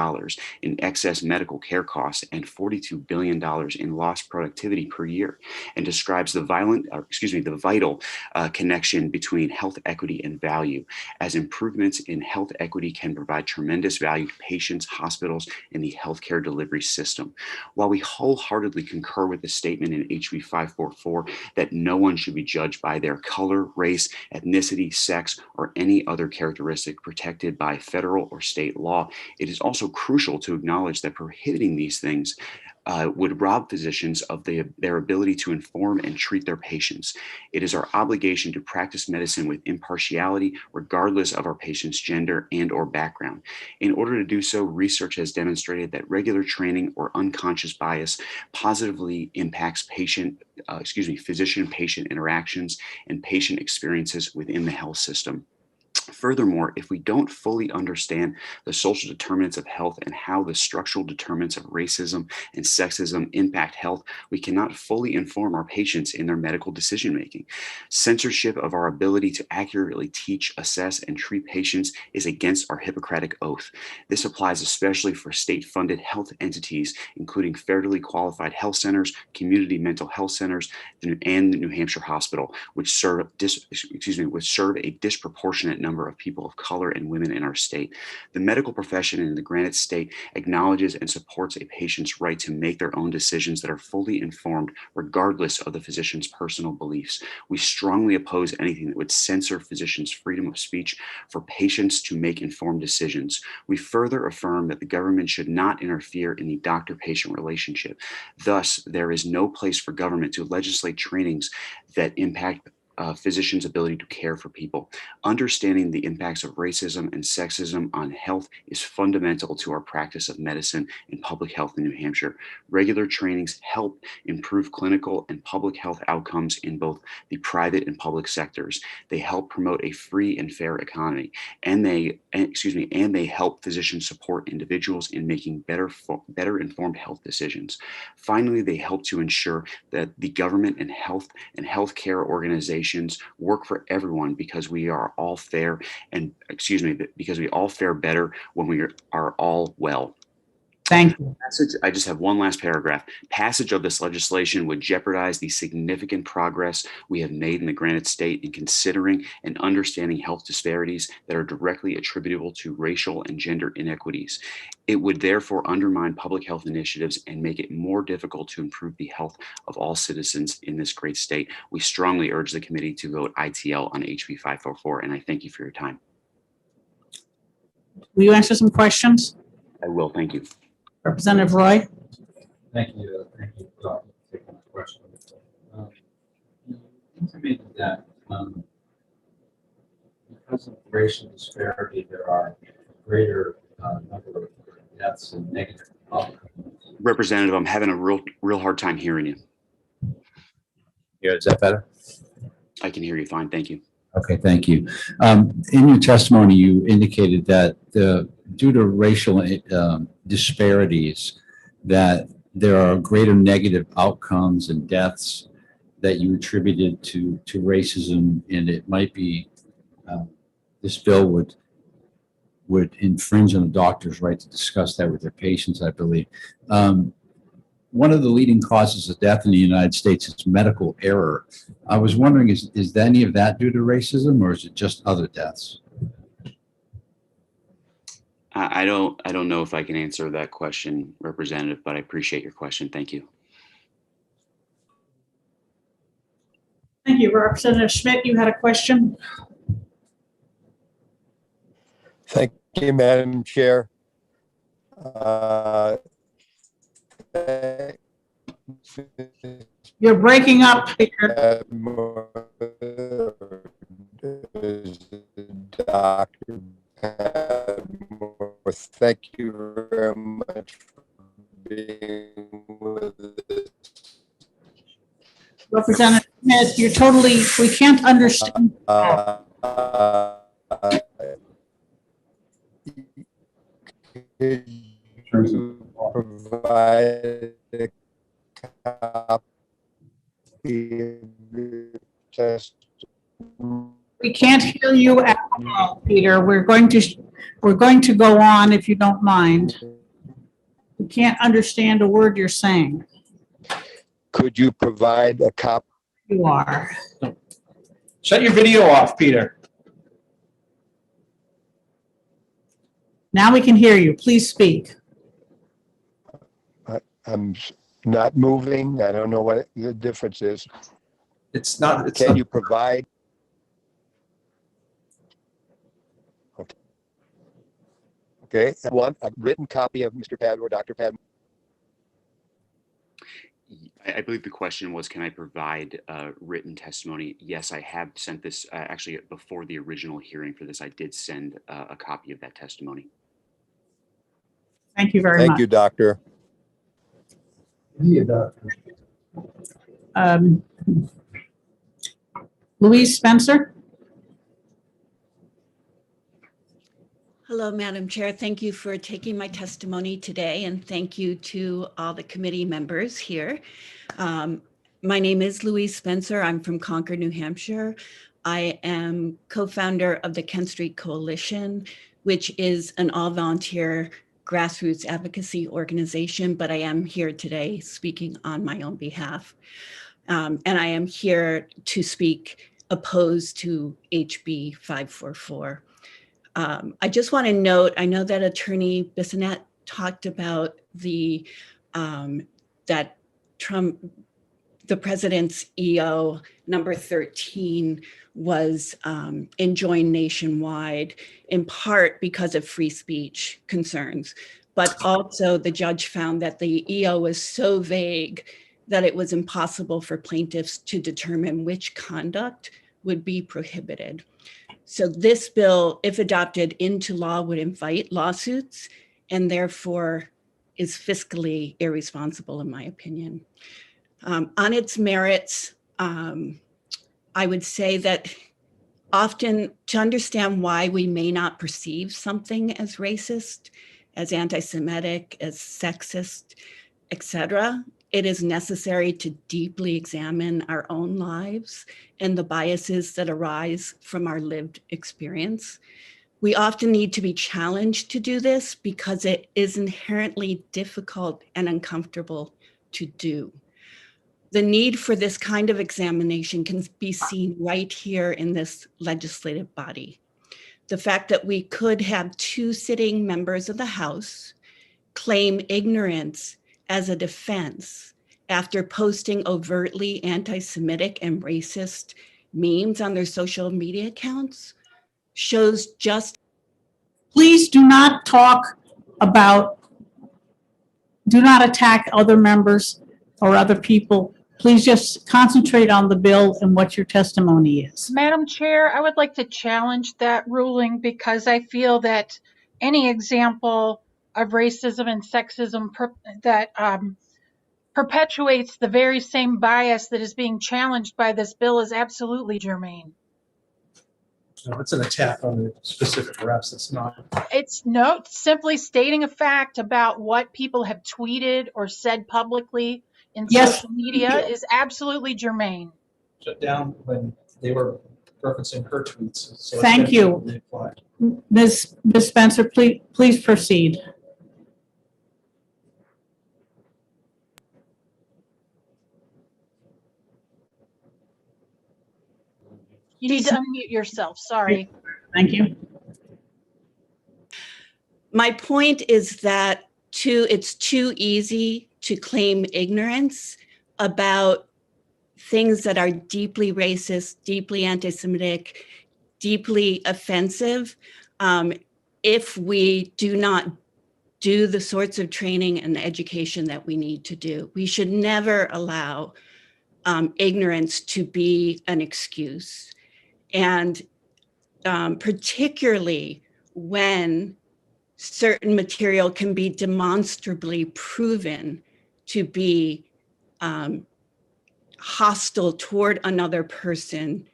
in excess medical care costs and $42 billion in lost productivity per year, and describes the vital connection between health equity and value, as improvements in health equity can provide tremendous value to patients, hospitals, and the healthcare delivery system. While we wholeheartedly concur with the statement in HB 544 that no one should be judged by their color, race, ethnicity, sex, or any other characteristic protected by federal or state law, it is also crucial to acknowledge that prohibiting these things would rob physicians of their ability to inform and treat their patients. It is our obligation to practice medicine with impartiality, regardless of our patient's gender and or background. In order to do so, research has demonstrated that regular training or unconscious bias positively impacts physician-patient interactions and patient experiences within the health system. Furthermore, if we don't fully understand the social determinants of health and how the structural determinants of racism and sexism impact health, we cannot fully inform our patients in their medical decision-making. Censorship of our ability to accurately teach, assess, and treat patients is against our Hippocratic oath. This applies especially for state-funded health entities, including federally qualified health centers, community mental health centers, and the New Hampshire Hospital, which serve a disproportionate number of people of color and women in our state. The medical profession in the Granite State acknowledges and supports a patient's right to make their own decisions that are fully informed, regardless of the physician's personal beliefs. We strongly oppose anything that would censor physicians' freedom of speech for patients to make informed decisions. We further affirm that the government should not interfere in the doctor-patient relationship. Thus, there is no place for government to legislate trainings that impact physicians' ability to care for people. Understanding the impacts of racism and sexism on health is fundamental to our practice of medicine and public health in New Hampshire. Regular trainings help improve clinical and public health outcomes in both the private and public sectors. They help promote a free and fair economy, and they help physicians support individuals in making better informed health decisions. Finally, they help to ensure that the government and healthcare organizations work for everyone, because we are all fair because we all fare better when we are all well. Thank you. I just have one last paragraph. Passage of this legislation would jeopardize the significant progress we have made in the Granite State in considering and understanding health disparities that are directly attributable to racial and gender inequities. It would therefore undermine public health initiatives and make it more difficult to improve the health of all citizens in this great state. We strongly urge the committee to vote ITL on HB 544, and I thank you for your time. Will you answer some questions? I will. Thank you. Representative Roy? Thank you. Thank you for taking my question. You intimated that because of racial disparity, there are greater number of deaths and negative outcomes. Representative, I'm having a real hard time hearing you. Yeah, is that better? I can hear you fine. Thank you. Okay, thank you. In your testimony, you indicated that due to racial disparities, that there are greater negative outcomes and deaths that you attributed to racism, and it might be this bill would infringe on the doctor's right to discuss that with their patients, I believe. One of the leading causes of death in the United States is medical error. I was wondering, is any of that due to racism, or is it just other deaths? I don't know if I can answer that question, Representative, but I appreciate your question. Thank you. Thank you. Representative Schmidt, you had a question? Thank you, Madam Chair. You're breaking up, Peter. Dr. Padmore, thank you very much for being with us. Representative Schmidt, you're totally, we can't understand. Could you provide a copy of your testimony? We can't hear you at all, Peter. We're going to go on if you don't mind. We can't understand a word you're saying. Could you provide a copy? You are. Shut your video off, Peter. Now we can hear you. Please speak. I'm not moving. I don't know what the difference is. It's not. Can you provide? Okay. I want a written copy of Mr. Padmore, Dr. Padmore. I believe the question was, can I provide written testimony? Yes, I have sent this, actually before the original hearing for this, I did send a copy of that testimony. Thank you very much. Thank you, Doctor. Louise Spencer. Hello, Madam Chair. Thank you for taking my testimony today, and thank you to all the committee members here. My name is Louise Spencer. I'm from Concord, New Hampshire. I am co-founder of the Kent Street Coalition, which is an all-volunteer grassroots advocacy organization, but I am here today speaking on my own behalf. And I am here to speak opposed to HB 544. I just want to note, I know that Attorney Bissonnette talked about the that Trump, the president's EO number 13 was enjoined nationwide, in part because of free speech concerns, but also the judge found that the EO was so vague that it was impossible for plaintiffs to determine which conduct would be prohibited. So this bill, if adopted into law, would invite lawsuits and therefore is fiscally irresponsible, in my opinion. On its merits, I would say that often to understand why we may not perceive something as racist, as anti-Semitic, as sexist, etc., it is necessary to deeply examine our own lives and the biases that arise from our lived experience. We often need to be challenged to do this because it is inherently difficult and uncomfortable to do. The need for this kind of examination can be seen right here in this legislative body. The fact that we could have two sitting members of the House claim ignorance as a defense after posting overtly anti-Semitic and racist memes on their social media accounts shows just. Please do not talk about, do not attack other members or other people. Please just concentrate on the bill and what your testimony is. Madam Chair, I would like to challenge that ruling because I feel that any example of racism and sexism that perpetuates the very same bias that is being challenged by this bill is absolutely germane. No, it's an attack on the specific reps. It's not. It's simply stating a fact about what people have tweeted or said publicly in social media is absolutely germane. Shut down when they were referencing her tweets. So thank you. Ms. Spencer, please proceed. You need to unmute yourself. Sorry. Thank you. My point is that it's too easy to claim ignorance about things that are deeply racist, deeply anti-Semitic, deeply offensive, if we do not do the sorts of training and education that we need to do. We should never allow ignorance to be an excuse. And particularly when certain material can be demonstrably proven to be hostile toward another person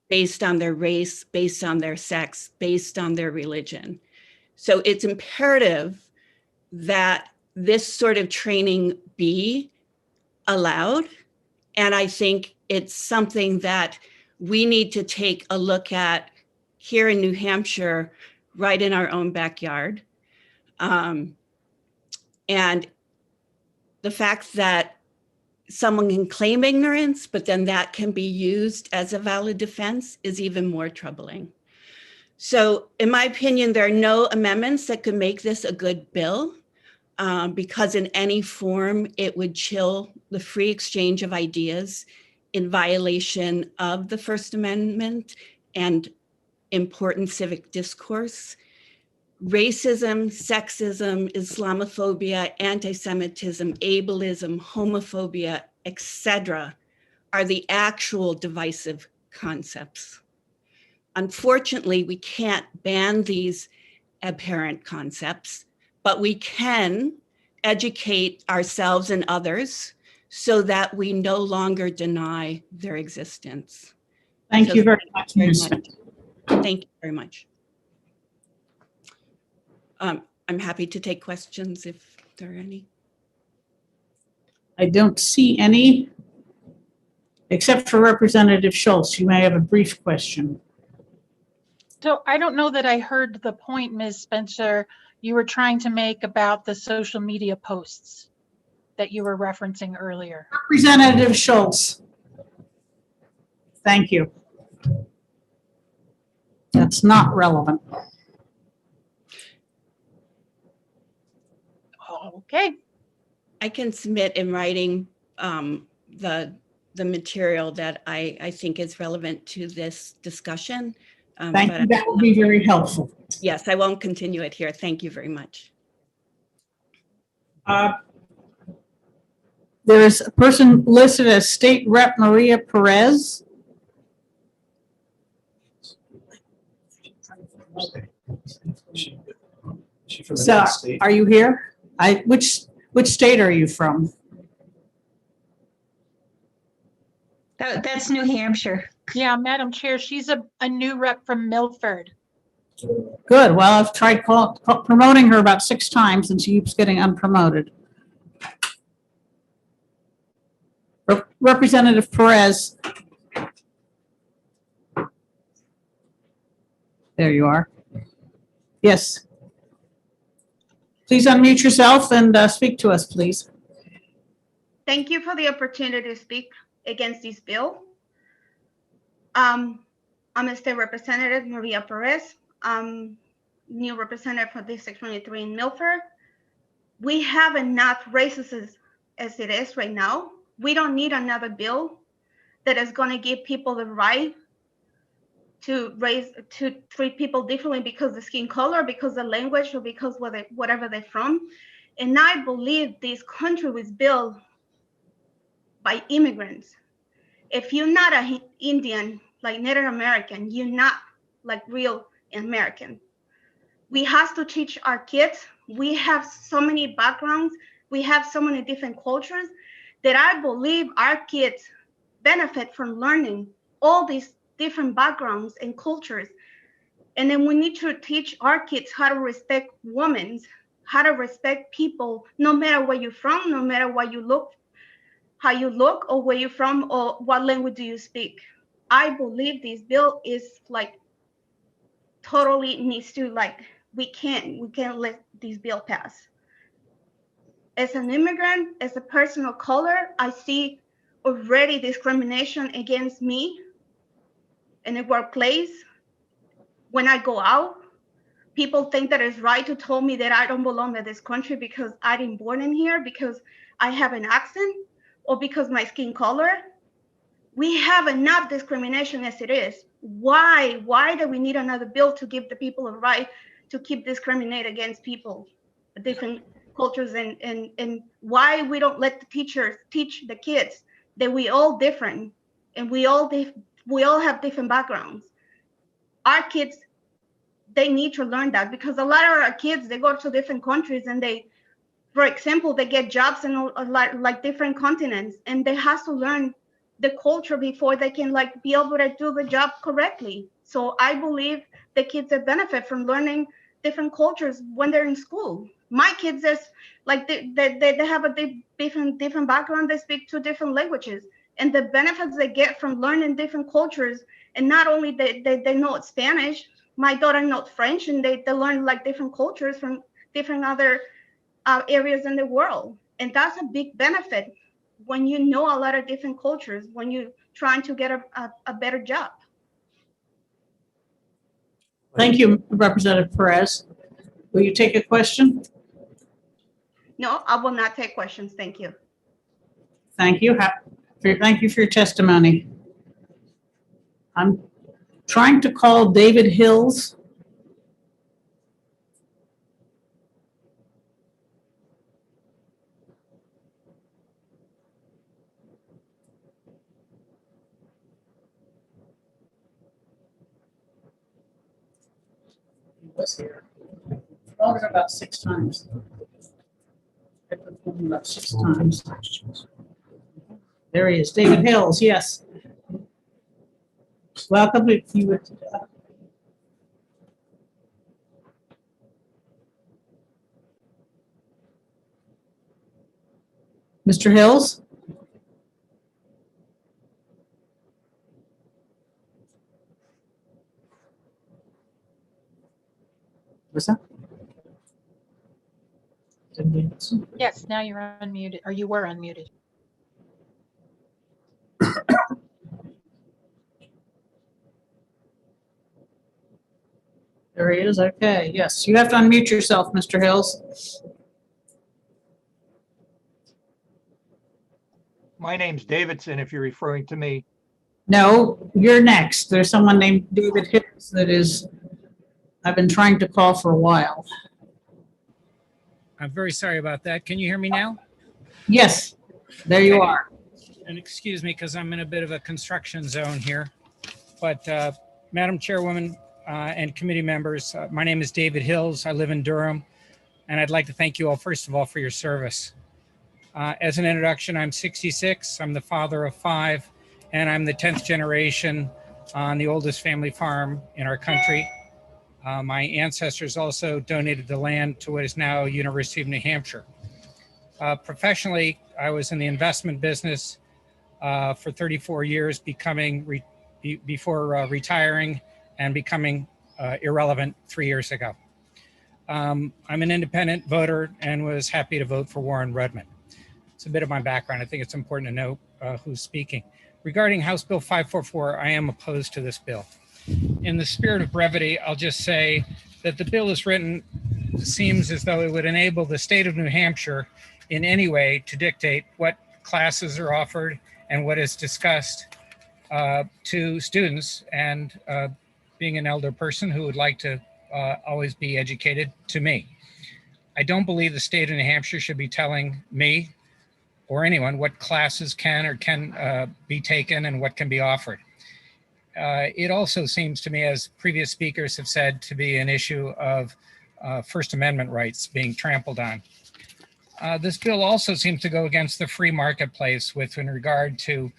based on their race, based on their sex, based on their religion. So it's imperative that this sort of training be allowed. And I think it's something that we need to take a look at here in New Hampshire, right in our own backyard. And the fact that someone can claim ignorance, but then that can be used as a valid defense is even more troubling. So in my opinion, there are no amendments that could make this a good bill, because in any form, it would chill the free exchange of ideas in violation of the First Amendment and important civic discourse. Racism, sexism, Islamophobia, anti-Semitism, ableism, homophobia, etc., are the actual divisive concepts. Unfortunately, we can't ban these abhorrent concepts, but we can educate ourselves and others so that we no longer deny their existence. Thank you very much, Ms. Spencer. Thank you very much. I'm happy to take questions if there are any. I don't see any, except for Representative Schultz. You may have a brief question. So I don't know that I heard the point, Ms. Spencer, you were trying to make about the social media posts that you were referencing earlier. Representative Schultz. Thank you. That's not relevant. Okay. I can submit in writing the material that I think is relevant to this discussion. Thank you. That will be very helpful. Yes, I won't continue it here. Thank you very much. There's a person listed as State Rep Maria Perez. So, are you here? Which state are you from? That's New Hampshire. Yeah, Madam Chair, she's a new rep from Milford. Good. Well, I've tried promoting her about 6 times and she keeps getting unpromoted. Representative Perez. There you are. Yes. Please unmute yourself and speak to us, please. Thank you for the opportunity to speak against this bill. I'm a state representative, Maria Perez. I'm new representative for District 23 in Milford. We have enough racism as it is right now. We don't need another bill that is going to give people the right to treat people differently because of the skin color, because of the language, or because whatever they're from. And I believe this country was built by immigrants. If you're not an Indian, like Native American, you're not like real American. We have to teach our kids. We have so many backgrounds. We have so many different cultures that I believe our kids benefit from learning all these different backgrounds and cultures. And then we need to teach our kids how to respect women, how to respect people, no matter where you're from, no matter what you look, how you look, or where you're from, or what language do you speak. I believe this bill is like totally needs to, like, we can't let this bill pass. As an immigrant, as a person of color, I see already discrimination against me in the workplace. When I go out, people think that it's right to tell me that I don't belong in this country because I didn't born in here, because I have an accent, or because my skin color. We have enough discrimination as it is. Why do we need another bill to give the people a right to keep discriminate against people, different cultures, and why we don't let the teachers teach the kids that we all different and we all have different backgrounds. Our kids, they need to learn that, because a lot of our kids, they go to different countries and they, for example, they get jobs in like different continents, and they have to learn the culture before they can like be able to do the job correctly. So I believe the kids that benefit from learning different cultures when they're in school. My kids is like they have a different background. They speak two different languages, and the benefits they get from learning different cultures, and not only they know Spanish. My daughter knows French, and they learn like different cultures from different other areas in the world, and that's a big benefit when you know a lot of different cultures when you're trying to get a better job. Thank you, Representative Perez. Will you take a question? No, I will not take questions. Thank you. Thank you. Thank you for your testimony. I'm trying to call David Hills. He was here. Called her about 6 times. I put him about 6 times. There he is, David Hills, yes. Welcome if you would. Mr. Hills? What's that? Yes, now you're unmuted, or you were unmuted. There he is, okay, yes. You have to unmute yourself, Mr. Hills. My name's Davidson, if you're referring to me. No, you're next. There's someone named David Hills that is, I've been trying to call for a while. I'm very sorry about that. Can you hear me now? Yes, there you are. And excuse me, because I'm in a bit of a construction zone here. But Madam Chairwoman and committee members, my name is David Hills. I live in Durham, and I'd like to thank you all, first of all, for your service. As an introduction, I'm 66. I'm the father of 5, and I'm the 10th generation on the oldest family farm in our country. My ancestors also donated the land to what is now University of New Hampshire. Professionally, I was in the investment business for 34 years, before retiring and becoming irrelevant 3 years ago. I'm an independent voter and was happy to vote for Warren Rudman. It's a bit of my background. I think it's important to know who's speaking. Regarding House Bill 544, I am opposed to this bill. In the spirit of brevity, I'll just say that the bill is written, seems as though it would enable the state of New Hampshire in any way to dictate what classes are offered and what is discussed to students. And being an elder person who would like to always be educated, to me. I don't believe the state of New Hampshire should be telling me or anyone what classes can or can be taken and what can be offered. It also seems to me, as previous speakers have said, to be an issue of First Amendment rights being trampled on. This bill also seems to go against the free marketplace in regard to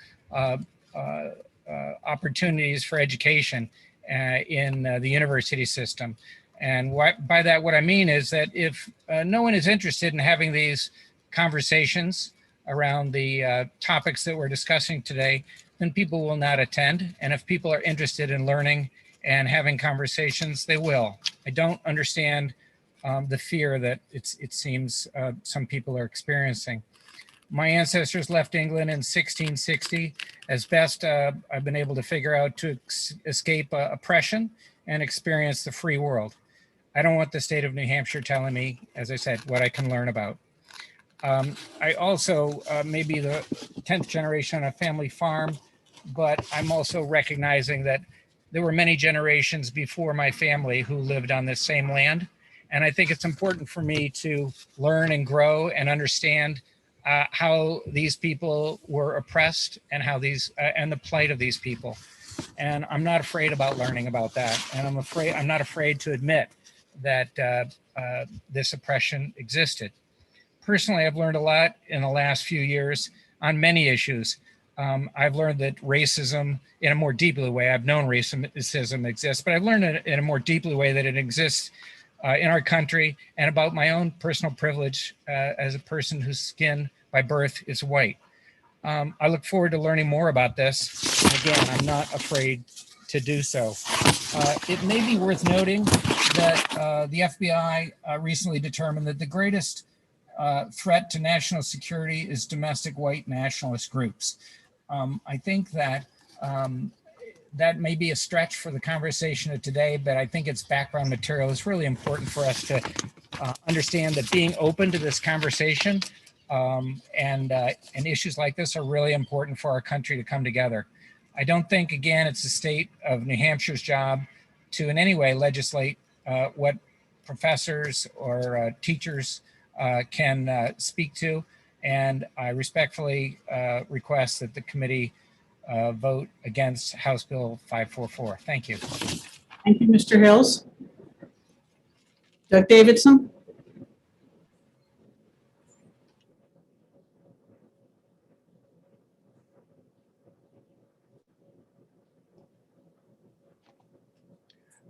opportunities for education in the university system. And by that, what I mean is that if no one is interested in having these conversations around the topics that we're discussing today, then people will not attend. And if people are interested in learning and having conversations, they will. I don't understand the fear that it seems some people are experiencing. My ancestors left England in 1660. As best I've been able to figure out to escape oppression and experience the free world. I don't want the state of New Hampshire telling me, as I said, what I can learn about. I also may be the 10th generation on a family farm. but I'm also recognizing that there were many generations before my family who lived on this same land. And I think it's important for me to learn and grow and understand how these people were oppressed and how and the plight of these people. And I'm not afraid about learning about that. And I'm not afraid to admit that this oppression existed. Personally, I've learned a lot in the last few years on many issues. I've learned that racism in a more deeply way, I've known racism exists, but I've learned in a more deeply way that it exists in our country, and about my own personal privilege as a person whose skin by birth is white. I look forward to learning more about this. And again, I'm not afraid to do so. It may be worth noting that the FBI recently determined that the greatest threat to national security is domestic white nationalist groups. I think that that may be a stretch for the conversation of today, but I think its background material is really important for us to understand that being open to this conversation and issues like this are really important for our country to come together. I don't think, again, it's the state of New Hampshire's job to in any way legislate what professors or teachers can speak to. And I respectfully request that the committee vote against House Bill 544. Thank you. Thank you, Mr. Hills. Doug Davidson?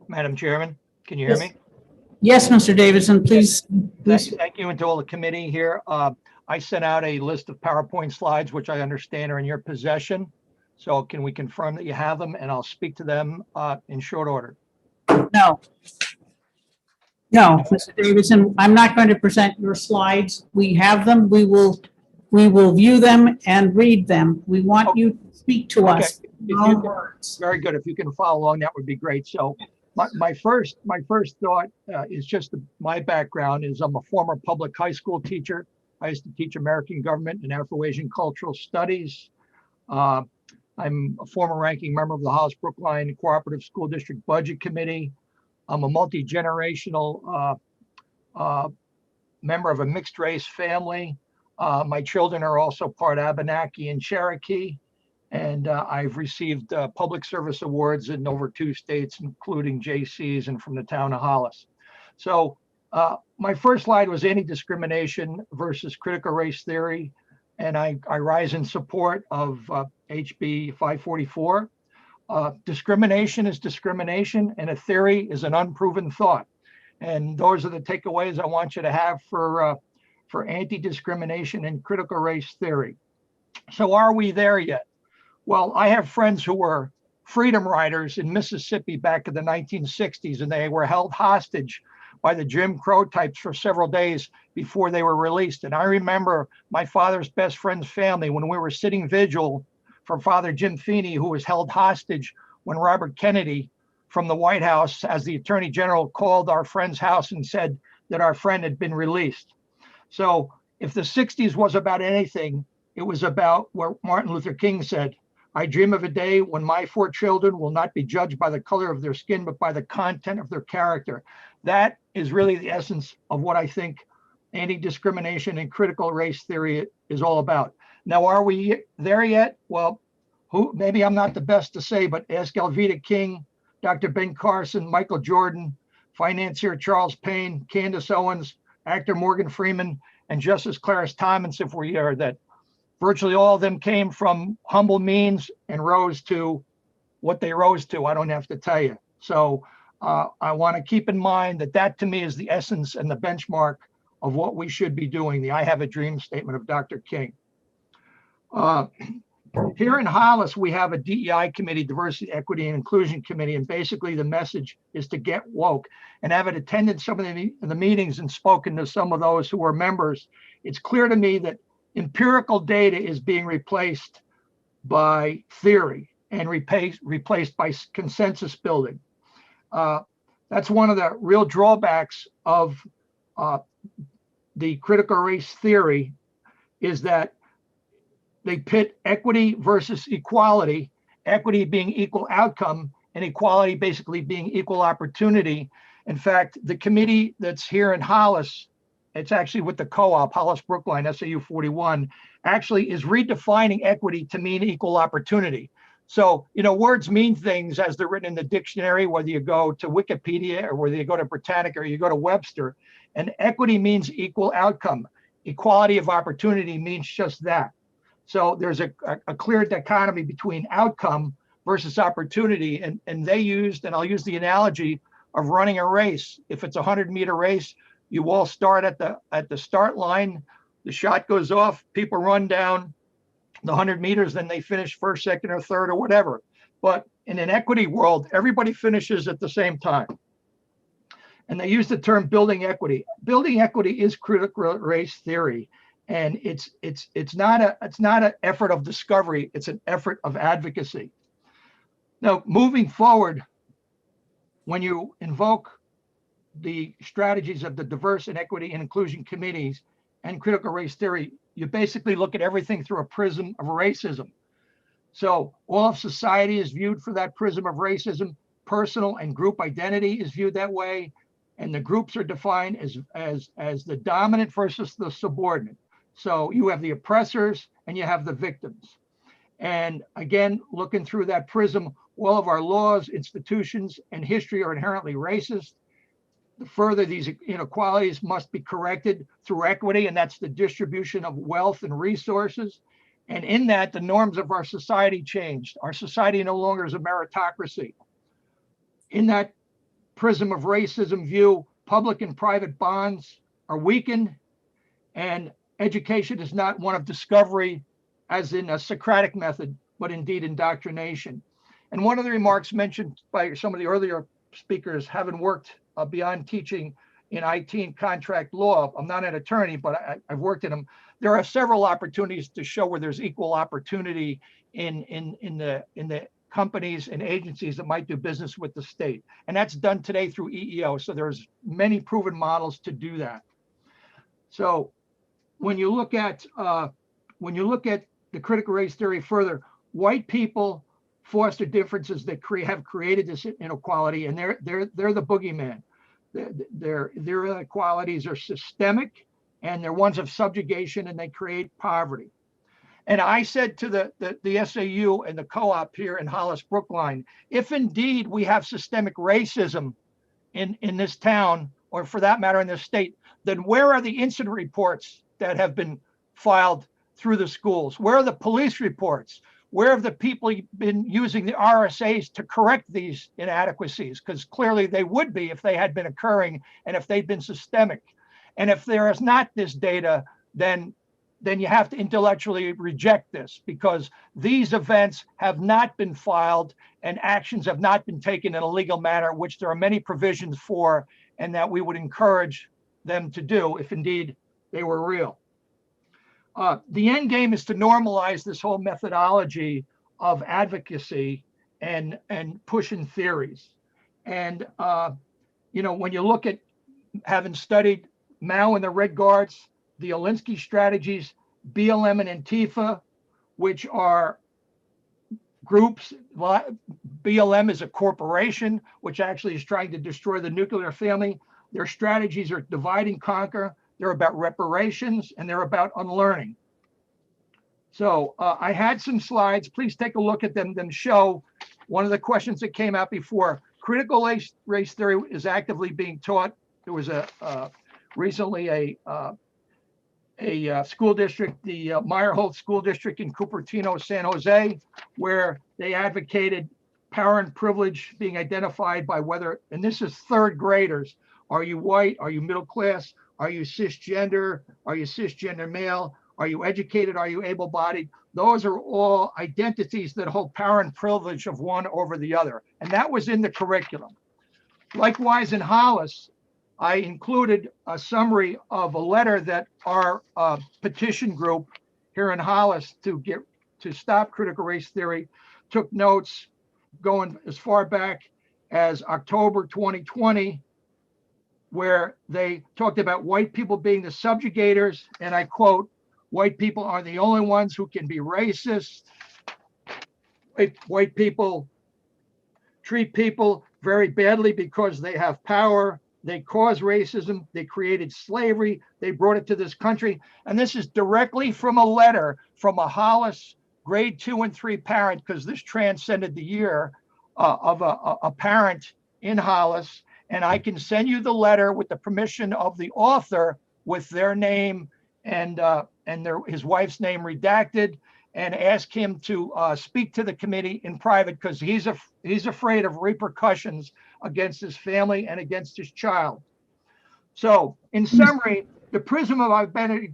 Madam Chairman, can you hear me? Yes, Mr. Davidson, please. Thank you, and to all the committee here. I sent out a list of PowerPoint slides, which I understand are in your possession. So can we confirm that you have them, and I'll speak to them in short order? No. No, Mr. Davidson, I'm not going to present your slides. We have them. We will view them and read them. We want you to speak to us. Very good. If you can follow along, that would be great. So my first thought is just my background is I'm a former public high school teacher. I used to teach American government and Afro-Asian cultural studies. I'm a former ranking member of the Hollis Brookline Cooperative School District Budget Committee. I'm a multi-generational member of a mixed race family. My children are also part Abenaki and Cherokee. And I've received public service awards in over 2 states, including JCs and from the town of Hollis. So my first slide was anti-discrimination versus critical race theory. And I rise in support of HB 544. Discrimination is discrimination, and a theory is an unproven thought. And those are the takeaways I want you to have for anti-discrimination and critical race theory. So are we there yet? Well, I have friends who were freedom riders in Mississippi back in the 1960s, and they were held hostage by the Jim Crow types for several days before they were released. And I remember my father's best friend's family when we were sitting vigil for Father Jim Feeney, who was held hostage when Robert Kennedy from the White House, as the Attorney General, called our friend's house and said that our friend had been released. So if the 60s was about anything, it was about what Martin Luther King said. I dream of a day when my 4 children will not be judged by the color of their skin, but by the content of their character. That is really the essence of what I think anti-discrimination and critical race theory is all about. Now, are we there yet? Well, maybe I'm not the best to say, but ask Alveda King, Dr. Ben Carson, Michael Jordan, financier Charles Payne, Candace Owens, actor Morgan Freeman, and Justice Clarence Thomas, if we are that. Virtually all of them came from humble means and rose to what they rose to. I don't have to tell you. So I want to keep in mind that to me is the essence and the benchmark of what we should be doing, the I Have a Dream statement of Dr. King. Here in Hollis, we have a DEI committee, Diversity, Equity, and Inclusion Committee, and basically the message is to get woke. And having attended some of the meetings and spoken to some of those who were members, it's clear to me that empirical data is being replaced by theory and replaced by consensus building. That's one of the real drawbacks of the critical race theory, is that they pit equity versus equality, equity being equal outcome, and equality basically being equal opportunity. In fact, the committee that's here in Hollis, it's actually with the co-op, Hollis Brookline, SAU 41, actually is redefining equity to mean equal opportunity. So, words mean things as they're written in the dictionary, whether you go to Wikipedia or whether you go to Britannica or you go to Webster. And equity means equal outcome. Equality of opportunity means just that. So there's a clear dichotomy between outcome versus opportunity. And they used, and I'll use the analogy of running a race. If it's a 100-meter race, you all start at the start line, the shot goes off, people run down the 100 meters, then they finish first, second, or third, or whatever. But in an equity world, everybody finishes at the same time. And they use the term building equity. Building equity is critical race theory. And it's not an effort of discovery, it's an effort of advocacy. Now, moving forward, when you invoke the strategies of the diverse and equity and inclusion committees and critical race theory, you basically look at everything through a prism of racism. So all of society is viewed through that prism of racism. Personal and group identity is viewed that way. And the groups are defined as the dominant versus the subordinate. So you have the oppressors and you have the victims. And again, looking through that prism, all of our laws, institutions, and history are inherently racist. The further these inequalities must be corrected through equity, and that's the distribution of wealth and resources. And in that, the norms of our society changed. Our society no longer is a meritocracy. In that prism of racism view, public and private bonds are weakened, and education is not one of discovery, as in a Socratic method, but indeed indoctrination. And one of the remarks mentioned by some of the earlier speakers, having worked beyond teaching in IT and contract law, I'm not an attorney, but I've worked in them. There are several opportunities to show where there's equal opportunity in the companies and agencies that might do business with the state. And that's done today through EEO. So there's many proven models to do that. So when you look at the critical race theory further, white people foster differences that have created this inequality, and they're the boogeyman. Their inequalities are systemic, and they're ones of subjugation, and they create poverty. And I said to the SAU and the co-op here in Hollis Brookline, if indeed we have systemic racism in this town, or for that matter in this state, then where are the incident reports that have been filed through the schools? Where are the police reports? Where have the people been using the RSAs to correct these inadequacies? Because clearly they would be if they had been occurring and if they'd been systemic. And if there is not this data, then you have to intellectually reject this, because these events have not been filed and actions have not been taken in a legal manner, which there are many provisions for, and that we would encourage them to do if indeed they were real. The end game is to normalize this whole methodology of advocacy and pushing theories. And when you look at having studied Mao and the Red Guards, the Alinsky strategies, BLM and Antifa, which are groups. BLM is a corporation which actually is trying to destroy the nuclear family. Their strategies are divide and conquer. They're about reparations, and they're about unlearning. So I had some slides. Please take a look at them. Them show one of the questions that came out before. Critical race theory is actively being taught. There was recently a school district, the Meyerholt School District in Cupertino, San Jose, where they advocated power and privilege being identified by whether, and this is third graders, are you white? Are you middle class? Are you cisgender? Are you cisgender male? Are you educated? Are you able-bodied? Those are all identities that hold power and privilege of one over the other. And that was in the curriculum. Likewise, in Hollis, I included a summary of a letter that our petition group here in Hollis to stop critical race theory took notes going as far back as October 2020, where they talked about white people being the subjugators, and I quote, "White people are the only ones who can be racist, white people treat people very badly because they have power. They caused racism. They created slavery. They brought it to this country. And this is directly from a letter from a Hollis grade 2 and 3 parent, because this transcended the year of a parent in Hollis. And I can send you the letter with the permission of the author with their name and his wife's name redacted, and ask him to speak to the committee in private, because he's afraid of repercussions against his family and against his child. So in summary, the prism of identity,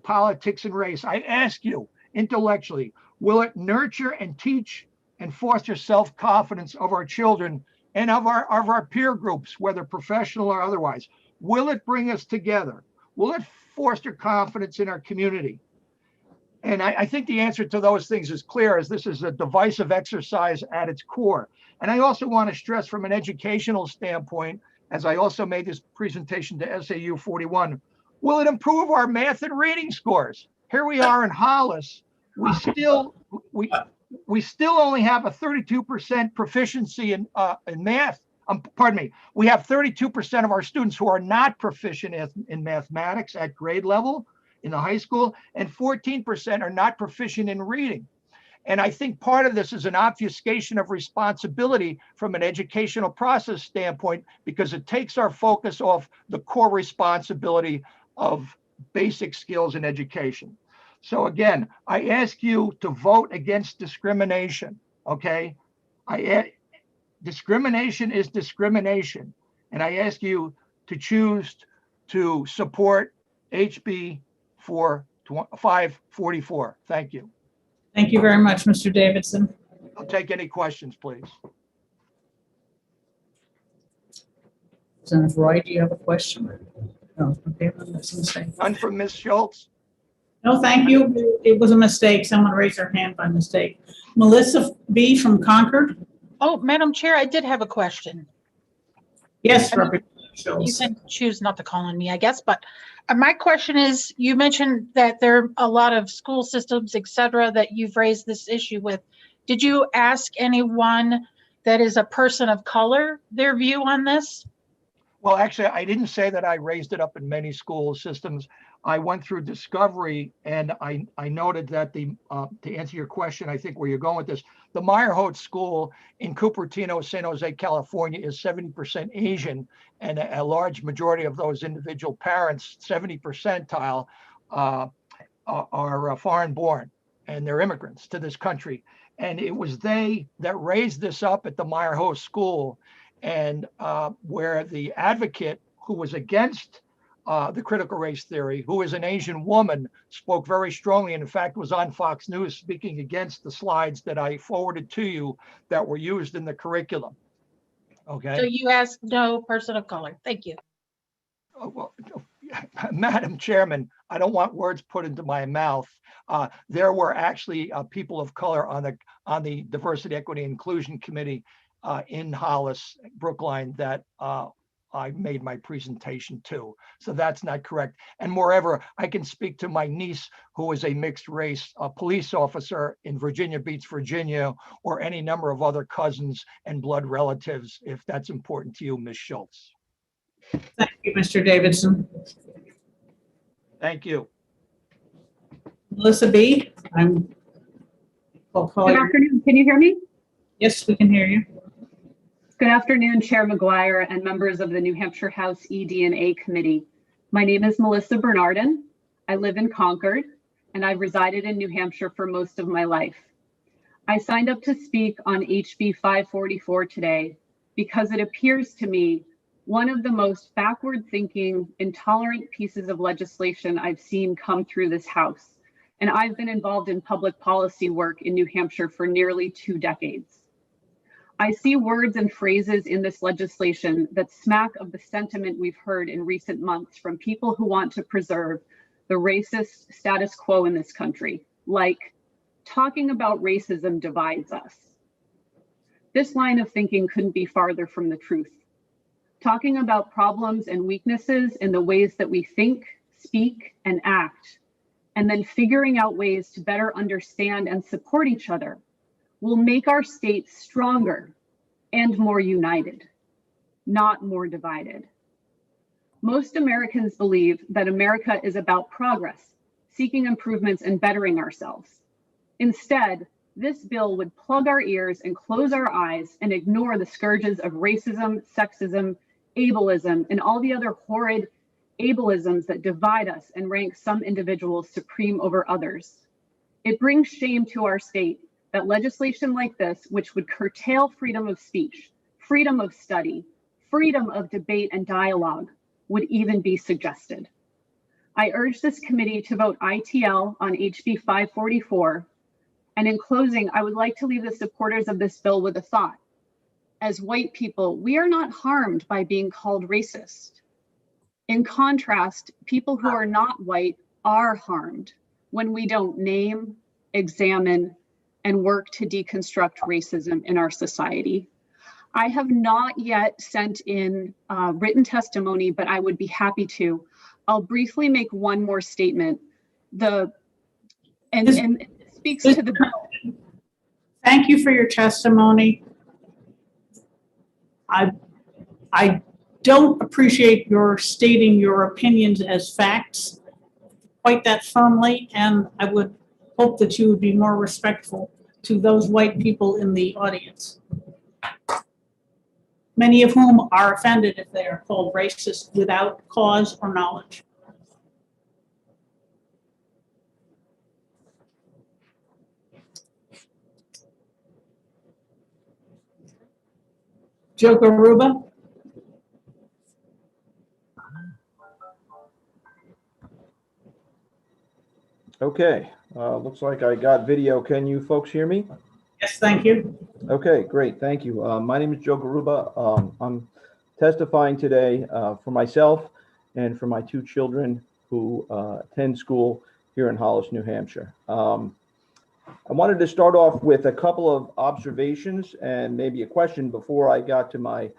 politics, and race, I ask you intellectually, will it nurture and teach and foster self-confidence of our children and of our peer groups, whether professional or otherwise? Will it bring us together? Will it foster confidence in our community? And I think the answer to those things is clear, as this is a divisive exercise at its core. And I also want to stress from an educational standpoint, as I also made this presentation to SAU 41, will it improve our math and reading scores? Here we are in Hollis, we still only have a 32% proficiency in math. Pardon me, we have 32% of our students who are not proficient in mathematics at grade level in the high school, and 14% are not proficient in reading. And I think part of this is an obfuscation of responsibility from an educational process standpoint, because it takes our focus off the core responsibility of basic skills in education. So again, I ask you to vote against discrimination, okay? Discrimination is discrimination. And I ask you to choose to support HB 544. Thank you. Thank you very much, Mr. Davidson. I'll take any questions, please. Senator Roy, do you have a question? No, okay, None from Ms. Schultz? No, thank you. It was a mistake. Someone raised their hand by mistake. Melissa B. from Concord. Oh, Madam Chair, I did have a question. Yes, I mean, Representative Schultz. you can choose not to call on me, I guess, but my question is, you mentioned that there are a lot of school systems, et cetera, that you've raised this issue with. Did you ask anyone that is a person of color their view on this? Well, actually, I didn't say that I raised it up in many school systems. I went through discovery, and I noted that to answer your question, I think where you're going with this, the Meyerholt School in Cupertino, San Jose, California, is 70% Asian, and a large majority of those individual parents, 70 percentile, are foreign born, and they're immigrants to this country. And it was they that raised this up at the Meyerholt School, and where the advocate who was against the critical race theory, who is an Asian woman, spoke very strongly, and in fact was on Fox News speaking against the slides that I forwarded to you that were used in the curriculum. Okay. So you asked no person of color. Thank you. Oh, well, Madam Chairman, I don't want words put into my mouth. There were actually people of color on the Diversity, Equity, and Inclusion Committee in Hollis, Brookline, that I made my presentation to. So that's not correct. And moreover, I can speak to my niece, who is a mixed race police officer in Virginia Beach, Virginia, or any number of other cousins and blood relatives, if that's important to you, Ms. Schultz. Thank you, Mr. Davidson. Thank you. Melissa B. I'll call Good you. afternoon. Can you hear me? Yes, we can hear you. Good afternoon, Chair McGuire and members of the New Hampshire House ED&A Committee. My name is Melissa Bernardin. I live in Concord, and I've resided in New Hampshire for most of my life. I signed up to speak on HB 544 today because it appears to me one of the most backward-thinking, intolerant pieces of legislation I've seen come through this House. And I've been involved in public policy work in New Hampshire for nearly 2 decades. I see words and phrases in this legislation that smack of the sentiment we've heard in recent months from people who want to preserve the racist status quo in this country, like talking about racism divides us. This line of thinking couldn't be farther from the truth. Talking about problems and weaknesses in the ways that we think, speak, and act and then figuring out ways to better understand and support each other will make our state stronger and more united, not more divided. Most Americans believe that America is about progress, seeking improvements and bettering ourselves. Instead, this bill would plug our ears and close our eyes and ignore the scourges of racism, sexism, ableism, and all the other horrid ableisms that divide us and rank some individuals supreme over others. It brings shame to our state that legislation like this, which would curtail freedom of speech, freedom of study, freedom of debate and dialogue, would even be suggested. I urge this committee to vote ITL on HB 544. And in closing, I would like to leave the supporters of this bill with a thought. As white people, we are not harmed by being called racist. In contrast, people who are not white are harmed when we don't name, examine, and work to deconstruct racism in our society. I have not yet sent in written testimony, but I would be happy to. I'll briefly make one more statement. And it speaks to the bill. Thank you for your testimony. I don't appreciate your stating your opinions as facts quite that firmly, and I would hope that you would be more respectful to those white people in the audience, many of whom are offended if they are called racist without cause or knowledge. Joe Garuba. Okay, looks like I got video. Can you folks hear me? Yes, thank you. Okay, great, thank you. My name is Joe Garuba. I'm testifying today for myself and for my two children who attend school here in Hollis, New Hampshire. I wanted to start off with a couple of observations and maybe a question before I got to my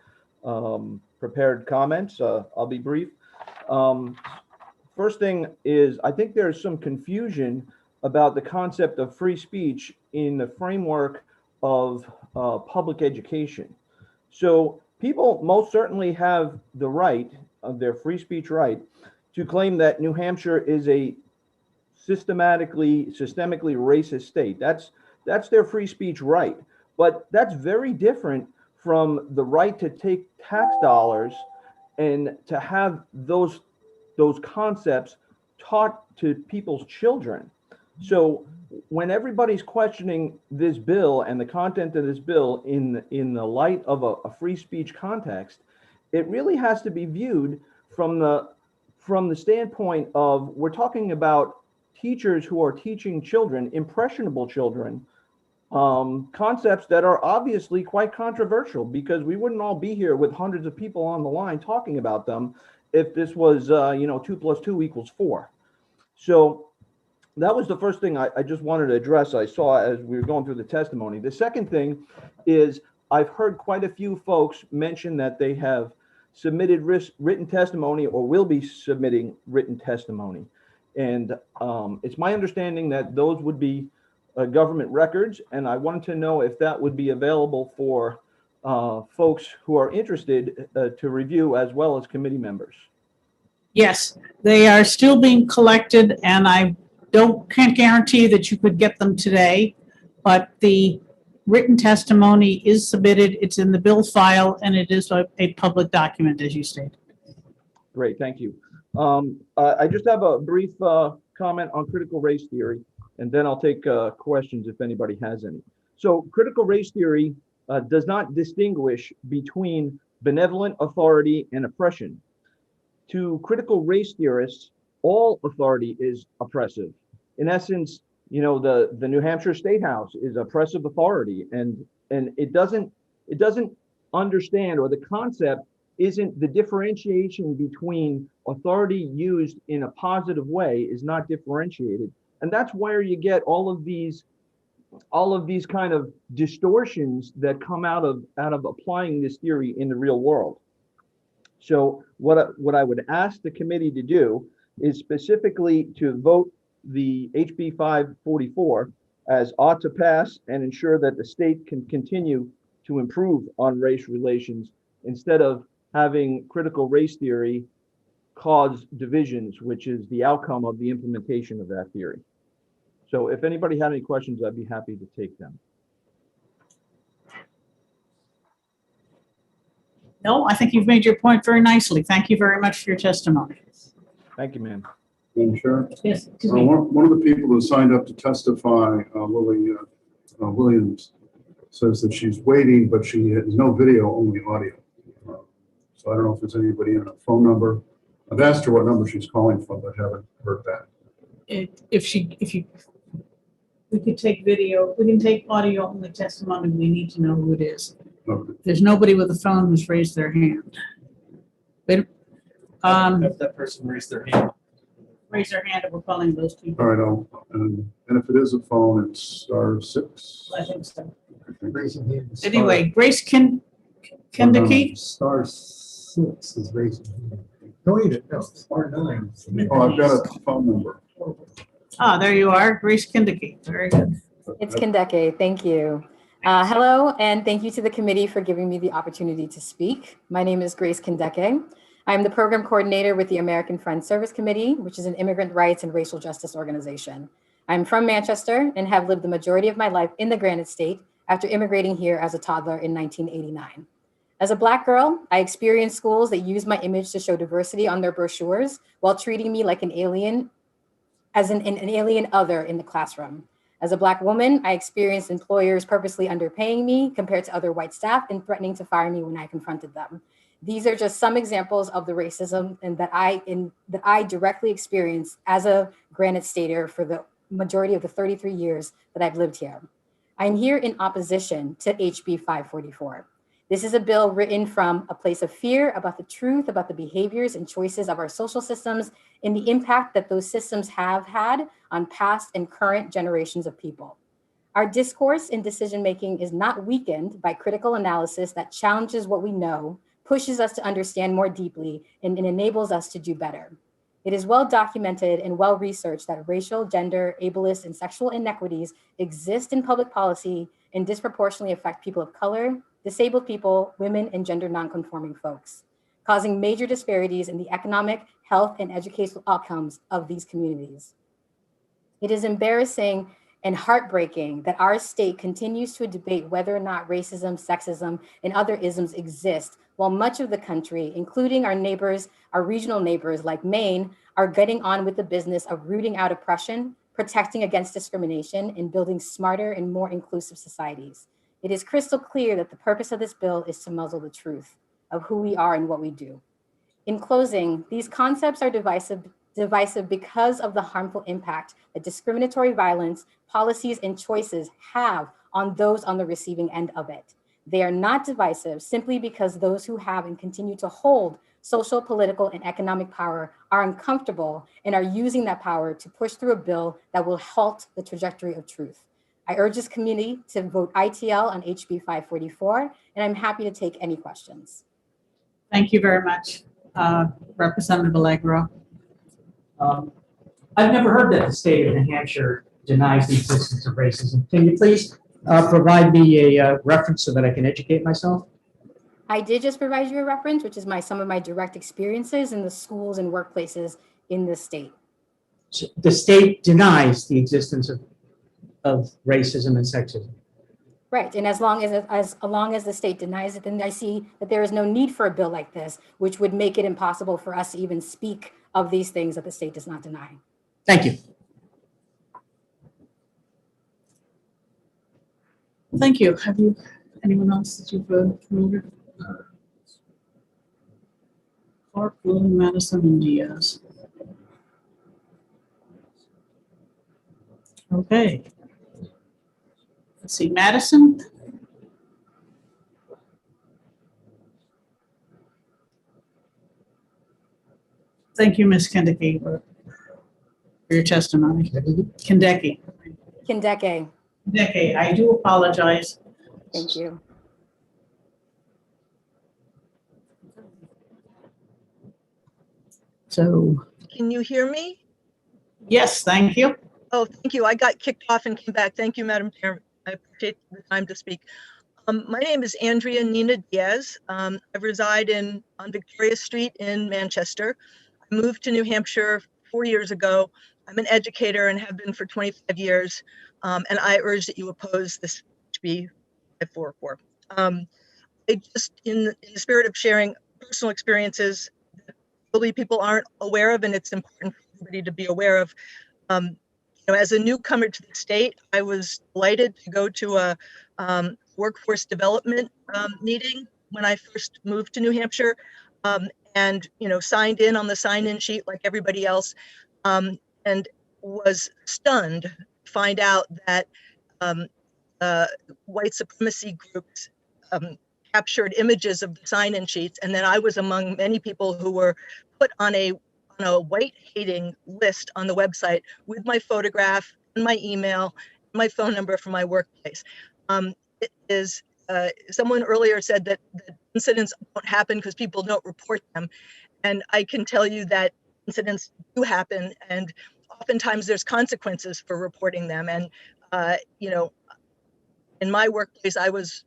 prepared comments. I'll be brief. First thing is, I think there's some confusion about the concept of free speech in the framework of public education. So people most certainly have the right, of their free speech right, to claim that New Hampshire is a systemically racist state. That's their free speech right. But that's very different from the right to take tax dollars and to have those concepts taught to people's children. So when everybody's questioning this bill and the content of this bill in the light of a free speech context, it really has to be viewed from the standpoint of, we're talking about teachers who are teaching children, impressionable children, concepts that are obviously quite controversial, because we wouldn't all be here with hundreds of people on the line talking about them if this was 2 + 2 = 4. So that was the first thing I just wanted to address. I saw as we were going through the testimony. The second thing is, I've heard quite a few folks mention that they have submitted written testimony or will be submitting written testimony. And it's my understanding that those would be government records. And I wanted to know if that would be available for folks who are interested to review, as well as committee members. Yes, they are still being collected, and I can't guarantee that you could get them today, but the written testimony is submitted. It's in the bill file, and it is a public document, as you stated. Great, thank you. I just have a brief comment on critical race theory, and then I'll take questions if anybody has any. So critical race theory does not distinguish between benevolent authority and oppression. To critical race theorists, all authority is oppressive. In essence, the New Hampshire State House is oppressive authority, and it doesn't understand, or the concept isn't, the differentiation between authority used in a positive way is not differentiated. And that's where you get all of these kind of distortions that come out of applying this theory in the real world. So what I would ask the committee to do is specifically to vote the HB 544 as ought to pass and ensure that the state can continue to improve on race relations instead of having critical race theory cause divisions, which is the outcome of the implementation of that theory. So if anybody had any questions, I'd be happy to take them. No, I think you've made your point very nicely. Thank you very much for your testimony. Thank you, ma'am. Madam Chair? Yes, excuse me. One of the people who signed up to testify, Lily Williams, says that she's waiting, but she has no video, only audio. So I don't know if there's anybody in a phone number. I've asked her what number she's calling from, but haven't heard back. We could take video, we can take audio only testimony. We need to know who it is. Okay. There's nobody with a phone who's raised their hand. If that person raised their hand. Raise their hand if we're calling those people. All right, and if it is a phone, it's *6. I think so. Raising hand is Anyway, Grace Kendicke. *6 is raising hand. No, *9. Oh, I've got a phone number. Ah, there you are, Grace Kendicke. Very good. It's Kendeke. Thank you. Hello, and thank you to the committee for giving me the opportunity to speak. My name is Grace Kendeke. I'm the program coordinator with the American Friends Service Committee, which is an immigrant rights and racial justice organization. I'm from Manchester and have lived the majority of my life in the Granite State after immigrating here as a toddler in 1989. As a Black girl, I experienced schools that used my image to show diversity on their brochures while treating me like an alien, as an alien other in the classroom. As a Black woman, I experienced employers purposely underpaying me compared to other white staff and threatening to fire me when I confronted them. These are just some examples of the racism that I directly experienced as a Granite Stater for the majority of the 33 years that I've lived here. I'm here in opposition to HB 544. This is a bill written from a place of fear about the truth, about the behaviors and choices of our social systems and the impact that those systems have had on past and current generations of people. Our discourse and decision-making is not weakened by critical analysis that challenges what we know, pushes us to understand more deeply, and enables us to do better. It is well documented and well researched that racial, gender, ableist, and sexual inequities exist in public policy and disproportionately affect people of color, disabled people, women, and gender nonconforming folks, causing major disparities in the economic, health, and educational outcomes of these communities. It is embarrassing and heartbreaking that our state continues to debate whether or not racism, sexism, and other isms exist, while much of the country, including our neighbors, our regional neighbors like Maine, are getting on with the business of rooting out oppression, protecting against discrimination, and building smarter and more inclusive societies. It is crystal clear that the purpose of this bill is to muzzle the truth of who we are and what we do. In closing, these concepts are divisive because of the harmful impact that discriminatory violence, policies, and choices have on those on the receiving end of it. They are not divisive simply because those who have and continue to hold social, political, and economic power are uncomfortable and are using that power to push through a bill that will halt the trajectory of truth. I urge this community to vote ITL on HB 544, and I'm happy to take any questions. Thank you very much, Representative Allegro. I've never heard that the state of New Hampshire denies the existence of racism. Can you please provide me a reference so that I can educate myself? I did just provide you a reference, which is some of my direct experiences in the schools and workplaces in the state. So the state denies the existence of racism and sexism. Right, and as long as the state denies it, then I see that there is no need for a bill like this, which would make it impossible for us to even speak of these things that the state does not deny. Thank you. Thank you. Have you, anyone else that you've voted? Clark, Bloom, Madison, and Diaz. Okay. Let's see, Madison. Thank you, Ms. Kendicke, for your testimony. Kendicke. Kendeke. Kendicke, I do apologize. Thank you. So. Can you hear me? Yes, thank you. Oh, thank you. I got kicked off and came back. Thank you, Madam Chair. I appreciate the time to speak. My name is Andrea Nina Diaz. I reside on Victoria Street in Manchester. I moved to New Hampshire 4 years ago. I'm an educator and have been for 25 years. And I urge that you oppose this HB 544. I just, in the spirit of sharing personal experiences that probably people aren't aware of, and it's important for everybody to be aware of. As a newcomer to the state, I was delighted to go to a workforce development meeting when I first moved to New Hampshire, and signed in on the sign-in sheet like everybody else, and was stunned to find out that white supremacy groups captured images of the sign-in sheets, and then I was among many people who were put on a white hating list on the website with my photograph and my email, my phone number from my workplace. It is, someone earlier said that incidents don't happen because people don't report them. And I can tell you that incidents do happen, and oftentimes there's consequences for reporting them. And, in my workplace, I was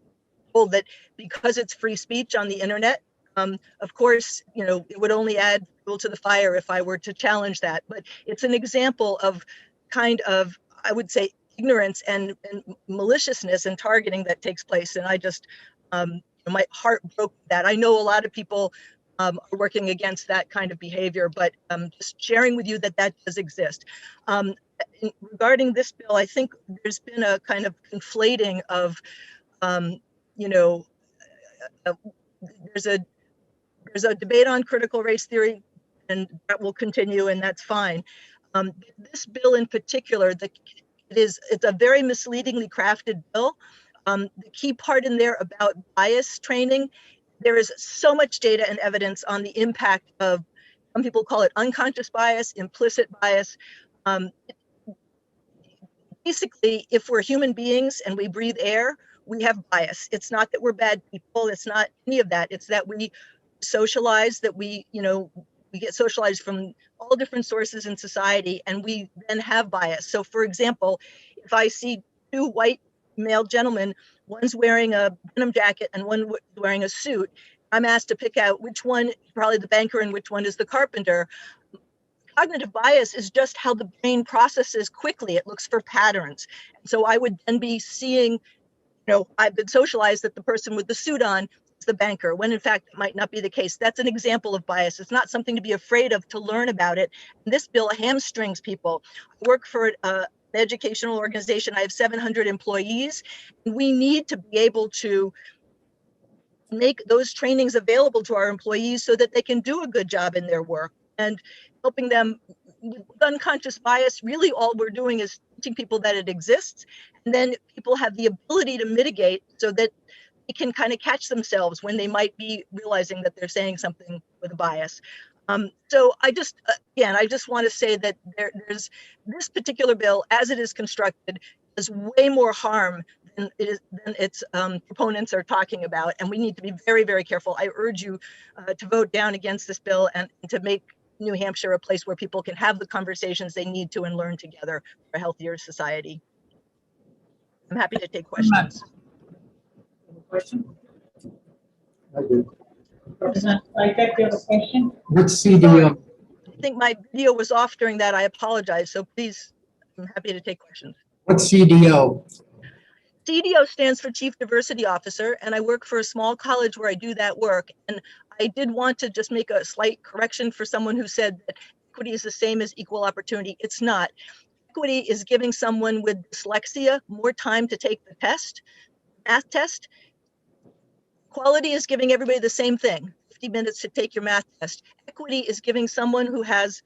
told that because it's free speech on the internet, of course, it would only add fuel to the fire if I were to challenge that. But it's an example of kind of, I would say, ignorance and maliciousness and targeting that takes place. And I just, my heart broke that. I know a lot of people are working against that kind of behavior, but just sharing with you that that does exist. Regarding this bill, I think there's been a kind of conflating of, there's a debate on critical race theory, and that will continue, and that's fine. This bill in particular, it's a very misleadingly crafted bill. The key part in there about bias training, there is so much data and evidence on the impact of, some people call it unconscious bias, implicit bias. Basically, if we're human beings and we breathe air, we have bias. It's not that we're bad people. It's not any of that. It's that we socialize, that we get socialized from all different sources in society, and we then have bias. So for example, if I see two white male gentlemen, one's wearing a denim jacket and one wearing a suit, I'm asked to pick out which one is probably the banker and which one is the carpenter. Cognitive bias is just how the brain processes quickly. It looks for patterns. And so I would then be seeing, I've been socialized that the person with the suit on is the banker, when in fact it might not be the case. That's an example of bias. It's not something to be afraid of, to learn about it. And this bill hamstrings people. I work for an educational organization. I have 700 employees. We need to be able to make those trainings available to our employees so that they can do a good job in their work. And helping them with unconscious bias, really all we're doing is teaching people that it exists. And then people have the ability to mitigate so that they can kind of catch themselves when they might be realizing that they're saying something with a bias. So I just want to say that there's this particular bill, as it is constructed, does way more harm than its proponents are talking about. And we need to be very, very careful. I urge you to vote down against this bill and to make New Hampshire a place where people can have the conversations they need to and learn together for a healthier society. I'm happy to take questions. Question? I do. Representative Sytek, you have a question? What's CDO? I think my video was off during that. I apologize. So please, I'm happy to take questions. What's CDO? CDO stands for Chief Diversity Officer, and I work for a small college where I do that work. And I did want to just make a slight correction for someone who said that equity is the same as equal opportunity. It's not. Equity is giving someone with dyslexia more time to take the test, math test. Equality is giving everybody the same thing, 50 minutes to take your math test. Equity is giving someone who has,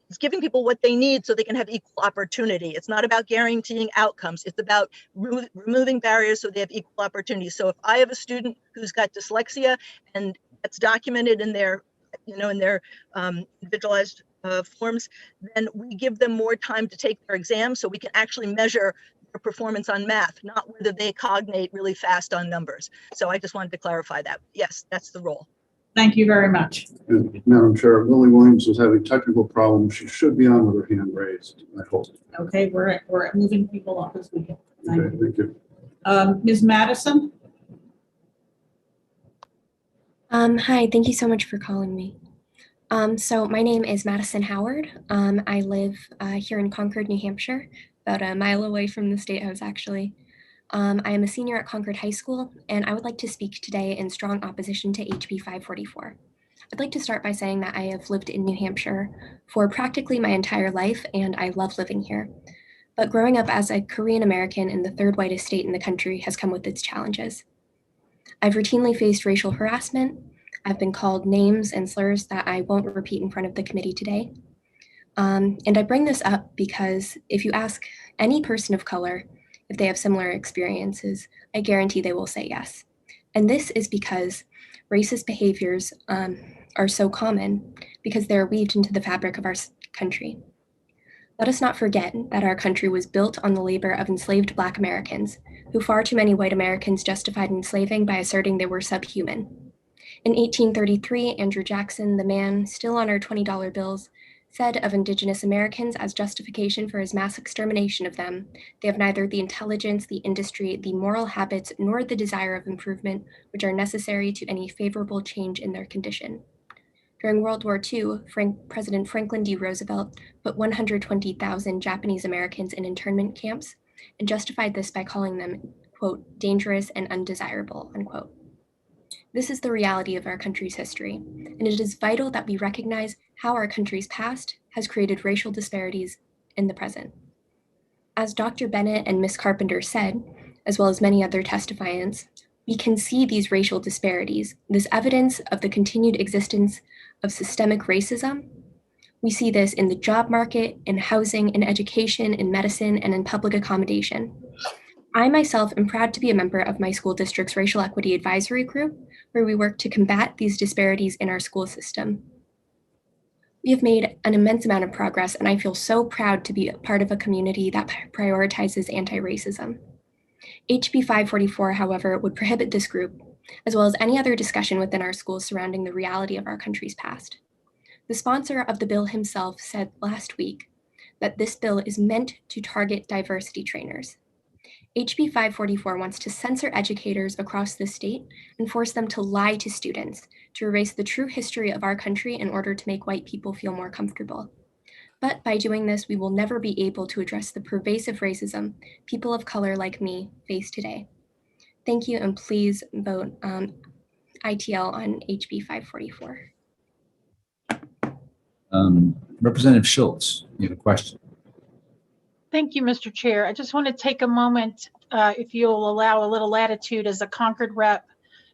it's giving people what they need so they can have equal opportunity. It's not about guaranteeing outcomes. It's about removing barriers so they have equal opportunity. So if I have a student who's got dyslexia and it's documented in their, in their individualized forms, then we give them more time to take their exam so we can actually measure their performance on math, not whether they cognate really fast on numbers. So I just wanted to clarify that. Yes, that's the role. Thank you very much. And Madam Chair, Lily Williams is having technical problems. She should be on with her hand raised, I hope. Okay, we're moving people up as we go. Okay, thank you. Ms. Madison? Hi, thank you so much for calling me. So my name is Madison Howard. I live here in Concord, New Hampshire, about a mile away from the State House, actually. I am a senior at Concord High School, and I would like to speak today in strong opposition to HB 544. I'd like to start by saying that I have lived in New Hampshire for practically my entire life, and I love living here. But growing up as a Korean American in the third whitest state in the country has come with its challenges. I've routinely faced racial harassment. I've been called names and slurs that I won't repeat in front of the committee today. And I bring this up because if you ask any person of color if they have similar experiences, I guarantee they will say yes. And this is because racist behaviors are so common because they're weaved into the fabric of our country. Let us not forget that our country was built on the labor of enslaved Black Americans, who far too many white Americans justified enslaving by asserting they were subhuman. In 1833, Andrew Jackson, the man still on our $20 bills, said of Indigenous Americans as justification for his mass extermination of them, they have neither the intelligence, the industry, the moral habits, nor the desire of improvement which are necessary to any favorable change in their condition. During World War II, President Franklin D. Roosevelt put 120,000 Japanese Americans in internment camps and justified this by calling them, quote, dangerous and undesirable, unquote. This is the reality of our country's history, and it is vital that we recognize how our country's past has created racial disparities in the present. As Dr. Bennett and Ms. Carpenter said, as well as many other testifiants, we can see these racial disparities, this evidence of the continued existence of systemic racism. We see this in the job market, in housing, in education, in medicine, and in public accommodation. I myself am proud to be a member of my school district's Racial Equity Advisory Group, where we work to combat these disparities in our school system. We have made an immense amount of progress, and I feel so proud to be a part of a community that prioritizes anti-racism. HB 544, however, would prohibit this group, as well as any other discussion within our schools surrounding the reality of our country's past. The sponsor of the bill himself said last week that this bill is meant to target diversity trainers. HB 544 wants to censor educators across the state and force them to lie to students to erase the true history of our country in order to make white people feel more comfortable. But by doing this, we will never be able to address the pervasive racism people of color like me face today. Thank you, and please vote ITL on HB 544. Representative Schultz, you have a question. Thank you, Mr. Chair. I just want to take a moment, if you'll allow a little latitude as a Concord rep,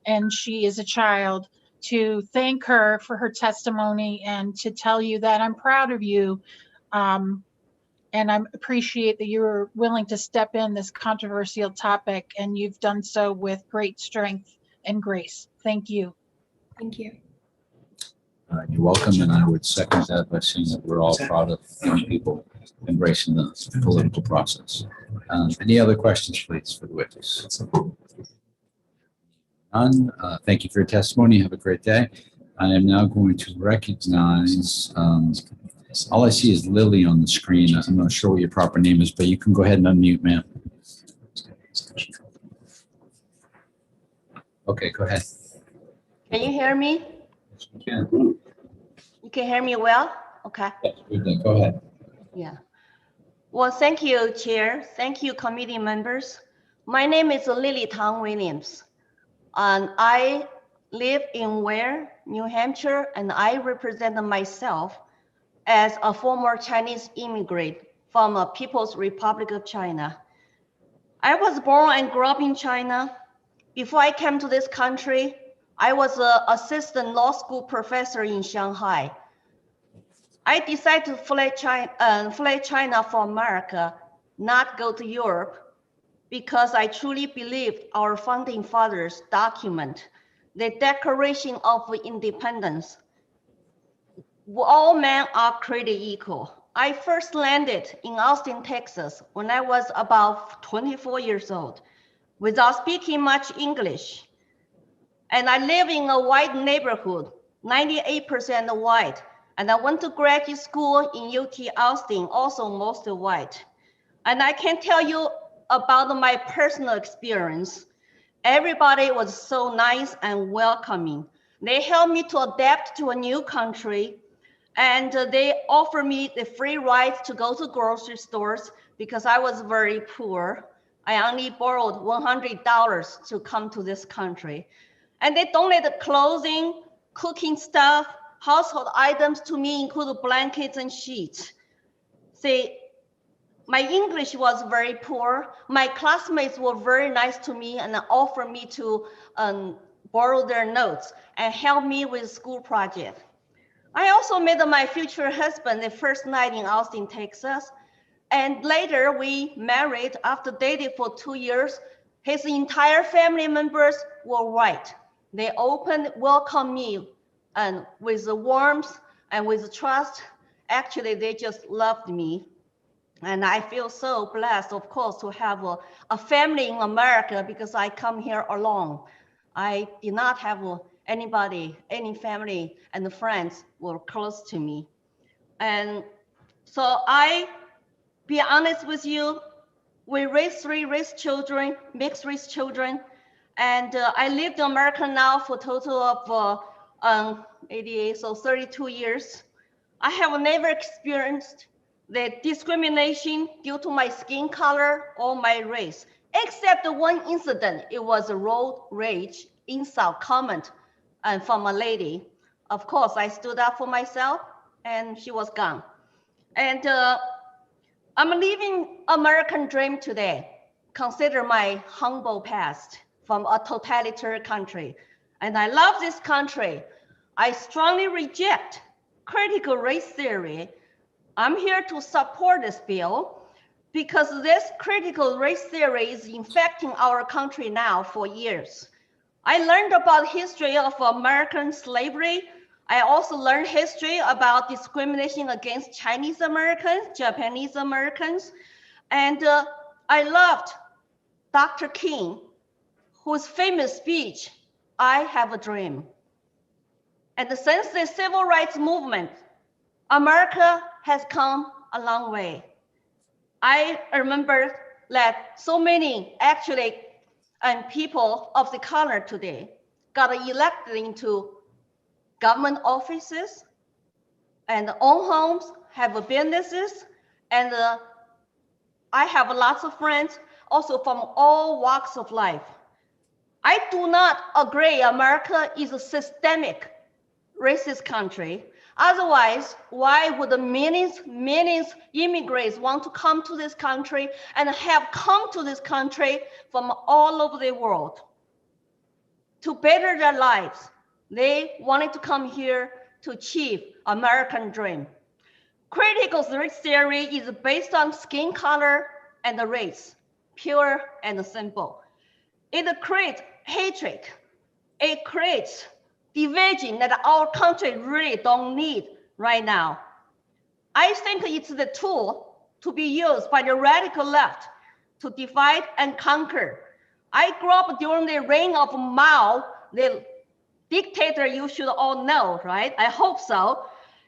and she is a child, to thank her for her testimony and to tell you that I'm proud of you. And I appreciate that you were willing to step in this controversial topic, and you've done so with great strength and grace. Thank you. Thank you. You're welcome, and I would second that by saying that we're all proud of young people embracing the political process. Any other questions, please, for the witness? None. Thank you for your testimony. Have a great day. I am now going to recognize, all I see is Lily on the screen. I'm not sure what your proper name is, but you can go ahead and unmute, ma'am. Okay, go ahead. Can you hear me? You can. You can hear me well? Okay. Good, go ahead. Yeah. Well, thank you, Chair. Thank you, committee members. My name is Lily Tang Williams, and I live in Ware, New Hampshire, and I represent myself as a former Chinese immigrant from the People's Republic of China. I was born and grew up in China. Before I came to this country, I was an assistant law school professor in Shanghai. I decided to fly China for America, not go to Europe, because I truly believed our founding fathers document the Declaration of Independence. All men are created equal. I first landed in Austin, Texas, when I was about 24 years old. Without speaking much English, And I live in a white neighborhood, 98% white. And I went to graduate school in UT Austin, also mostly white. And I can tell you about my personal experience. Everybody was so nice and welcoming. They helped me to adapt to a new country, and they offered me the free rides to go to grocery stores because I was very poor. I only borrowed $100 to come to this country. And they donated clothing, cooking stuff, household items to me, including blankets and sheets. See, my English was very poor. My classmates were very nice to me and offered me to borrow their notes and help me with school project. I also met my future husband the first night in Austin, Texas. And later we married after dating for 2 years. His entire family members were white. They welcomed me and with the warmth and with trust. Actually, they just loved me. And I feel so blessed, of course, to have a family in America because I come here alone. I did not have anybody, any family and friends were close to me. And so I be honest with you, we raised 3 race children, mixed race children. And I lived in America now for a total of 88, so 32 years. I have never experienced the discrimination due to my skin color or my race, except the one incident. It was a road rage insult comment and from a lady. Of course, I stood up for myself and she was gone. And I'm living American dream today. Consider my humble past from a totalitarian country. And I love this country. I strongly reject critical race theory. I'm here to support this bill because this critical race theory is infecting our country now for years. I learned about history of American slavery. I also learned history about discrimination against Chinese Americans, Japanese Americans. And I loved Dr. King, whose famous speech, "I have a dream." And since the civil rights movement, America has come a long way. I remember that so many actually people of the color today got elected into government offices and own homes, have businesses, and I have lots of friends also from all walks of life. I do not agree America is a systemic racist country. Otherwise, why would the millions immigrants want to come to this country and have come to this country from all over the world to better their lives? They wanted to come here to achieve American dream. Critical race theory is based on skin color and race, pure and simple. It creates hatred. It creates division that our country really don't need right now. I think it's the tool to be used by the radical left to divide and conquer. I grew up during the reign of Mao, the dictator you should all know, right? I hope so.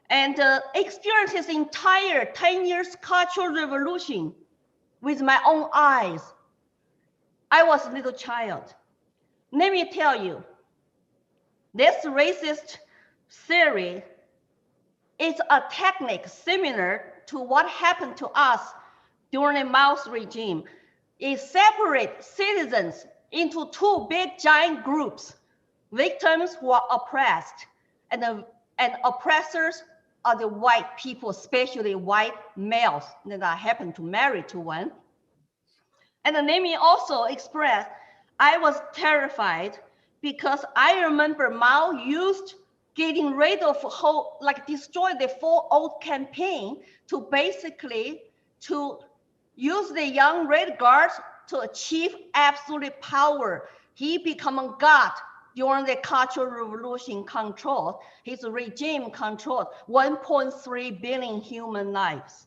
And experienced his entire 10 years cultural revolution with my own eyes. I was a little child. Let me tell you, this racist theory is a technique similar to what happened to us during the Mao's regime. It separates citizens into 2 big giant groups, victims who are oppressed, and oppressors are the white people, especially white males that I happen to marry to one. And let me also express, I was terrified because I remember Mao used getting rid of whole, like destroy the 4 old campaign to basically to use the young Red Guards to achieve absolute power. He became a god during the Cultural Revolution control. His regime controlled 1.3 billion human lives.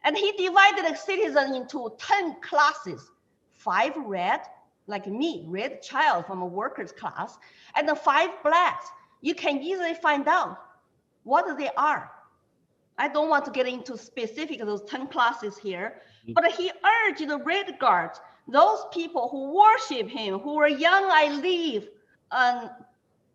And he divided the citizens into 10 classes, 5 red, like me, red child from a workers class, and the 5 blacks, you can easily find out what they are. I don't want to get into specific those 10 classes here, but he urged the Red Guards, those people who worship him, who were young, I live, and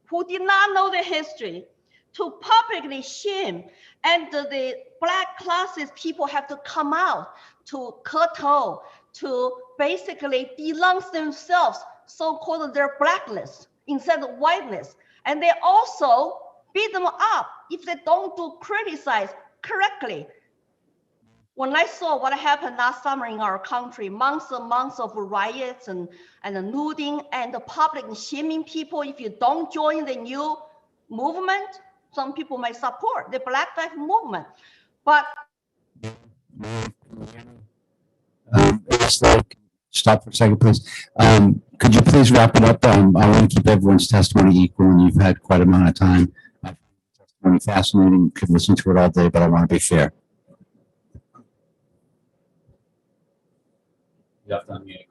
who did not know the history, to publicly shame. And the black classes people have to come out to kowtow, to basically denounce themselves, so-called their blackness instead of whiteness. And they also beat them up if they don't do criticize correctly. When I saw what happened last summer in our country, months and months of riots and looting and the public shaming people, if you don't join the new movement, some people might support the Black Lives Movement, but Stop for a second, please. Could you please wrap it up? I want to keep everyone's testimony equal, and you've had quite a amount of time. I find the testimony fascinating. Could listen to it all day, but I want to be fair. You have to unmute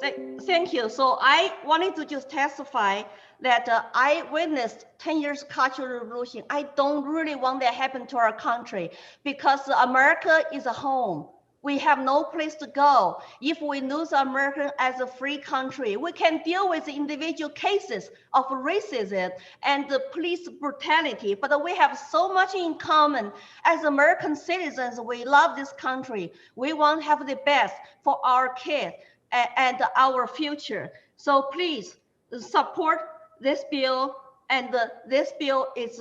again. Thank you. So I wanted to just testify that I witnessed 10 years cultural revolution. I don't really want that to happen to our country because America is a home. We have no place to go. If we lose America as a free country, we can deal with individual cases of racism and the police brutality, but we have so much in common. As American citizens, we love this country. We want to have the best for our kids and our future. So please support this bill, and this bill is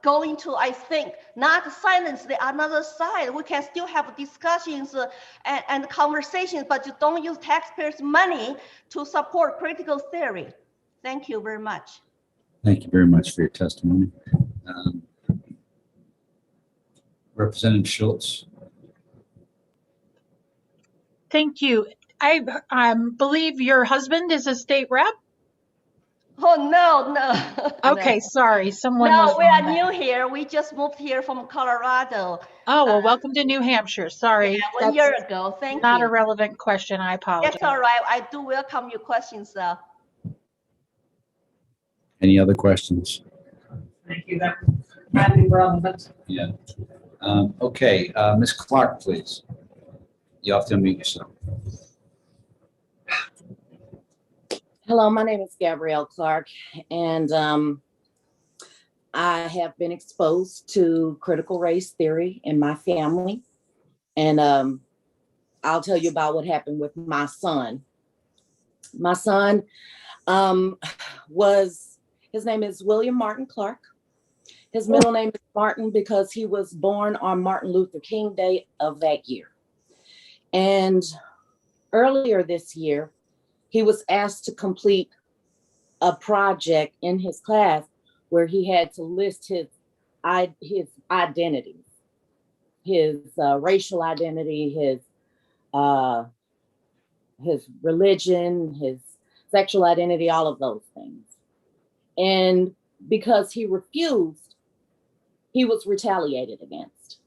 going to, I think, not silence the another side. We can still have discussions and conversations, but you don't use taxpayers' money to support critical theory. Thank you very much. Thank you very much for your testimony. Representative Schultz. Thank you. I believe your husband is a state rep? Oh, no. Okay, no. sorry. Someone No, was we are wrong new there. here. We just moved here from Colorado. Oh, well, welcome to New Hampshire. Sorry. Yeah, 1 year ago. Thank Not you. a relevant question. I apologize. That's all right. I do welcome your questions, though. Any other questions? Thank you. That might be relevant. Yeah. Okay, Ms. Clark, please. You have to unmute yourself. Hello, my name is Gabrielle Clark, and I have been exposed to critical race theory in my family. And I'll tell you about what happened with my son. My son his name is William Martin Clark. His middle name is Martin because he was born on Martin Luther King Day of that year. And earlier this year, he was asked to complete a project in his class where he had to list his identities, his racial identity, his religion, his sexual identity, all of those things. And because he refused, he was retaliated against.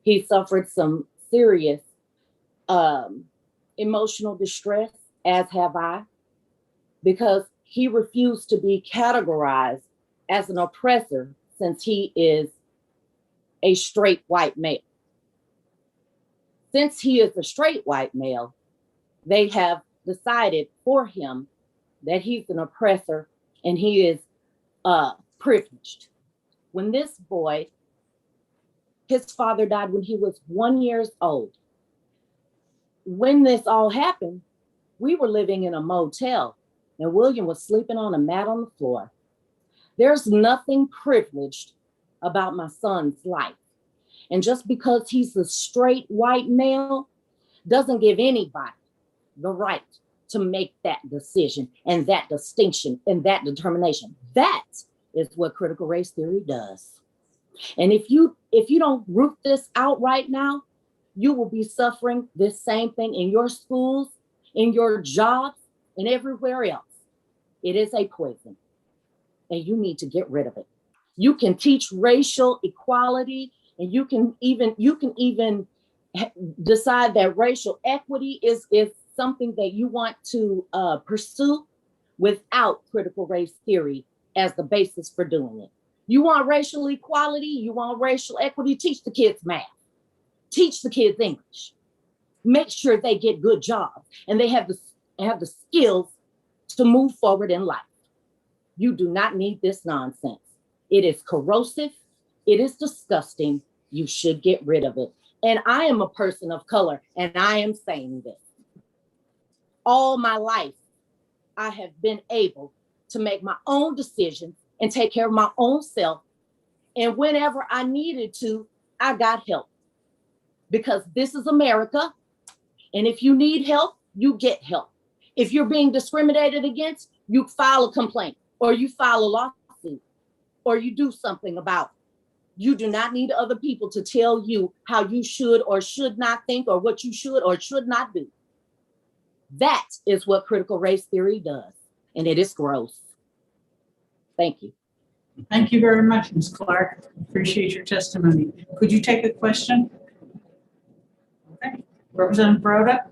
He suffered some serious emotional distress, as have I, because he refused to be categorized as an oppressor since he is a straight white male. Since he is a straight white male, they have decided for him that he's an oppressor and he is privileged. When this boy, his father died when he was 1 year old. When this all happened, we were living in a motel and William was sleeping on a mat on the floor. There's nothing privileged about my son's life. And just because he's a straight white male doesn't give anybody the right to make that decision and that distinction and that determination. That is what critical race theory does. And if you don't root this out right now, you will be suffering this same thing in your schools, in your jobs, and everywhere else. It is a poison, and you need to get rid of it. You can teach racial equality, and you can even decide that racial equity is something that you want to pursue without critical race theory as the basis for doing it. You want racial equality, you want racial equity, teach the kids math, teach the kids English, make sure they get good jobs and they have the skills to move forward in life. You do not need this nonsense. It is corrosive, it is disgusting, you should get rid of it. And I am a person of color, and I am saying this. All my life, I have been able to make my own decisions and take care of my own self. And whenever I needed to, I got help. Because this is America. And if you need help, you get help. If you're being discriminated against, you file a complaint or you file a lawsuit or you do something about it. You do not need other people to tell you how you should or should not think or what you should or should not do. That is what critical race theory does, and it is gross. Thank you. Thank you very much, Ms. Clark. Appreciate your testimony. Could you take a question? Okay. Representative Broda?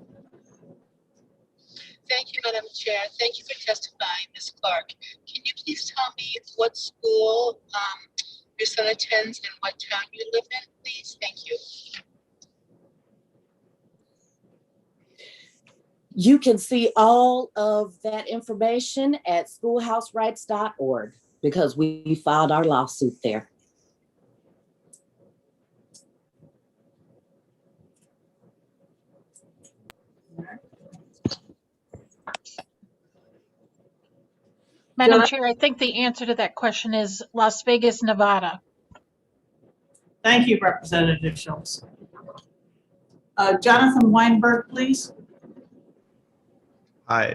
Thank you, Madam Chair. Thank you for testifying, Ms. Clark. Can you please tell me what school your son attends and what town you live in, please? Thank you. You can see all of that information at schoolhouserights.org because we filed our lawsuit there. Madam Chair, I think the answer to that question is Las Vegas, Nevada. Thank you, Representative Schultz. Jonathan Weinberg, please. Hi,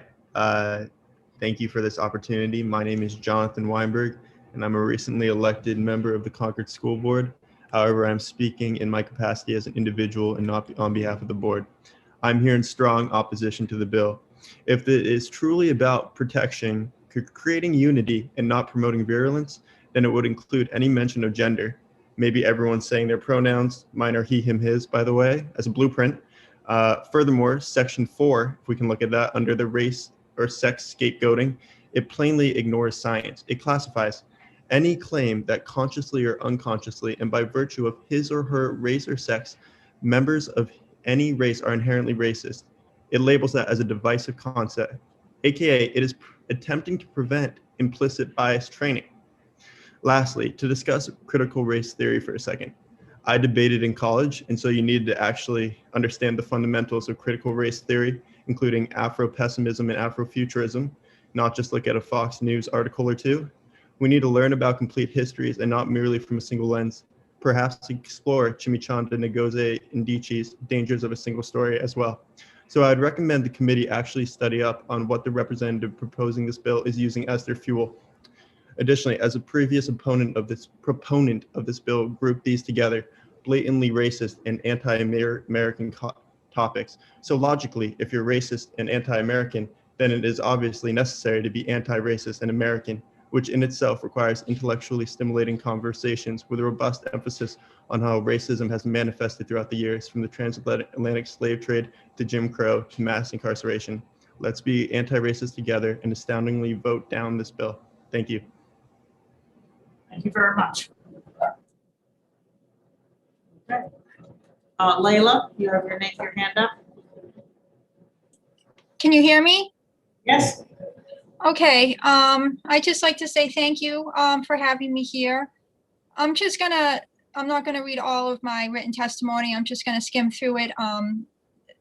thank you for this opportunity. My name is Jonathan Weinberg, and I'm a recently elected member of the Concord School Board. However, I'm speaking in my capacity as an individual and not on behalf of the board. I'm here in strong opposition to the bill. If it is truly about protection, creating unity, and not promoting virulence, then it would include any mention of gender. Maybe everyone saying their pronouns, mine are he, him, his, by the way, as a blueprint. Furthermore, Section 4, if we can look at that, under the race or sex scapegoating, it plainly ignores science. It classifies any claim that consciously or unconsciously, and by virtue of his or her race or sex, members of any race are inherently racist. It labels that as a divisive concept, aka it is attempting to prevent implicit bias training. Lastly, to discuss critical race theory for a second. I debated in college, and so you needed to actually understand the fundamentals of critical race theory, including Afro-pessimism and Afrofuturism, not just look at a Fox News article or two. We need to learn about complete histories and not merely from a single lens. Perhaps explore Chimichanga Ngozi Adichie's Dangers of a Single Story as well. So I'd recommend the committee actually study up on what the representative proposing this bill is using as their fuel. Additionally, as a previous proponent of this bill grouped these together, blatantly racist and anti-American topics. So logically, if you're racist and anti-American, then it is obviously necessary to be anti-racist and American, which in itself requires intellectually stimulating conversations with a robust emphasis on how racism has manifested throughout the years, from the transatlantic slave trade to Jim Crow to mass incarceration. Let's be anti-racist together and astoundingly vote down this bill. Thank you. Thank you very much. Okay. Layla, you have your hand up. Can you hear me? Yes. Okay, I'd just like to say thank you for having me here. I'm not gonna read all of my written testimony. I'm just gonna skim through it.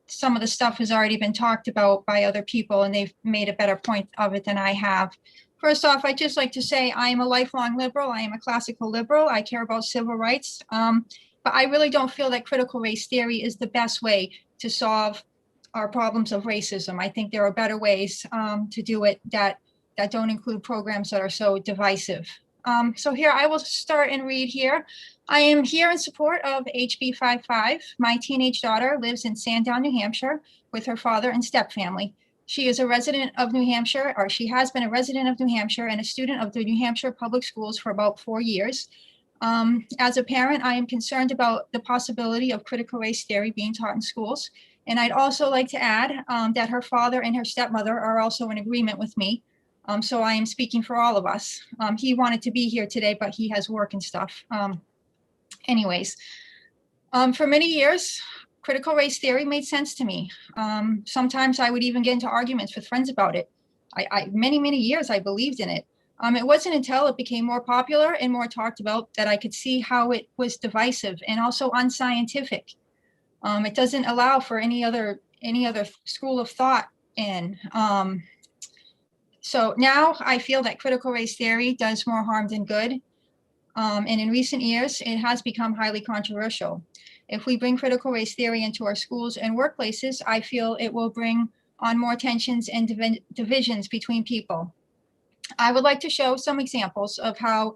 Some of the stuff has already been talked about by other people and they've made a better point of it than I have. First off, I'd just like to say I am a lifelong liberal. I am a classical liberal. I care about civil rights. But I really don't feel that critical race theory is the best way to solve our problems of racism. I think there are better ways to do it that don't include programs that are so divisive. So here I will start and read here. I am here in support of HB 55. My teenage daughter lives in Sandown, New Hampshire with her father and stepfamily. She is a resident of New Hampshire, or she has been a resident of New Hampshire and a student of the New Hampshire Public Schools for about 4 years. As a parent, I am concerned about the possibility of critical race theory being taught in schools. And I'd also like to add that her father and her stepmother are also in agreement with me. So I am speaking for all of us. He wanted to be here today, but he has work and stuff. Anyways, for many years, critical race theory made sense to me. Sometimes I would even get into arguments with friends about it. Many years I believed in it. It wasn't until it became more popular and more talked about that I could see how it was divisive and also unscientific. It doesn't allow for any other school of thought in. So now I feel that critical race theory does more harm than good. And in recent years, it has become highly controversial. If we bring critical race theory into our schools and workplaces, I feel it will bring on more tensions and divisions between people. I would like to show some examples of how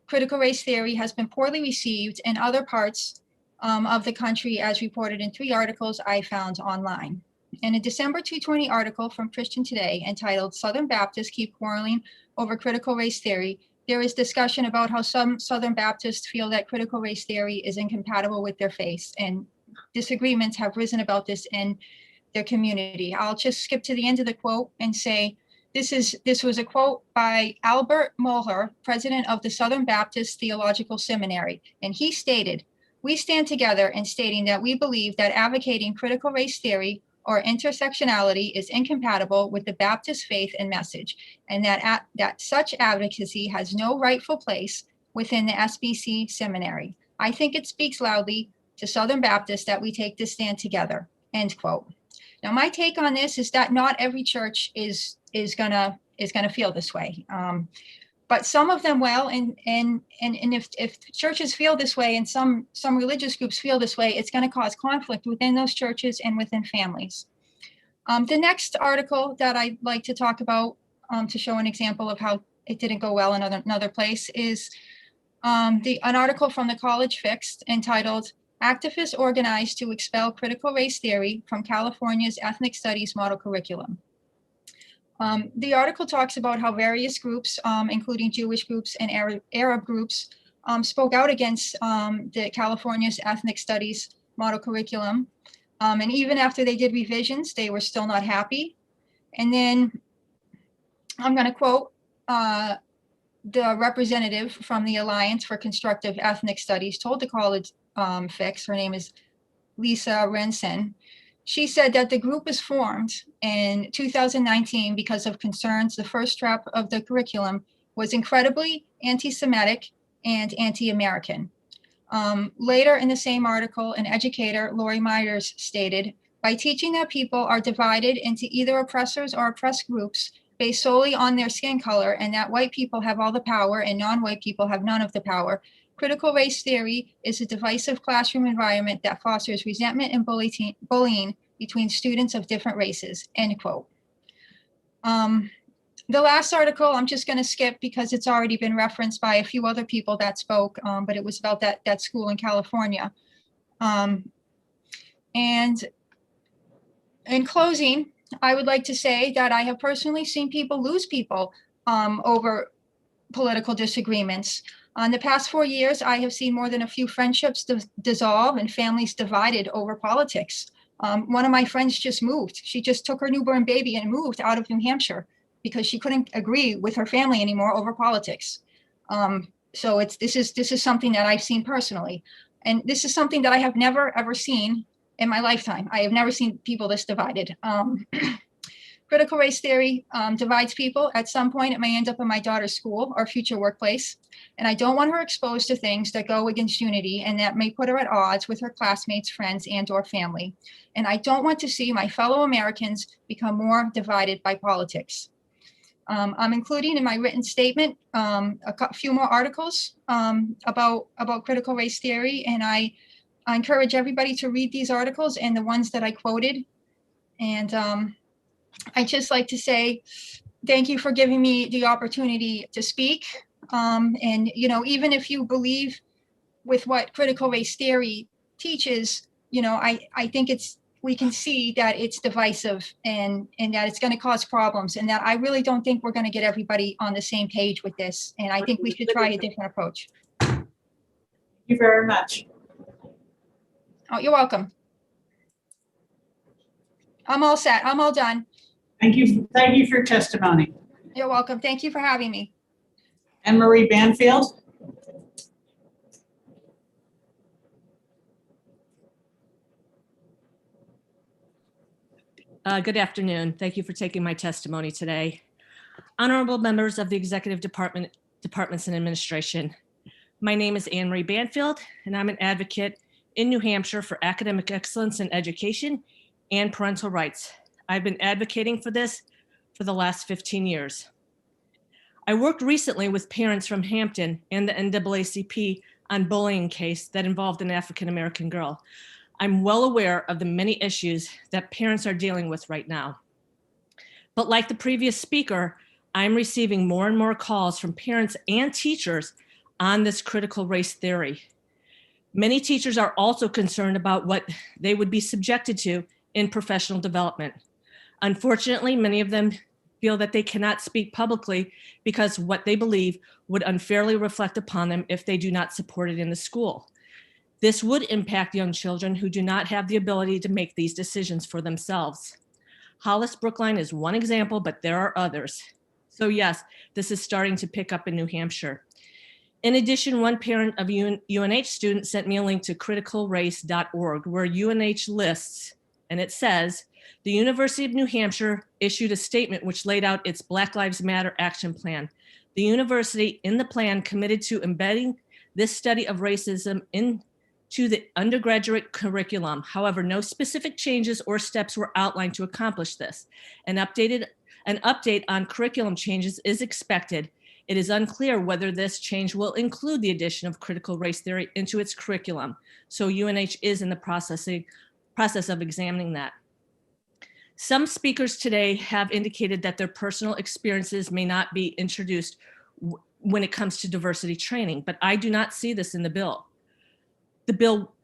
critical race theory has been poorly received in other parts of the country, as reported in 3 articles I found online. In a December 2020 article from Christian Today entitled "Southern Baptists Keep Quarreling Over Critical Race Theory," there is discussion about how some Southern Baptists feel that critical race theory is incompatible with their faith, and disagreements have risen about this in their community. I'll just skip to the end of the quote and say, this was a quote by Albert Mohler, president of the Southern Baptist Theological Seminary, and he stated, "We stand together in stating that we believe that advocating critical race theory or intersectionality is incompatible with the Baptist faith and message, and that such advocacy has no rightful place within the SBC seminary. I think it speaks loudly to Southern Baptists that we take this stand together," end quote. Now, my take on this is that not every church is gonna feel this way, but some of them will. And if churches feel this way, and some religious groups feel this way, it's going to cause conflict within those churches and within families. The next article that I'd like to talk about to show an example of how it didn't go well in another place is an article from the College Fixed entitled "Activists Organized to Expel Critical Race Theory from California's Ethnic Studies Model Curriculum." The article talks about how various groups, including Jewish groups and Arab groups, spoke out against the California's Ethnic Studies Model Curriculum. And even after they did revisions, they were still not happy. And then I'm going to quote the representative from the Alliance for Constructive Ethnic Studies told the College Fix, her name is Lisa Rensen. She said that the group was formed in 2019 because of concerns the first draft of the curriculum was incredibly anti-Semitic and anti-American. Later in the same article, an educator, Lori Myers, stated, "By teaching that people are divided into either oppressors or oppressed groups based solely on their skin color, and that white people have all the power and non-white people have none of the power, critical race theory is a divisive classroom environment that fosters resentment and bullying between students of different races," end quote. The last article I'm just going to skip because it's already been referenced by a few other people that spoke, but it was about that school in California. And in closing, I would like to say that I have personally seen people lose people over political disagreements. In the past 4 years, I have seen more than a few friendships dissolve and families divided over politics. One of my friends just moved. She just took her newborn baby and moved out of New Hampshire because she couldn't agree with her family anymore over politics. So this is something that I've seen personally. And this is something that I have never, ever seen in my lifetime. I have never seen people this divided. Critical race theory divides people. At some point, it may end up in my daughter's school or future workplace. And I don't want her exposed to things that go against unity and that may put her at odds with her classmates, friends, and or family. And I don't want to see my fellow Americans become more divided by politics. I'm including in my written statement a few more articles about critical race theory. And I encourage everybody to read these articles and the ones that I quoted. And I'd just like to say thank you for giving me the opportunity to speak. And, you know, even if you believe with what critical race theory teaches, you know, I think we can see that it's divisive and that it's going to cause problems, and that I really don't think we're going to get everybody on the same page with this. And I think we should try a different approach. Thank you very much. Oh, you're welcome. I'm all set. I'm all done. Thank you for your testimony. You're welcome. Thank you for having me. Anne Marie Banfield? Good afternoon. Thank you for taking my testimony today. Honorable members of the Executive Departments and Administration, my name is Anne Marie Banfield, and I'm an advocate in New Hampshire for academic excellence in education and parental rights. I've been advocating for this for the last 15 years. I worked recently with parents from Hampton and the NAACP on bullying case that involved an African-American girl. I'm well aware of the many issues that parents are dealing with right now. But like the previous speaker, I'm receiving more and more calls from parents and teachers on this critical race theory. Many teachers are also concerned about what they would be subjected to in professional development. Unfortunately, many of them feel that they cannot speak publicly because what they believe would unfairly reflect upon them if they do not support it in the school. This would impact young children who do not have the ability to make these decisions for themselves. Hollis Brookline is one example, but there are others. So yes, this is starting to pick up in New Hampshire. In addition, one parent of UNH student sent me a link to criticalrace.org where UNH lists, and it says, the University of New Hampshire issued a statement which laid out its Black Lives Matter action plan. The university in the plan committed to embedding this study of racism into the undergraduate curriculum. However, no specific changes or steps were outlined to accomplish this. An update on curriculum changes is expected. It is unclear whether this change will include the addition of critical race theory into its curriculum. So UNH is in the process of examining that. Some speakers today have indicated that their personal experiences may not be introduced when it comes to diversity training, but I do not see this in the bill.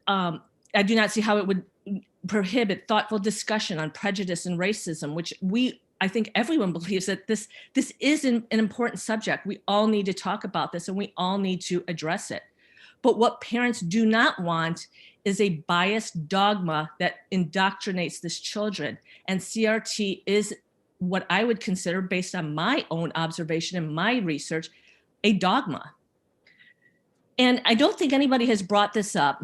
I do not see how it would prohibit thoughtful discussion on prejudice and racism, which I think everyone believes that this is an important subject. We all need to talk about this and we all need to address it. But what parents do not want is a biased dogma that indoctrinates this children. And CRT is what I would consider, based on my own observation and my research, a dogma. And I don't think anybody has brought this up.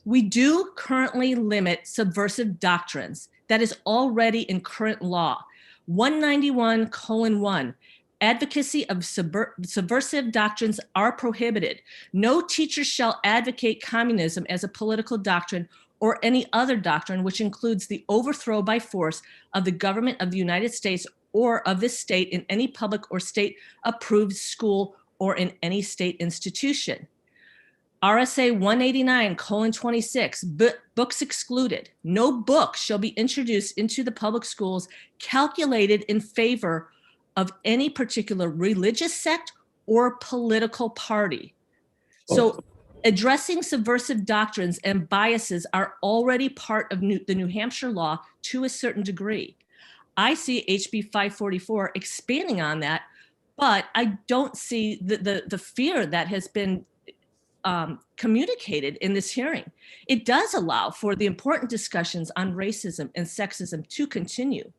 We do currently limit subversive doctrines. That is already in current law. 191:1, advocacy of subversive doctrines are prohibited. No teacher shall advocate communism as a political doctrine or any other doctrine which includes the overthrow by force of the government of the United States or of this state in any public or state approved school or in any state institution. RSA 189:26, books excluded. No book shall be introduced into the public schools calculated in favor of any particular religious sect or political party. So addressing subversive doctrines and biases are already part of the New Hampshire law to a certain degree. I see HB 544 expanding on that, but I don't see the fear that has been communicated in this hearing. It does allow for the important discussions on racism and sexism to continue.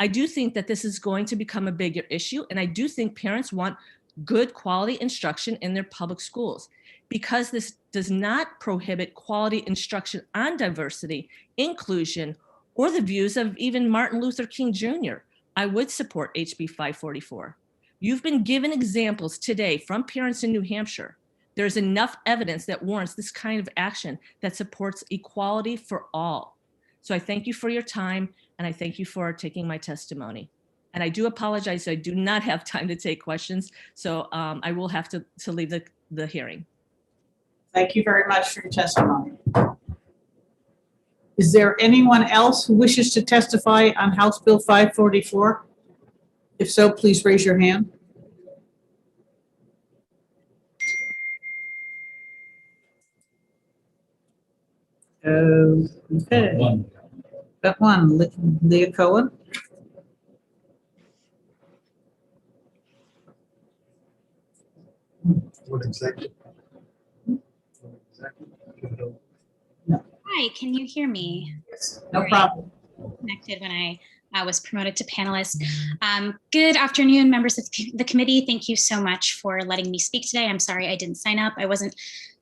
I do think that this is going to become a bigger issue, and I do think parents want good quality instruction in their public schools. Because this does not prohibit quality instruction on diversity, inclusion, or the views of even Martin Luther King Jr., I would support HB 544. You've been given examples today from parents in New Hampshire. There's enough evidence that warrants this kind of action that supports equality for all. So I thank you for your time, and I thank you for taking my testimony. And I do apologize, I do not have time to take questions, so I will have to leave the hearing. Thank you very much for your testimony. Is there anyone else who wishes to testify on House Bill 544? If so, please raise your hand. Okay. Got one, Leah Cohen. What executive? Hi, can you hear me? No problem. connected when I was promoted to panelist. Good afternoon, members of the committee. Thank you so much for letting me speak today. I'm sorry I didn't sign up. I wasn't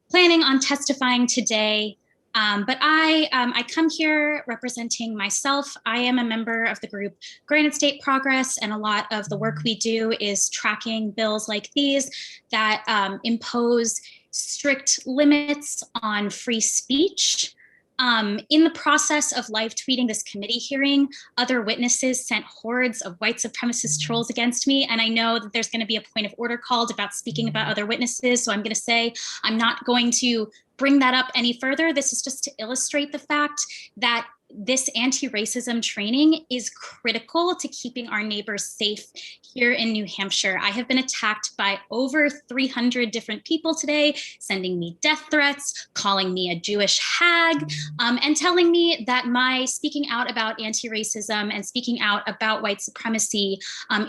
planning on testifying today, but I come here representing myself. I am a member of the group Granite State Progress, and a lot of the work we do is tracking bills like these that impose strict limits on free speech. In the process of live tweeting this committee hearing, other witnesses sent hordes of white supremacist trolls against me. And I know that there's going to be a point of order called about speaking about other witnesses. So I'm going to say I'm not going to bring that up any further. This is just to illustrate the fact that this anti-racism training is critical to keeping our neighbors safe here in New Hampshire. I have been attacked by over 300 different people today, sending me death threats, calling me a Jewish hag, and telling me that my speaking out about anti-racism and speaking out about white supremacy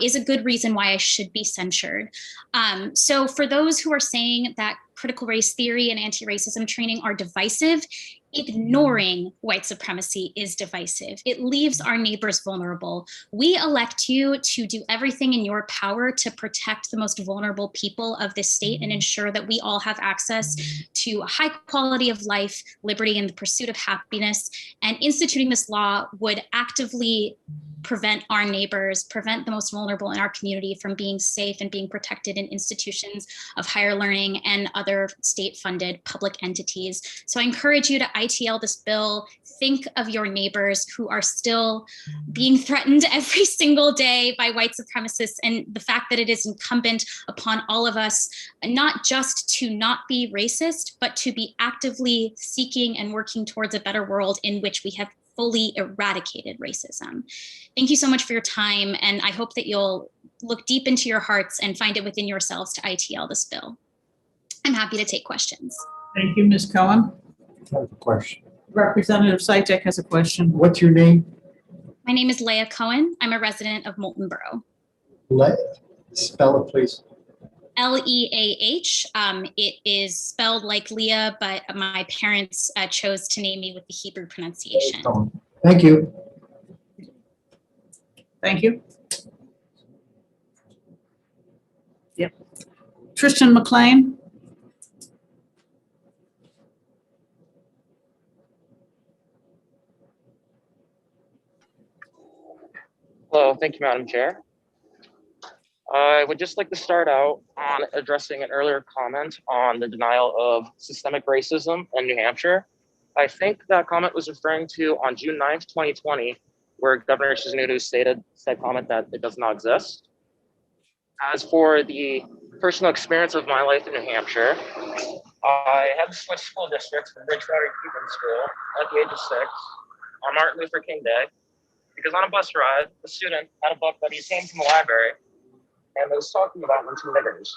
is a good reason why I should be censured. So for those who are saying that critical race theory and anti-racism training are divisive, ignoring white supremacy is divisive. It leaves our neighbors vulnerable. We elect you to do everything in your power to protect the most vulnerable people of this state and ensure that we all have access to a high quality of life, liberty, and the pursuit of happiness. And instituting this law would actively prevent our neighbors, prevent the most vulnerable in our community from being safe and being protected in institutions of higher learning and other state-funded public entities. So I encourage you to ITL this bill. Think of your neighbors who are still being threatened every single day by white supremacists, and the fact that it is incumbent upon all of us not just to not be racist, but to be actively seeking and working towards a better world in which we have fully eradicated racism. Thank you so much for your time, and I hope that you'll look deep into your hearts and find it within yourselves to ITL this bill. I'm happy to take questions. Thank you, Ms. Cohen. I have a question. Representative Sitek has a question. What's your name? My name is Leah Cohen. I'm a resident of Moulton Borough. Spell it, please. Leah. It is spelled like Leah, but my parents chose to name me with the Hebrew pronunciation. Thank you. Thank you. Yep. Tristan McLean. Hello, thank you, Madam Chair. I would just like to start out on addressing an earlier comment on the denial of systemic racism in New Hampshire. I think that comment was referring to on June 9th, 2020, where Governor Sununu said comment that it does not exist. As for the personal experience of my life in New Hampshire, I had to switch school districts from Bridgewater Hebron School at the age of 6 on Martin Luther King Day, because on a bus ride, a student had a book that he came from the library and was talking about lynching niggers.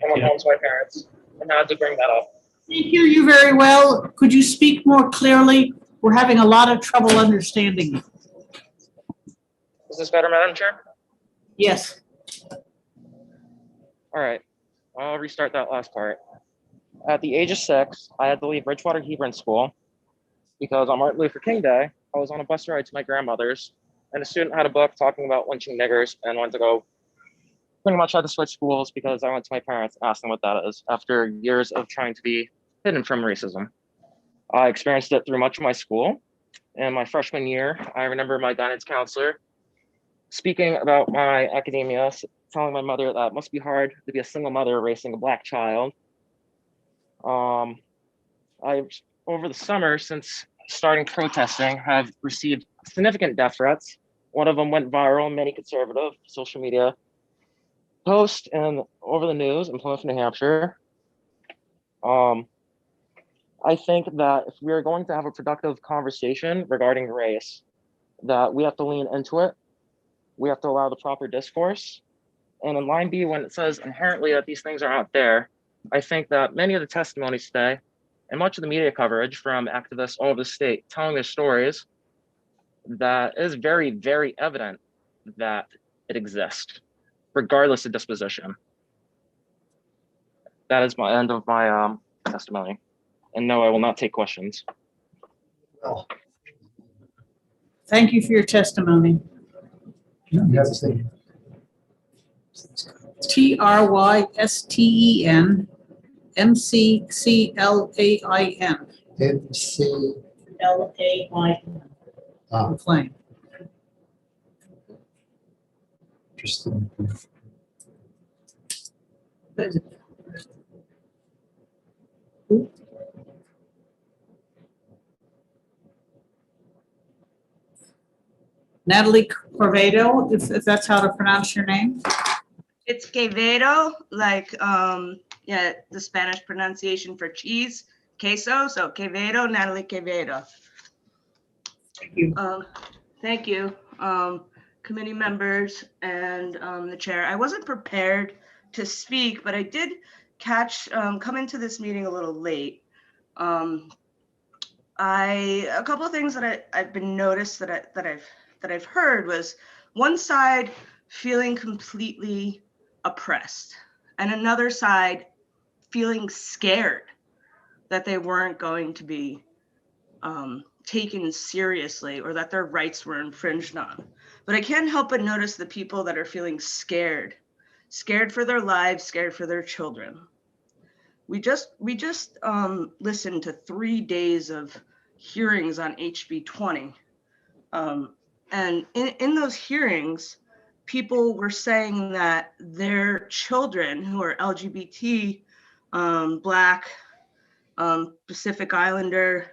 And went home to my parents and had to bring that up. I hear you very well. Could you speak more clearly? We're having a lot of trouble understanding you. Is this better, Madam Chair? Yes. All right, I'll restart that last part. At the age of 6, I had to leave Bridgewater Hebron School because on Martin Luther King Day, I was on a bus ride to my grandmother's, and a student had a book talking about lynching niggers and wanted to go, pretty much had to switch schools because I went to my parents and asked them what that is after years of trying to be hidden from racism. I experienced it through much of my school. In my freshman year, I remember my guidance counselor speaking about my academia, telling my mother that it must be hard to be a single mother raising a Black child. I, over the summer, since starting protesting, have received significant death threats. One of them went viral, many conservative social media posts and over the news in Plymouth, New Hampshire. I think that if we're going to have a productive conversation regarding race, that we have to lean into it. We have to allow the proper discourse. And in line B, when it says inherently that these things are out there, I think that many of the testimonies today and much of the media coverage from activists all over the state telling their stories, that is very, very evident that it exists, regardless of disposition. That is my end of my testimony. And no, I will not take questions. Thank you for your testimony. TRYSTEN MCCLAIN. MCLAIN. McLean. Interesting. Natalie Corvedo, if that's how to pronounce your name. It's Quevedo, like yeah, the Spanish pronunciation for cheese, queso. So Quevedo, Natalie Quevedo. Thank you. Thank you, committee members and the chair. I wasn't prepared to speak, but I did come into this meeting a little late. A couple of things that I've been noticed that I've heard was one side feeling completely oppressed and another side feeling scared that they weren't going to be taken seriously or that their rights were infringed on. But I can't help but notice the people that are feeling scared for their lives, scared for their children. We just listened to 3 days of hearings on HB 20. And in those hearings, people were saying that their children who are LGBT, Black, Pacific Islander,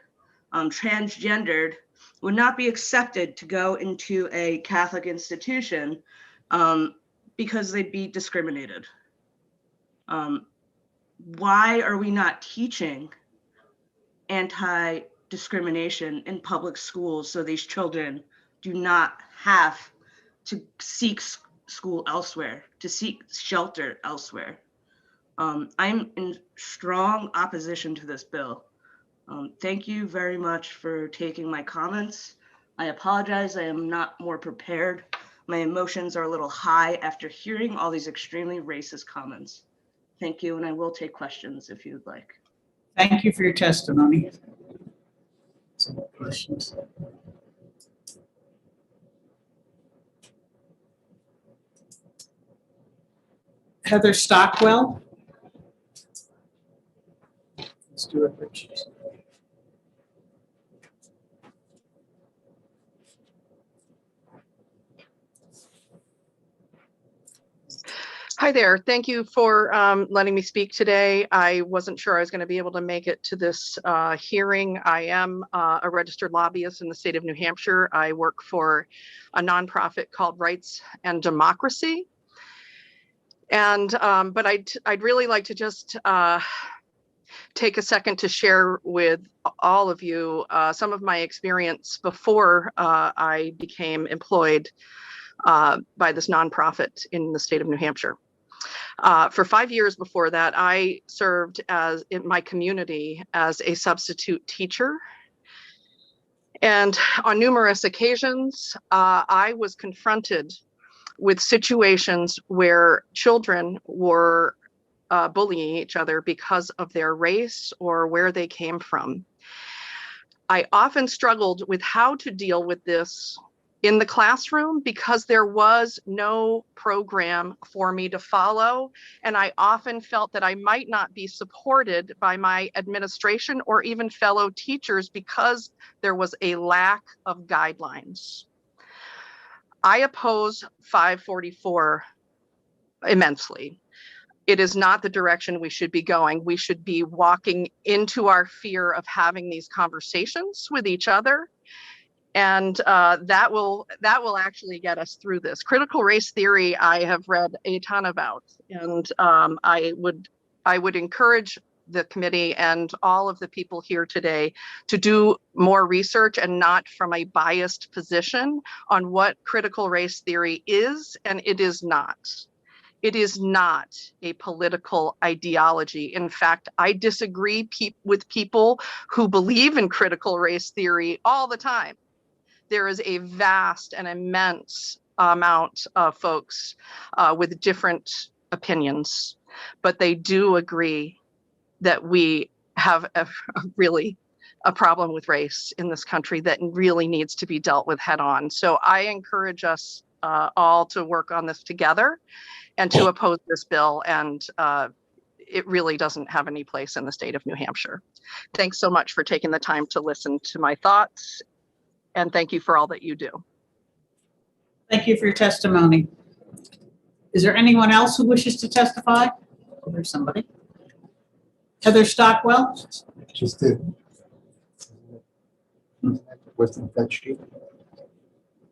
transgendered, would not be accepted to go into a Catholic institution because they'd be discriminated. Why are we not teaching anti-discrimination in public schools so these children do not have to seek school elsewhere, to seek shelter elsewhere? I'm in strong opposition to this bill. Thank you very much for taking my comments. I apologize, I am not more prepared. My emotions are a little high after hearing all these extremely racist comments. Thank you, and I will take questions if you'd like. Thank you for your testimony. Some more questions. Heather Stockwell. Let's do it, Rich. Hi there. Thank you for letting me speak today. I wasn't sure I was going to be able to make it to this hearing. I am a registered lobbyist in the state of New Hampshire. I work for a nonprofit called Rights and Democracy. And but I'd really like to just take a second to share with all of you some of my experience before I became employed by this nonprofit in the state of New Hampshire. For 5 years before that, I served in my community as a substitute teacher. And on numerous occasions, I was confronted with situations where children were bullying each other because of their race or where they came from. I often struggled with how to deal with this in the classroom because there was no program for me to follow. And I often felt that I might not be supported by my administration or even fellow teachers because there was a lack of guidelines. I oppose 544 immensely. It is not the direction we should be going. We should be walking into our fear of having these conversations with each other. And that will actually get us through this. Critical race theory, I have read a ton about, and I would encourage the committee and all of the people here today to do more research and not from a biased position on what critical race theory is, and it is not. It is not a political ideology. In fact, I disagree with people who believe in critical race theory all the time. There is a vast and immense amount of folks with different opinions, but they do agree that we have a really a problem with race in this country that really needs to be dealt with head on. So I encourage us all to work on this together and to oppose this bill. And it really doesn't have any place in the state of New Hampshire. Thanks so much for taking the time to listen to my thoughts. And thank you for all that you do. Thank you for your testimony. Is there anyone else who wishes to testify? Oh, there's somebody. Heather Stockwell? Just did. Wasn't that she?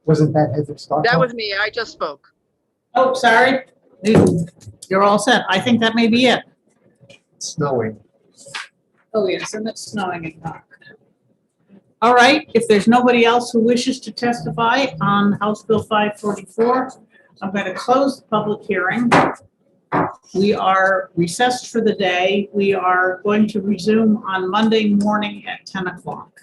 Wasn't that Heather Stockwell? That was me. I just spoke. Oh, sorry. You're all set. I think that may be it. It's snowing. Oh, yes, and it's snowing in Concord. All right, if there's nobody else who wishes to testify on House Bill 544, I'm going to close the public hearing. We are recessed for the day. We are going to resume on Monday morning at 10 o'clock.